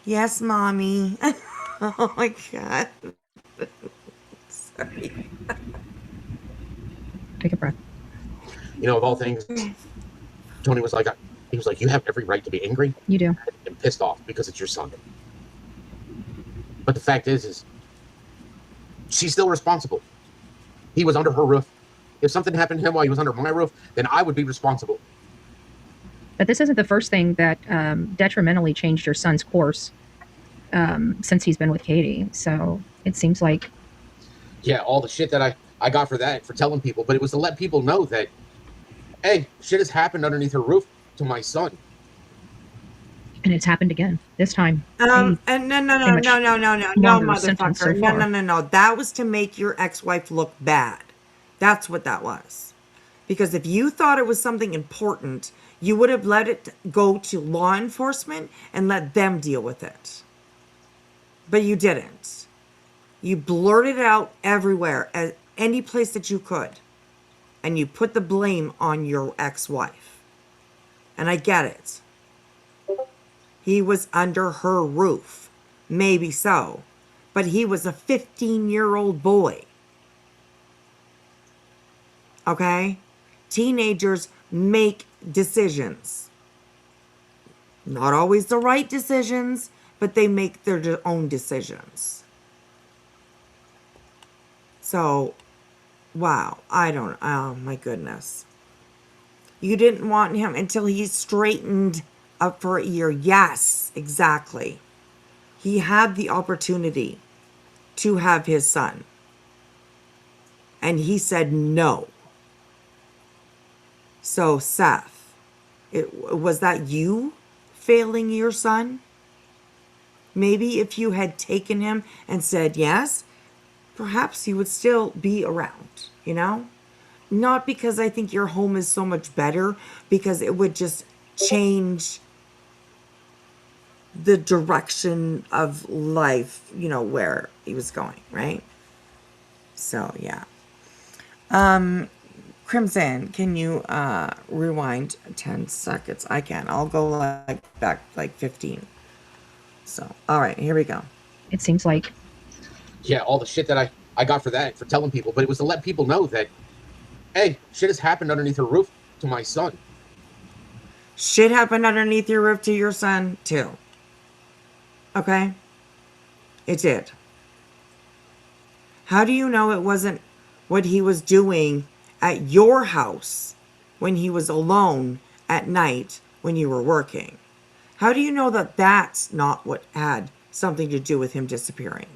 Yes, mommy. Oh my god. Sorry. Take a breath. You know, of all things, Tony was like, he was like, you have every right to be angry. You do. And pissed off because it's your son. But the fact is she's still responsible. He was under her roof. If something happened to him while he was under my roof, then I would be responsible. But this isn't the first thing that detrimentally changed your son's course since he's been with Katie. So it seems like... Yeah, all the shit that I got for that, for telling people. But it was to let people know that, hey, shit has happened underneath her roof to my son. And it's happened again this time. And no, motherfucker. No. That was to make your ex-wife look bad. That's what that was. Because if you thought it was something important, you would have let it go to law enforcement and let them deal with it. But you didn't. You blurted it out everywhere, at any place that you could. And you put the blame on your ex-wife. And I get it. He was under her roof. Maybe so. But he was a 15-year-old boy. Okay? Teenagers make decisions. Not always the right decisions, but they make their own decisions. So, wow. Oh my goodness. You didn't want him until he straightened up for a year. Yes, exactly. He had the opportunity to have his son. And he said no. So, Seth, was that you failing your son? Maybe if you had taken him and said yes, perhaps he would still be around, you know? Not because I think your home is so much better, because it would just change the direction of life, you know, where he was going, right? So, yeah. Crimson, can you rewind 10 seconds? I can. I'll go back 15. So, all right, here we go. It seems like... Yeah, all the shit that I got for that, for telling people. But it was to let people know that, hey, shit has happened underneath her roof to my son. Shit happened underneath your roof to your son, too. Okay? It did. How do you know it wasn't what he was doing at your house when he was alone at night when you were working? How do you know that that's not what had something to do with him disappearing?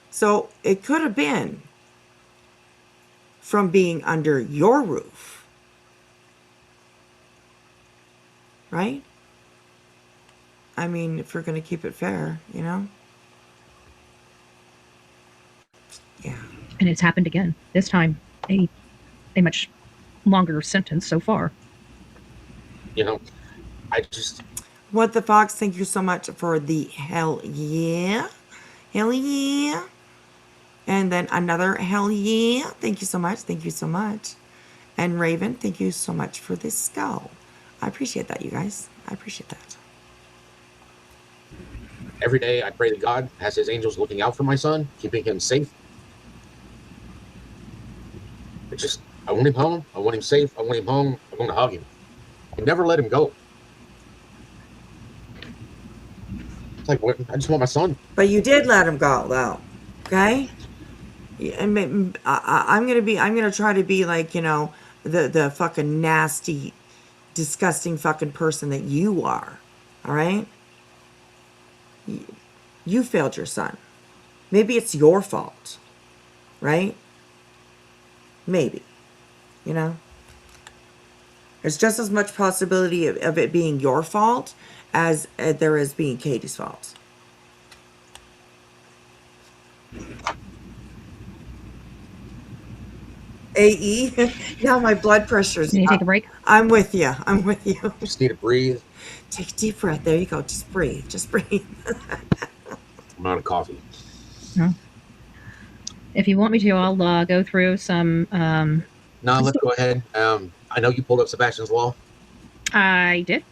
So it could have been from being under your roof, right? I mean, if we're going to keep it fair, you know? Yeah. And it's happened again. This time, a much longer sentence so far. You know, I just. What the Fox, thank you so much for the hell yeah. Hell yeah. And then another hell yeah. Thank you so much. Thank you so much. And Raven, thank you so much for this skull. I appreciate that, you guys. I appreciate that. Every day I pray that God has his angels looking out for my son, keeping him safe. I want him home. I want him safe. I want him home. I want to hug him. And never let him go. It's like, I just want my son. But you did let him go, though. Okay? And I'm gonna try to be like, you know, the fucking nasty, disgusting fucking person that you are. All right? You failed your son. Maybe it's your fault. Right? Maybe. You know? There's just as much possibility of it being your fault as there is being Katie's fault. AE? Now my blood pressure's Can you take a break? I'm with you. I'm with you. Just need to breathe. Take a deep breath. There you go. Just breathe. Just breathe. I'm out of coffee. If you want me to, I'll go through some. No, let's go ahead. I know you pulled up Sebastian's Law. I did.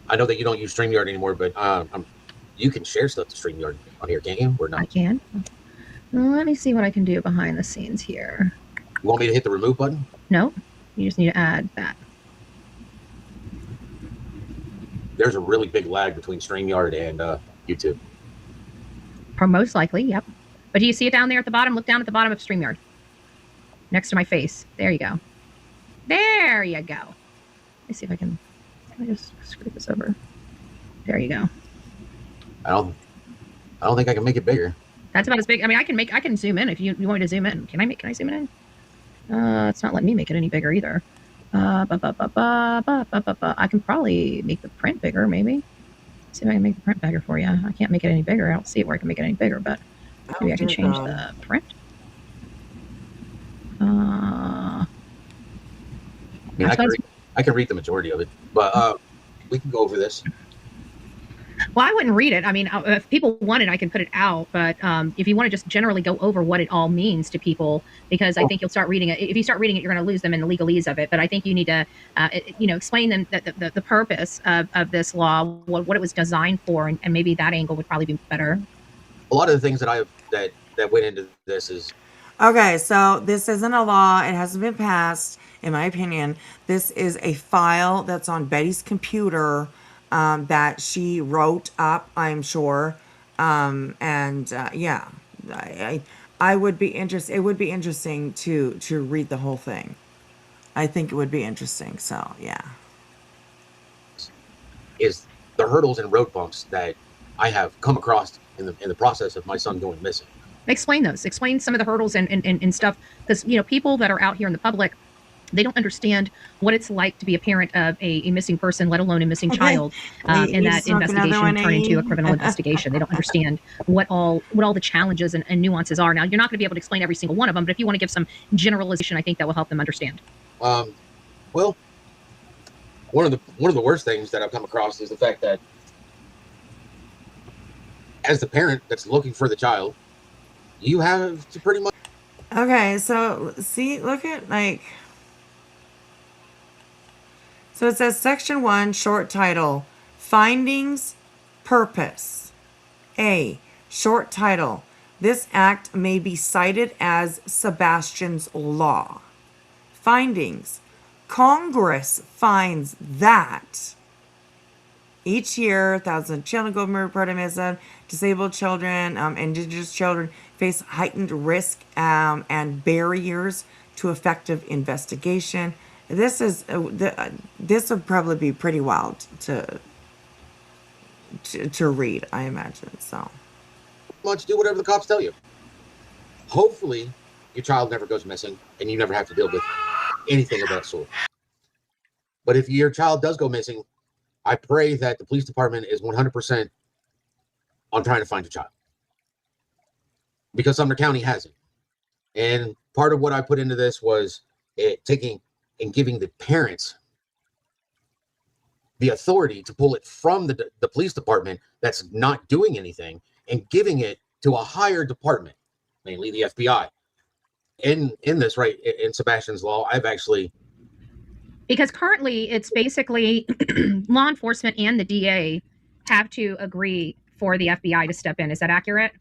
I know that you don't use StreamYard anymore, but you can share stuff to StreamYard on here, can't you? Or not? I can. Let me see what I can do behind the scenes here. You want me to hit the remove button? No, you just need to add that. There's a really big lag between StreamYard and YouTube. Most likely, yep. But do you see it down there at the bottom? Look down at the bottom of StreamYard. Next to my face. There you go. There you go. Let me see if I can just screw this over. There you go. I don't think I can make it bigger. That's about as big. I mean, I can zoom in if you want me to zoom in. Can I zoom in? It's not letting me make it any bigger either. I can probably make the print bigger, maybe. See if I can make the print bigger for you. I can't make it any bigger. I don't see it where I can make it any bigger, but maybe I can change the print. I mean, I can read the majority of it, but we can go over this. Well, I wouldn't read it. I mean, if people want it, I can put it out. But if you want to just generally go over what it all means to people, because I think you'll start reading it. If you start reading it, you're going to lose them in the legalese of it. But I think you need to, explain them the purpose of this law, what it was designed for, and maybe that angle would probably be better. A lot of the things that that went into this is. Okay, so this isn't a law. It hasn't been passed, in my opinion. This is a file that's on Betty's computer. That she wrote up, I'm sure. Yeah, I would be interested. It would be interesting to read the whole thing. I think it would be interesting. So yeah. Is the hurdles and road bumps that I have come across in the process of my son going missing. Explain those. Explain some of the hurdles and stuff, because people that are out here in the public, they don't understand what it's like to be a parent of a missing person, let alone a missing child, and that investigation turn into a criminal investigation. They don't understand what all the challenges and nuances are. Now, you're not going to be able to explain every single one of them, but if you want to give some generalization, I think that will help them understand. Well, one of the worst things that I've come across is the fact that as the parent that's looking for the child, you have to pretty much. Okay, so see, look at So it says Section 1, short title, Findings, Purpose. A, short title, this act may be cited as Sebastian's Law. Findings, Congress finds that Each year, thousands of children go murdered, missing. Disabled children, indigenous children face heightened risk and barriers to effective investigation. This is this would probably be pretty wild to read, I imagine. So, Let's do whatever the cops tell you. Hopefully, your child never goes missing and you never have to deal with anything of that sort. But if your child does go missing, I pray that the police department is 100% on trying to find your child. Because Sumner County hasn't. And part of what I put into this was taking and giving the parents the authority to pull it from the police department that's not doing anything and giving it to a higher department, mainly the FBI. In this, right, in Sebastian's law, I've actually... Because currently it's basically law enforcement and the DA have to agree for the FBI to step in. Is that accurate?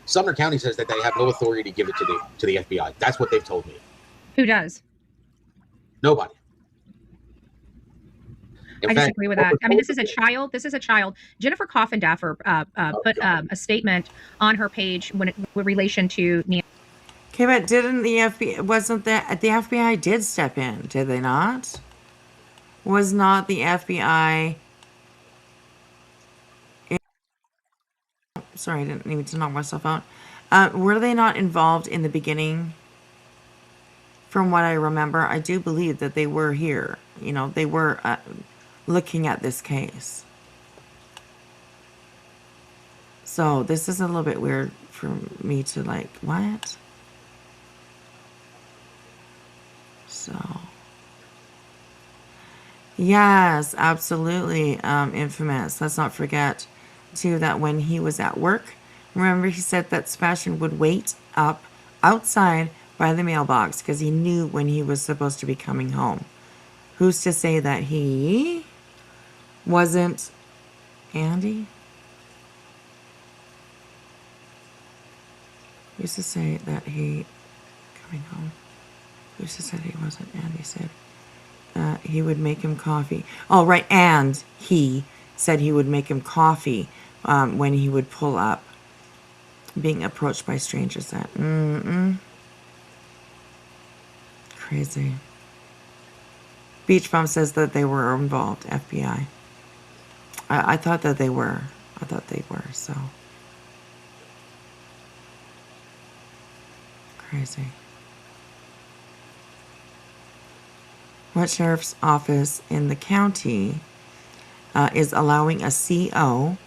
Sumner County says that they have no authority to give it to the FBI. That's what they've told me. Who does? Nobody. I disagree with that. I mean, this is a child. This is a child. Jennifer Coffindaffer put a statement on her page with relation to Nancy. Okay, but didn't the FBI, wasn't that the FBI did step in, did they not? Was not the FBI... Sorry, I didn't mean to knock myself out. Were they not involved in the beginning? From what I remember, I do believe that they were here. You know, they were looking at this case. So this is a little bit weird for me to like, what? So, yes, absolutely, Infamous. Let's not forget, too, that when he was at work, remember he said that Sebastian would wait up outside by the mailbox because he knew when he was supposed to be coming home. Who's to say that he wasn't Andy? Who's to say that he coming home? Who's to say he wasn't Andy? Said he would make him coffee. Oh, right, and he said he would make him coffee when he would pull up, being approached by strangers. That crazy. Beach Bum says that they were involved, FBI. I thought that they were. I thought they were, so. Crazy. What sheriff's office in the county is allowing a CO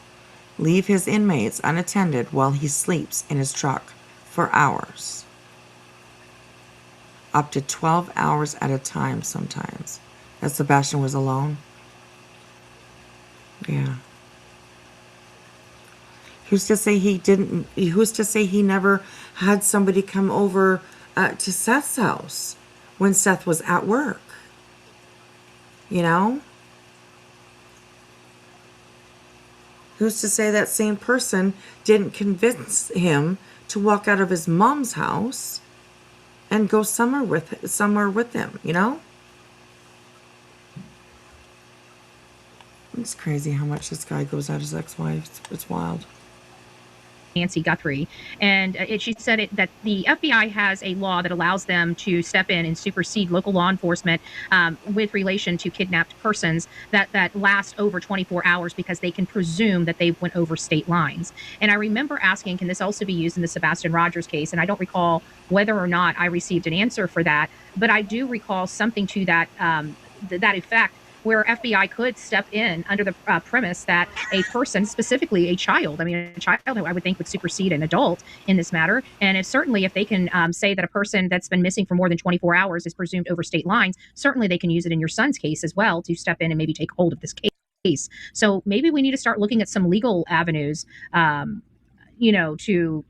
leave his inmates unattended while he sleeps in his truck for hours. Up to 12 hours at a time sometimes. That Sebastian was alone. Yeah. Who's to say he didn't, who's to say he never had somebody come over to Seth's house when Seth was at work? You know? Who's to say that same person didn't convince him to walk out of his mom's house and go somewhere with him, you know? It's crazy how much this guy goes at his ex-wife. It's wild. Nancy Guthrie, and she said that the FBI has a law that allows them to step in and supersede local law enforcement with relation to kidnapped persons that last over 24 hours because they can presume that they went over state lines. And I remember asking, can this also be used in the Sebastian Rogers case? And I don't recall whether or not I received an answer for that, but I do recall something to that that effect, where FBI could step in under the premise that a person, specifically a child, I mean, a child who I would think would supersede an adult in this matter. And if they can say that a person that's been missing for more than 24 hours is presumed over state lines, certainly they can use it in your son's case as well to step in and maybe take hold of this case. So maybe we need to start looking at some legal avenues, to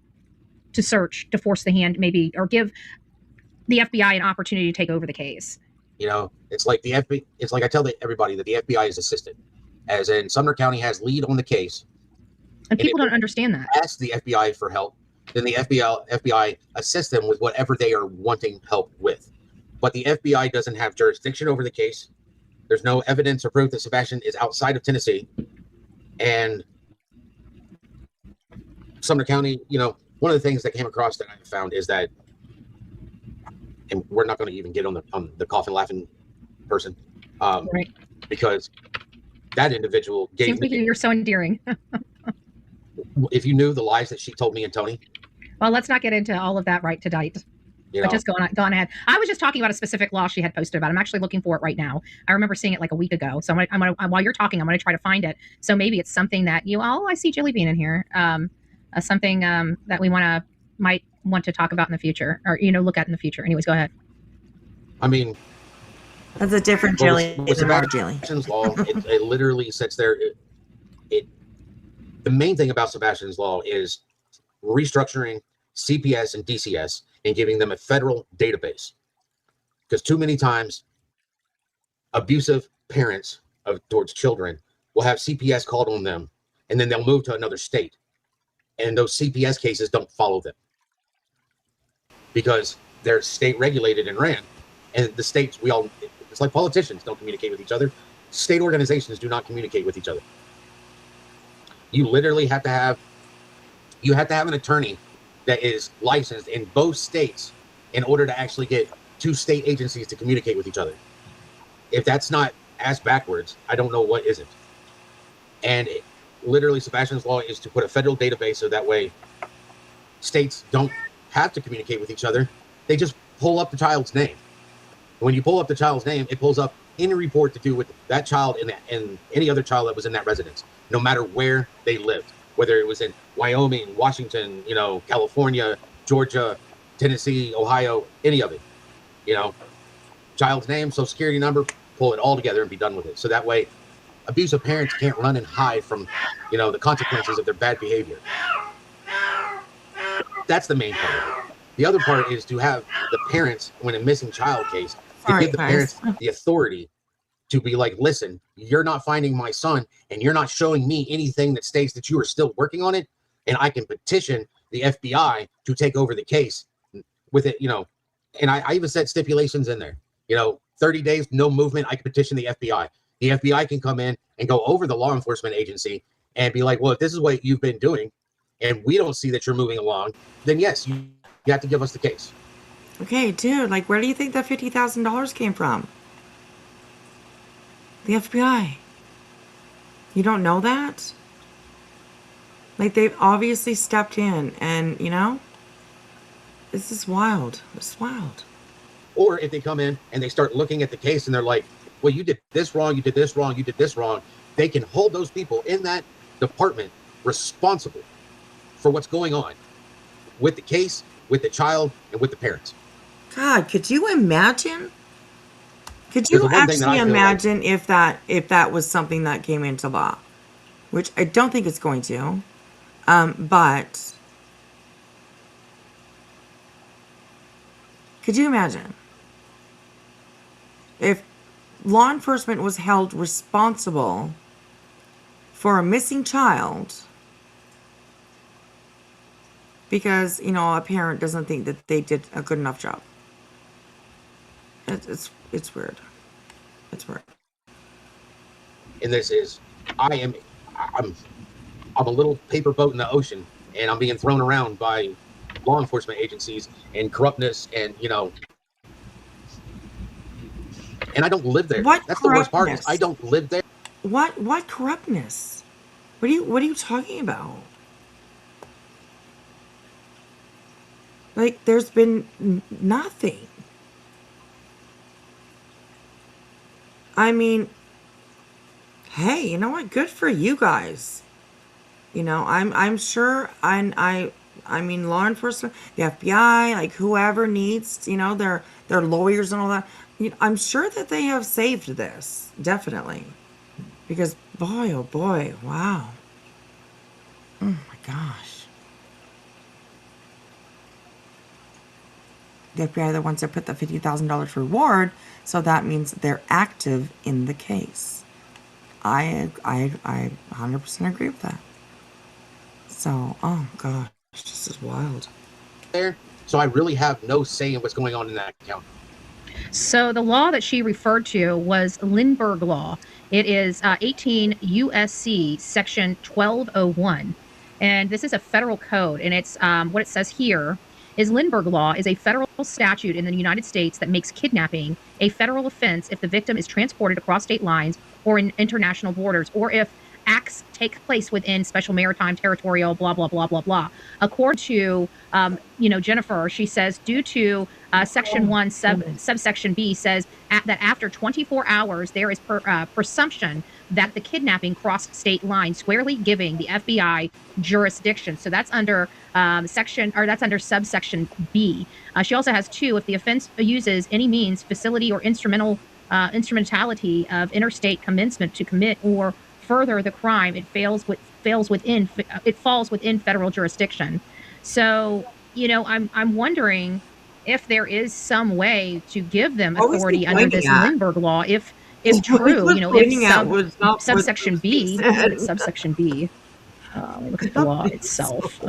search, to force the hand, maybe, or give the FBI an opportunity to take over the case. You know, it's like it's like I tell everybody that the FBI is assisted, as in Sumner County has lead on the case. And people don't understand that. Ask the FBI for help, then the FBI assists them with whatever they are wanting help with. But the FBI doesn't have jurisdiction over the case. There's no evidence or proof that Sebastian is outside of Tennessee. And Sumner County, one of the things that came across that I found is that, and we're not going to even get on the coffin laughing person, Right. because that individual gave Seems like me, you're so endearing. if you knew the lies that she told me and Tony, Well, let's not get into all of that right tonight. But just go on ahead. I was just talking about a specific law she had posted about. I'm actually looking for it right now. I remember seeing it like a week ago. So while you're talking, I'm going to try to find it. So maybe it's something that I see Jilly Bean in here. Something that we might want to talk about in the future, or look at in the future. Anyways, go ahead. I mean, That's a different Jilly than our Jilly. Sebastian's law, it literally sits there. The main thing about Sebastian's law is restructuring CPS and DCS and giving them a federal database. Because too many times, abusive parents towards children will have CPS called on them, and then they'll move to another state. And those CPS cases don't follow them because they're state regulated and ran. And the states, it's like politicians don't communicate with each other. State organizations do not communicate with each other. You literally have to have an attorney that is licensed in both states in order to actually get two state agencies to communicate with each other. If that's not ass backwards, I don't know what isn't. And literally, Sebastian's law is to put a federal database so that way states don't have to communicate with each other. They just pull up the child's name. When you pull up the child's name, it pulls up any report to do with that child and any other child that was in that residence, no matter where they lived, whether it was in Wyoming, Washington, California, Georgia, Tennessee, Ohio, any of it. Child's name, social security number, pull it all together and be done with it. So that way, abusive parents can't run and hide from, the consequences of their bad behavior. That's the main part. The other part is to have the parents, when a missing child case, to give the parents the authority to be like, listen, you're not finding my son and you're not showing me anything that states that you are still working on it. And I can petition the FBI to take over the case with it, and I even set stipulations in there, 30 days, no movement. I can petition the FBI. The FBI can come in and go over the law enforcement agency and be like, well, if this is what you've been doing and we don't see that you're moving along, then yes, you have to give us the case. Okay, dude, where do you think that $50,000 came from? The FBI. You don't know that? They've obviously stepped in and, this is wild. It's wild. Or if they come in and they start looking at the case and they're like, well, you did this wrong, you did this wrong, you did this wrong, they can hold those people in that department responsible for what's going on with the case, with the child, and with the parents. God, could you imagine? Could you actually imagine if that was something that came into law? Which I don't think it's going to. But could you imagine if law enforcement was held responsible for a missing child because, a parent doesn't think that they did a good enough job? It's weird. It's weird. And this is, I'm a little paper boat in the ocean, and I'm being thrown around by law enforcement agencies and corruptness, and and I don't live there. That's the worst part. Is I don't live there. What corruptness? What are you talking about? There's been nothing. I mean, hey, you know what? Good for you guys. I'm sure I mean law enforcement, the FBI, whoever needs, their lawyers and all that. I'm sure that they have saved this, definitely. Because boy, oh boy, wow. Oh my gosh. The FBI are the ones that put the $50,000 reward, so that means they're active in the case. I 100% agree with that. So, oh gosh, this is wild. There, so I really have no say in what's going on in that account. So the law that she referred to was Lindbergh Law. It is 18 USC Section 1201. And this is a federal code. And it's what it says here is Lindbergh Law is a federal statute in the United States that makes kidnapping a federal offense if the victim is transported across state lines or in international borders, or if acts take place within special maritime, territorial, blah, blah, blah, blah, blah. According to, Jennifer, she says, due to Section 1, subsection B says that after 24 hours, there is presumption that the kidnapping crossed state lines, squarely giving the FBI jurisdiction. So that's under that's under subsection B. She also has 2, if the offense uses any means, facility, or instrumentality of interstate commencement to commit or further the crime, it falls within federal jurisdiction. So, I'm wondering if there is some way to give them What was he authority under pointing this at? Lindbergh law, if What he true, was if pointing at was not what subsection he B, said. subsection B. Let me look at the law itself.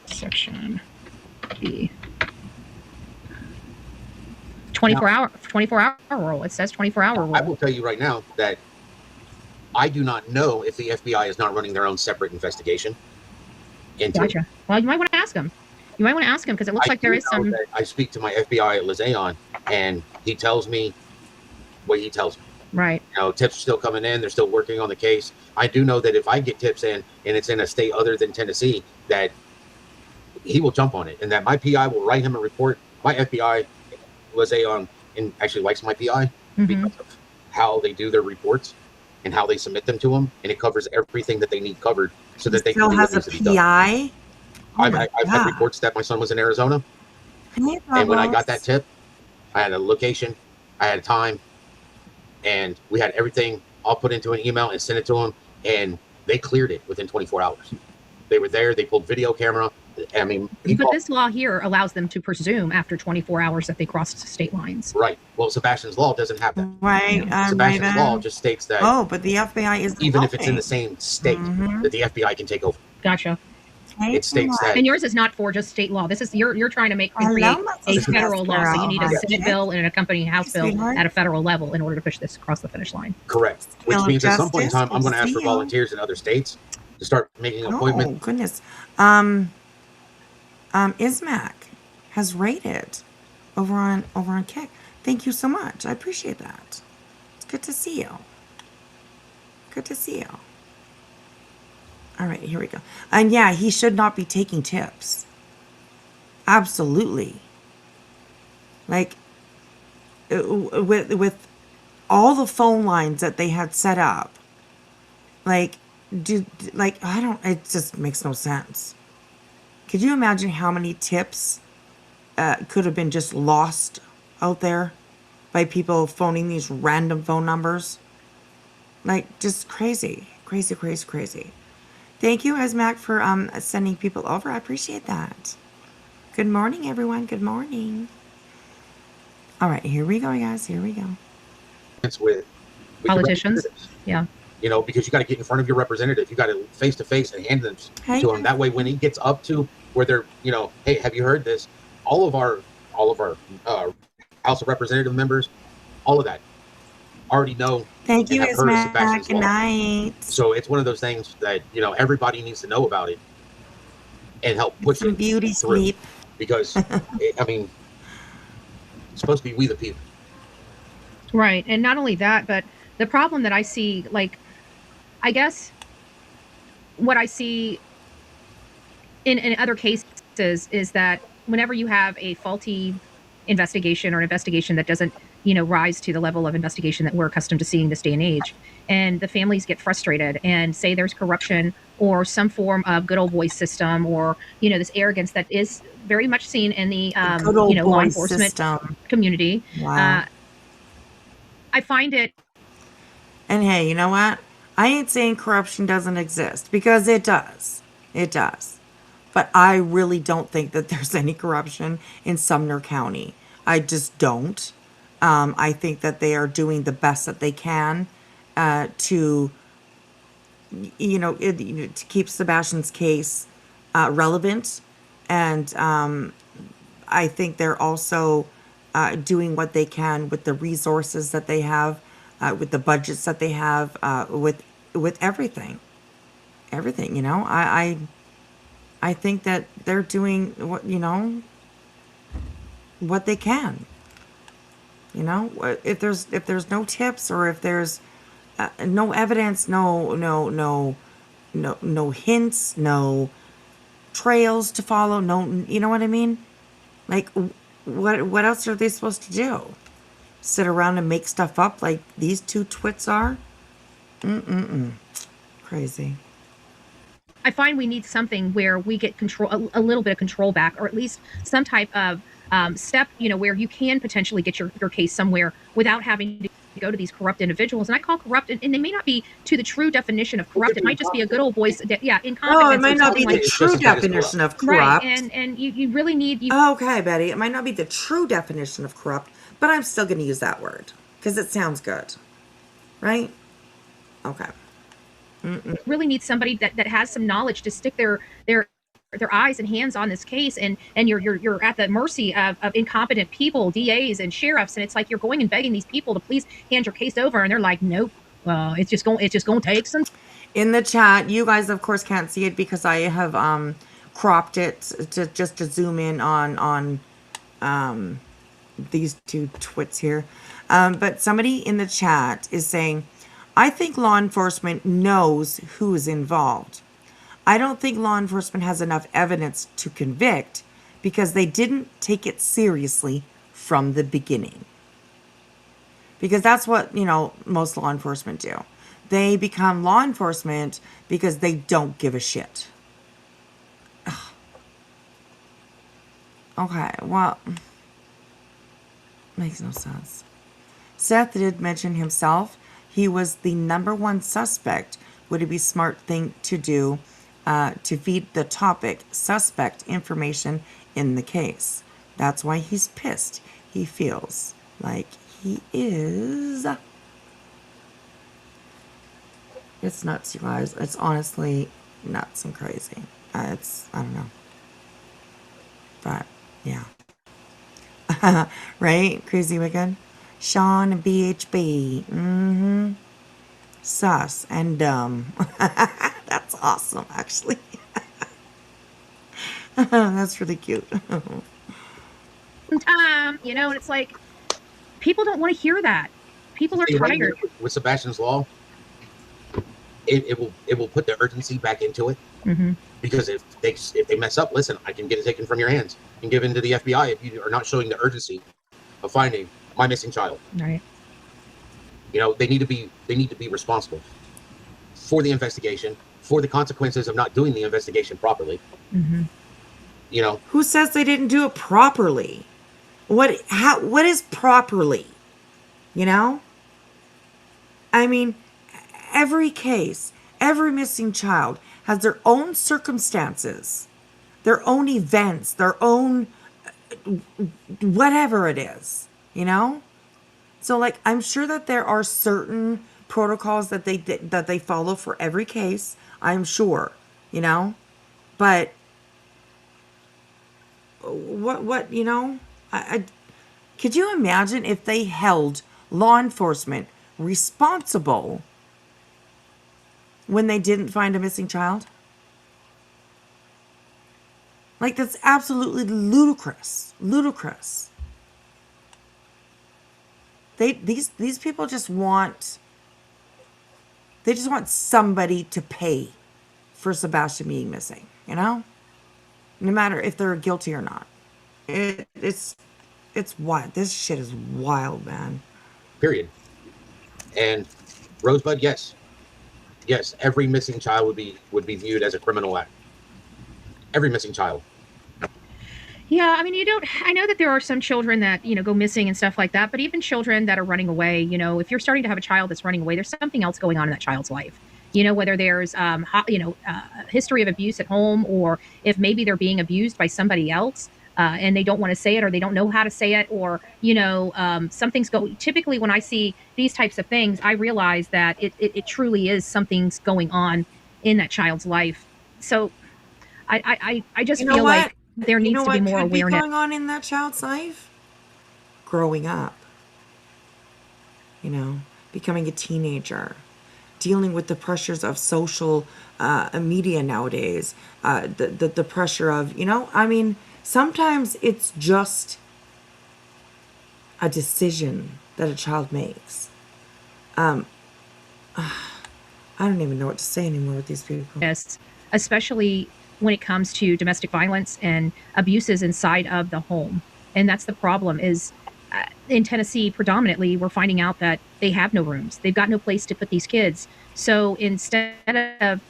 Subsection B. 24-hour rule. It says 24-hour rule. I will tell you right now that I do not know if the FBI is not running their own separate investigation into it. Gotcha. Well, you might want to ask him. Because it looks like there is some. I speak to my FBI liaison, and he tells me what he tells me. Right. Tips are still coming in. They're still working on the case. I do know that if I get tips in and it's in a state other than Tennessee, that he will jump on it, and that my PI will write him a report. My FBI liaison and actually likes my PI because of how they do their reports and how they submit them to him, and it covers everything that they need covered so that they Still can do has what a needs to be done. PI. I've had reports that my son was in Arizona, and when I got that tip, I had a location, I had a time, and we had everything all put into an email and sent it to them, and they cleared it within 24 hours. They were there. They pulled video camera. I mean, But this law here allows them to presume after 24 hours that they crossed state lines. Right. Well, Sebastian's law doesn't have that. Right. Sebastian's law just states that. Oh, but the FBI is even if it's in the same state, that the FBI can take over. Gotcha. It states that. And yours is not for just state law. This is you're trying to create a federal law. So you need a Senate bill and an accompanying House bill at a federal level in order to push this across the finish line. Correct. Which means at some point in time, I'm going to ask for volunteers in other states to start making appointments. Oh goodness. Ismac has rated over on Kick. Thank you so much. I appreciate that. It's good to see you. Good to see you. All right, here we go. And yeah, he should not be taking tips. Absolutely. Like with all the phone lines that they had set up. It just makes no sense. Could you imagine how many tips could have been just lost out there by people phoning these random phone numbers? Just crazy. Crazy, crazy, crazy. Thank you, Esmac, for sending people over. I appreciate that. Good morning, everyone. Good morning. All right, here we go, guys. Here we go. It's with politicians. Yeah. Because you got to get in front of your representative. You got to face to face and hand them to him. That way, when he gets up to where they're, hey, have you heard this? All of our House of Representative members, all of that already know. Thank you, Ismac. Good night. So it's one of those things that everybody needs to know about it and help push Some it beauty through. sleep. Because it's supposed to be we the people. Right. And not only that, but the problem that I see, I guess what I see in other cases is that whenever you have a faulty investigation or an investigation that doesn't, rise to the level of investigation that we're accustomed to seeing this day and age, and the families get frustrated and say there's corruption or some form of good old boy system or, this arrogance that is very much seen in the, law enforcement community. Wow. I find it. And hey, you know what? I ain't saying corruption doesn't exist, because it does. It does. But I really don't think that there's any corruption in Sumner County. I just don't. I think that they are doing the best that they can to keep Sebastian's case relevant And I think they're also doing what they can with the resources that they have, with the budgets that they have, with everything. Everything, you know. I think that they're doing what, you know, what they can. You know, if there's no tips, or if there's no evidence, no hints, no trails to follow, no, you know what I mean? Like, what else are they supposed to do? Sit around and make stuff up like these two twits are? Crazy. I find we need something where we get control, a little bit of control back, or at least some type of step, you know, where you can potentially get your case somewhere without having to go to these corrupt individuals. And I call corrupt, and they may not be to the true definition of corrupt. It might just be a good old voice, incompetence. Oh, it might not be like the true definition of corrupt. Right, and you really need Okay, Betty, it might not be the true definition of corrupt, but I'm still going to use that word because it sounds good, right? Okay. really need somebody that has some knowledge to stick their eyes and hands on this case, and you're at the mercy of incompetent people, DAs and sheriffs, and it's like you're going and begging these people to please hand your case over, and they're like, nope, it's just going to take some. In the chat, you guys of course can't see it because I have cropped it to zoom in on these two twits here, but somebody in the chat is saying, I think law enforcement knows who is involved. I don't think law enforcement has enough evidence to convict because they didn't take it seriously from the beginning. Because that's what, you know, most law enforcement do. They become law enforcement because they don't give a shit. Ugh. Okay, well, makes no sense. Seth did mention himself. He was the #1 suspect. Would it be smart thing to do to feed the topic suspect information in the case? That's why he's pissed. He feels like he is. It's nuts, you guys. It's honestly nuts and crazy. I don't know. But, yeah. Right? Crazy Wicked? Sean and BHB. Sus and dumb. That's awesome, actually. That's really cute. You know, and it's like people don't want to hear that. People are tired. With Sebastian's Law, it will put the urgency back into it. Because if they mess up, listen, I can get it taken from your hands and given to the FBI if you are not showing the urgency of finding my missing child. Right. You know, they need to be responsible for the investigation, for the consequences of not doing the investigation properly. You know, who says they didn't do it properly? What is properly? You know? I mean, every case, every missing child has their own circumstances, their own events, their own whatever it is, you know? So, like, I'm sure that there are certain protocols that they follow for every case. I'm sure, you know, but what you know, I could you imagine if they held law enforcement responsible when they didn't find a missing child? Like, that's absolutely ludicrous. These people just want somebody to pay for Sebastian being missing, you know? No matter if they're guilty or not. It's wild. This shit is wild, man. Period. And Rosebud, yes, every missing child would be viewed as a criminal act. Every missing child. Yeah, I mean, I know that there are some children that, you know, go missing and stuff like that, but even children that are running away, you know, if you're starting to have a child that's running away, there's something else going on in that child's life. You know, whether there's, history of abuse at home, or if maybe they're being abused by somebody else and they don't want to say it, or they don't know how to say it, or, you know, something's going. Typically, when I see these types of things, I realize that it truly is something's going on in that child's life. So I just feel like there You needs know to be what more could be awareness. going on in that child's life? Growing up. You know, becoming a teenager, dealing with the pressures of social media nowadays, the pressure of, you know, I mean, sometimes it's just a decision that a child makes. I don't even know what to say anymore with these people. Yes, especially when it comes to domestic violence and abuses inside of the home. And that's the problem is in Tennessee, predominantly, we're finding out that they have no rooms. They've got no place to put these kids. So instead of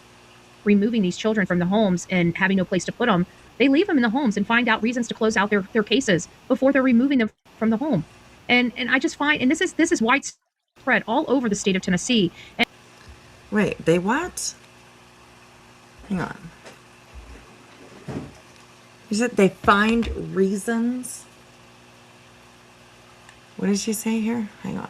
removing these children from the homes and having no place to put them, they leave them in the homes and find out reasons to close out their cases before they're removing them from the home. And I just find, and this is widespread all over the state of Tennessee. And Wait, they what? Hang on. You said they find reasons? What did she say here? Hang on.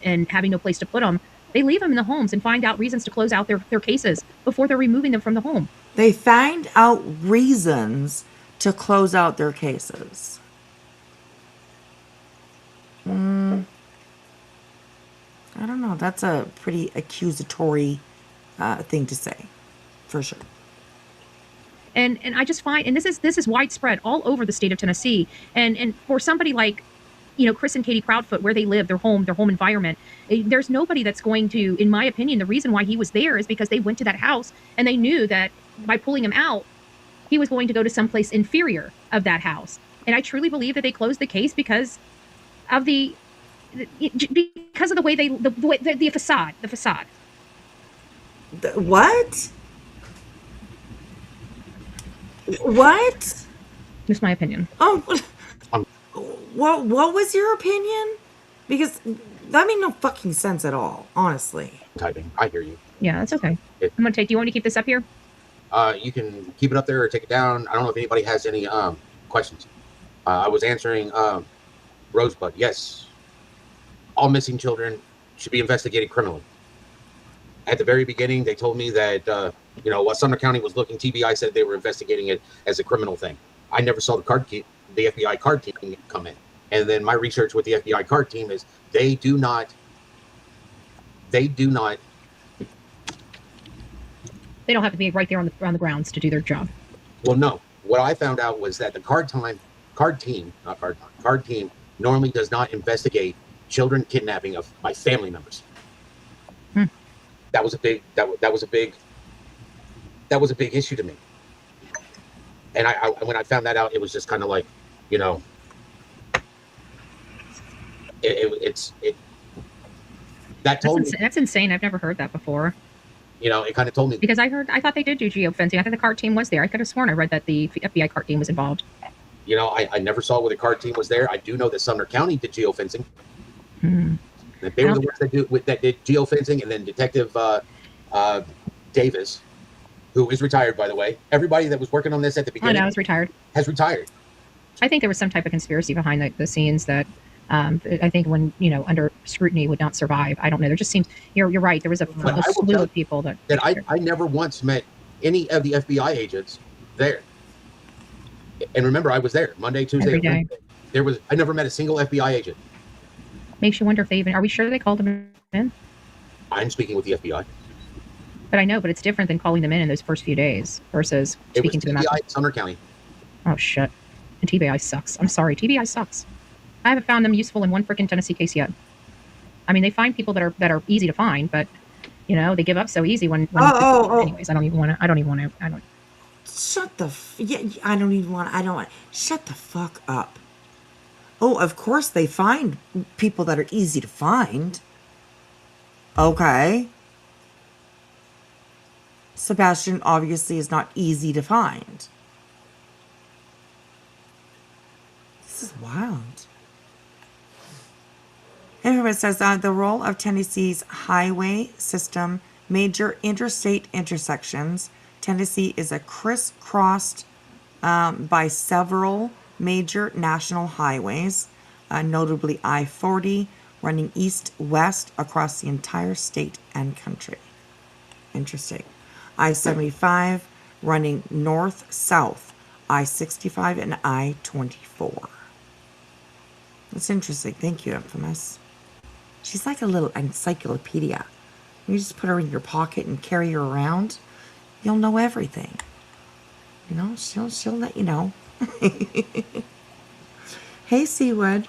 and having no place to put them, they leave them in the homes and find out reasons to close out their cases before they're removing them from the home. They find out reasons to close out their cases. I don't know. That's a pretty accusatory thing to say, for sure. And I just find, and this is widespread all over the state of Tennessee. And for somebody like, you know, Chris and Katie Proudfoot, where they live, their home environment, there's nobody that's going to, in my opinion, the reason why he was there is because they went to that house and they knew that by pulling him out, he was going to go to someplace inferior of that house. And I truly believe that they closed the case because of the way the facade. What? What? Just my opinion. Oh, what was your opinion? Because that made no fucking sense at all, honestly. Typing. I hear you. Yeah, that's okay. I'm gonna take. Do you want me to keep this up here? You can keep it up there or take it down. I don't know if anybody has any questions. I was answering Rosebud. Yes, all missing children should be investigated criminally. At the very beginning, they told me that you know, while Sumner County was looking, TBI said they were investigating it as a criminal thing. I never saw the FBI card team come in. And then my research with the FBI card team is they do not. They don't have to be right there on the grounds to do their job. Well, no. What I found out was that the card team normally does not investigate children kidnapping by family members. That was a big issue to me. And I when I found that out, it was just kind of like, you know, That's insane. I've never heard that before. You know, it kind of told me, because I thought they did do geofencing. I thought the card team was there. I could have sworn I read that the FBI card team was involved. You know, I never saw where the card team was there. I do know that Sumner County did geofencing. That they were the ones that did geofencing, and then Detective Davis, who is retired, by the way. Everybody that was working on this at the beginning, is retired. Has retired. I think there was some type of conspiracy behind the scenes that I think when, you know, under scrutiny would not survive. I don't know. There just seems you're right. There was a slew of people that I never once met any of the FBI agents there. And remember, I was there Monday, Tuesday, every day. Wednesday. I never met a single FBI agent. Makes you wonder if they even, are we sure they called them in? I'm speaking with the FBI. But I know, but it's different than calling them in those first few days versus speaking to them after. TBI in Sumner County. Oh shit. And TBI sucks. I'm sorry, TBI sucks. I haven't found them useful in one freaking Tennessee case yet. I mean, they find people that are easy to find, but you know, they give up so easy when anyways, I don't even want to. Shut the shut the fuck up. Oh, of course they find people that are easy to find. Okay. Sebastian obviously is not easy to find. This is wild. Anyway, it says the role of Tennessee's highway system, major interstate intersections. Tennessee is crisscrossed by several major national highways, notably I-40, running east-west across the entire state and country. Interesting. I-75 running north-south I-65 and I-24. That's interesting. Thank you, Infamous. She's like a little encyclopedia. You just put her in your pocket and carry her around. You'll know everything. You know, she'll let you know. Hey, Seawood.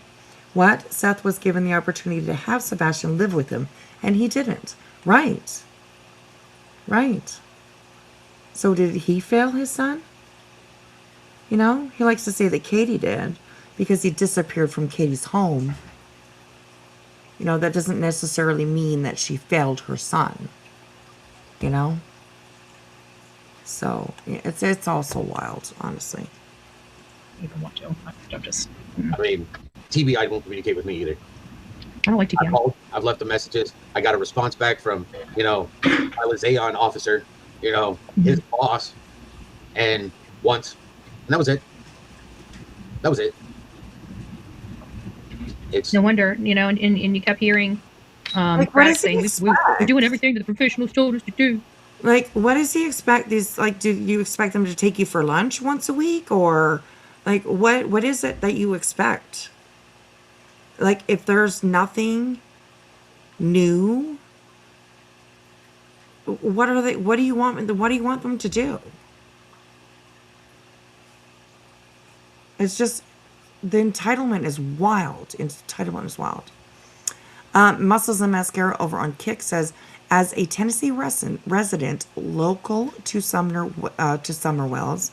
What? Seth was given the opportunity to have Sebastian live with him, and he didn't. Right. Right. So did he fail his son? You know, he likes to say that Katie did because he disappeared from Katie's home. You know, that doesn't necessarily mean that she failed her son. You know? So, yeah, it's also wild, honestly. Even want to. I'm just. I mean, TBI won't communicate with me either. I don't like I TBI. called, I've left the messages. I got a response back from, my liaison officer, his boss, and once. And that was it. That was it. It's No wonder, and you kept hearing Like, what Braddock does he saying, we're expect? doing everything that the professionals told us to do. Like, what does he expect? Do you expect them to take you for lunch once a week, or like what is it that you expect? Like, if there's nothing new, what are they? What do you want? What do you want them to do? It's just the entitlement is wild. Entitlement is wild. Muscles and Mascara over on Kick says, as a Tennessee resident local to Summer Wells,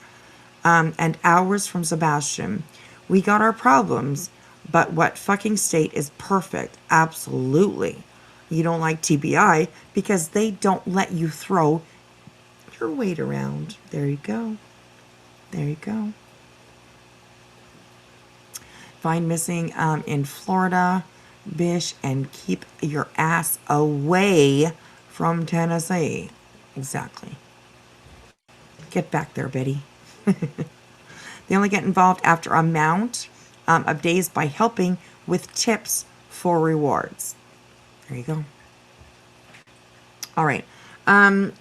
and hours from Sebastian, we got our problems, but what fucking state is perfect? Absolutely. You don't like TBI because they don't let you throw your weight around. There you go. There you go. Find missing in Florida, Bish, and keep your ass away from Tennessee. Exactly. Get back there, Betty. They only get involved after a amount of days by helping with tips for rewards. There you go. All right.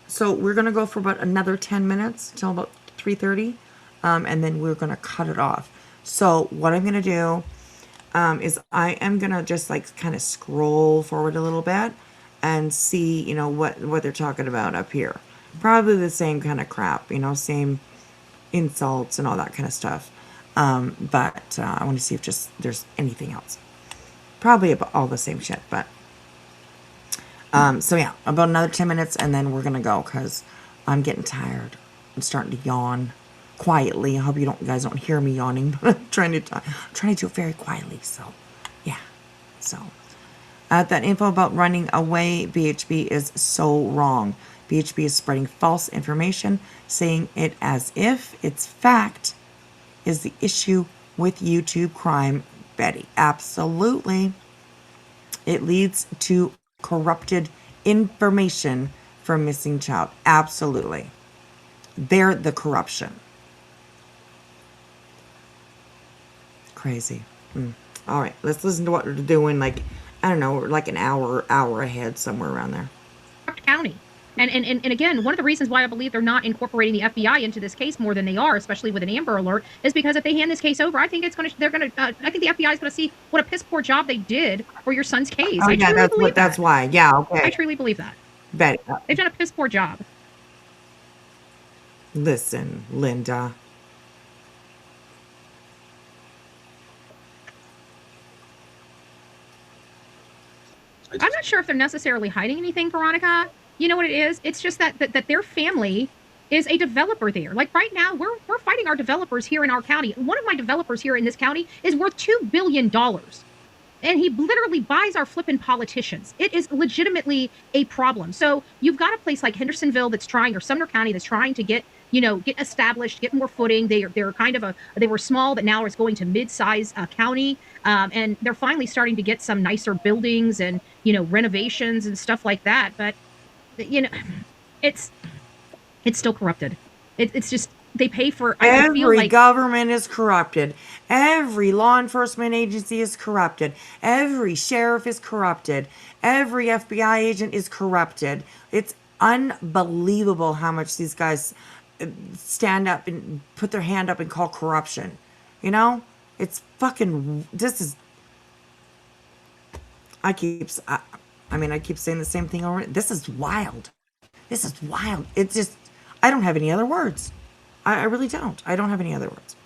So we're going to go for about another 10 minutes till about 3:30, and then we're going to cut it off. So what I'm going to do is I am going to just like kind of scroll forward a little bit and see, what they're talking about up here. Probably the same kind of crap, same insults and all that kind of stuff. But I want to see if there's anything else. Probably about all the same shit, but so yeah, about another 10 minutes and then we're gonna go because I'm getting tired. I'm starting to yawn quietly. I hope you guys don't hear me yawning, but I'm trying to do it very quietly. So yeah, so that info about running away BHB is so wrong. BHB is spreading false information, saying it as if it's fact is the issue with YouTube crime, Betty. Absolutely. It leads to corrupted information from missing child. Absolutely. They're the corruption. Crazy. All right, let's listen to what they're doing. Like, I don't know, like an hour ahead, somewhere around there. County. And again, one of the reasons why I believe they're not incorporating the FBI into this case more than they are, especially with an Amber Alert, is because if they hand this case over, I think I think the FBI is going to see what a piss poor job they did for your son's case. Oh, I yeah, truly believe that's that. why. Yeah, okay. I truly believe that. Betty, They've done a piss poor job. listen, Linda. I'm not sure if they're necessarily hiding anything, Veronica. You know what it is? It's just that their family is a developer there. Like right now, we're fighting our developers here in our county. One of my developers here in this county is worth $2 billion. And he literally buys our flippin' politicians. It is legitimately a problem. So you've got a place like Hendersonville that's trying, or Sumner County that's trying to get established, get more footing. They're kind of they were small, but now it's going to mid-size county, and they're finally starting to get some nicer buildings and renovations and stuff like that. But it's still corrupted. It's just they pay for. I feel Every like government is corrupted. Every law enforcement agency is corrupted. Every sheriff is corrupted. Every FBI agent is corrupted. It's unbelievable how much these guys stand up and put their hand up and call corruption. You know, it's fucking. This is. I keep saying the same thing over. This is wild. This is wild. It's just. I don't have any other words. I really don't. I don't have any other words.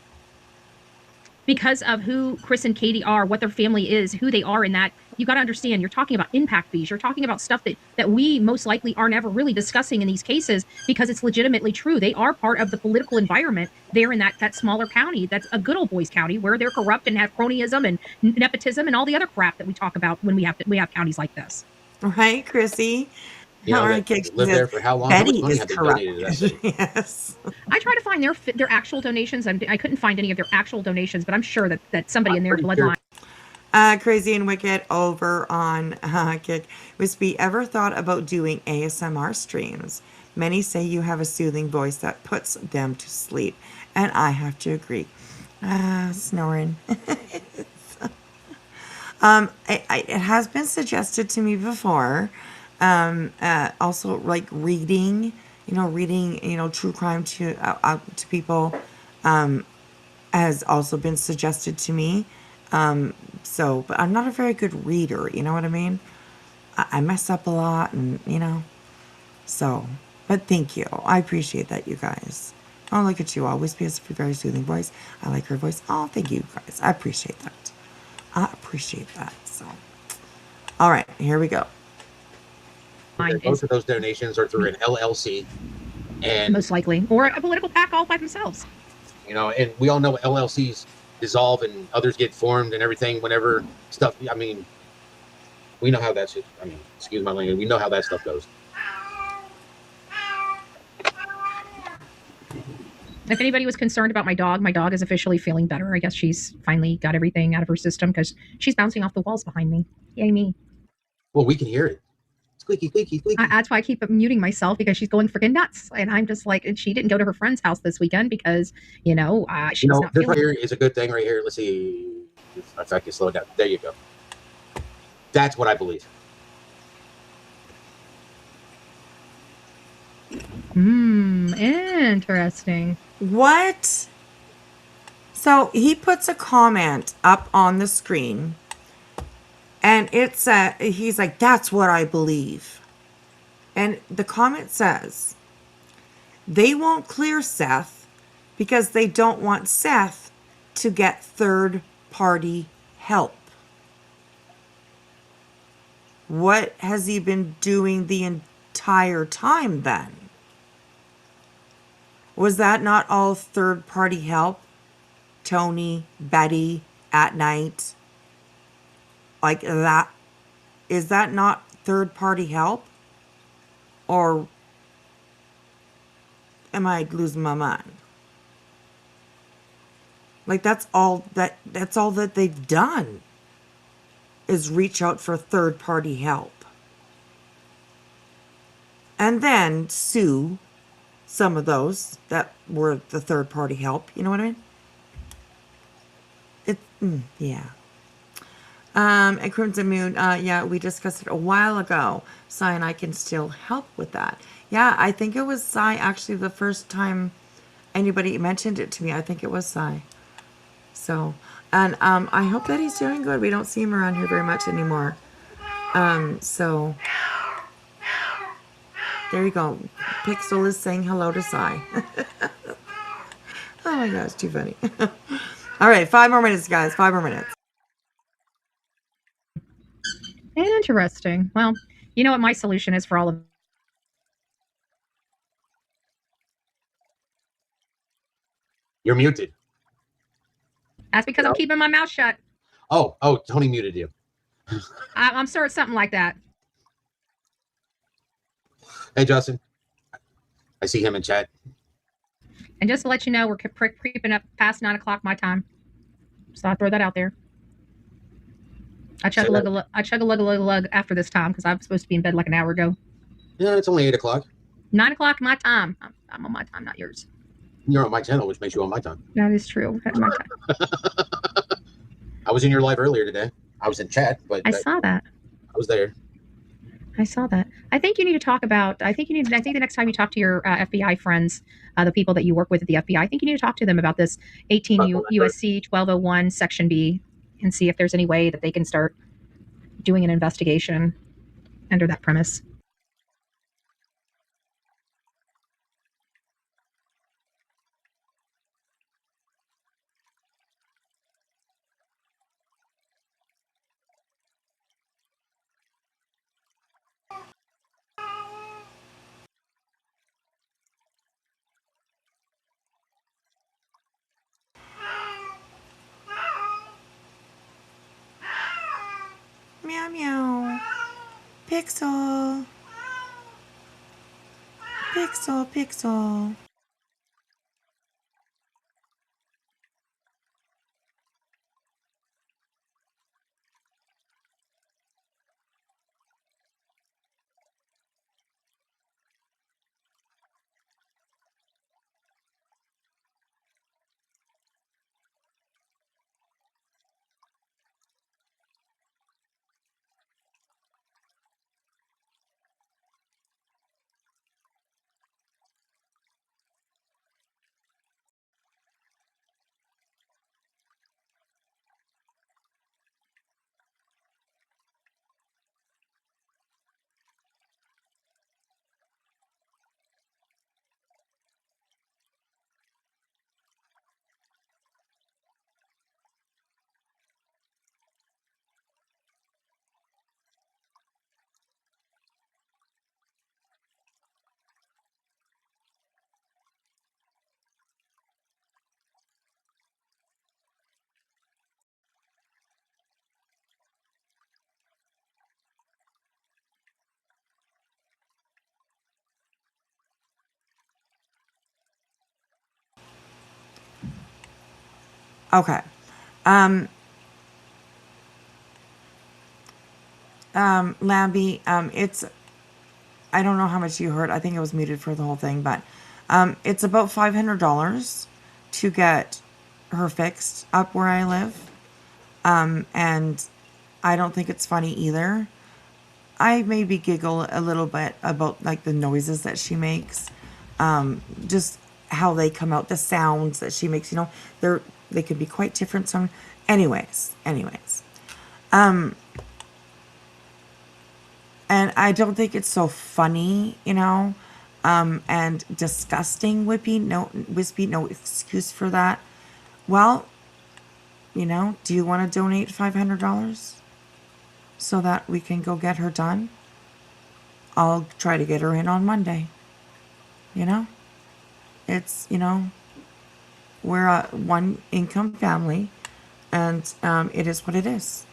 Because of who Chris and Katie are, what their family is, who they are in that, you got to understand, you're talking about impact fees. You're talking about stuff that we most likely are never really discussing in these cases because it's legitimately true. They are part of the political environment there in that smaller county. That's a good old boys county where they're corrupt and have cronyism and nepotism and all the other crap that we talk about when we have counties like this. Right, Chrissy? You know, lived there for how long? How much money have they donated to that city? Yes. I tried to find their actual donations. I couldn't find any of their actual donations, but I'm sure that somebody in their bloodline. Crazy and Wicked over on Kick. Was we ever thought about doing ASMR streams? Many say you have a soothing voice that puts them to sleep, and I have to agree. Snoring. It has been suggested to me before. Also like reading true crime to out to people has also been suggested to me. But I'm not a very good reader, you know what I mean? I mess up a lot and but thank you. I appreciate that, you guys. Oh, look at you all. Wispy has a very soothing voice. I like her voice. Oh, thank you guys. I appreciate that. So, all right, here we go. Most of those donations are through an LLC, and most likely, or a political PAC all by themselves. You know, and we all know LLCs dissolve and others get formed and everything. Whenever stuff, I mean, we know how that shit. I mean, excuse my language. We know how that stuff goes. If anybody was concerned about my dog is officially feeling better. I guess she's finally got everything out of her system because she's bouncing off the walls behind me. Yay me! Well, we can hear it. Squeaky, squeaky, squeaky. That's why I keep muting myself because she's going freaking nuts. And I'm just like, and she didn't go to her friend's house this weekend because, she's not this feeling right here is a good thing right here. Let's see if I can slow it down. There you go. That's what I believe. Interesting. What? So he puts a comment up on the screen. And he's like, that's what I believe. And the comment says, they won't clear Seth because they don't want Seth to get third-party help. What has he been doing the entire time then? Was that not all third-party help? Tony, Betty, at night? Like that, is that not third-party help? Or am I losing my mind? Like that's all that they've done is reach out for third-party help. And then sue some of those that were the third-party help. You know what I mean? Yeah. And Crimson Moon, yeah, we discussed it a while ago. Sai and I can still help with that. Yeah, I think it was Sai actually the first time anybody mentioned it to me. I think it was Sai. So, and I hope that he's doing good. We don't see him around here very much anymore. So there you go. Pixel is saying hello to Sai. Oh my gosh, too funny. All right, 5 more minutes, guys. 5 more minutes. Interesting. Well, you know what my solution is for all of You're muted. that's because I'm keeping my mouth shut. Oh, Tony muted you. I'm sure it's something like that. Hey, Justin. I see him in chat. And just to let you know, we're creeping up past 9 o'clock my time. So I'll throw that out there. I chug a lug after this time because I'm supposed to be in bed like an hour ago. Yeah, it's only 8 o'clock. 9 o'clock my time. I'm on my time, not yours. You're on my channel, which makes you on my time. That is true. That's my time. I was in your live earlier today. I was in chat, but I saw that. I was there. I saw that. I think you need to talk about. I think the next time you talk to your FBI friends, the people that you work with at the FBI, I think you need to talk to them about this 18 USC 1201 Section B, and see if there's any way that they can start doing an investigation under that premise. Meow meow. Pixel. Pixel, Pixel. Okay. Labby, it's, I don't know how much you heard. I think it was muted for the whole thing, but it's about $500 to get her fixed up where I live. And I don't think it's funny either. I maybe giggle a little bit about like the noises that she makes. Just how they come out, the sounds that she makes, they could be quite different. Some, anyways. And I don't think it's so funny, and disgusting, Wispy, no excuse for that. Well, do you want to donate $500 so that we can go get her done? I'll try to get her in on Monday. It's, we're a one income family, and it is what it is.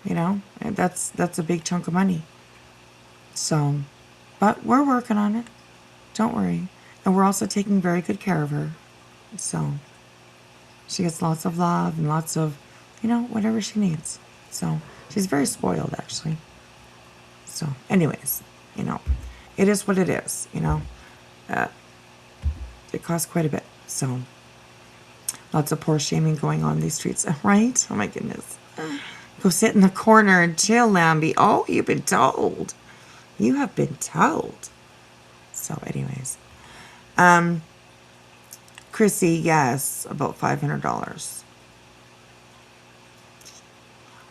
And that's a big chunk of money. So, but we're working on it. Don't worry. And we're also taking very good care of her. So, she gets lots of love and lots of, whatever she needs. So, she's very spoiled, actually. So, anyways, it is what it is, it costs quite a bit. So, lots of poor shaming going on in these streets, right? Oh my goodness. Go sit in the corner and chill, Lambie. Oh, you've been told. You have been told. So, anyways. Chrissy, yes, about $500.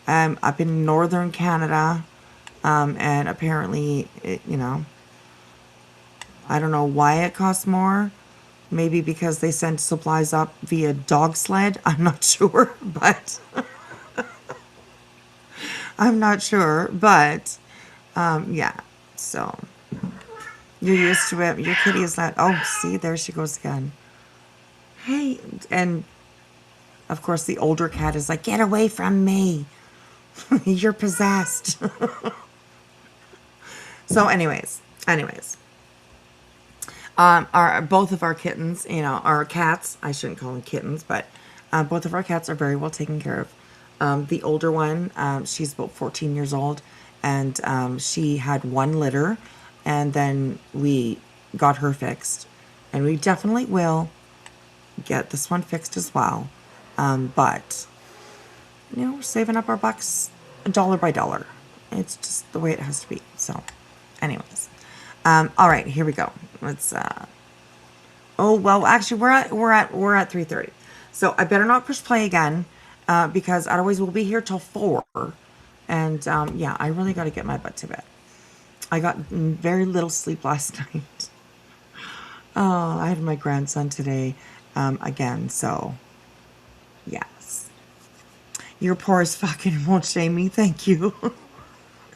Up in northern Canada, and apparently, I don't know why it costs more. Maybe because they send supplies up via dog sled. I'm not sure, but yeah. So you're used to it. Your kitty is not. Oh, see, there she goes again. Hey, and of course the older cat is like, get away from me. You're possessed. So, anyways. Both of our kittens, our cats, I shouldn't call them kittens, but both of our cats are very well taken care of. The older one, she's about 14 years old, and she had one litter, and then we got her fixed. And we definitely will get this one fixed as well. But, we're saving up our bucks dollar by dollar. It's just the way it has to be. So, anyways, all right, here we go. Let's. Oh well, actually, we're at 3:30. So I better not push play again, because otherwise we'll be here till 4. And yeah, I really got to get my butt to bed. I got very little sleep last night. Oh, I had my grandson today, again. So yes, you're poor as fucking won't shame me. Thank you.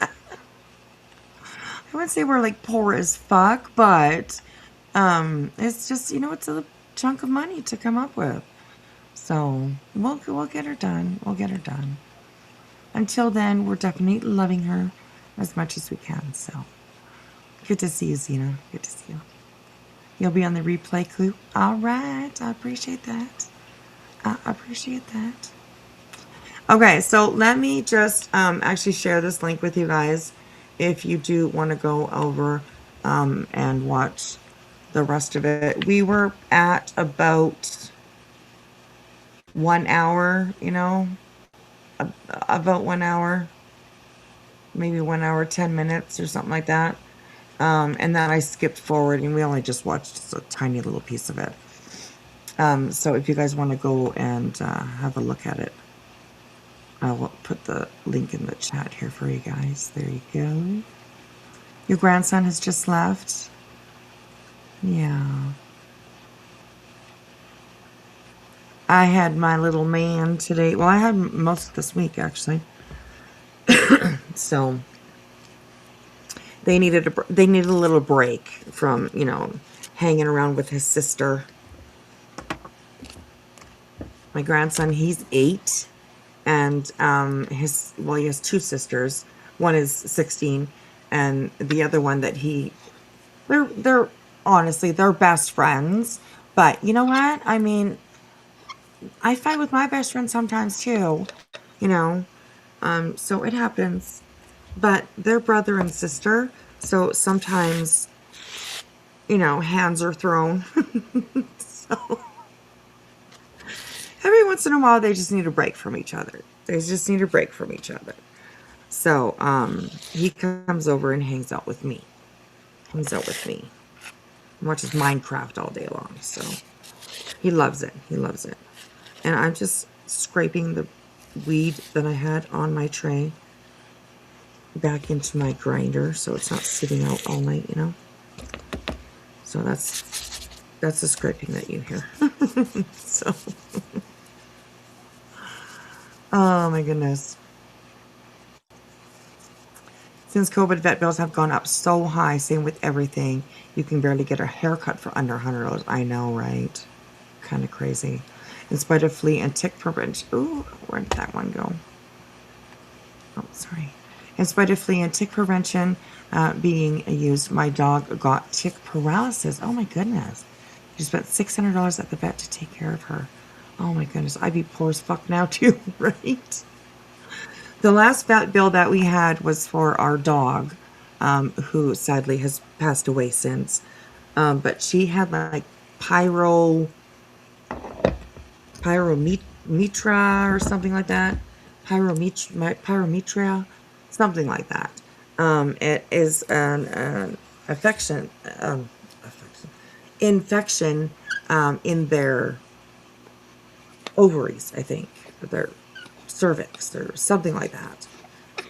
I wouldn't say we're like poor as fuck, but it's just, it's a chunk of money to come up with. So we'll get her done. We'll get her done. Until then, we're definitely loving her as much as we can. So good to see you, Zena. Good to see you. You'll be on the replay, Clue. All right, I appreciate that. I appreciate that. Okay, so let me just actually share this link with you guys if you do want to go over and watch the rest of it. We were at about 1 hour, about 1 hour, maybe 1 hour, 10 minutes or something like that. And then I skipped forward and we only just watched just a tiny little piece of it. So if you guys want to go and have a look at it, I'll put the link in the chat here for you guys. There you go. Your grandson has just left. Yeah. I had my little man today. Well, I had most of this week, actually. So they needed a little break from, hanging around with his sister. My grandson, he's 8. And he has 2 sisters. One is 16, and the other one that they're honestly, they're best friends. But you know what? I mean, I fight with my best friend sometimes too, so it happens. But they're brother and sister, so sometimes, hands are thrown. So every once in a while, they just need a break from each other. So, he comes over and hangs out with me. And watches Minecraft all day long. So, he loves it. And I'm just scraping the weed that I had on my tray back into my grinder so it's not sitting out all night, So that's the scraping that you hear. So, oh my goodness. Since COVID, vet bills have gone up so high, same with everything. You can barely get a haircut for under $100. I know, right? Kind of crazy. In spite of flea and tick prevention. Ooh, where did that one go? Oh, sorry. In spite of flea and tick prevention being used, my dog got tick paralysis. Oh my goodness. You spent $600 at the vet to take care of her. Oh my goodness. I'd be poor as fuck now too, right? The last vet bill that we had was for our dog, who sadly has passed away since. But she had like pyrometra or something like that. Pyrometria, something like that. It is an infection in their ovaries, I think, their cervix or something like that.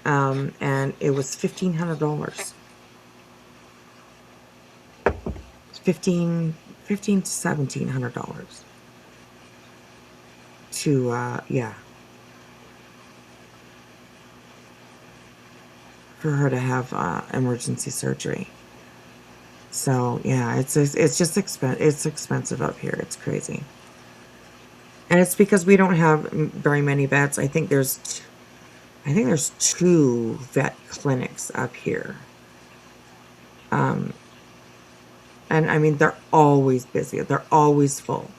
And it was $1,500. $1,500 to $1,700 to for her to have emergency surgery. So yeah, it's just it's expensive up here. It's crazy. And it's because we don't have very many vets. I think there's 2 vet clinics up here. And I mean, they're always busy. They're always full.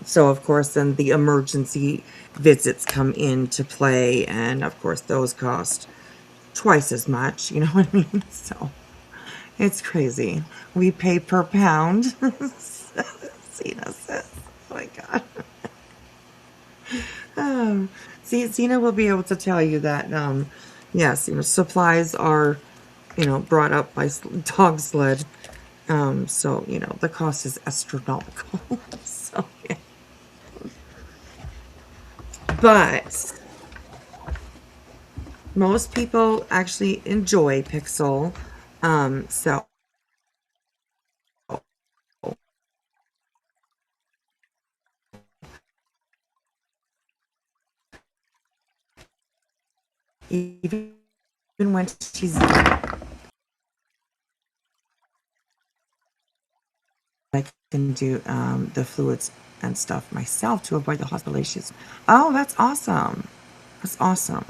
So of course, then the emergency visits come into play. And of course, those cost twice as much. You know what I mean? So it's crazy. We pay per pound. Cena says. Oh my God. See, Zena will be able to tell you that, yes, supplies are, brought up by dog sled. So, the cost is astronomical. So, yeah. But most people actually enjoy Pixel. So even when she's I can do the fluids and stuff myself to avoid the hospitalizations. Oh, that's awesome. That's awesome.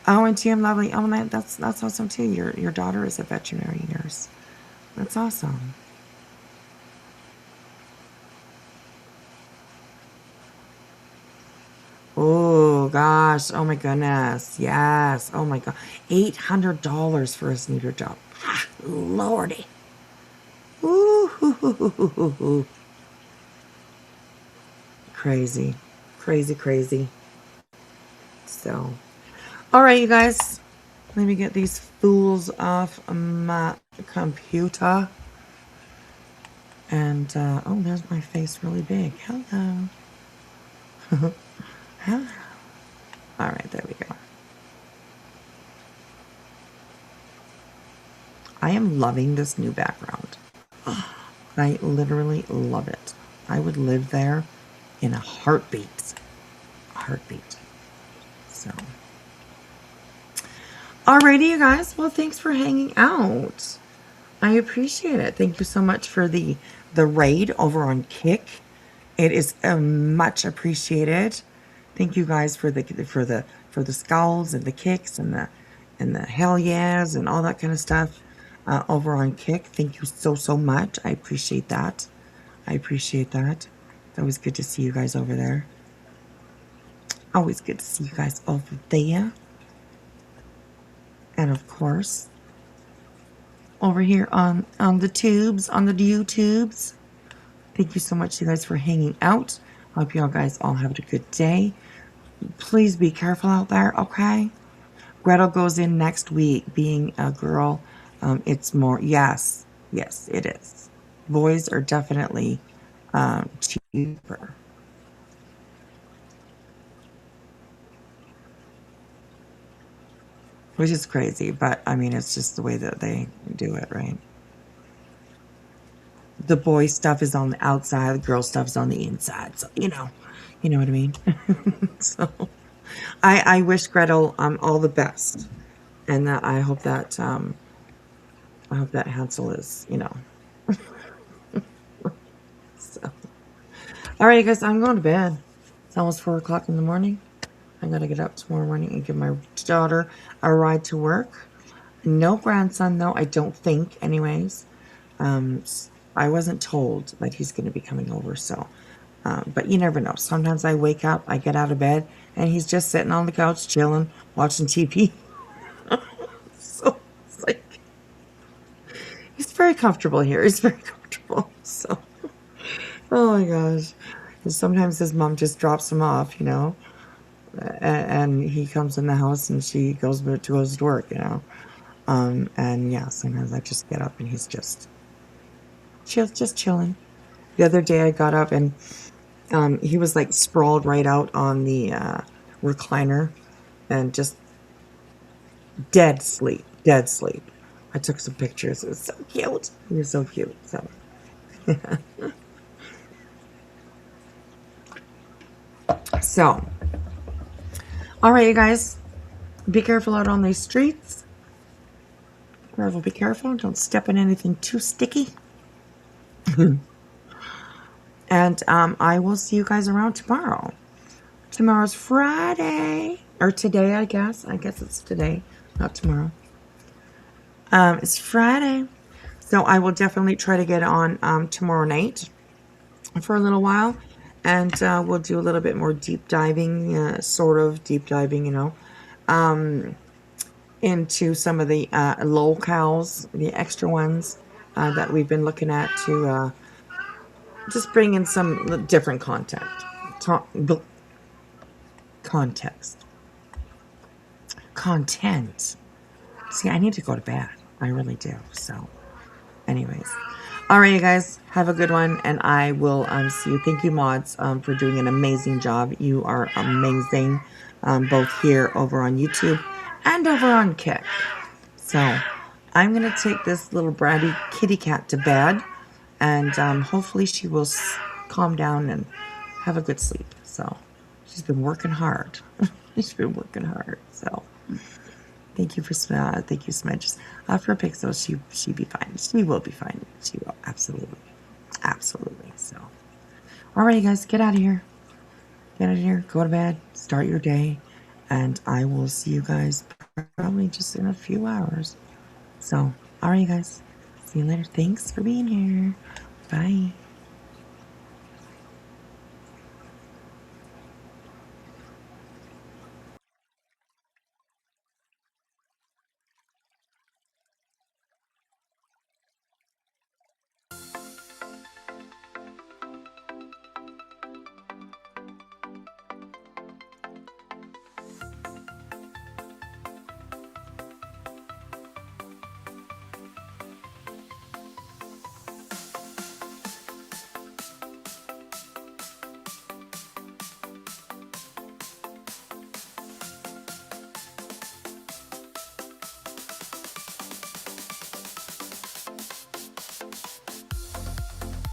Oh, and TM Lovely. Oh, that's awesome too. Your daughter is a veterinary nurse. That's awesome. Oh gosh. Oh my goodness. Yes. Oh my god. $800 for a neuter job. Lordy. Ooh. Crazy. Crazy. So, all right, you guys. Let me get these fools off my computer. And, oh, there's my face really big. Hello. Hello. All right, there we go. I am loving this new background. I literally love it. I would live there in a heartbeat. So. Alrighty, you guys. Well, thanks for hanging out. I appreciate it. Thank you so much for the raid over on Kick. It is much appreciated. Thank you guys for the skulls and the kicks and the hell yeahs and all that kind of stuff over on Kick. Thank you so much. I appreciate that. It's always good to see you guys over there. Always good to see you guys over there. And of course, over here on the tubes, on the YouTubes. Thank you so much, you guys, for hanging out. I hope you guys all have a good day. Please be careful out there, okay? Gretel goes in next week. Being a girl, it's more, yes, it is. Boys are definitely cheaper. Which is crazy, but I mean, it's just the way that they do it, right? The boy stuff is on the outside, the girl stuff is on the inside. So, you know what I mean? So, I wish Gretel all the best. And that I hope that Hansel is, So. All right, guys, I'm going to bed. It's almost 4 o'clock in the morning. I got to get up tomorrow morning and give my daughter a ride to work. No grandson, though, I don't think, anyways. I wasn't told that he's going to be coming over, so. But you never know. Sometimes I wake up, I get out of bed, and he's just sitting on the couch, chilling, watching TV. So, it's like, he's very comfortable here. He's very comfortable, so. Oh, my gosh. And sometimes his mom just drops him off, and he comes in the house and she goes to work, and yeah, sometimes I just get up and he's just chilling. The other day I got up and he was like sprawled right out on the recliner and just dead sleep. I took some pictures. It was so cute. He was so cute. So so all right, you guys, be careful out on these streets. Be careful. Don't step in anything too sticky. And I will see you guys around tomorrow. Tomorrow's Friday. Or today, I guess. I guess it's today, not tomorrow. It's Friday. So I will definitely try to get on tomorrow night for a little while. And we'll do a little bit more deep diving, sort of deep diving, into some of the locales, the extra ones that we've been looking at to just bring in some different content. context. Content. See, I need to go to bed. I really do. So, anyways. All right, you guys. Have a good one. And I will see you. Thank you, mods, for doing an amazing job. You are amazing. Both here over on YouTube and over on Kick. So, I'm going to take this little bratty kitty cat to bed. And hopefully she will calm down and have a good sleep. So, she's been working hard. She's been working hard. So, thank you for thank you, Smidge. For Pixel, she'd be fine. She will be fine. She will absolutely, absolutely. So, all right, you guys, get out of here. Get out of here. Go to bed. Start your day, and I will see you guys probably just in a few hours. So, all right, you guys. See you later. Thanks for being here. Bye.